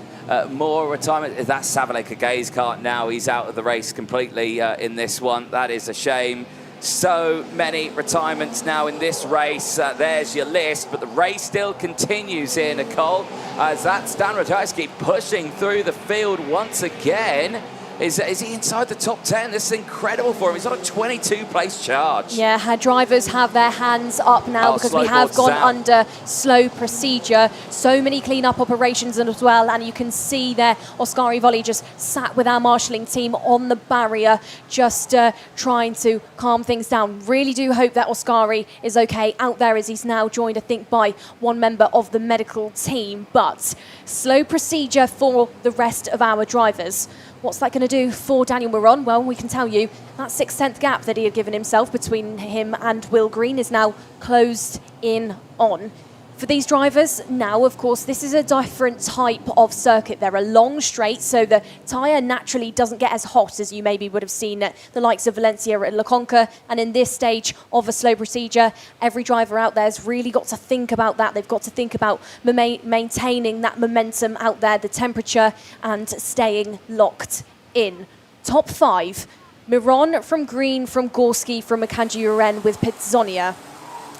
Speaker 1: More retirement. That's Savile Kage's kart now. He's out of the race completely in this one. That is a shame. So many retirements now in this race. There's your list, but the race still continues here, Nicole, as that Stan Ratajski pushing through the field once again. Is he inside the top 10? This is incredible for him. He's on a 22 place charge.
Speaker 2: Yeah, our drivers have their hands up now because we have gone under slow procedure. So many clean-up operations as well, and you can see there Oskari Volley just sat with our marshalling team on the barrier, just trying to calm things down. Really do hope that Oskari is okay out there, as he's now joined, I think, by one member of the medical team. But slow procedure for the rest of our drivers. What's that going to do for Daniel Miron? Well, we can tell you that 6/10 gap that he had given himself between him and Will Green is now closed in on. For these drivers, now, of course, this is a different type of circuit. They're a long straight, so the tyre naturally doesn't get as hot as you maybe would have seen at the likes of Valencia at La Conca. And in this stage of a slow procedure, every driver out there has really got to think about that. They've got to think about maintaining that momentum out there, the temperature, and staying locked in. Top 5, Miron from Green, from Gorski, from Akanji-Uren with Pitzonia.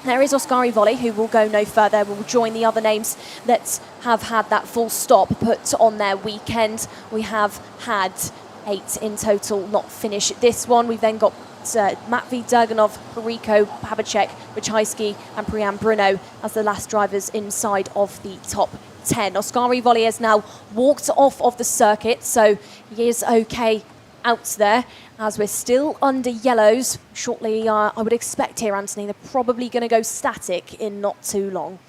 Speaker 2: There is Oskari Volley, who will go no further, will join the other names that have had that full stop put on their weekend. We have had 8 in total not finish this one. We've then got Matvey, Durganov, Perico, Babacek, Wachajski and Priyan Bruno as the last drivers inside of the top 10. Oskari Volley has now walked off of the circuit, so he is okay out there, as we're still under yellows. Shortly, I would expect here, Anthony, they're probably going to go static in not too long.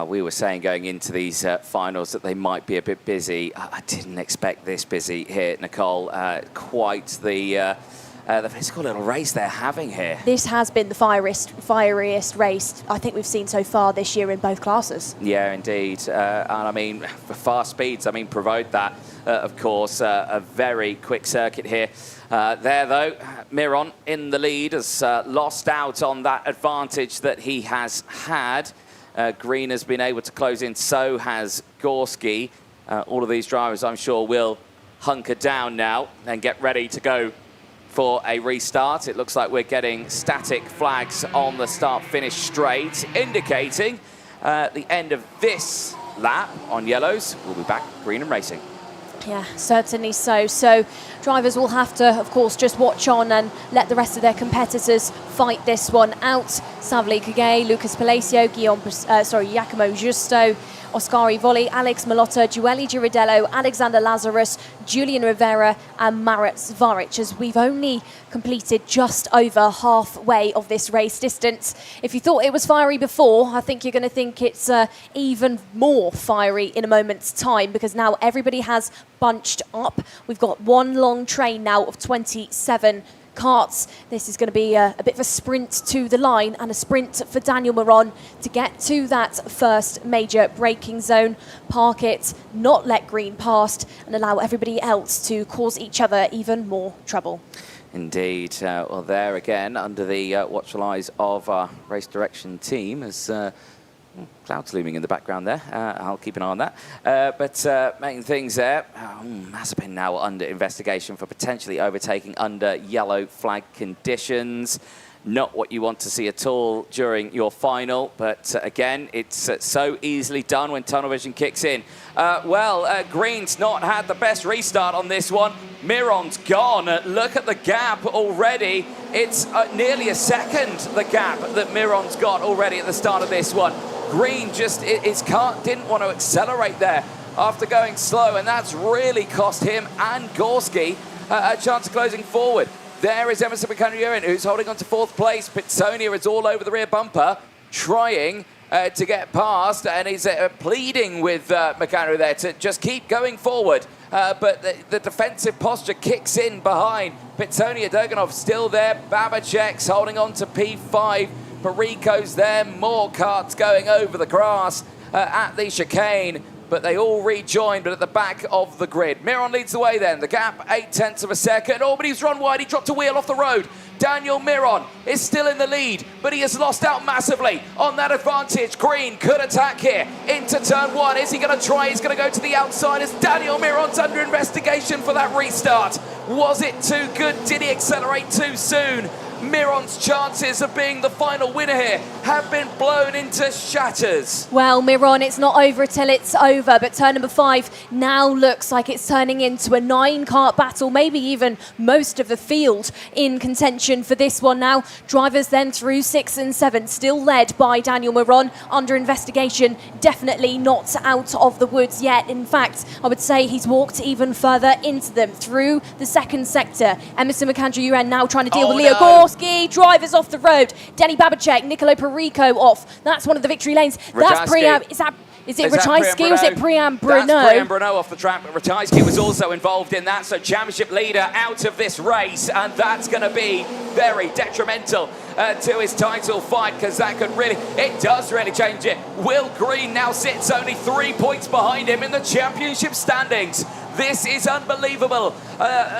Speaker 1: We were saying going into these finals that they might be a bit busy. I didn't expect this busy here, Nicole. Quite the physical little race they're having here.
Speaker 2: This has been the fieriest race I think we've seen so far this year in both classes.
Speaker 1: Yeah, indeed. And I mean, for fast speeds, I mean, provide that, of course, a very quick circuit here. There, though, Miron in the lead has lost out on that advantage that he has had. Green has been able to close in, so has Gorski. All of these drivers, I'm sure, will hunker down now and get ready to go for a restart. It looks like we're getting static flags on the start-finish straight, indicating the end of this lap on yellows. We'll be back green and racing.
Speaker 2: Yeah, certainly so. So drivers will have to, of course, just watch on and let the rest of their competitors fight this one out. Savli Kage, Lucas Palacio, Giacomo Justo, Oskari Volley, Alex Malotta, Giueli Girardello, Alexander Lazarus, Julian Rivera and Marat Zvaric, as we've only completed just over halfway of this race distance. If you thought it was fiery before, I think you're going to think it's even more fiery in a moment's time, because now everybody has bunched up. We've got one long train now of 27 carts. This is going to be a bit of a sprint to the line and a sprint for Daniel Miron to get to that first major braking zone, park it, not let Green past, and allow everybody else to cause each other even more trouble.
Speaker 1: Indeed. Well, there again, under the watchful eyes of our race direction team, as clouds looming in the background there. I'll keep an eye on that. But making things there, Mazepin now under investigation for potentially overtaking under yellow flag conditions. Not what you want to see at all during your final, but again, it's so easily done when tunnel vision kicks in. Green's not had the best restart on this one. Miron's gone. Look at the gap already. It's nearly a second, the gap that Miron's got already at the start of this one. Green just, his car didn't want to accelerate there after going slow, and that's really cost him and Gorski a chance of closing forward. There is Emerson McCann who's holding on to 4th place. Pitsonia is all over the rear bumper, trying to get past, and he's pleading with McCann there to just keep going forward. But the defensive posture kicks in behind. Pitsonia, Durganov still there. Babacek's holding on to P5. Perico's there. More carts going over the grass at the chicane. But they all rejoined, but at the back of the grid. Miron leads the way then. The gap, 0.8 of a second. Oh, but he's run wide. He dropped a wheel off the road. Daniel Miron is still in the lead, but he has lost out massively on that advantage. Green could attack here into turn 1. Is he going to try? He's going to go to the outside as Daniel Miron's under investigation for that restart. Was it too good? Did he accelerate too soon? Miron's chances of being the final winner here have been blown into shatters.
Speaker 2: Well, Miron, it's not over till it's over, but turn number 5 now looks like it's turning into a 9-kart battle, maybe even most of the field in contention for this one now. Drivers then through 6 and 7, still led by Daniel Miron, under investigation, definitely not out of the woods yet. In fact, I would say he's walked even further into them through the second sector. Emerson McAndrew now trying to deal with Leo Gorski. Drivers off the road. Denny Babacek, Nicolo Perico off. That's one of the victory lanes. That's Priam. Is it Ratajski or is it Priam Bruno?
Speaker 1: That's Priam Bruno off the track, but Ratajski was also involved in that, so championship leader out of this race, and that's going to be very detrimental to his title fight, because that could really, it does really change it. Will Green now sits only 3 points behind him in the championship standings. This is unbelievable.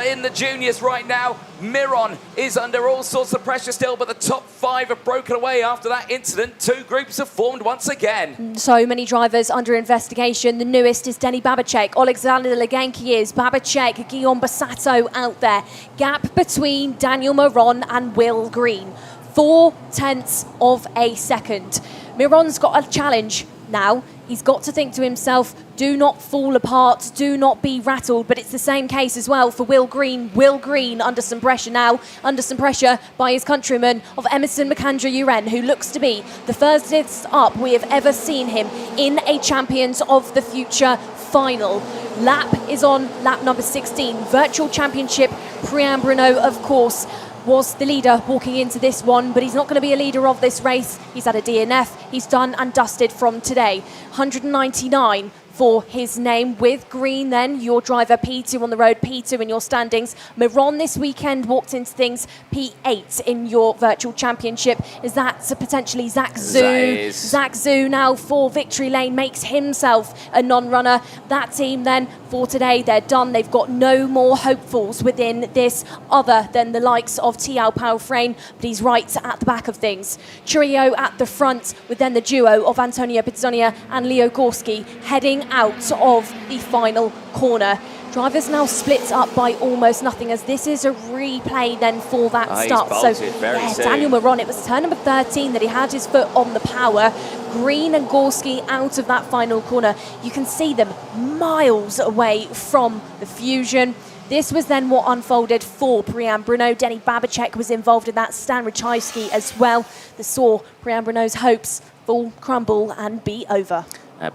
Speaker 1: In the juniors right now, Miron is under all sorts of pressure still, but the top 5 have broken away after that incident. 2 groups have formed once again.
Speaker 2: So many drivers under investigation. The newest is Denny Babacek, Alexander Leganki is, Babacek, Guillaume Bassato out there. Gap between Daniel Miron and Will Green. 0.4 of a second. Miron's got a challenge now. He's got to think to himself, do not fall apart, do not be rattled. But it's the same case as well for Will Green. Will Green under some pressure now, under some pressure by his countryman of Emerson Macandrew-Uren, who looks to be the furthest up we have ever seen him in a Champions of the Future final. Lap is on lap number 16. Virtual Championship, Priam Bruno, of course, was the leader walking into this one, but he's not going to be a leader of this race. He's had a DNF. He's done and dusted from today. 199 for his name. With Green then, your driver P2 on the road, P2 in your standings. Miron this weekend walked into things P8 in your virtual championship. Is that potentially Zach Zhu? Zach Zhu now for victory lane makes himself a non-runner. That team then for today, they're done. They've got no more hopefuls within this other than the likes of Tiao Pao Frame, but he's right at the back of things. Trio at the front with then the duo of Antonio Pizzonia and Leo Gorski heading out of the final corner. Drivers now split up by almost nothing, as this is a replay then for that start. So Daniel Miron, it was turn number 13 that he had his foot on the power. Green and Gorski out of that final corner. You can see them miles away from the fusion. This was then what unfolded for Priam Bruno. Denny Babacek was involved in that, Stan Ratajski as well. That saw Priam Bruno's hopes fall, crumble and be over.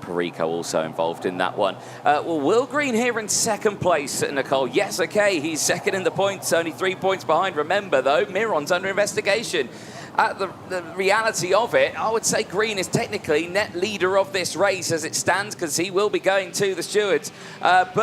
Speaker 1: Perico also involved in that one. Well, Will Green here in second place, Nicole. Yes, okay, he's second in the points, only 3 points behind. Remember, though, Miron's under investigation. The reality of it, I would say Green is technically net leader of this race as it stands, because he will be going to the stewards. And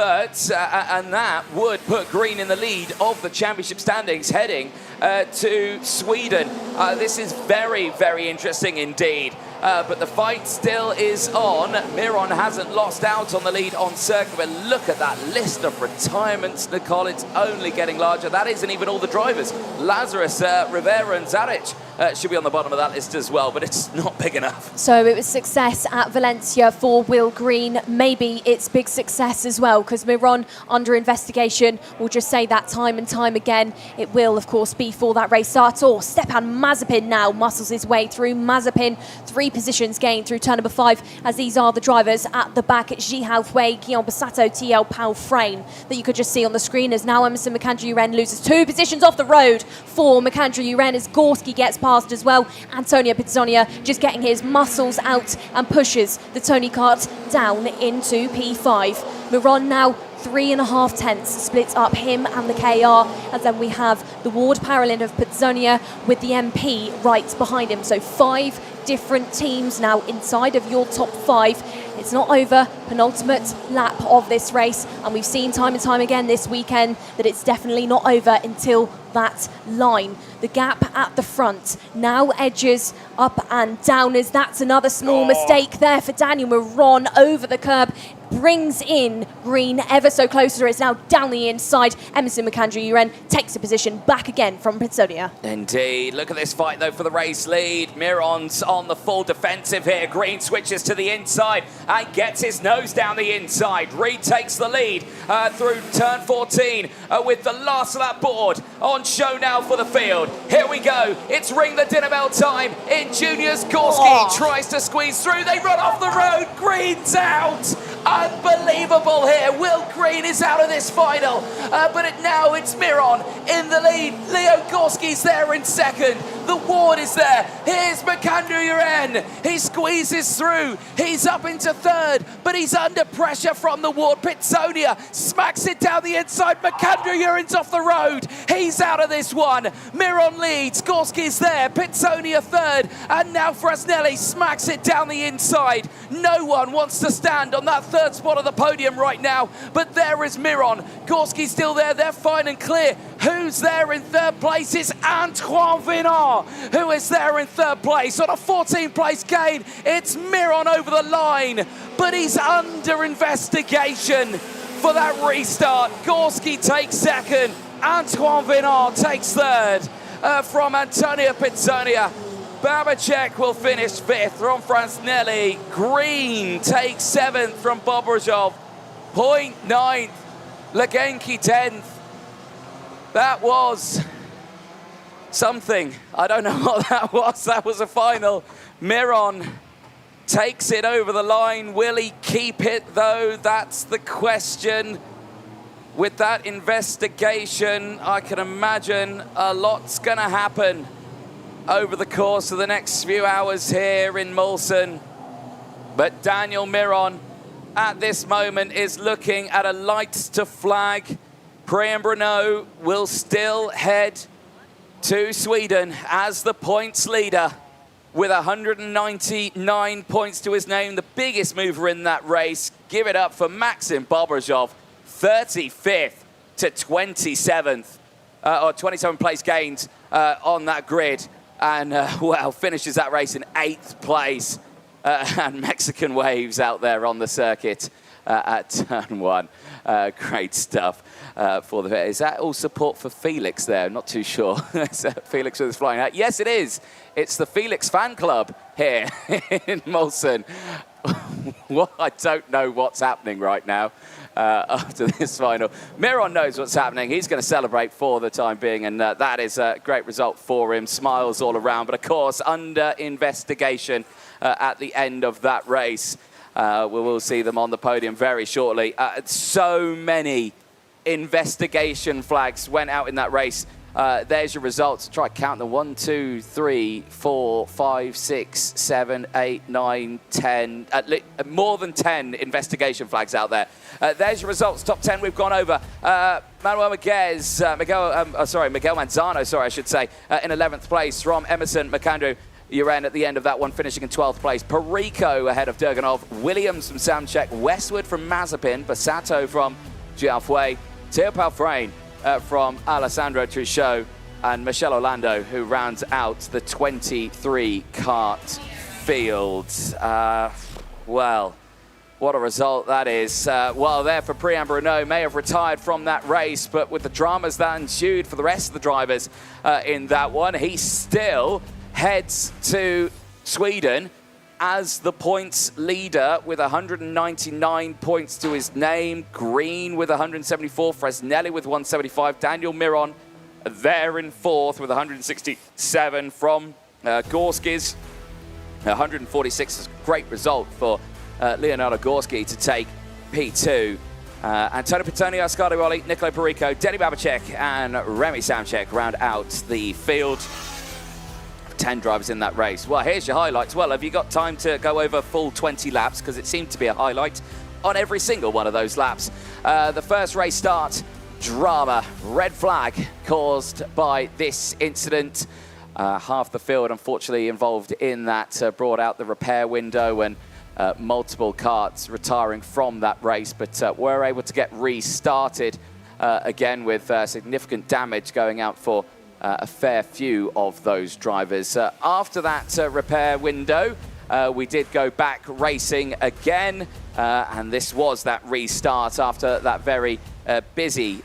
Speaker 1: that would put Green in the lead of the championship standings heading to Sweden. This is very, very interesting indeed. But the fight still is on. Miron hasn't lost out on the lead on circuit, but look at that list of retirements, Nicole. It's only getting larger. That isn't even all the drivers. Lazarus, Rivera and Zaric should be on the bottom of that list as well, but it's not big enough.
Speaker 2: So it was success at Valencia for Will Green. Maybe it's big success as well, because Miron under investigation. We'll just say that time and time again. It will, of course, be for that race start. Or Stepan Mazepin now muscles his way through. Mazepin, 3 positions gained through turn number 5, as these are the drivers at the back. Ji Haofei, Guillaume Bassato, Tiao Pao Frame that you could just see on the screen, as now Emerson Macandrew-Uren loses 2 positions off the road for Macandrew-Uren, as Gorski gets past as well. Antonio Pizzonia just getting his muscles out and pushes the Tony Kart down into P5. Miron now 3.5 tenths splits up him and the KR, and then we have the Ward Paralin of Pizzonia with the MP right behind him. So 5 different teams now inside of your top 5. It's not over. Penultimate lap of this race, and we've seen time and time again this weekend that it's definitely not over until that line. The gap at the front now edges up and down, as that's another small mistake there for Daniel Miron over the curb. Brings in Green ever so closer. It's now down the inside. Emerson Macandrew-Uren takes a position back again from Pizzonia.
Speaker 1: Indeed. Look at this fight, though, for the race lead. Miron's on the full defensive here. Green switches to the inside and gets his nose down the inside. Retakes the lead through turn 14 with the last of that board on show now for the field. Here we go. It's ring the dinner bell time in juniors. Gorski tries to squeeze through. They run off the road. Green's out. Unbelievable here. Will Green is out of this final. But now it's Miron in the lead. Leo Gorski's there in second. The ward is there. Here's Makandou Uren. He squeezes through. He's up into third, but he's under pressure from the ward. Pitsonia smacks it down the inside. Makandou Uren's off the road. He's out of this one. Miron leads. Gorski's there. Pitsonia third. And now Fresnelli smacks it down the inside. No one wants to stand on that third spot of the podium right now, but there is Miron. Gorski's still there. They're fine and clear. Who's there in third place? It's Antoine Vinard, who is there in third place on a 14th place gain. It's Miron over the line, but he's under investigation for that restart. Gorski takes second. Antoine Vinard takes third from Antonio Pitsonia. Babacek will finish fifth from Fresnelli. Green takes seventh from Bobrojov. Point ninth. Legenki 10th. That was something. I don't know what that was. That was a final. Miron takes it over the line. Will he keep it, though? That's the question. With that investigation, I can imagine a lot's going to happen over the course of the next few hours here in Mülsen. But Daniel Miron, at this moment, is looking at a light to flag. Priam Bruno will still head to Sweden as the points leader with 199 points to his name, the biggest mover in that race. Give it up for Maxim Bobrojov, 35th to 27th, or 27 place gains on that grid. And, well, finishes that race in 8th place. And Mexican waves out there on the circuit at turn one. Great stuff for the... Is that all support for Felix there? Not too sure. Felix with his flying out. Yes, it is. It's the Felix fan club here in Mülsen. Well, I don't know what's happening right now after this final. Miron knows what's happening. He's going to celebrate for the time being, and that is a great result for him. Smiles all around, but of course, under investigation at the end of that race. We will see them on the podium very shortly. So many investigation flags went out in that race. There's your results. Try to count them. 1, 2, 3, 4, 5, 6, 7, 8, 9, 10. More than 10 investigation flags out there. There's your results. Top 10 we've gone over. Miguel Manzano, I should say, in 11th place from Emerson Makandou Uren at the end of that one, finishing in 12th place. Perico ahead of Durganov. Williams from Samchek. Westwood from Mazepin. Bassato from Giafue. Theo Palfrain from Alessandro Truchot, and Michel Orlando, who rounds out the 23 kart field. Well, what a result that is. Well, there for Priam Bruno, may have retired from that race, but with the dramas that ensued for the rest of the drivers in that one, he still heads to Sweden as the points leader with 199 points to his name. Green with 174, Fresnelli with 175, Daniel Miron there in fourth with 167 from Gorski's 146. Is a great result for Leonardo Gorski to take P2. Antonio Pitsonia, Oscar Roli, Nicolo Perico, Denny Babacek and Remy Samchek round out the field. 10 drivers in that race. Well, here's your highlights. Well, have you got time to go over full 20 laps? Because it seemed to be a highlight on every single one of those laps. The first race start, drama, red flag caused by this incident. Half the field, unfortunately, involved in that brought out the repair window, and multiple karts retiring from that race, but were able to get restarted again with significant damage going out for a fair few of those drivers. After that repair window, we did go back racing again, and this was that restart after that very busy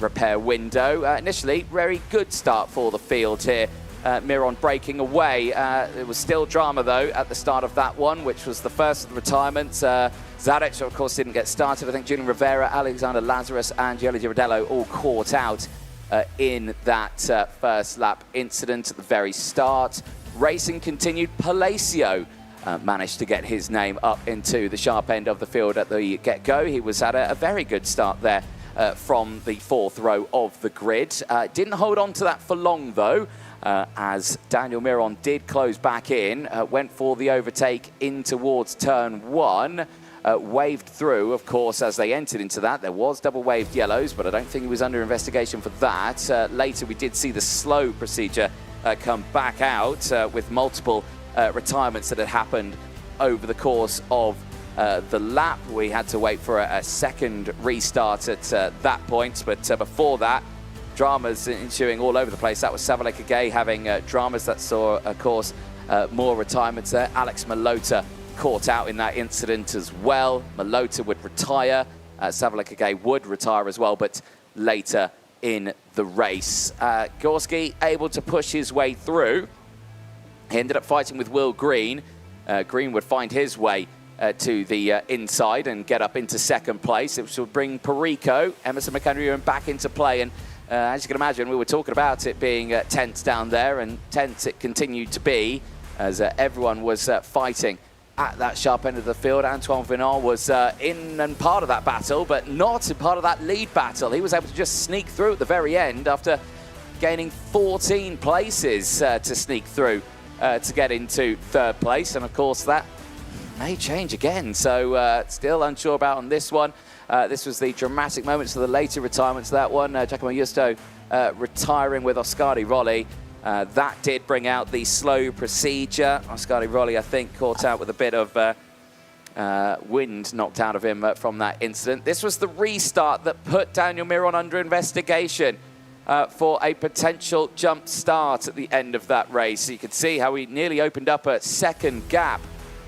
Speaker 1: repair window. Initially, very good start for the field here. Miron breaking away. It was still drama, though, at the start of that one, which was the first of the retirements. Zadek, of course, didn't get started. I think Julian Rivera, Alexander Lazarus, and Giulio Girardello all caught out in that first lap incident at the very start. Racing continued. Palacio managed to get his name up into the sharp end of the field at the get-go. He was at a very good start there from the fourth row of the grid. Didn't hold on to that for long, though. as Daniel Miron did close back in, went for the overtake in towards turn 1, waved through, of course, as they entered into that. There was double waved yellows, but I don't think he was under investigation for that. Later, we did see the slow procedure come back out with multiple retirements that had happened over the course of the lap. We had to wait for a second restart at that point, but before that, dramas ensuing all over the place. That was Savaleka Gay having dramas that saw, of course, more retirements there. Alex Malota caught out in that incident as well. Malota would retire. Savaleka Gay would retire as well, but later in the race. Gorski able to push his way through. He ended up fighting with Will Green. Green would find his way to the inside and get up into second place, which would bring Perico, Emerson McHenry back into play. And as you can imagine, we were talking about it being tense down there, and tense it continued to be as everyone was fighting at that sharp end of the field. Antoine Venant was in and part of that battle, but not in part of that lead battle. He was able to just sneak through at the very end after gaining 14 places to sneak through to get into third place. And of course, that may change again. So still unsure about on this one. This was the dramatic moments of the later retirements. That one, Giacomo Justo retiring with Oscari Rolli. That did bring out the slow procedure. Oscari Rolli, I think, caught out with a bit of wind knocked out of him from that incident. This was the restart that put Daniel Miron under investigation for a potential jump start at the end of that race. You could see how he nearly opened up a second gap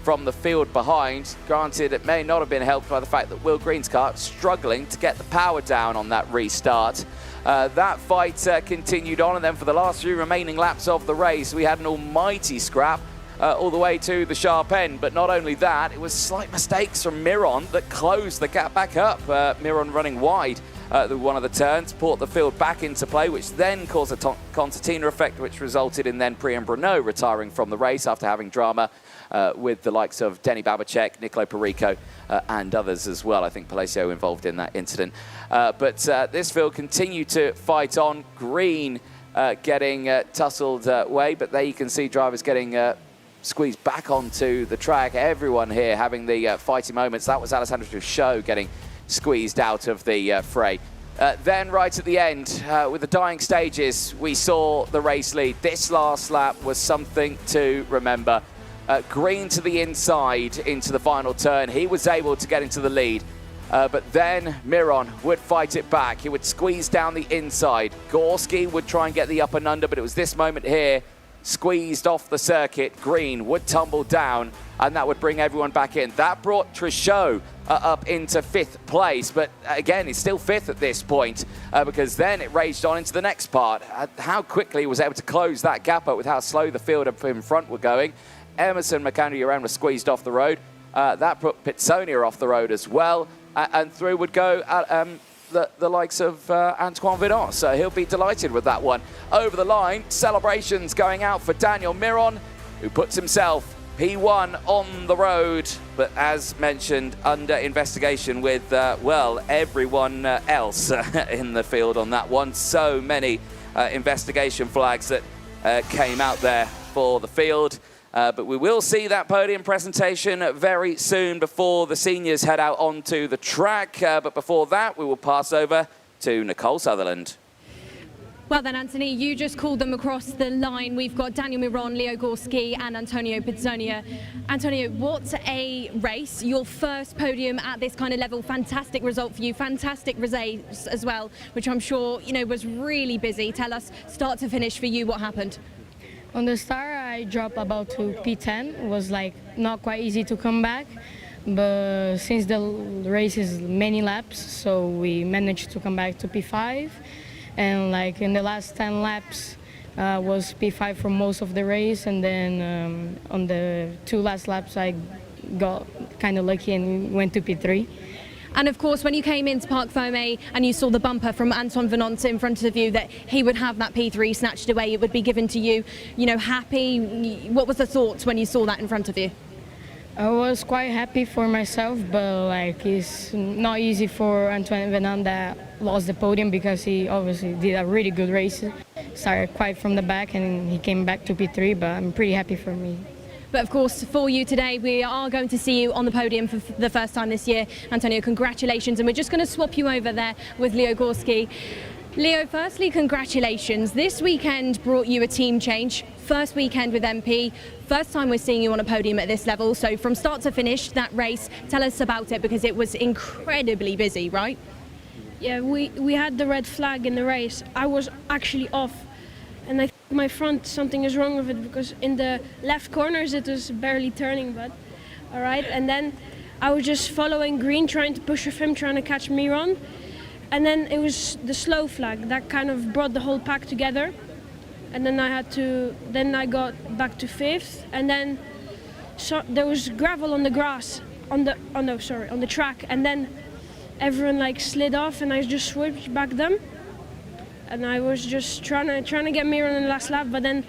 Speaker 1: from the field behind. Granted, it may not have been helped by the fact that Will Green's car struggling to get the power down on that restart. That fight continued on, and then for the last few remaining laps of the race, we had an almighty scrap all the way to the sharp end. But not only that, it was slight mistakes from Miron that closed the gap back up. Miron running wide one of the turns, brought the field back into play, which then caused a concertina effect, which resulted in then Priam Bruneau retiring from the race after having drama with the likes of Denny Babacek, Nicolo Perico, and others as well. I think Palacio involved in that incident. But this field continued to fight on. Green getting tussled away, but there you can see drivers getting squeezed back onto the track. Everyone here having the fighting moments. That was Alessandro Truchot getting squeezed out of the fray. Then right at the end, with the dying stages, we saw the race lead. This last lap was something to remember. Green to the inside into the final turn. He was able to get into the lead. But then Miron would fight it back. He would squeeze down the inside. Gorski would try and get the up and under, but it was this moment here, squeezed off the circuit. Green would tumble down, and that would bring everyone back in. That brought Truchot up into 5th place, but again, he's still 5th at this point because then it raged on into the next part. How quickly he was able to close that gap up with how slow the field in front were going. Emerson McHenry was squeezed off the road. That put Pitsonia off the road as well, and through would go the likes of Antoine Venant. So he'll be delighted with that one. Over the line, celebrations going out for Daniel Miron, who puts himself P1 on the road, but as mentioned, under investigation with, well, everyone else in the field on that one. So many investigation flags that came out there for the field. But we will see that podium presentation very soon before the seniors head out onto the track. But before that, we will pass over to Nicole Sutherland.
Speaker 7: Well then, Anthony, you just called them across the line. We've got Daniel Miron, Leo Gorski and Antonio Pitsonia. Antonio, what a race. Your first podium at this kind of level. Fantastic result for you. Fantastic race as well, which I'm sure, you know, was really busy. Tell us, start to finish for you, what happened?
Speaker 9: On the start, I dropped about to P10. It was like not quite easy to come back, but since the race is many laps, so we managed to come back to P5. And like in the last 10 laps, was P5 for most of the race, and then on the 2 last laps, I got kind of lucky and went to P3.
Speaker 7: And of course, when you came into Parc Fermé and you saw the bumper from Antoine Venant in front of you, that he would have that P3 snatched away, it would be given to you, you know, happy. What was the thoughts when you saw that in front of you?
Speaker 9: I was quite happy for myself, but like it's not easy for Antoine Venant that lost the podium because he obviously did a really good race. started quite from the back and he came back to P3, but I'm pretty happy for me.
Speaker 7: But of course, for you today, we are going to see you on the podium for the first time this year. Antonio, congratulations. And we're just going to swap you over there with Leo Gorski. Leo, firstly, congratulations. This weekend brought you a team change. First weekend with MP. First time we're seeing you on a podium at this level. So from start to finish, that race, tell us about it, because it was incredibly busy, right?
Speaker 16: Yeah, we had the red flag in the race. I was actually off. And I think my front, something is wrong with it, because in the left corners it was barely turning, but all right. And then I was just following green, trying to push with him, trying to catch Miron. And then it was the slow flag that kind of brought the whole pack together. And then I got back to 5th. And then there was gravel on the grass, on the track. And then everyone like slid off, and I just switched back them. And I was just trying to get Miron in the last lap, but then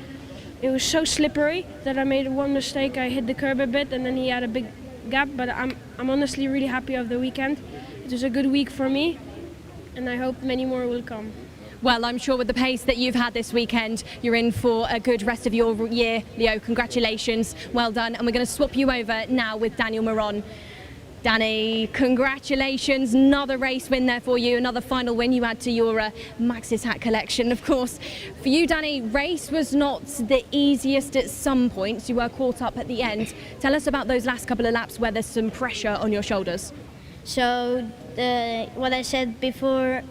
Speaker 16: it was so slippery that I made one mistake. I hit the curb a bit, and then he had a big gap. But I'm honestly really happy of the weekend. It was a good week for me, and I hope many more will come.
Speaker 7: Well, I'm sure with the pace that you've had this weekend, you're in for a good rest of your year. Leo, congratulations, well done. And we're going to swap you over now with Daniel Miron. Danny, congratulations, another race win there for you, another final win you add to your Max's hat collection. Of course, for you, Danny, race was not the easiest at some points. You were caught up at the end. Tell us about those last couple of laps where there's some pressure on your shoulders.
Speaker 4: So what I said before,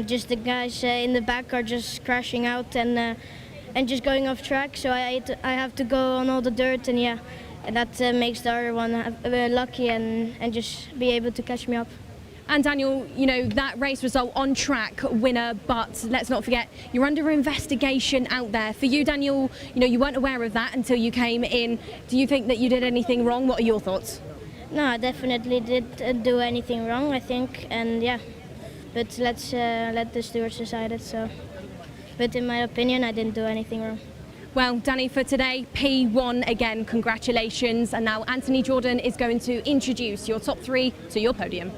Speaker 4: just the guys in the back are just crashing out and just going off track. So I have to go on all the dirt, and yeah. And that makes the other one lucky and just be able to catch me up.
Speaker 7: And Daniel, you know, that race result on track, winner, but let's not forget, you're under investigation out there. For you, Daniel, you know, you weren't aware of that until you came in. Do you think that you did anything wrong? What are your thoughts?
Speaker 4: No, I definitely didn't do anything wrong, I think, and yeah. But let's let the stewards decide it, so. But in my opinion, I didn't do anything wrong.
Speaker 7: Well, Danny, for today, P1 again, congratulations. And now Anthony Jordan is going to introduce your top 3 to your podium.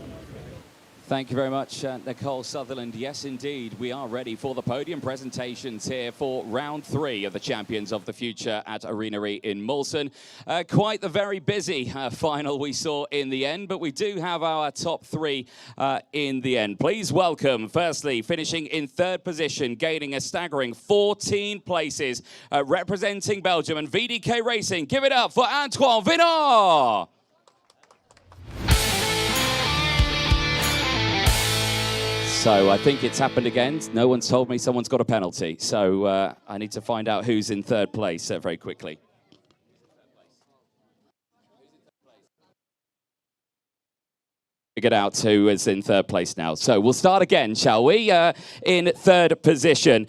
Speaker 1: Thank you very much, Nicole Sutherland. Yes, indeed, we are ready for the podium presentations here for round 3 of the Champions of the Future at Arenary in Mülsen. Quite the very busy final we saw in the end, but we do have our top 3 in the end. Please welcome, firstly, finishing in 3rd position, gaining a staggering 14 places, representing Belgium and VDK Racing. Give it up for Antoine Vinard! So I think it's happened again. No one's told me someone's got a penalty. So I need to find out who's in 3rd place very quickly. Figured out who is in 3rd place now. So we'll start again, shall we? In 3rd position,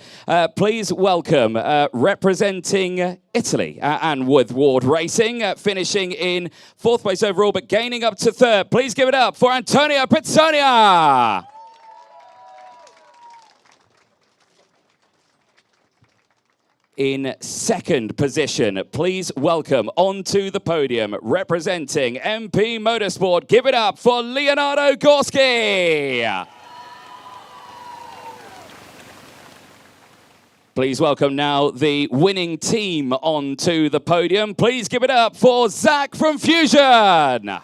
Speaker 1: please welcome representing Italy and Woodward Racing, finishing in 4th place overall, but gaining up to 3rd. Please give it up for Antonio Pizzonia. In 2nd position, please welcome onto the podium, representing MP Motorsport. Give it up for Leonardo Gorski. Please welcome now the winning team onto the podium. Please give it up for Zach from Fusion.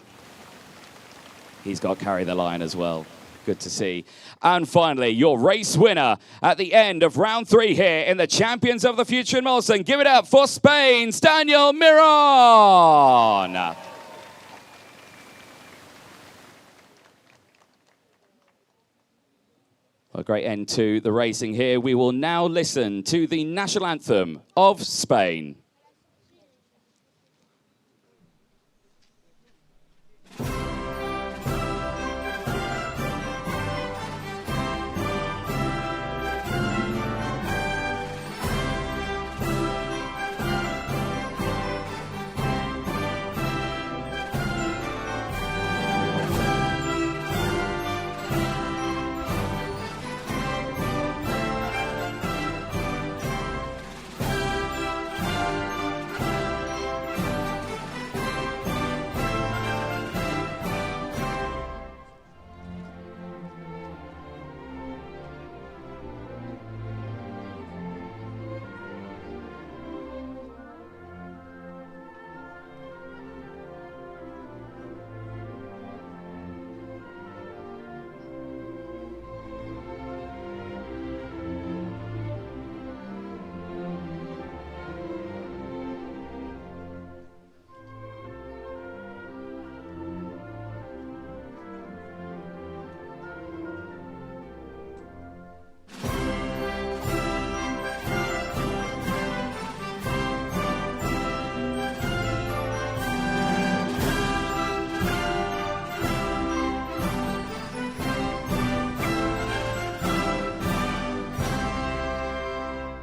Speaker 1: He's got to carry the line as well. Good to see. And finally, your race winner at the end of round 3 here in the Champions of the Future in Mülsen. Give it up for Spain's Daniel Miron. A great end to the racing here. We will now listen to the national anthem of Spain.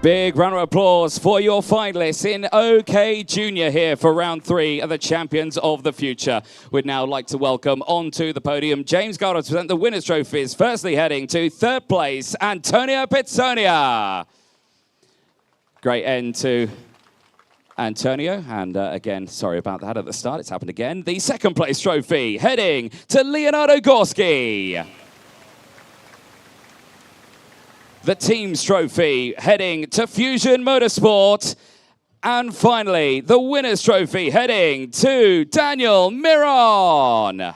Speaker 1: Big round of applause for your finalists in OK Junior here for round 3 of the Champions of the Future. We'd now like to welcome onto the podium James Garner to present the winners' trophies. Firstly heading to 3rd place, Antonio Pizzonia. Great end to Antonio, and again, sorry about that at the start, it's happened again. The 2nd place trophy heading to Leonardo Gorski. The team's trophy heading to Fusion Motorsport. And finally, the winner's trophy heading to Daniel Miron.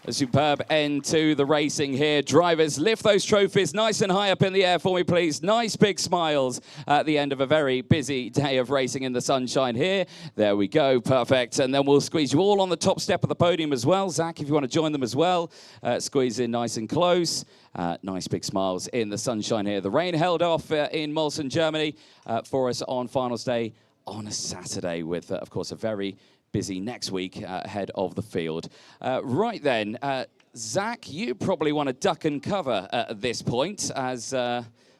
Speaker 1: A superb end to the racing here. Drivers, lift those trophies nice and high up in the air for me, please. Nice big smiles at the end of a very busy day of racing in the sunshine here. There we go, perfect. And then we'll squeeze you all on the top step of the podium as well. Zach, if you want to join them as well, squeeze in nice and close. Nice big smiles in the sunshine here. The rain held off in Mülsen, Germany for us on finals day on a Saturday with, of course, a very busy next week ahead of the field. Right then, Zach, you probably want to duck and cover at this point, as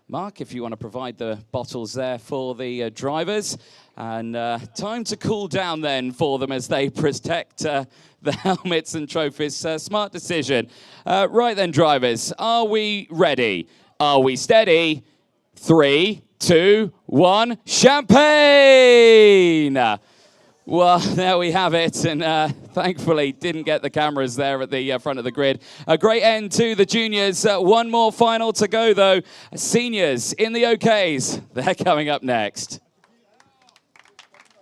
Speaker 1: Mark, if you want to provide the bottles there for the drivers. And time to cool down then for them as they protect the helmets and trophies. Smart decision. Right then, drivers, are we ready? Are we steady? 3, 2, 1, champagne! Well, there we have it, and thankfully didn't get the cameras there at the front of the grid. A great end to the juniors. One more final to go, though. Seniors in the OKs, they're coming up next.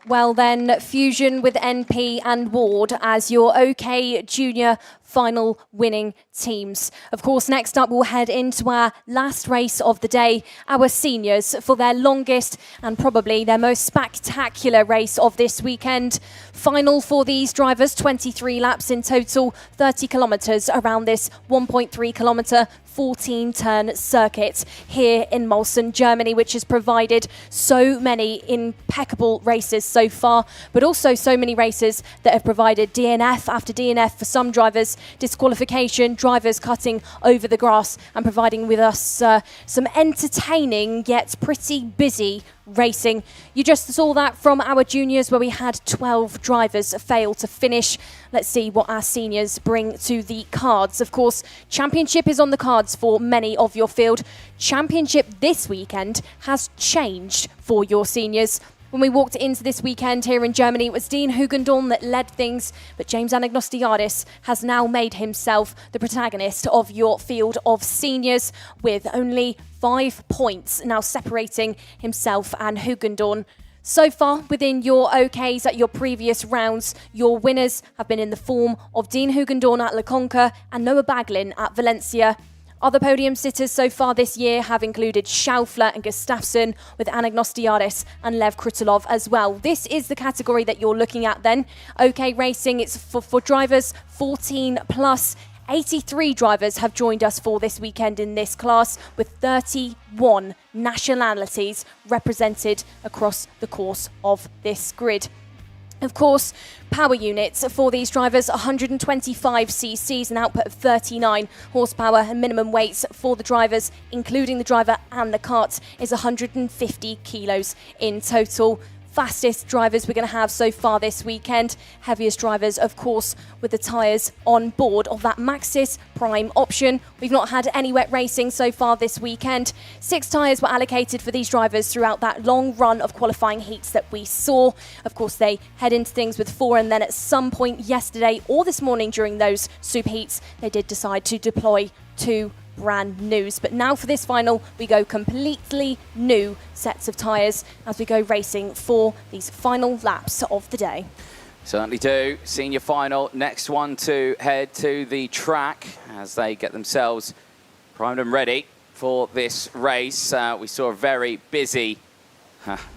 Speaker 2: Well then, Fusion with NP and Ward as your OK Junior final winning teams. Of course, next up we'll head into our last race of the day, our seniors, for their longest and probably their most spectacular race of this weekend. Final for these drivers, 23 laps in total, 30 kilometres around this 1.3 kilometre 14-turn circuit here in Mülsen, Germany, which has provided so many impeccable races so far, but also so many races that have provided DNF after DNF for some drivers, disqualification, drivers cutting over the grass and providing with us some entertaining yet pretty busy racing. You just saw that from our juniors where we had 12 drivers fail to finish. Let's see what our seniors bring to the cards. Of course, championship is on the cards for many of your field. Championship this weekend has changed for your seniors. When we walked into this weekend here in Germany, it was Dean Hugendorn that led things, but James Anagnostiadis has now made himself the protagonist of your field of seniors with only 5 points now separating himself and Hugendorn. So far, within your OKs at your previous rounds, your winners have been in the form of Dean Hugendorn at Le Conca and Noah Baglin at Valencia. Other podium sitters so far this year have included Schaufler and Gustafsson, with Anagnostiadis and Lev Krutulov as well. This is the category that you're looking at then. OK Racing, it's for drivers 14 plus. 83 drivers have joined us for this weekend in this class, with 31 nationalities represented across the course of this grid. Of course, power units for these drivers, 125 cc's, an output of 39 horsepower, and minimum weights for the drivers, including the driver and the cart, is 150 kilos in total. Fastest drivers we're going to have so far this weekend. Heaviest drivers, of course, with the tyres on board of that Maxxis Prime option. We've not had any wet racing so far this weekend. 6 tyres were allocated for these drivers throughout that long run of qualifying heats that we saw. Of course, they head into things with 4, and then at some point yesterday or this morning during those Superheats, they did decide to deploy 2 brand news. But now for this final, we go completely new sets of tyres as we go racing for these final laps of the day.
Speaker 1: Certainly do. Senior final, next one to head to the track as they get themselves primed and ready for this race. We saw a very busy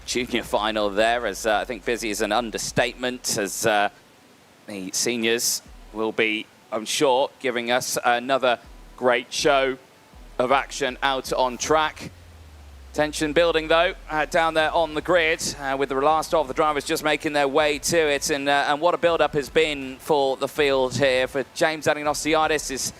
Speaker 1: junior final there, as I think busy is an understatement, as the seniors will be, I'm sure, giving us another great show of action out on track. Tension building, though, down there on the grid, with the last of the drivers just making their way to it. And what a build-up has been for the field here. For James Anagnostiadis is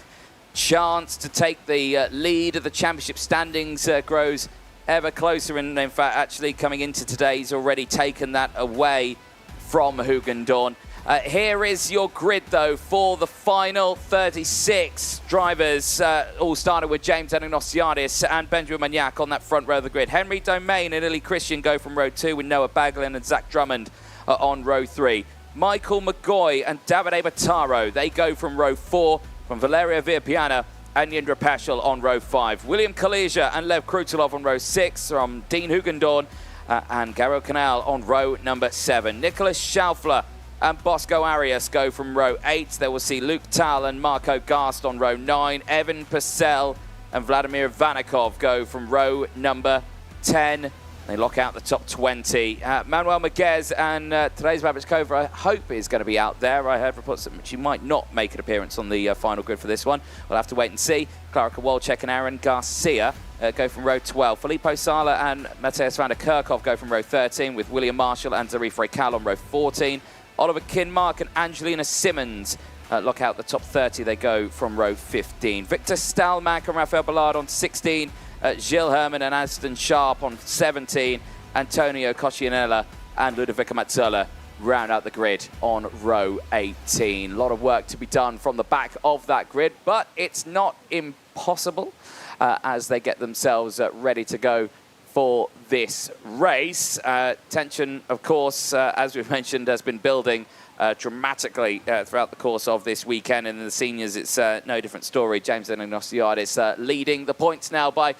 Speaker 1: chance to take the lead of the championship standings grows ever closer, and in fact actually coming into today he's already taken that away from Hoogendoorn. Here is your grid though for the final 36 drivers, all started with James Anagnostiadis and Benjamin Magnac on that front row of the grid. Henry Domain and Illy Christian go from row 2 with Noah Baglin and Zach Drummond on row 3. Michael McGoy and Davide Bataro, they go from row 4, from Valeria Villapiana and Yindra Paschal on row 5. William Kalija and Lev Krutilov on row 6, from Dean Hoogendoorn and Garo Canal on row number 7. Nicholas Schaufler and Bosco Arias go from row 8. They will see Luke Tal and Marco Gast on row 9. Evan Purcell and Vladimir Vanikov go from row number 10. They lock out the top 20. Manuel Maguez and Therese Babichkova, I hope, is going to be out there. I heard reports that she might not make an appearance on the final grid for this one. We'll have to wait and see. Clara Kowalczyk and Aaron Garcia go from row 12. Filippo Sala and Mateusz van der Kerkhoff go from row 13, with William Marshall and Zarif Rekal on row 14. Oliver Kinmark and Angelina Simmons lock out the top 30. They go from row 15. Victor Stalmack and Rafael Ballard on 16. Gilles Herman and Aston Sharp on 17. Antonio Coscianella and Ludovica Mazzola round out the grid on row 18. A lot of work to be done from the back of that grid, but it's not impossible as they get themselves ready to go for this race. Tension, of course, as we've mentioned, has been building dramatically throughout the course of this weekend. And in the seniors, it's no different story. James Anagnostiadis leading the points now by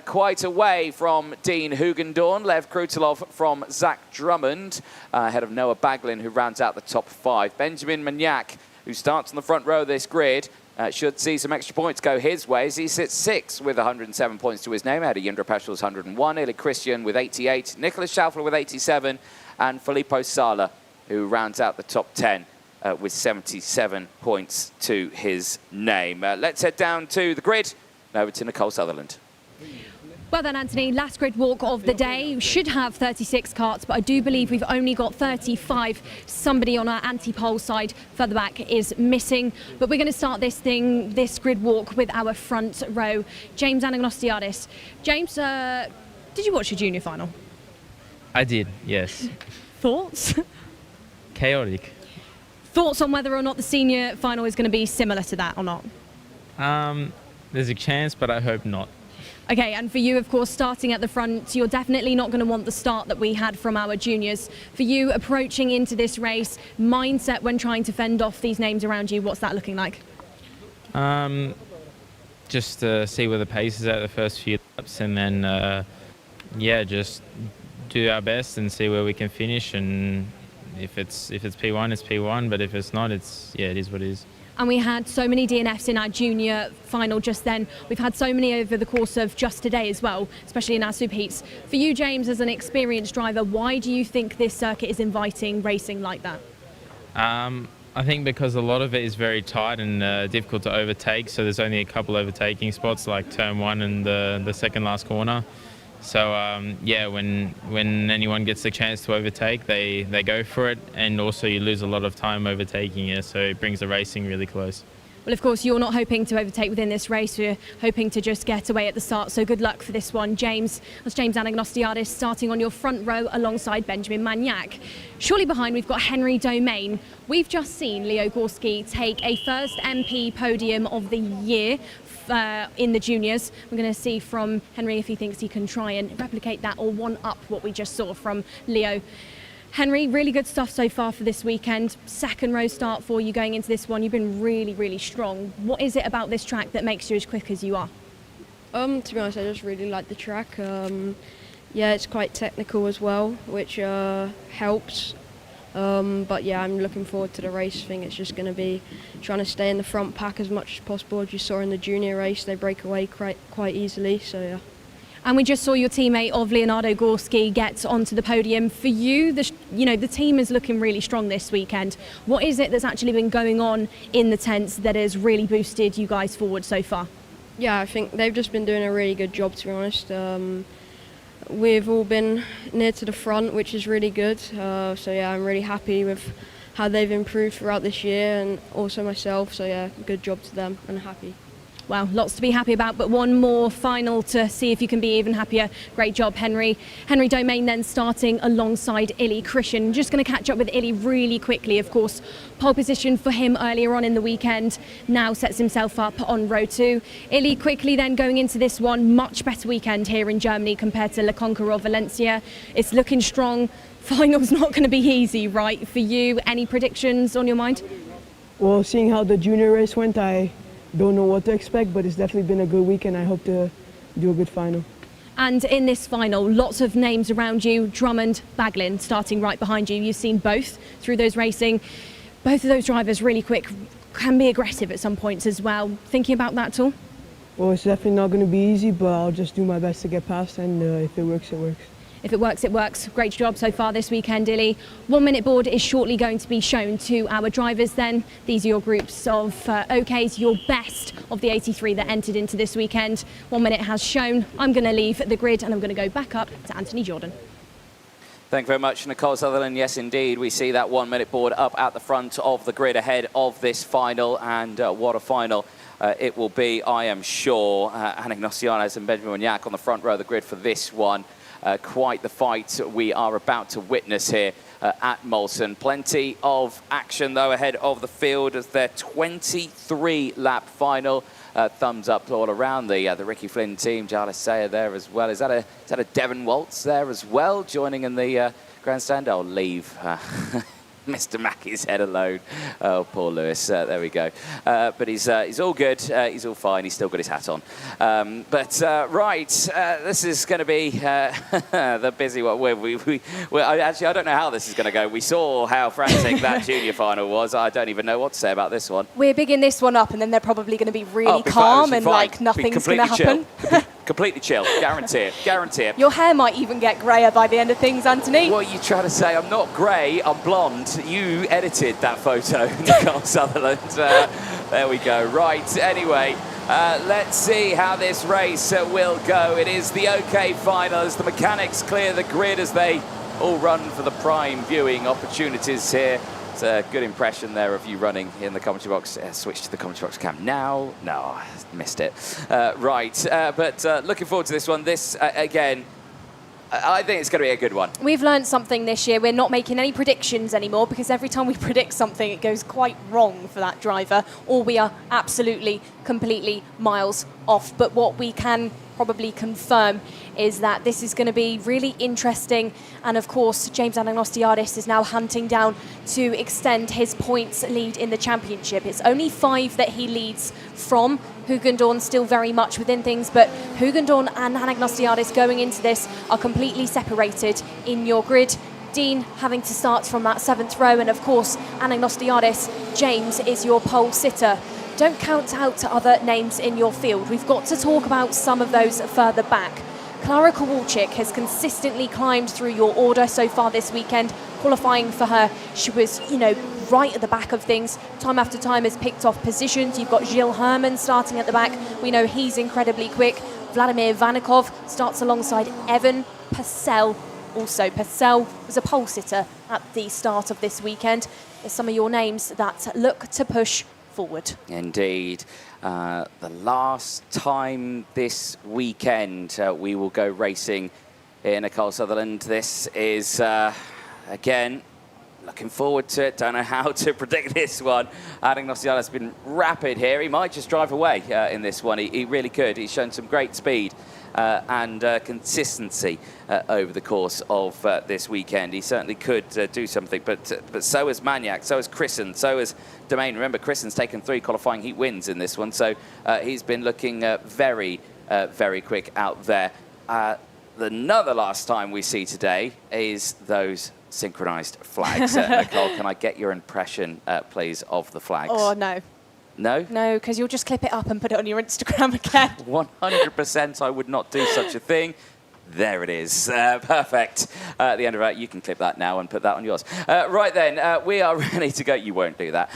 Speaker 1: quite a way from Dean Hoogendoorn. Lev Krutilov from Zach Drummond, ahead of Noah Baglin, who rounds out the top 5. Benjamin Magnac, who starts on the front row of this grid, should see some extra points go his way as he sits 6th with 107 points to his name, ahead of Yindra Paschal's 101, Illy Christian with 88, Nicholas Schaufler with 87, and Filippo Sala, who rounds out the top 10 with 77 points to his name. Let's head down to the grid and over to Nicole Sutherland.
Speaker 7: Well then, Anthony, last grid walk of the day. We should have 36 carts, but I do believe we've only got 35. Somebody on our anti-pole side further back is missing. But we're going to start this grid walk with our front row. James Anagnostiadis. James, did you watch the junior final?
Speaker 5: I did, yes.
Speaker 7: Thoughts?
Speaker 5: Chaotic.
Speaker 7: Thoughts on whether or not the senior final is going to be similar to that or not?
Speaker 5: There's a chance, but I hope not.
Speaker 7: Okay, and for you, of course, starting at the front, you're definitely not going to want the start that we had from our juniors. For you, approaching into this race, mindset when trying to fend off these names around you, what's that looking like?
Speaker 5: Just see where the pace is at the first few laps, and then, just do our best and see where we can finish. And if it's P1, it's P1, but if it's not, it is what it is.
Speaker 7: And we had so many DNFs in our junior final just then. We've had so many over the course of just today as well, especially in our Superheats. For you, James, as an experienced driver, why do you think this circuit is inviting racing like that?
Speaker 5: I think because a lot of it is very tight and difficult to overtake, so there's only a couple overtaking spots like turn 1 and the second last corner. So when anyone gets the chance to overtake, they go for it, and also you lose a lot of time overtaking it, so it brings the racing really close.
Speaker 7: Well, of course, you're not hoping to overtake within this race. We're hoping to just get away at the start, so good luck for this one. James, that's James Anagnostiadis starting on your front row alongside Benjamin Magnac. Shortly behind, we've got Henry Domain. We've just seen Leo Gorski take a first MP podium of the year in the juniors. We're going to see from Henry if he thinks he can try and replicate that or one-up what we just saw from Leo. Henry, really good stuff so far for this weekend. Second row start for you going into this one. You've been really, really strong. What is it about this track that makes you as quick as you are?
Speaker 16: To be honest, I just really like the track. It's quite technical as well, which helps. But yeah, I'm looking forward to the race. I think it's just going to be trying to stay in the front pack as much as possible. As you saw in the junior race, they break away quite easily, so yeah.
Speaker 7: And we just saw your teammate of Leonardo Gorski get onto the podium. For you, the team is looking really strong this weekend. What is it that's actually been going on in the tents that has really boosted you guys forward so far?
Speaker 16: Yeah, I think they've just been doing a really good job, to be honest. We've all been near to the front, which is really good. So yeah, I'm really happy with how they've improved throughout this year, and also myself. So yeah, good job to them, and happy.
Speaker 7: Well, lots to be happy about, but one more final to see if you can be even happier. Great job, Henry. Henry Domain then starting alongside Illy Christian. Just going to catch up with Illy really quickly, of course. Pole position for him earlier on in the weekend, now sets himself up on row 2. Illy quickly then going into this one, much better weekend here in Germany compared to Le Conqueror or Valencia. It's looking strong. Final's not going to be easy, right, for you? Any predictions on your mind?
Speaker 21: Well, seeing how the junior race went, I don't know what to expect, but it's definitely been a good weekend. I hope to do a good final.
Speaker 7: And in this final, lots of names around you. Drummond, Baglin starting right behind you. You've seen both through those racing. Both of those drivers really quick, can be aggressive at some points as well. Thinking about that at all?
Speaker 21: Well, it's definitely not going to be easy, but I'll just do my best to get past, and if it works, it works.
Speaker 7: If it works, it works. Great job so far this weekend, Illy. 1 minute board is shortly going to be shown to our drivers then. These are your groups of OKs, your best of the 83 that entered into this weekend. 1 minute has shown. I'm going to leave the grid and I'm going to go back up to Anthony Jordan.
Speaker 1: Thank you very much, Nicole Sutherland. Yes, indeed, we see that 1 minute board up at the front of the grid ahead of this final, and what a final it will be, I am sure. Annick Nocianes and Benjamin Wagnac on the front row of the grid for this one. Quite the fight we are about to witness here at Mülsen. Plenty of action, though, ahead of the field as their 23-lap final. Thumbs up all around the Ricky Flynn team. Jarlath Sayer there as well. Is that a Devon Waltz there as well, joining in the grandstand? I'll leave Mr. Mackey's head alone. Oh, poor Lewis. There we go. But he's all good. He's all fine. He's still got his hat on. Right, this is going to be the busy one. Actually, I don't know how this is going to go. We saw how frantic that junior final was. I don't even know what to say about this one.
Speaker 2: We're bigging this one up, and then they're probably going to be really calm and like nothing's going to happen.
Speaker 1: Completely chill. Guarantee it. Guarantee it.
Speaker 2: Your hair might even get greyer by the end of things, Anthony.
Speaker 1: What are you trying to say? I'm not grey, I'm blonde. You edited that photo, Nicole Sutherland. There we go. Right, anyway, let's see how this race will go. It is the OK final as the mechanics clear the grid as they all run for the prime viewing opportunities here. It's a good impression there of you running in the commentary box. Switch to the commentary box cam now. No, I missed it. But looking forward to this one. This, again, I think it's going to be a good one.
Speaker 2: We've learned something this year. We're not making any predictions anymore because every time we predict something, it goes quite wrong for that driver, or we are absolutely, completely miles off. But what we can probably confirm is that this is going to be really interesting. And of course, James Anagnostiadis is now hunting down to extend his points lead in the championship. It's only 5 that he leads from. Hugendorn still very much within things, but Hugendorn and Anagnostiadis going into this are completely separated in your grid. Dean having to start from that 7th row, and of course, Anagnostiadis, James is your pole sitter. Don't count out other names in your field. We've got to talk about some of those further back. Klara Kowalczyk has consistently climbed through your order so far this weekend. Qualifying for her, she was, right at the back of things. Time after time has picked off positions. You've got Gilles Herman starting at the back. We know he's incredibly quick. Vladimir Vanikov starts alongside Evan Purcell. Also, Purcell was a pole sitter at the start of this weekend. There's some of your names that look to push forward.
Speaker 1: Indeed. The last time this weekend we will go racing in Nicole Sutherland. This is, again, looking forward to it. Don't know how to predict this one. Anagnostiadis has been rapid here. He might just drive away in this one. He really could. He's shown some great speed and consistency over the course of this weekend. He certainly could do something, but so has Maniac, so has Christen, so has Domain. Remember, Christen's taken 3 qualifying heat wins in this one, so he's been looking very, very quick out there. Another last time we see today is those synchronized flags. Nicole, can I get your impression, please, of the flags?
Speaker 2: Oh, no.
Speaker 1: No?
Speaker 2: No, because you'll just clip it up and put it on your Instagram again.
Speaker 1: 100% I would not do such a thing. There it is. Perfect. At the end of that, you can clip that now and put that on yours. Right then, we are ready to go. You won't do that.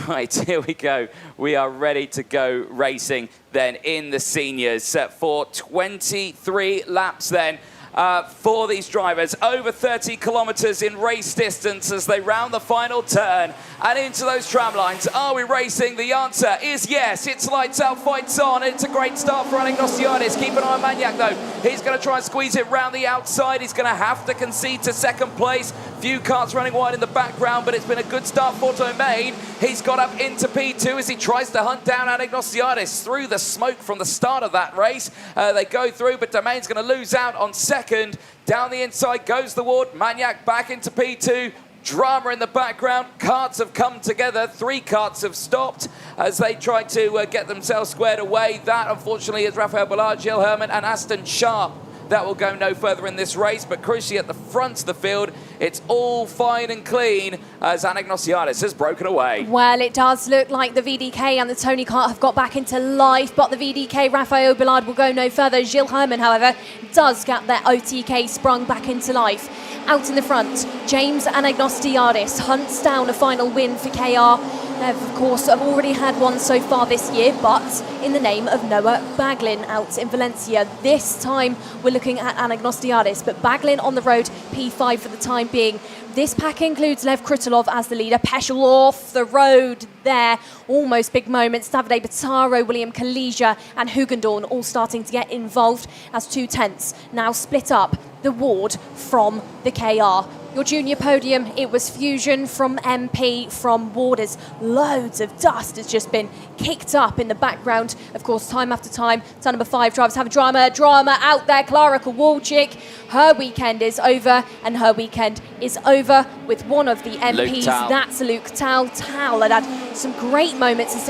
Speaker 1: Right, here we go. We are ready to go racing then in the seniors for 23 laps then. for these drivers. Over 30 kilometres in race distance as they round the final turn and into those tram lines. Are we racing? The answer is yes. It's lights out, fights on. It's a great start for Anagnostidis. Keep an eye on Magnac though. He's going to try and squeeze it round the outside. He's going to have to concede to second place. Few carts running wide in the background, but it's been a good start for Domain. He's got up into P2 as he tries to hunt down Anagnostidis through the smoke from the start of that race. They go through, but Domain's going to lose out on second. Down the inside goes the Ward. Magnac back into P2. Drama in the background. Carts have come together. 3 carts have stopped as they try to get themselves squared away. That, unfortunately, is Raphael Ballard, Gilles Herman, and Aston Sharp. That will go no further in this race, but crucially at the front of the field, it's all fine and clean as Anagnostidis has broken away.
Speaker 2: Well, it does look like the VDK and the Tony Kart have got back into life, but the VDK, Raphael Ballard, will go no further. Gilles Herman, however, does get their OTK sprung back into life. Out in the front, James Anagnostidis hunts down a final win for KR. They've, of course, have already had one so far this year, but in the name of Noah Baglin out in Valencia. This time, we're looking at Anagnostidis, but Baglin on the road, P5 for the time being. This pack includes Lev Krutulov as the leader. Peschel off the road there. Almost big moments. Davide Bataro, William Kalija and Hugendorn all starting to get involved as 2 tenths now split up the Ward from the KR. Your junior podium, it was Fusion from MP, from Warders. Loads of dust has just been kicked up in the background. Of course, time after time, turn number 5 drivers have a drama out there. Clara Kowalczyk, her weekend is over, and her weekend is over with one of the MPs. That's Luke Tal. Tal had had some great moments.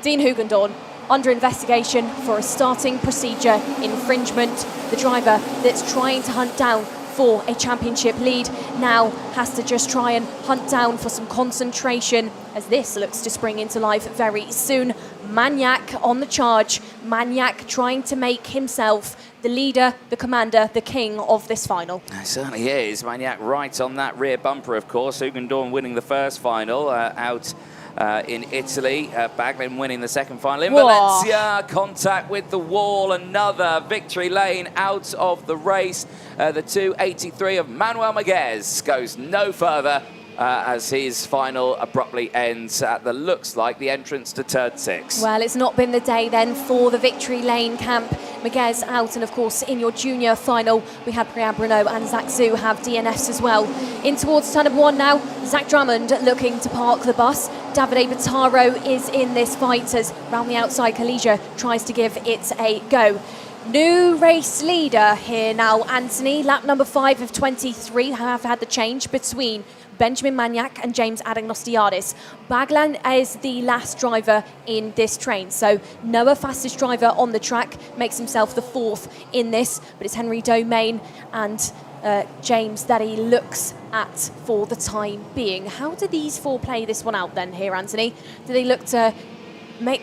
Speaker 2: Dean Hugendorn under investigation for a starting procedure infringement. The driver that's trying to hunt down for a championship lead now has to just try and hunt down for some concentration as this looks to spring into life very soon. Magnac on the charge. Magnac trying to make himself the leader, the commander, the king of this final.
Speaker 1: It certainly is. Magnac right on that rear bumper, of course. Hugendorn winning the first final out in Italy. Baglin winning the second final. In Valencia, contact with the wall. Another victory lane out of the race. The 283 of Manuel Maguez goes no further as his final abruptly ends at the looks like the entrance to turn 6.
Speaker 2: Well, it's not been the day then for the victory lane camp. Maguez out, and of course in your junior final we had Priya Bruno and Zach Zhu have DNFs as well. In towards turn number 1 now, Zach Drummond looking to park the bus. Davide Bataro is in this fight as round the outside Kalija tries to give it a go. New race leader here now, Anthony. Lap number 5 of 23 have had the change between Benjamin Magnac and James Anagnostidis. Baglin is the last driver in this train. So Noah, fastest driver on the track, makes himself the 4th in this, but it's Henry Domain and James that he looks at for the time being. How do these 4 play this one out then here, Anthony? Do they look to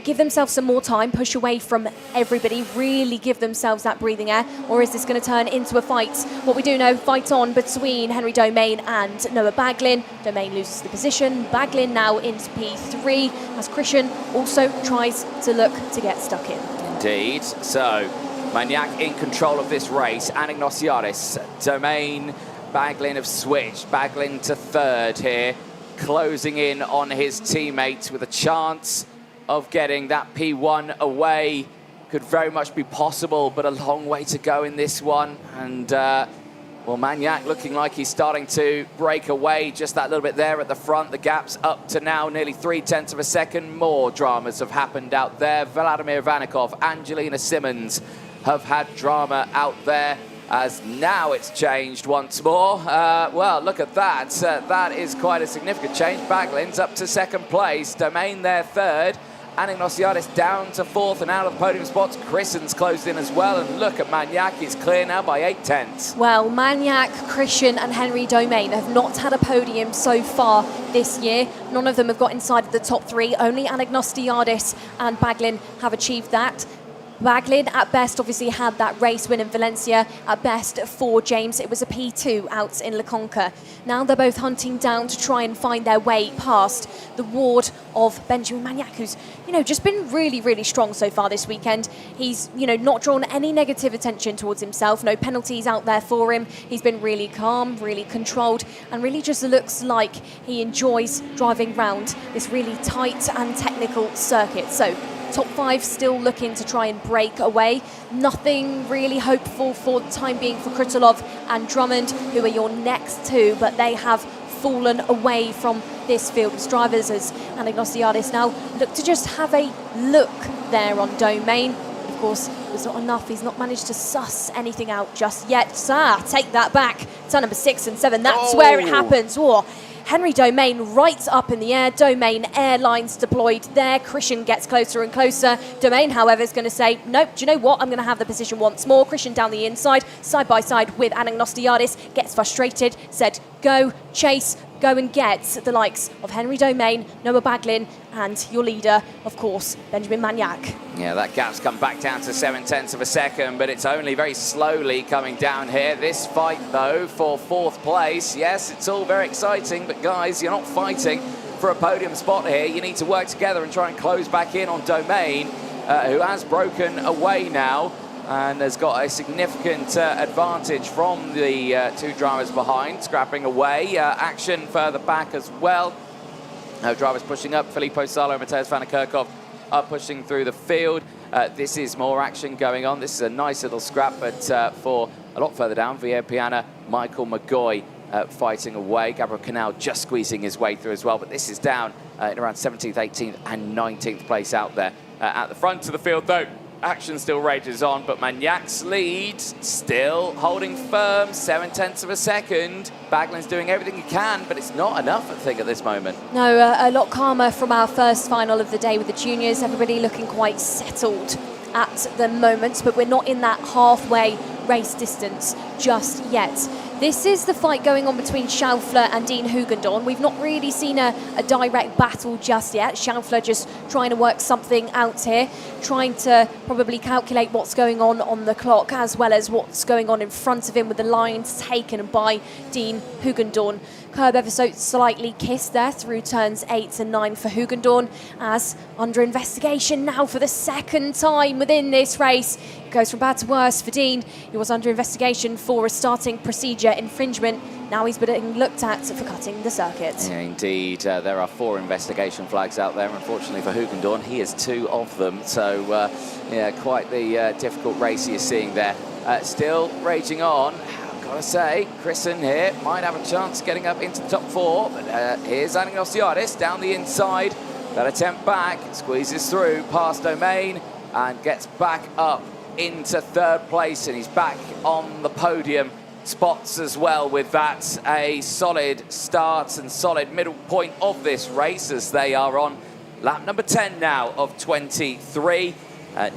Speaker 2: give themselves some more time, push away from everybody, really give themselves that breathing air, or is this going to turn into a fight? What we do know, fight on between Henry Domain and Noah Baglin. Domain loses the position. Baglin now into P3 as Christian also tries to look to get stuck in.
Speaker 1: Indeed. So Magnac in control of this race. Anagnostidis, Domain, Baglin have switched. Baglin to 3rd here, closing in on his teammates with a chance of getting that P1 away. Could very much be possible, but a long way to go in this one. And, well, Magnac looking like he's starting to break away just that little bit there at the front. The gap's up to now nearly 0.3 of a second. More dramas have happened out there. Vladimir Vanikov, Angelina Simmons have had drama out there, as now it's changed once more. Well, look at that. That is quite a significant change. Baglin's up to 2nd place. Domain there 3rd. Anagnostidis down to 4th and out of the podium spots. Christen's closed in as well, and look at Magnac, he's clear now by 0.8.
Speaker 2: Well, Magnac, Christian and Henry Domain have not had a podium so far this year. None of them have got inside of the top 3. Only Anagnostidis and Baglin have achieved that. Baglin at best obviously had that race win in Valencia. At best for James it was a P2 out in Le Conquer. Now they're both hunting down to try and find their way past the ward of Benjamin Magnac, who's, just been really, really strong so far this weekend. He's, not drawn any negative attention towards himself, no penalties out there for him. He's been really calm, really controlled, and really just looks like he enjoys driving round this really tight and technical circuit. So top 5 still looking to try and break away. Nothing really hopeful for the time being for Krutulov and Drummond, who are your next 2, but they have fallen away from this field of drivers as Anagnostidis now look to just have a look there on Domain. Of course, it was not enough. He's not managed to suss anything out just yet. Take that back. Turn number 6 and 7. That's where it happens. Oh, Henry Domain right up in the air. Domain airlines deployed there. Christian gets closer and closer. Domain, however, is going to say, nope, do you know what? I'm going to have the position once more. Christian down the inside, side by side with Anagnostidis. Gets frustrated, said, go, chase, go and get the likes of Henry Domain, Noah Baglin, and your leader, of course, Benjamin Magnac.
Speaker 1: Yeah, that gap's come back down to 0.7 of a second, but it's only very slowly coming down here. This fight, though, for 4th place, yes, it's all very exciting, but guys, you're not fighting for a podium spot here. You need to work together and try and close back in on Domain, who has broken away now and has got a significant advantage from the 2 drivers behind, scrapping away. Action further back as well. Drivers pushing up. Filippo Salo and Mateusz van der Kerkhoff are pushing through the field. This is more action going on. This is a nice little scrap, but for a lot further down, Via Piana, Michael McGoy fighting away. Gabriel Canal just squeezing his way through as well, but this is down in around 17th, 18th and 19th place out there. At the front of the field, though, action still rages on, but Magnac's lead still holding firm, 0.7 of a second. Baglin's doing everything he can, but it's not enough, I think, at this moment.
Speaker 2: No, a lot calmer from our first final of the day with the juniors. Everybody looking quite settled at the moment, but we're not in that halfway race distance just yet. This is the fight going on between Schaufler and Dean Hugendorn. We've not really seen a direct battle just yet. Schaufler just trying to work something out here, trying to probably calculate what's going on the clock as well as what's going on in front of him with the lines taken by Dean Hugendorn. Curb ever so slightly kissed there through turns 8 and 9 for Hugendorn, as under investigation now for the 2nd time within this race. It goes from bad to worse for Dean. He was under investigation for a starting procedure infringement. Now he's being looked at for cutting the circuit.
Speaker 1: Yeah, indeed. There are 4 investigation flags out there. Unfortunately for Hugendorn, he has 2 of them. So, yeah, quite the difficult race you're seeing there. Still raging on. Gotta say, Christian here might have a chance getting up into the top 4, but here's Anagnostidis down the inside. That attempt back, squeezes through past Domain and gets back up into 3rd place, and he's back on the podium spots as well with that. A solid start and solid middle point of this race as they are on lap number 10 now of 23.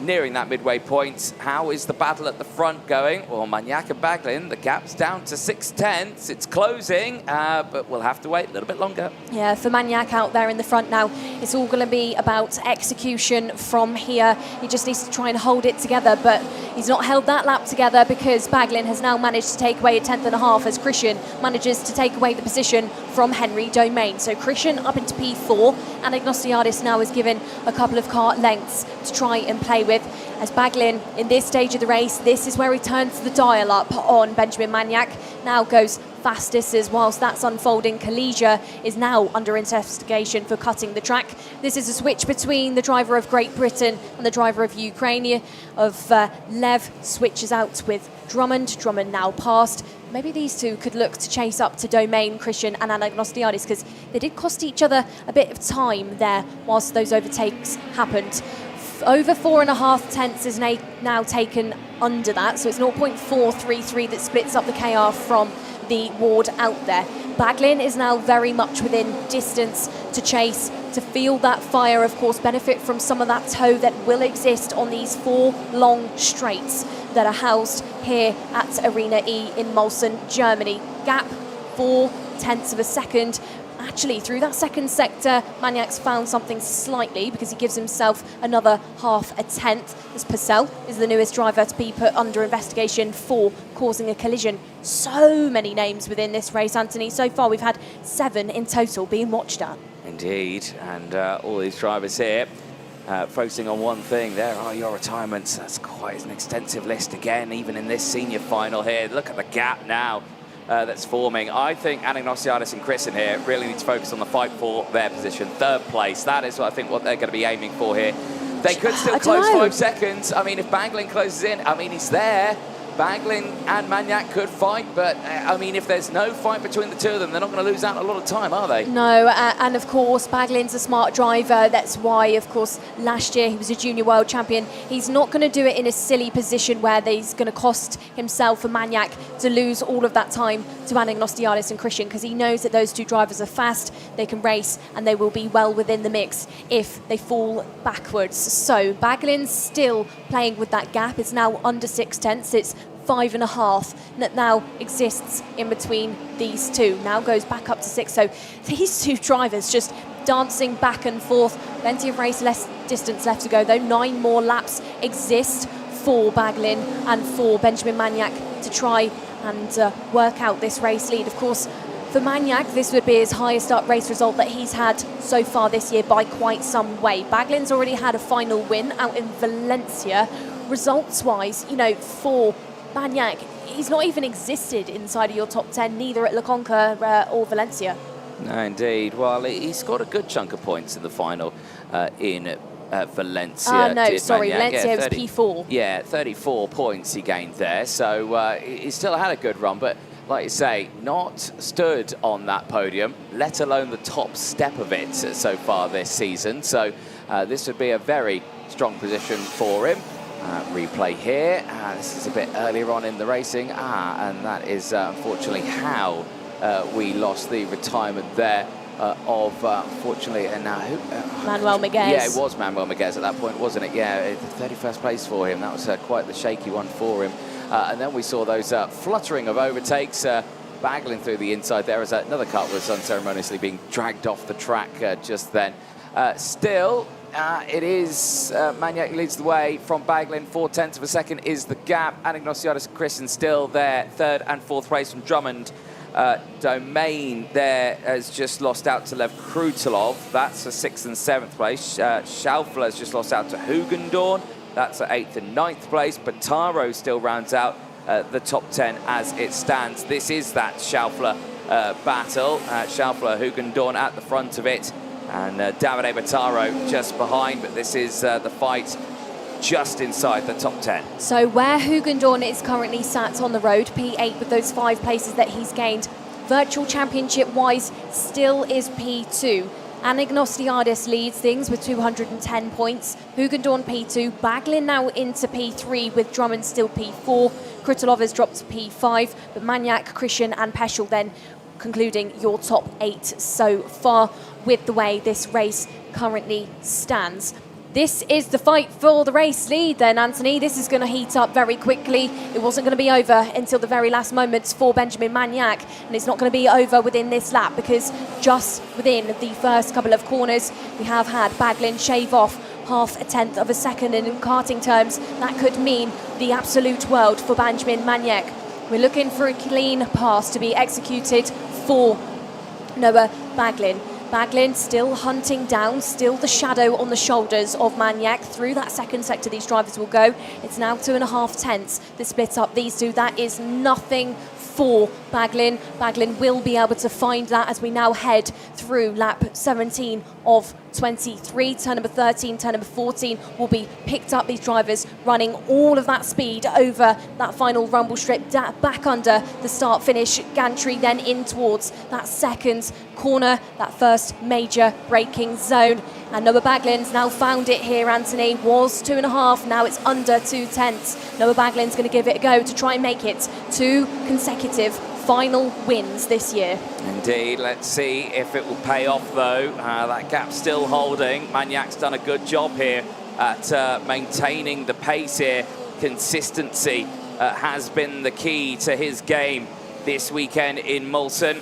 Speaker 1: Nearing that midway point. How is the battle at the front going? Well, Magnac and Baglin, the gap's down to 0.6. It's closing, but we'll have to wait a little bit longer.
Speaker 2: Yeah, for Magnac out there in the front now, it's all going to be about execution from here. He just needs to try and hold it together, but he's not held that lap together because Baglin has now managed to take away a 10.5 as Christian manages to take away the position from Henry Domain. So Christian up into P4, and Anagnostidis now is given a couple of car lengths to try and play with. As Baglin, in this stage of the race, this is where he turns the dial up on Benjamin Magnac. Now goes fastest, as whilst that's unfolding, Kalesia is now under investigation for cutting the track. This is a switch between the driver of Great Britain and the driver of Ukraine. Lev switches out with Drummond. Drummond now passed. Maybe these two could look to chase up to Domain, Christian and Anagnostidis, because they did cost each other a bit of time there whilst those overtakes happened. Over 4.5 tenths is now taken under that, so it's 0.433 that splits up the KR from the ward out there. Baglin is now very much within distance to chase, to feel that fire, of course, benefit from some of that tow that will exist on these 4 long straights that are housed here at Arena E in Mülsen, Germany. Gap 0.4 of a second. actually through that second sector, Maniac's found something slightly because he gives himself another half a tenth, as Purcell is the newest driver to be put under investigation for causing a collision. So many names within this race, Anthony. So far we've had 7 in total being watched at.
Speaker 1: Indeed, and all these drivers here focusing on one thing. There are your retirements. That's quite an extensive list again, even in this senior final here. Look at the gap now that's forming. I think Anagnosiadis and Christen here really need to focus on the fight for their position. 3rd place, that is what I think what they're going to be aiming for here. They could still close 5 seconds. I mean, if Banglin closes in, I mean, he's there. Banglin and Maniac could fight, but I mean, if there's no fight between the two of them, they're not going to lose out a lot of time, are they?
Speaker 2: No, and of course, Baglin's a smart driver. That's why, of course, last year he was a junior world champion. He's not going to do it in a silly position where he's going to cost himself and Maniac to lose all of that time to Anagnosiadis and Christen, because he knows that those two drivers are fast, they can race, and they will be well within the mix if they fall backwards. So Baglin's still playing with that gap. It's now under 6 tenths. It's 5.5 that now exists in between these two. Now goes back up to 6. So these two drivers just dancing back and forth. Plenty of race less distance left to go, though. 9 more laps exist for Baglin and for Benjamin Maniac to try and work out this race lead. Of course, for Maniac, this would be his highest up race result that he's had so far this year by quite some way. Baglin's already had a final win out in Valencia. Results-wise, you know, for Maniac, he's not even existed inside of your top 10, neither at Le Conca or Valencia.
Speaker 1: No, indeed. Well, he scored a good chunk of points in the final in Valencia.
Speaker 2: No, sorry,
Speaker 1: Maniac.
Speaker 2: Valencia was P4.
Speaker 1: Yeah, 34 points he gained there. So he still had a good run, but like you say, not stood on that podium, let alone the top step of it so far this season. So this would be a very strong position for him. Replay here. This is a bit earlier on in the racing. And that is unfortunately how we lost the retirement there of, unfortunately,
Speaker 2: Manuel Miguez.
Speaker 1: Yeah, it was Manuel Miguez at that point, wasn't it? Yeah, 31st place for him. That was quite the shaky one for him. And then we saw those fluttering of overtakes. Baglin through the inside there as another car was unceremoniously being dragged off the track just then. Still, it is Maniac leads the way from Baglin. 0.4 of a second is the gap. Anagnosiadis and Christen still there. 3rd and 4th place from Drummond. Domain there has just lost out to Lev Krutilov. That's a 6th and 7th place. Schaufler has just lost out to Hugendorn. That's at 8th and 9th place. But Taro still rounds out the top 10 as it stands. This is that Schaufler battle. Schaufler, Hugendorn at the front of it. And Davide Bataro just behind, but this is the fight just inside the top 10.
Speaker 2: So where Hugendorn is currently sat on the road, P8 with those 5 places that he's gained, virtual championship-wise, still is P2. Anagnosiadis leads things with 210 points. Hugendorn P2, Baglin now into P3 with Drummond still P4. Krutilov has dropped to P5, but Maniac, Christen and Peschel then concluding your top 8 so far with the way this race currently stands. This is the fight for the race lead then, Anthony. This is going to heat up very quickly. It wasn't going to be over until the very last moments for Benjamin Maniac, and it's not going to be over within this lap because just within the first couple of corners, we have had Baglin shave off 0.5 of a second, and in karting terms, that could mean the absolute world for Benjamin Maniac. We're looking for a clean pass to be executed for Noah Baglin. Baglin still hunting down, still the shadow on the shoulders of Maniac. Through that second sector these drivers will go. It's now 2.5 tenths that split up these two. That is nothing for Baglin. Baglin will be able to find that as we now head through lap 17 of 23. Turn number 13, turn number 14 will be picked up. These drivers running all of that speed over that final rumble strip, back under the start-finish gantry, then in towards that second corner, that first major braking zone. And Noah Baglin's now found it here, Anthony. Was 2.5, now it's under 2 tenths. Noah Baglin's going to give it a go to try and make it 2 consecutive final wins this year.
Speaker 1: Indeed, let's see if it will pay off though. That gap's still holding. Maniac's done a good job here at maintaining the pace here. Consistency has been the key to his game this weekend in Mülsen.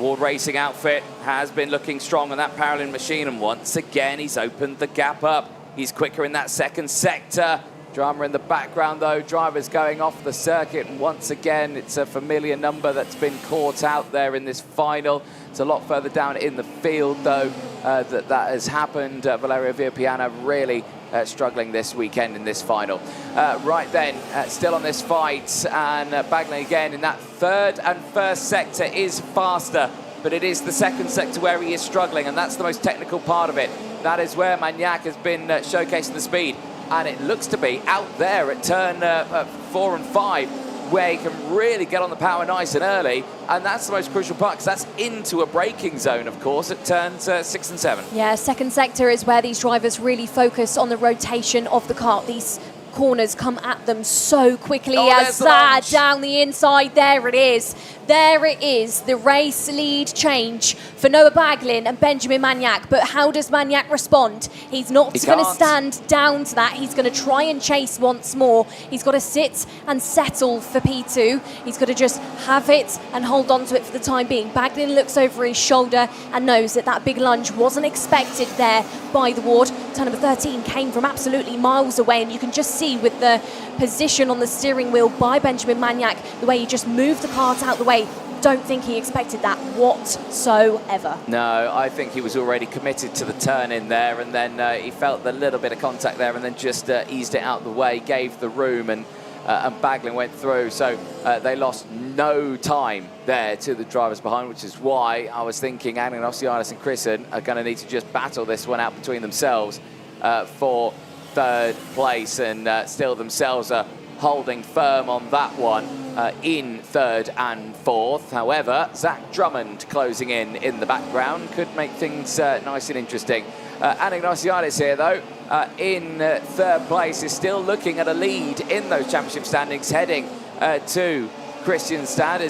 Speaker 1: Ward Racing outfit has been looking strong on that parallel machine, and once again he's opened the gap up. He's quicker in that second sector. Drama in the background though, drivers going off the circuit, and once again it's a familiar number that's been caught out there in this final. It's a lot further down in the field though that has happened. Valerio Villapiana really struggling this weekend in this final. Right then, still on this fight, and Baglin again in that third and first sector is faster, but it is the second sector where he is struggling, and that's the most technical part of it. That is where Magnac has been showcasing the speed, and it looks to be out there at turn 4 and 5 where he can really get on the power nice and early, and that's the most crucial part because that's into a braking zone, of course, at turns 6 and 7.
Speaker 2: Yeah, second sector is where these drivers really focus on the rotation of the kart. These corners come at them so quickly as that down the inside. There it is. There it is, the race lead change for Noah Baglin and Benjamin Magnac. But how does Magnac respond? He's not going to stand down to that. He's going to try and chase once more. He's got to sit and settle for P2. He's got to just have it and hold on to it for the time being. Baglin looks over his shoulder and knows that that big lunge wasn't expected there by the Ward. Turn number 13 came from absolutely miles away, and you can just see with the position on the steering wheel by Benjamin Magnac, the way he just moved the kart out the way. Don't think he expected that whatsoever.
Speaker 1: No, I think he was already committed to the turn in there, and then he felt the little bit of contact there and then just eased it out the way, gave the room, and Baglin went through. So they lost no time there to the drivers behind, which is why I was thinking Anagnosiadis and Chrisen are going to need to just battle this one out between themselves for third place, and still themselves are holding firm on that one in third and fourth. However, Zach Drummond closing in the background could make things nice and interesting. Anagnosiadis here, though, in third place, is still looking at a lead in those championship standings, heading to Kristianstad.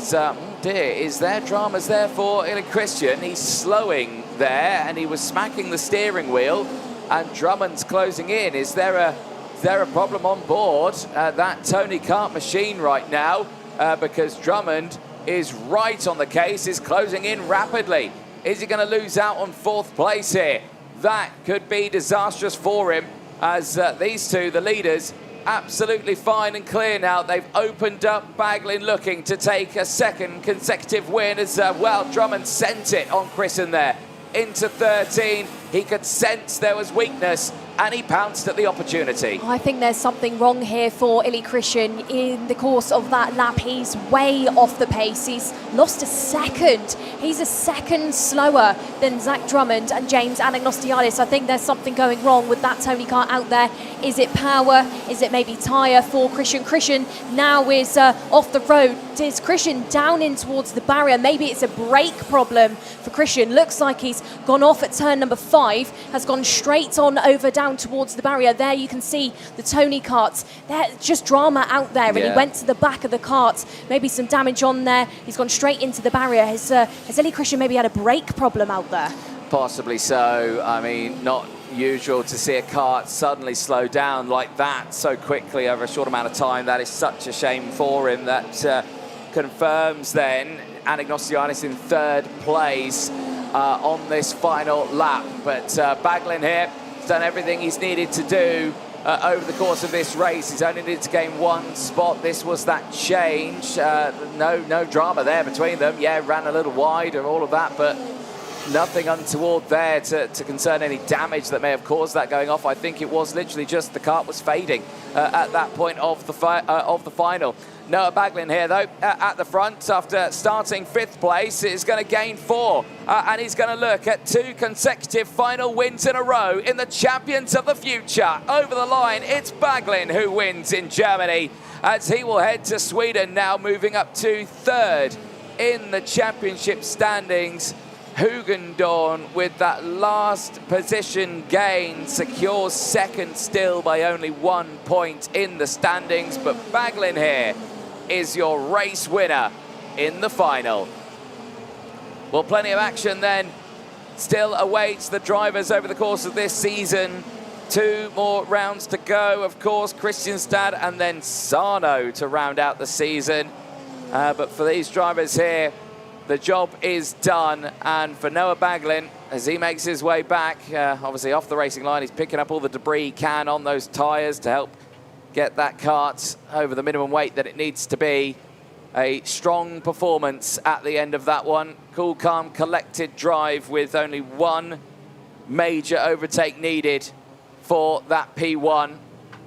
Speaker 1: Is there dramas there for Ili Christian? He's slowing there, and he was smacking the steering wheel, and Drummond's closing in. Is there a problem on board that Tony Kart machine right now? Because Drummond is right on the case, is closing in rapidly. Is he going to lose out on fourth place here? That could be disastrous for him, as these two, the leaders, absolutely fine and clear now. They've opened up. Baglin looking to take a second consecutive win as well. Drummond sent it on Chrisen there into 13. He could sense there was weakness, and he pounced at the opportunity.
Speaker 2: I think there's something wrong here for Ili Christian. In the course of that lap, he's way off the pace. He's lost a second. He's a second slower than Zach Drummond and James Anagnosiadis. I think there's something going wrong with that Tony Kart out there. Is it power? Is it maybe tyre for Christian? Christian now is off the road. Is Christian down in towards the barrier? Maybe it's a brake problem for Christian. Looks like he's gone off at turn number 5, has gone straight on over down towards the barrier. There you can see the Tony karts. There's just drama out there, and he went to the back of the kart. Maybe some damage on there. He's gone straight into the barrier. Has Ili Christian maybe had a brake problem out there?
Speaker 1: Possibly so. I mean, not usual to see a kart suddenly slow down like that so quickly over a short amount of time. That is such a shame for him. That confirms then Anagnosiadis in third place on this final lap. But Baglin here has done everything he's needed to do over the course of this race. He's only needed to gain one spot. This was that change. No drama there between them. Yeah, ran a little wide and all of that, but nothing untoward there to concern any damage that may have caused that going off. I think it was literally just the kart was fading at that point of the final. Noah Baglin here, though, at the front after starting 5th place, is going to gain 4. And he's going to look at 2 consecutive final wins in a row in the Champions of the Future. Over the line, it's Baglin who wins in Germany, as he will head to Sweden now, moving up to 3rd in the championship standings. Hugendorn, with that last position gain, secures 2nd still by only 1 point in the standings. But Baglin here is your race winner in the final. Well, plenty of action then still awaits the drivers over the course of this season. 2 more rounds to go, of course, Kristianstad and then Sarno to round out the season. But for these drivers here, the job is done. And for Noah Baglin, as he makes his way back, obviously off the racing line, he's picking up all the debris he can on those tyres to help get that kart over the minimum weight that it needs to be. A strong performance at the end of that one. Cool, calm, collected drive with only one major overtake needed for that P1.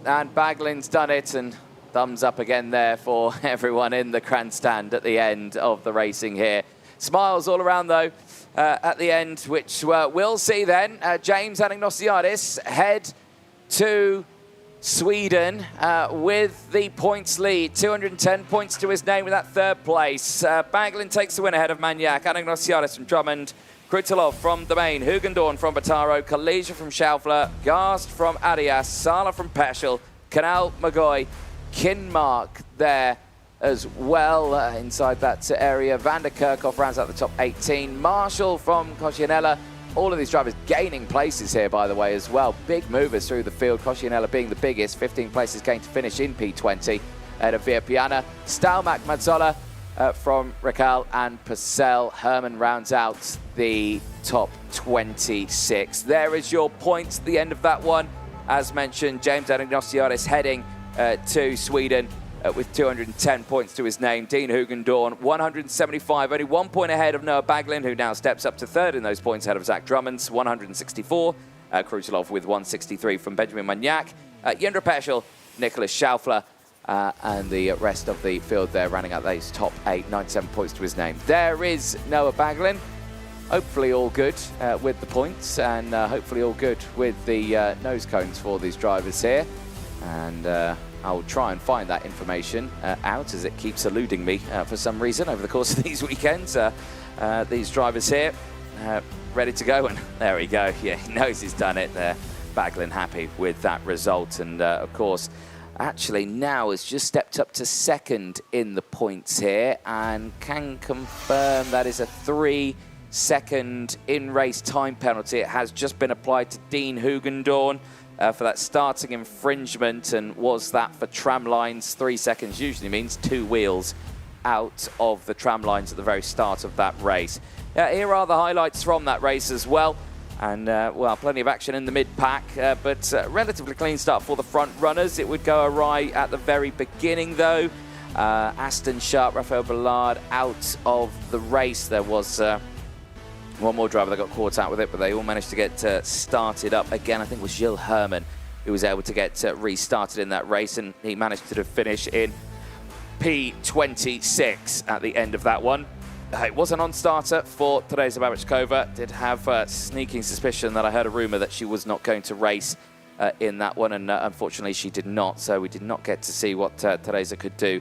Speaker 1: And Baglin's done it, and thumbs up again there for everyone in the grandstand at the end of the racing here. Smiles all around, though, at the end, which we'll see then. James Anagnosiadis head to Sweden with the points lead. 210 points to his name with that third place. Baglin takes the win ahead of Magnac, Anagnosiadis from Drummond, Krutilov from Domain, Hugendorn from Bataro, Kalija from Schaufler, Garst from Arias, Sala from Peschel, Canal, Magoy, Kinmark there as well inside that area. Van der Kerkhoff rounds out the top 18. Marshall from Coscianella. All of these drivers gaining places here, by the way, as well. Big movers through the field. Coscianella being the biggest. 15 places gained to finish in P20 ahead of Via Piana. Stalmack, Mazzola from Racal and Purcell. Herman rounds out the top 26. There is your points at the end of that one. As mentioned, James Anagnosiadis heading to Sweden with 210 points to his name. Dean Hugendorn, 175, only 1 point ahead of Noah Baglin, who now steps up to third in those points ahead of Zach Drummonds, 164. Krutilov with 163 from Benjamin Magnac. Jendra Peschel, Nicholas Schaufler, and the rest of the field there running out those top 8, 97 points to his name. There is Noah Baglin. Hopefully all good with the points, and hopefully all good with the nose cones for these drivers here. And I'll try and find that information out, as it keeps eluding me for some reason over the course of these weekends. These drivers here ready to go, and there we go. Yeah, he knows he's done it there. Baglin happy with that result, and of course actually now has just stepped up to second in the points here, and can confirm that is a 3-second in-race time penalty. It has just been applied to Dean Hugendorn for that starting infringement, and was that for tram lines. 3 seconds usually means 2 wheels out of the tram lines at the very start of that race. Here are the highlights from that race as well. And, well, plenty of action in the mid-pack, but relatively clean start for the front runners. It would go awry at the very beginning, though. Aston Sharp, Raphael Ballard out of the race. There was one more driver that got caught out with it, but they all managed to get started up again. I think it was Gilles Herman who was able to get restarted in that race, and he managed to finish in P26 at the end of that one. It was a non-starter for Teresa Babachkova. Did have a sneaking suspicion that I heard a rumour that she was not going to race in that one, and unfortunately she did not, so we did not get to see what Teresa could do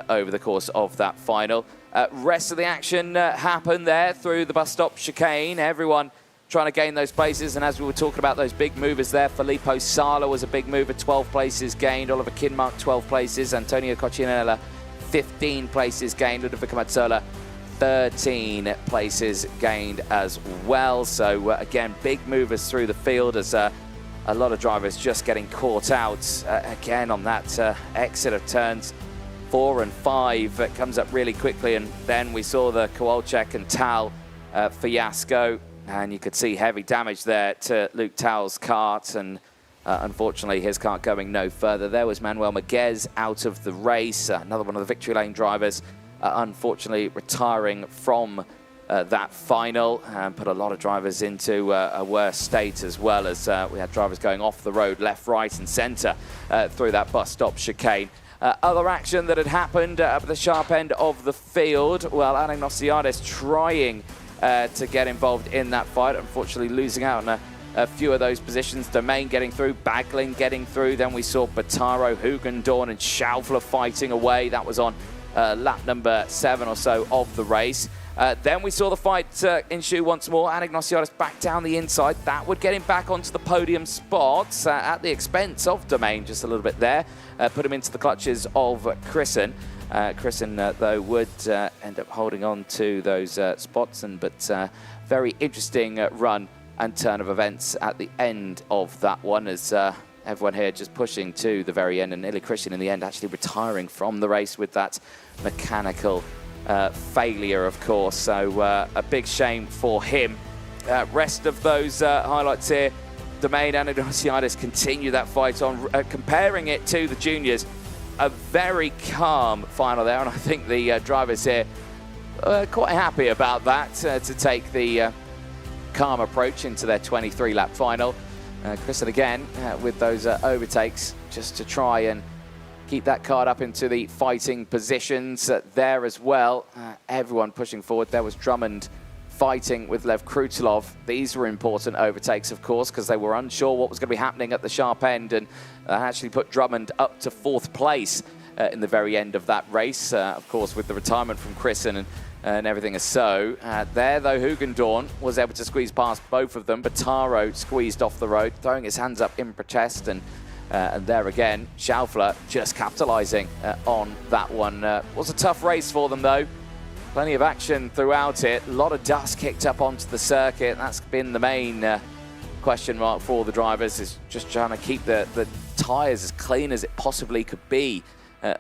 Speaker 1: over the course of that final. Rest of the action happened there through the bus stop chicane. Everyone trying to gain those places, and as we were talking about those big movers there, Filippo Sala was a big mover, 12 places gained. Oliver Kinmark, 12 places. Antonio Coccinella, 15 places gained. Ludovico Mazzola, 13 places gained as well. So again, big movers through the field, as a lot of drivers just getting caught out again on that exit of turns 4 and 5. It comes up really quickly, and then we saw the Kowalczyk and Tal fiasco, and you could see heavy damage there to Luke Tal's kart, and unfortunately his kart going no further. There was Manuel Maguez out of the race, another one of the victory lane drivers, unfortunately retiring from that final, and put a lot of drivers into a worse state, as well as we had drivers going off the road left, right and centre through that bus stop chicane. Other action that had happened at the sharp end of the field, well, Anagnosiadis trying to get involved in that fight, unfortunately losing out on a few of those positions. Domain getting through, Baglin getting through, then we saw Bataro, Hugendorn and Schaufler fighting away. That was on lap number 7 or so of the race. Then we saw the fight ensue once more. Anagnosiadis back down the inside. That would get him back onto the podium spots at the expense of Domain just a little bit there. Put him into the clutches of Chrisen. Chrisen, though, would end up holding on to those spots, but very interesting run and turn of events at the end of that one, as everyone here just pushing to the very end, and Ili Christian in the end actually retiring from the race with that mechanical failure, of course. So a big shame for him. Rest of those highlights here. Domain and Anastasiadis continue that fight on, comparing it to the juniors. A very calm final there, and I think the drivers here are quite happy about that, to take the calm approach into their 23-lap final. Kristen again with those overtakes, just to try and keep that card up into the fighting positions there as well. Everyone pushing forward. There was Drummond fighting with Lev Krutilov. These were important overtakes, of course, because they were unsure what was going to be happening at the sharp end, and actually put Drummond up to 4th place in the very end of that race. Of course, with the retirement from Christen and everything as so. There, though, Hugendorn was able to squeeze past both of them, but Taro squeezed off the road, throwing his hands up in protest, and there again, Schaufler just capitalising on that one. Was a tough race for them, though. Plenty of action throughout it. A lot of dust kicked up onto the circuit. That's been the main question mark for the drivers, is just trying to keep the tyres as clean as it possibly could be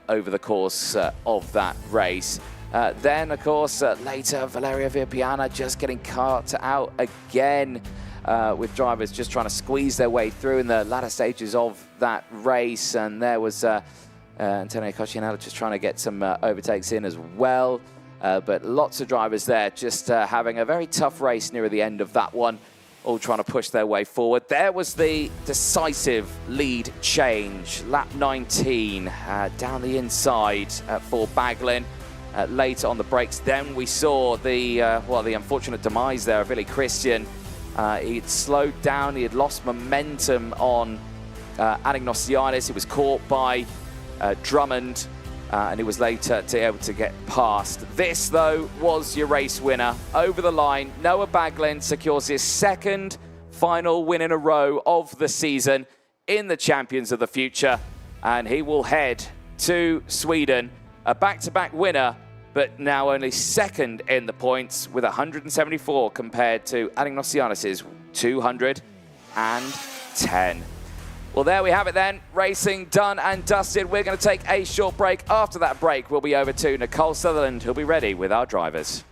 Speaker 1: over the course of that race. Then, of course, later, Valeria Virpiana just getting caught out again, with drivers just trying to squeeze their way through in the latter stages of that race. And there was Antonio Coscianello just trying to get some overtakes in as well. But lots of drivers there just having a very tough race near the end of that one, all trying to push their way forward. There was the decisive lead change, lap 19, down the inside for Baglin. Later on the brakes, then we saw the unfortunate demise there of Willi Christian. He'd slowed down, he had lost momentum on Anastasiadis. He was caught by Drummond, and he was later able to get past. This, though, was your race winner. Over the line, Noah Baglin secures his 2nd final win in a row of the season in the Champions of the Future, and he will head to Sweden, a back-to-back winner, but now only 2nd in the points with 174 compared to Anastasiadis' 210. Well, there we have it then. Racing done and dusted. We're going to take a short break. After that break, we'll be over to Nicole Sutherland, who'll be ready with our drivers.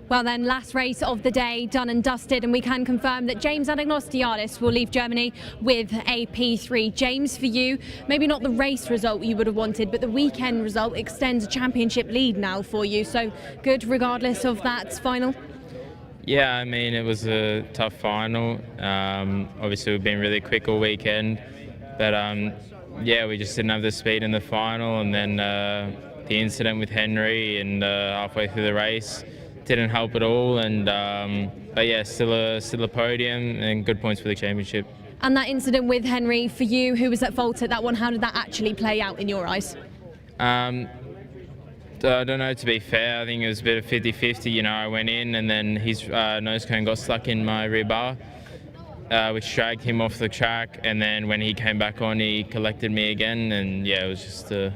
Speaker 7: Well then, last race of the day done and dusted, and we can confirm that James Anastasiadis will leave Germany with a P3. James, for you, maybe not the race result you would have wanted, but the weekend result extends a championship lead now for you, so good regardless of that final?
Speaker 5: Yeah, I mean, it was a tough final. Obviously, we've been really quick all weekend, but yeah, we just didn't have the speed in the final, and then the incident with Henry and halfway through the race didn't help at all. And but yeah, still a podium and good points for the championship.
Speaker 7: And that incident with Henry, for you, who was at fault at that one, how did that actually play out in your eyes?
Speaker 5: I don't know, to be fair. I think it was a bit of 50-50. You know, I went in and then his nose cone got stuck in my rear bar. which dragged him off the track, and then when he came back on, he collected me again, and yeah, it was just an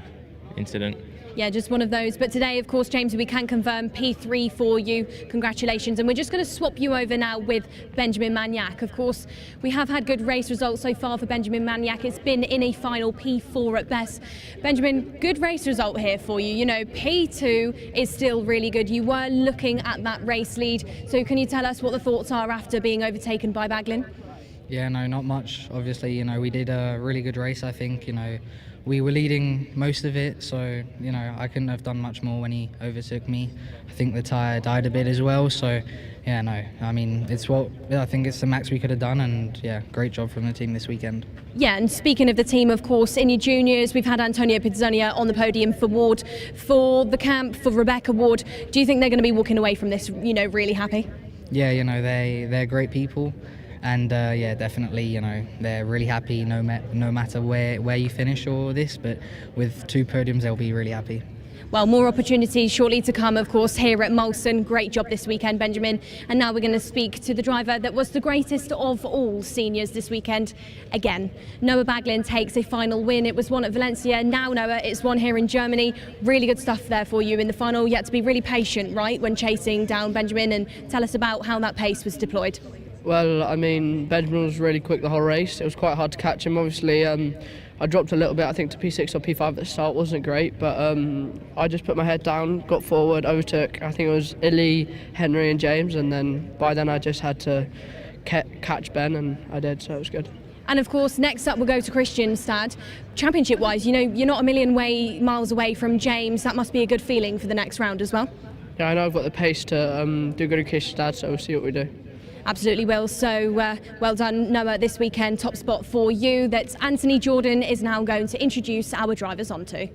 Speaker 5: incident.
Speaker 7: Yeah, just one of those. But today, of course, James, we can confirm P3 for you. Congratulations. And we're just going to swap you over now with Benjamin Magnac. Of course, we have had good race results so far for Benjamin Magnac. It's been in a final P4 at best. Benjamin, good race result here for you. You know, P2 is still really good. You were looking at that race lead. So can you tell us what the thoughts are after being overtaken by Baglin?
Speaker 8: Yeah, no, not much. Obviously, you know, we did a really good race, I think. You know, we were leading most of it, so, you know, I couldn't have done much more when he overtook me. I think the tyre died a bit as well, so, yeah, no, I mean, I think it's the max we could have done, and, yeah, great job from the team this weekend.
Speaker 7: Yeah, and speaking of the team, of course, in your juniors, we've had Antonio Pizzonia on the podium for Ward, for the camp, for Rebecca Ward. Do you think they're going to be walking away from this, you know, really happy?
Speaker 8: Yeah, you know, they're great people. And yeah, definitely, you know, they're really happy no matter where you finish or this, but with 2 podiums, they'll be really happy.
Speaker 7: Well, more opportunities shortly to come, of course, here at Mülsen. Great job this weekend, Benjamin. And now we're going to speak to the driver that was the greatest of all seniors this weekend. Again, Noah Baglin takes a final win. It was one at Valencia. Now, Noah, it's one here in Germany. Really good stuff there for you in the final. You had to be really patient, right, when chasing down Benjamin, and tell us about how that pace was deployed.
Speaker 22: Well, I mean, Benjamin was really quick the whole race. It was quite hard to catch him. Obviously, I dropped a little bit, I think, to P6 or P5 at the start. Wasn't great, but I just put my head down, got forward, overtook. I think it was Illy, Henry and James, and then by then I just had to catch Ben, and I did, so it was good.
Speaker 7: And of course, next up we'll go to Kristianstad. Championship-wise, you know, you're not a million miles away from James. That must be a good feeling for the next round as well.
Speaker 22: Yeah, I know I've got the pace to do good at Kristianstad, so we'll see what we do.
Speaker 7: Absolutely will. So well done, Noah, this weekend. Top spot for you that Anthony Jordan is now going to introduce our drivers onto.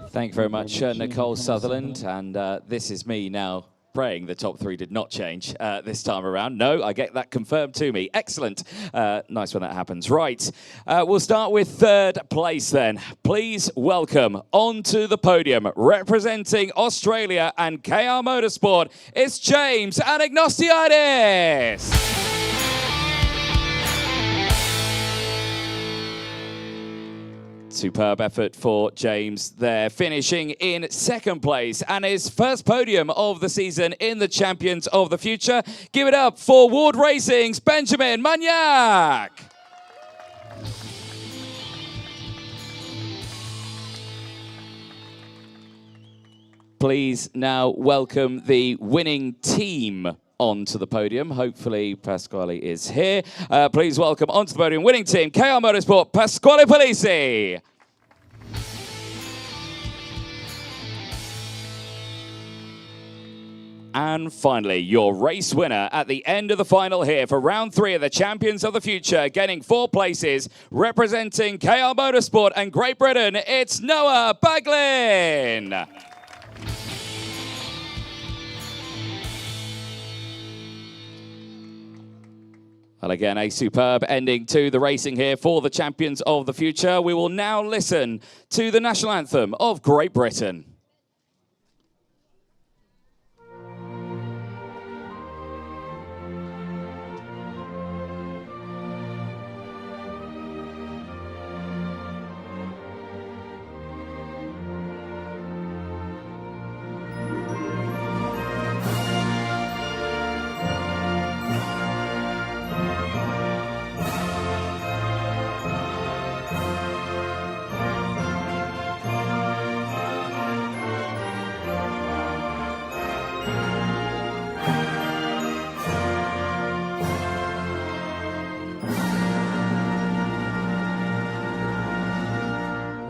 Speaker 1: Thank you very much, Nicole Sutherland. And this is me now praying the top 3 did not change this time around. No, I get that confirmed to me. Excellent. Nice when that happens. Right, we'll start with 3rd place then. Please welcome onto the podium, representing Australia and KR Motorsport, it's James Anagnostiadis. Superb effort for James there, finishing in 2nd place and his first podium of the season in the Champions of the Future. Give it up for Ward Racing's Benjamin Magnac. Please now welcome the winning team onto the podium. Hopefully Pasquale is here. Please welcome onto the podium winning team, KR Motorsport, Pasquale Polisi. And finally, your race winner at the end of the final here for round 3 of the Champions of the Future, getting 4 places, representing KR Motorsport and Great Britain, it's Noah Baglin. Well, again, a superb ending to the racing here for the Champions of the Future. We will now listen to the national anthem of Great Britain.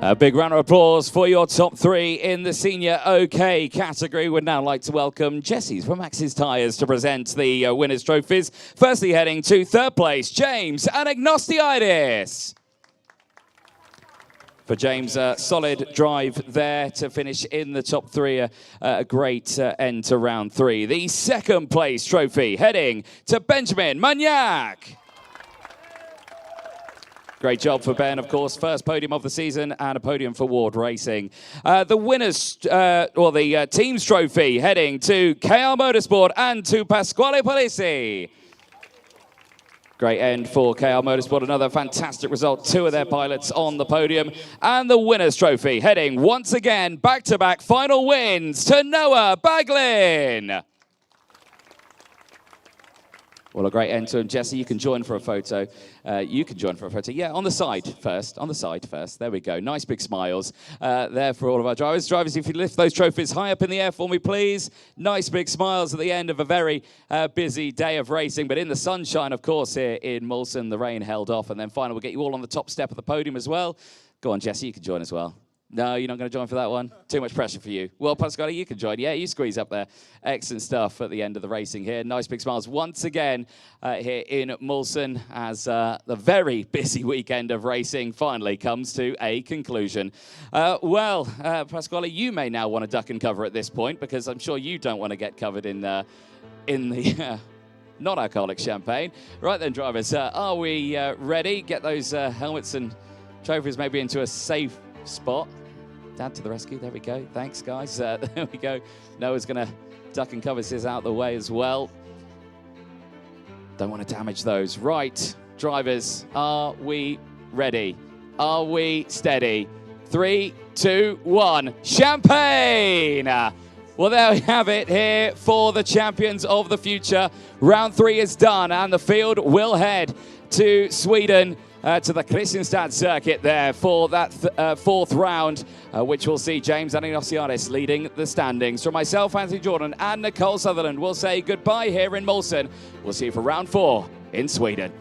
Speaker 1: A big round of applause for your top 3 in the senior OK category. Would now like to welcome Jesse's from Max's Tyres to present the winners' trophies. Firstly, heading to 3rd place, James Anagnostiadis. For James, a solid drive there to finish in the top 3. A great end to round 3. The 2nd place trophy heading to Benjamin Magnac. Great job for Ben, of course. First podium of the season and a podium for Ward Racing. The winners, or the team's trophy, heading to KR Motorsport and to Pasquale Polisi. Great end for KR Motorsport. Another fantastic result. 2 of their pilots on the podium. And the winner's trophy heading once again back-to-back final wins to Noah Baglin. Well, a great end to him. Jesse, you can join for a photo. Yeah, on the side first. On the side first. There we go. Nice big smiles there for all of our drivers. Drivers, if you lift those trophies high up in the air for me, please. Nice big smiles at the end of a very busy day of racing. But in the sunshine, of course, here in Mülsen, the rain held off. And then finally, we'll get you all on the top step of the podium as well. Go on, Jesse, you can join as well. No, you're not going to join for that one? Too much pressure for you. Well, Pasquale, you can join. Yeah, you squeeze up there. Excellent stuff at the end of the racing here. Nice big smiles once again here in Mülsen as the very busy weekend of racing finally comes to a conclusion. Pasquale, you may now want to duck and cover at this point because I'm sure you don't want to get covered in the non-alcoholic champagne. Right then, drivers, are we ready? Get those helmets and trophies maybe into a safe spot. Dad to the rescue. There we go. Thanks, guys. There we go. Noah's going to duck and cover his out the way as well. Don't want to damage those. Right, drivers, are we ready? Are we steady? 3, 2, 1. Champagne! Well, there we have it here for the champions of the future. Round 3 is done, and the field will head to Sweden, to the Kristianstad circuit there for that 4th round, which will see James Ananiosiadis leading the standings. From myself, Anthony Jordan, and Nicole Sutherland, we'll say goodbye here in Mülsen. We'll see you for round 4 in Sweden.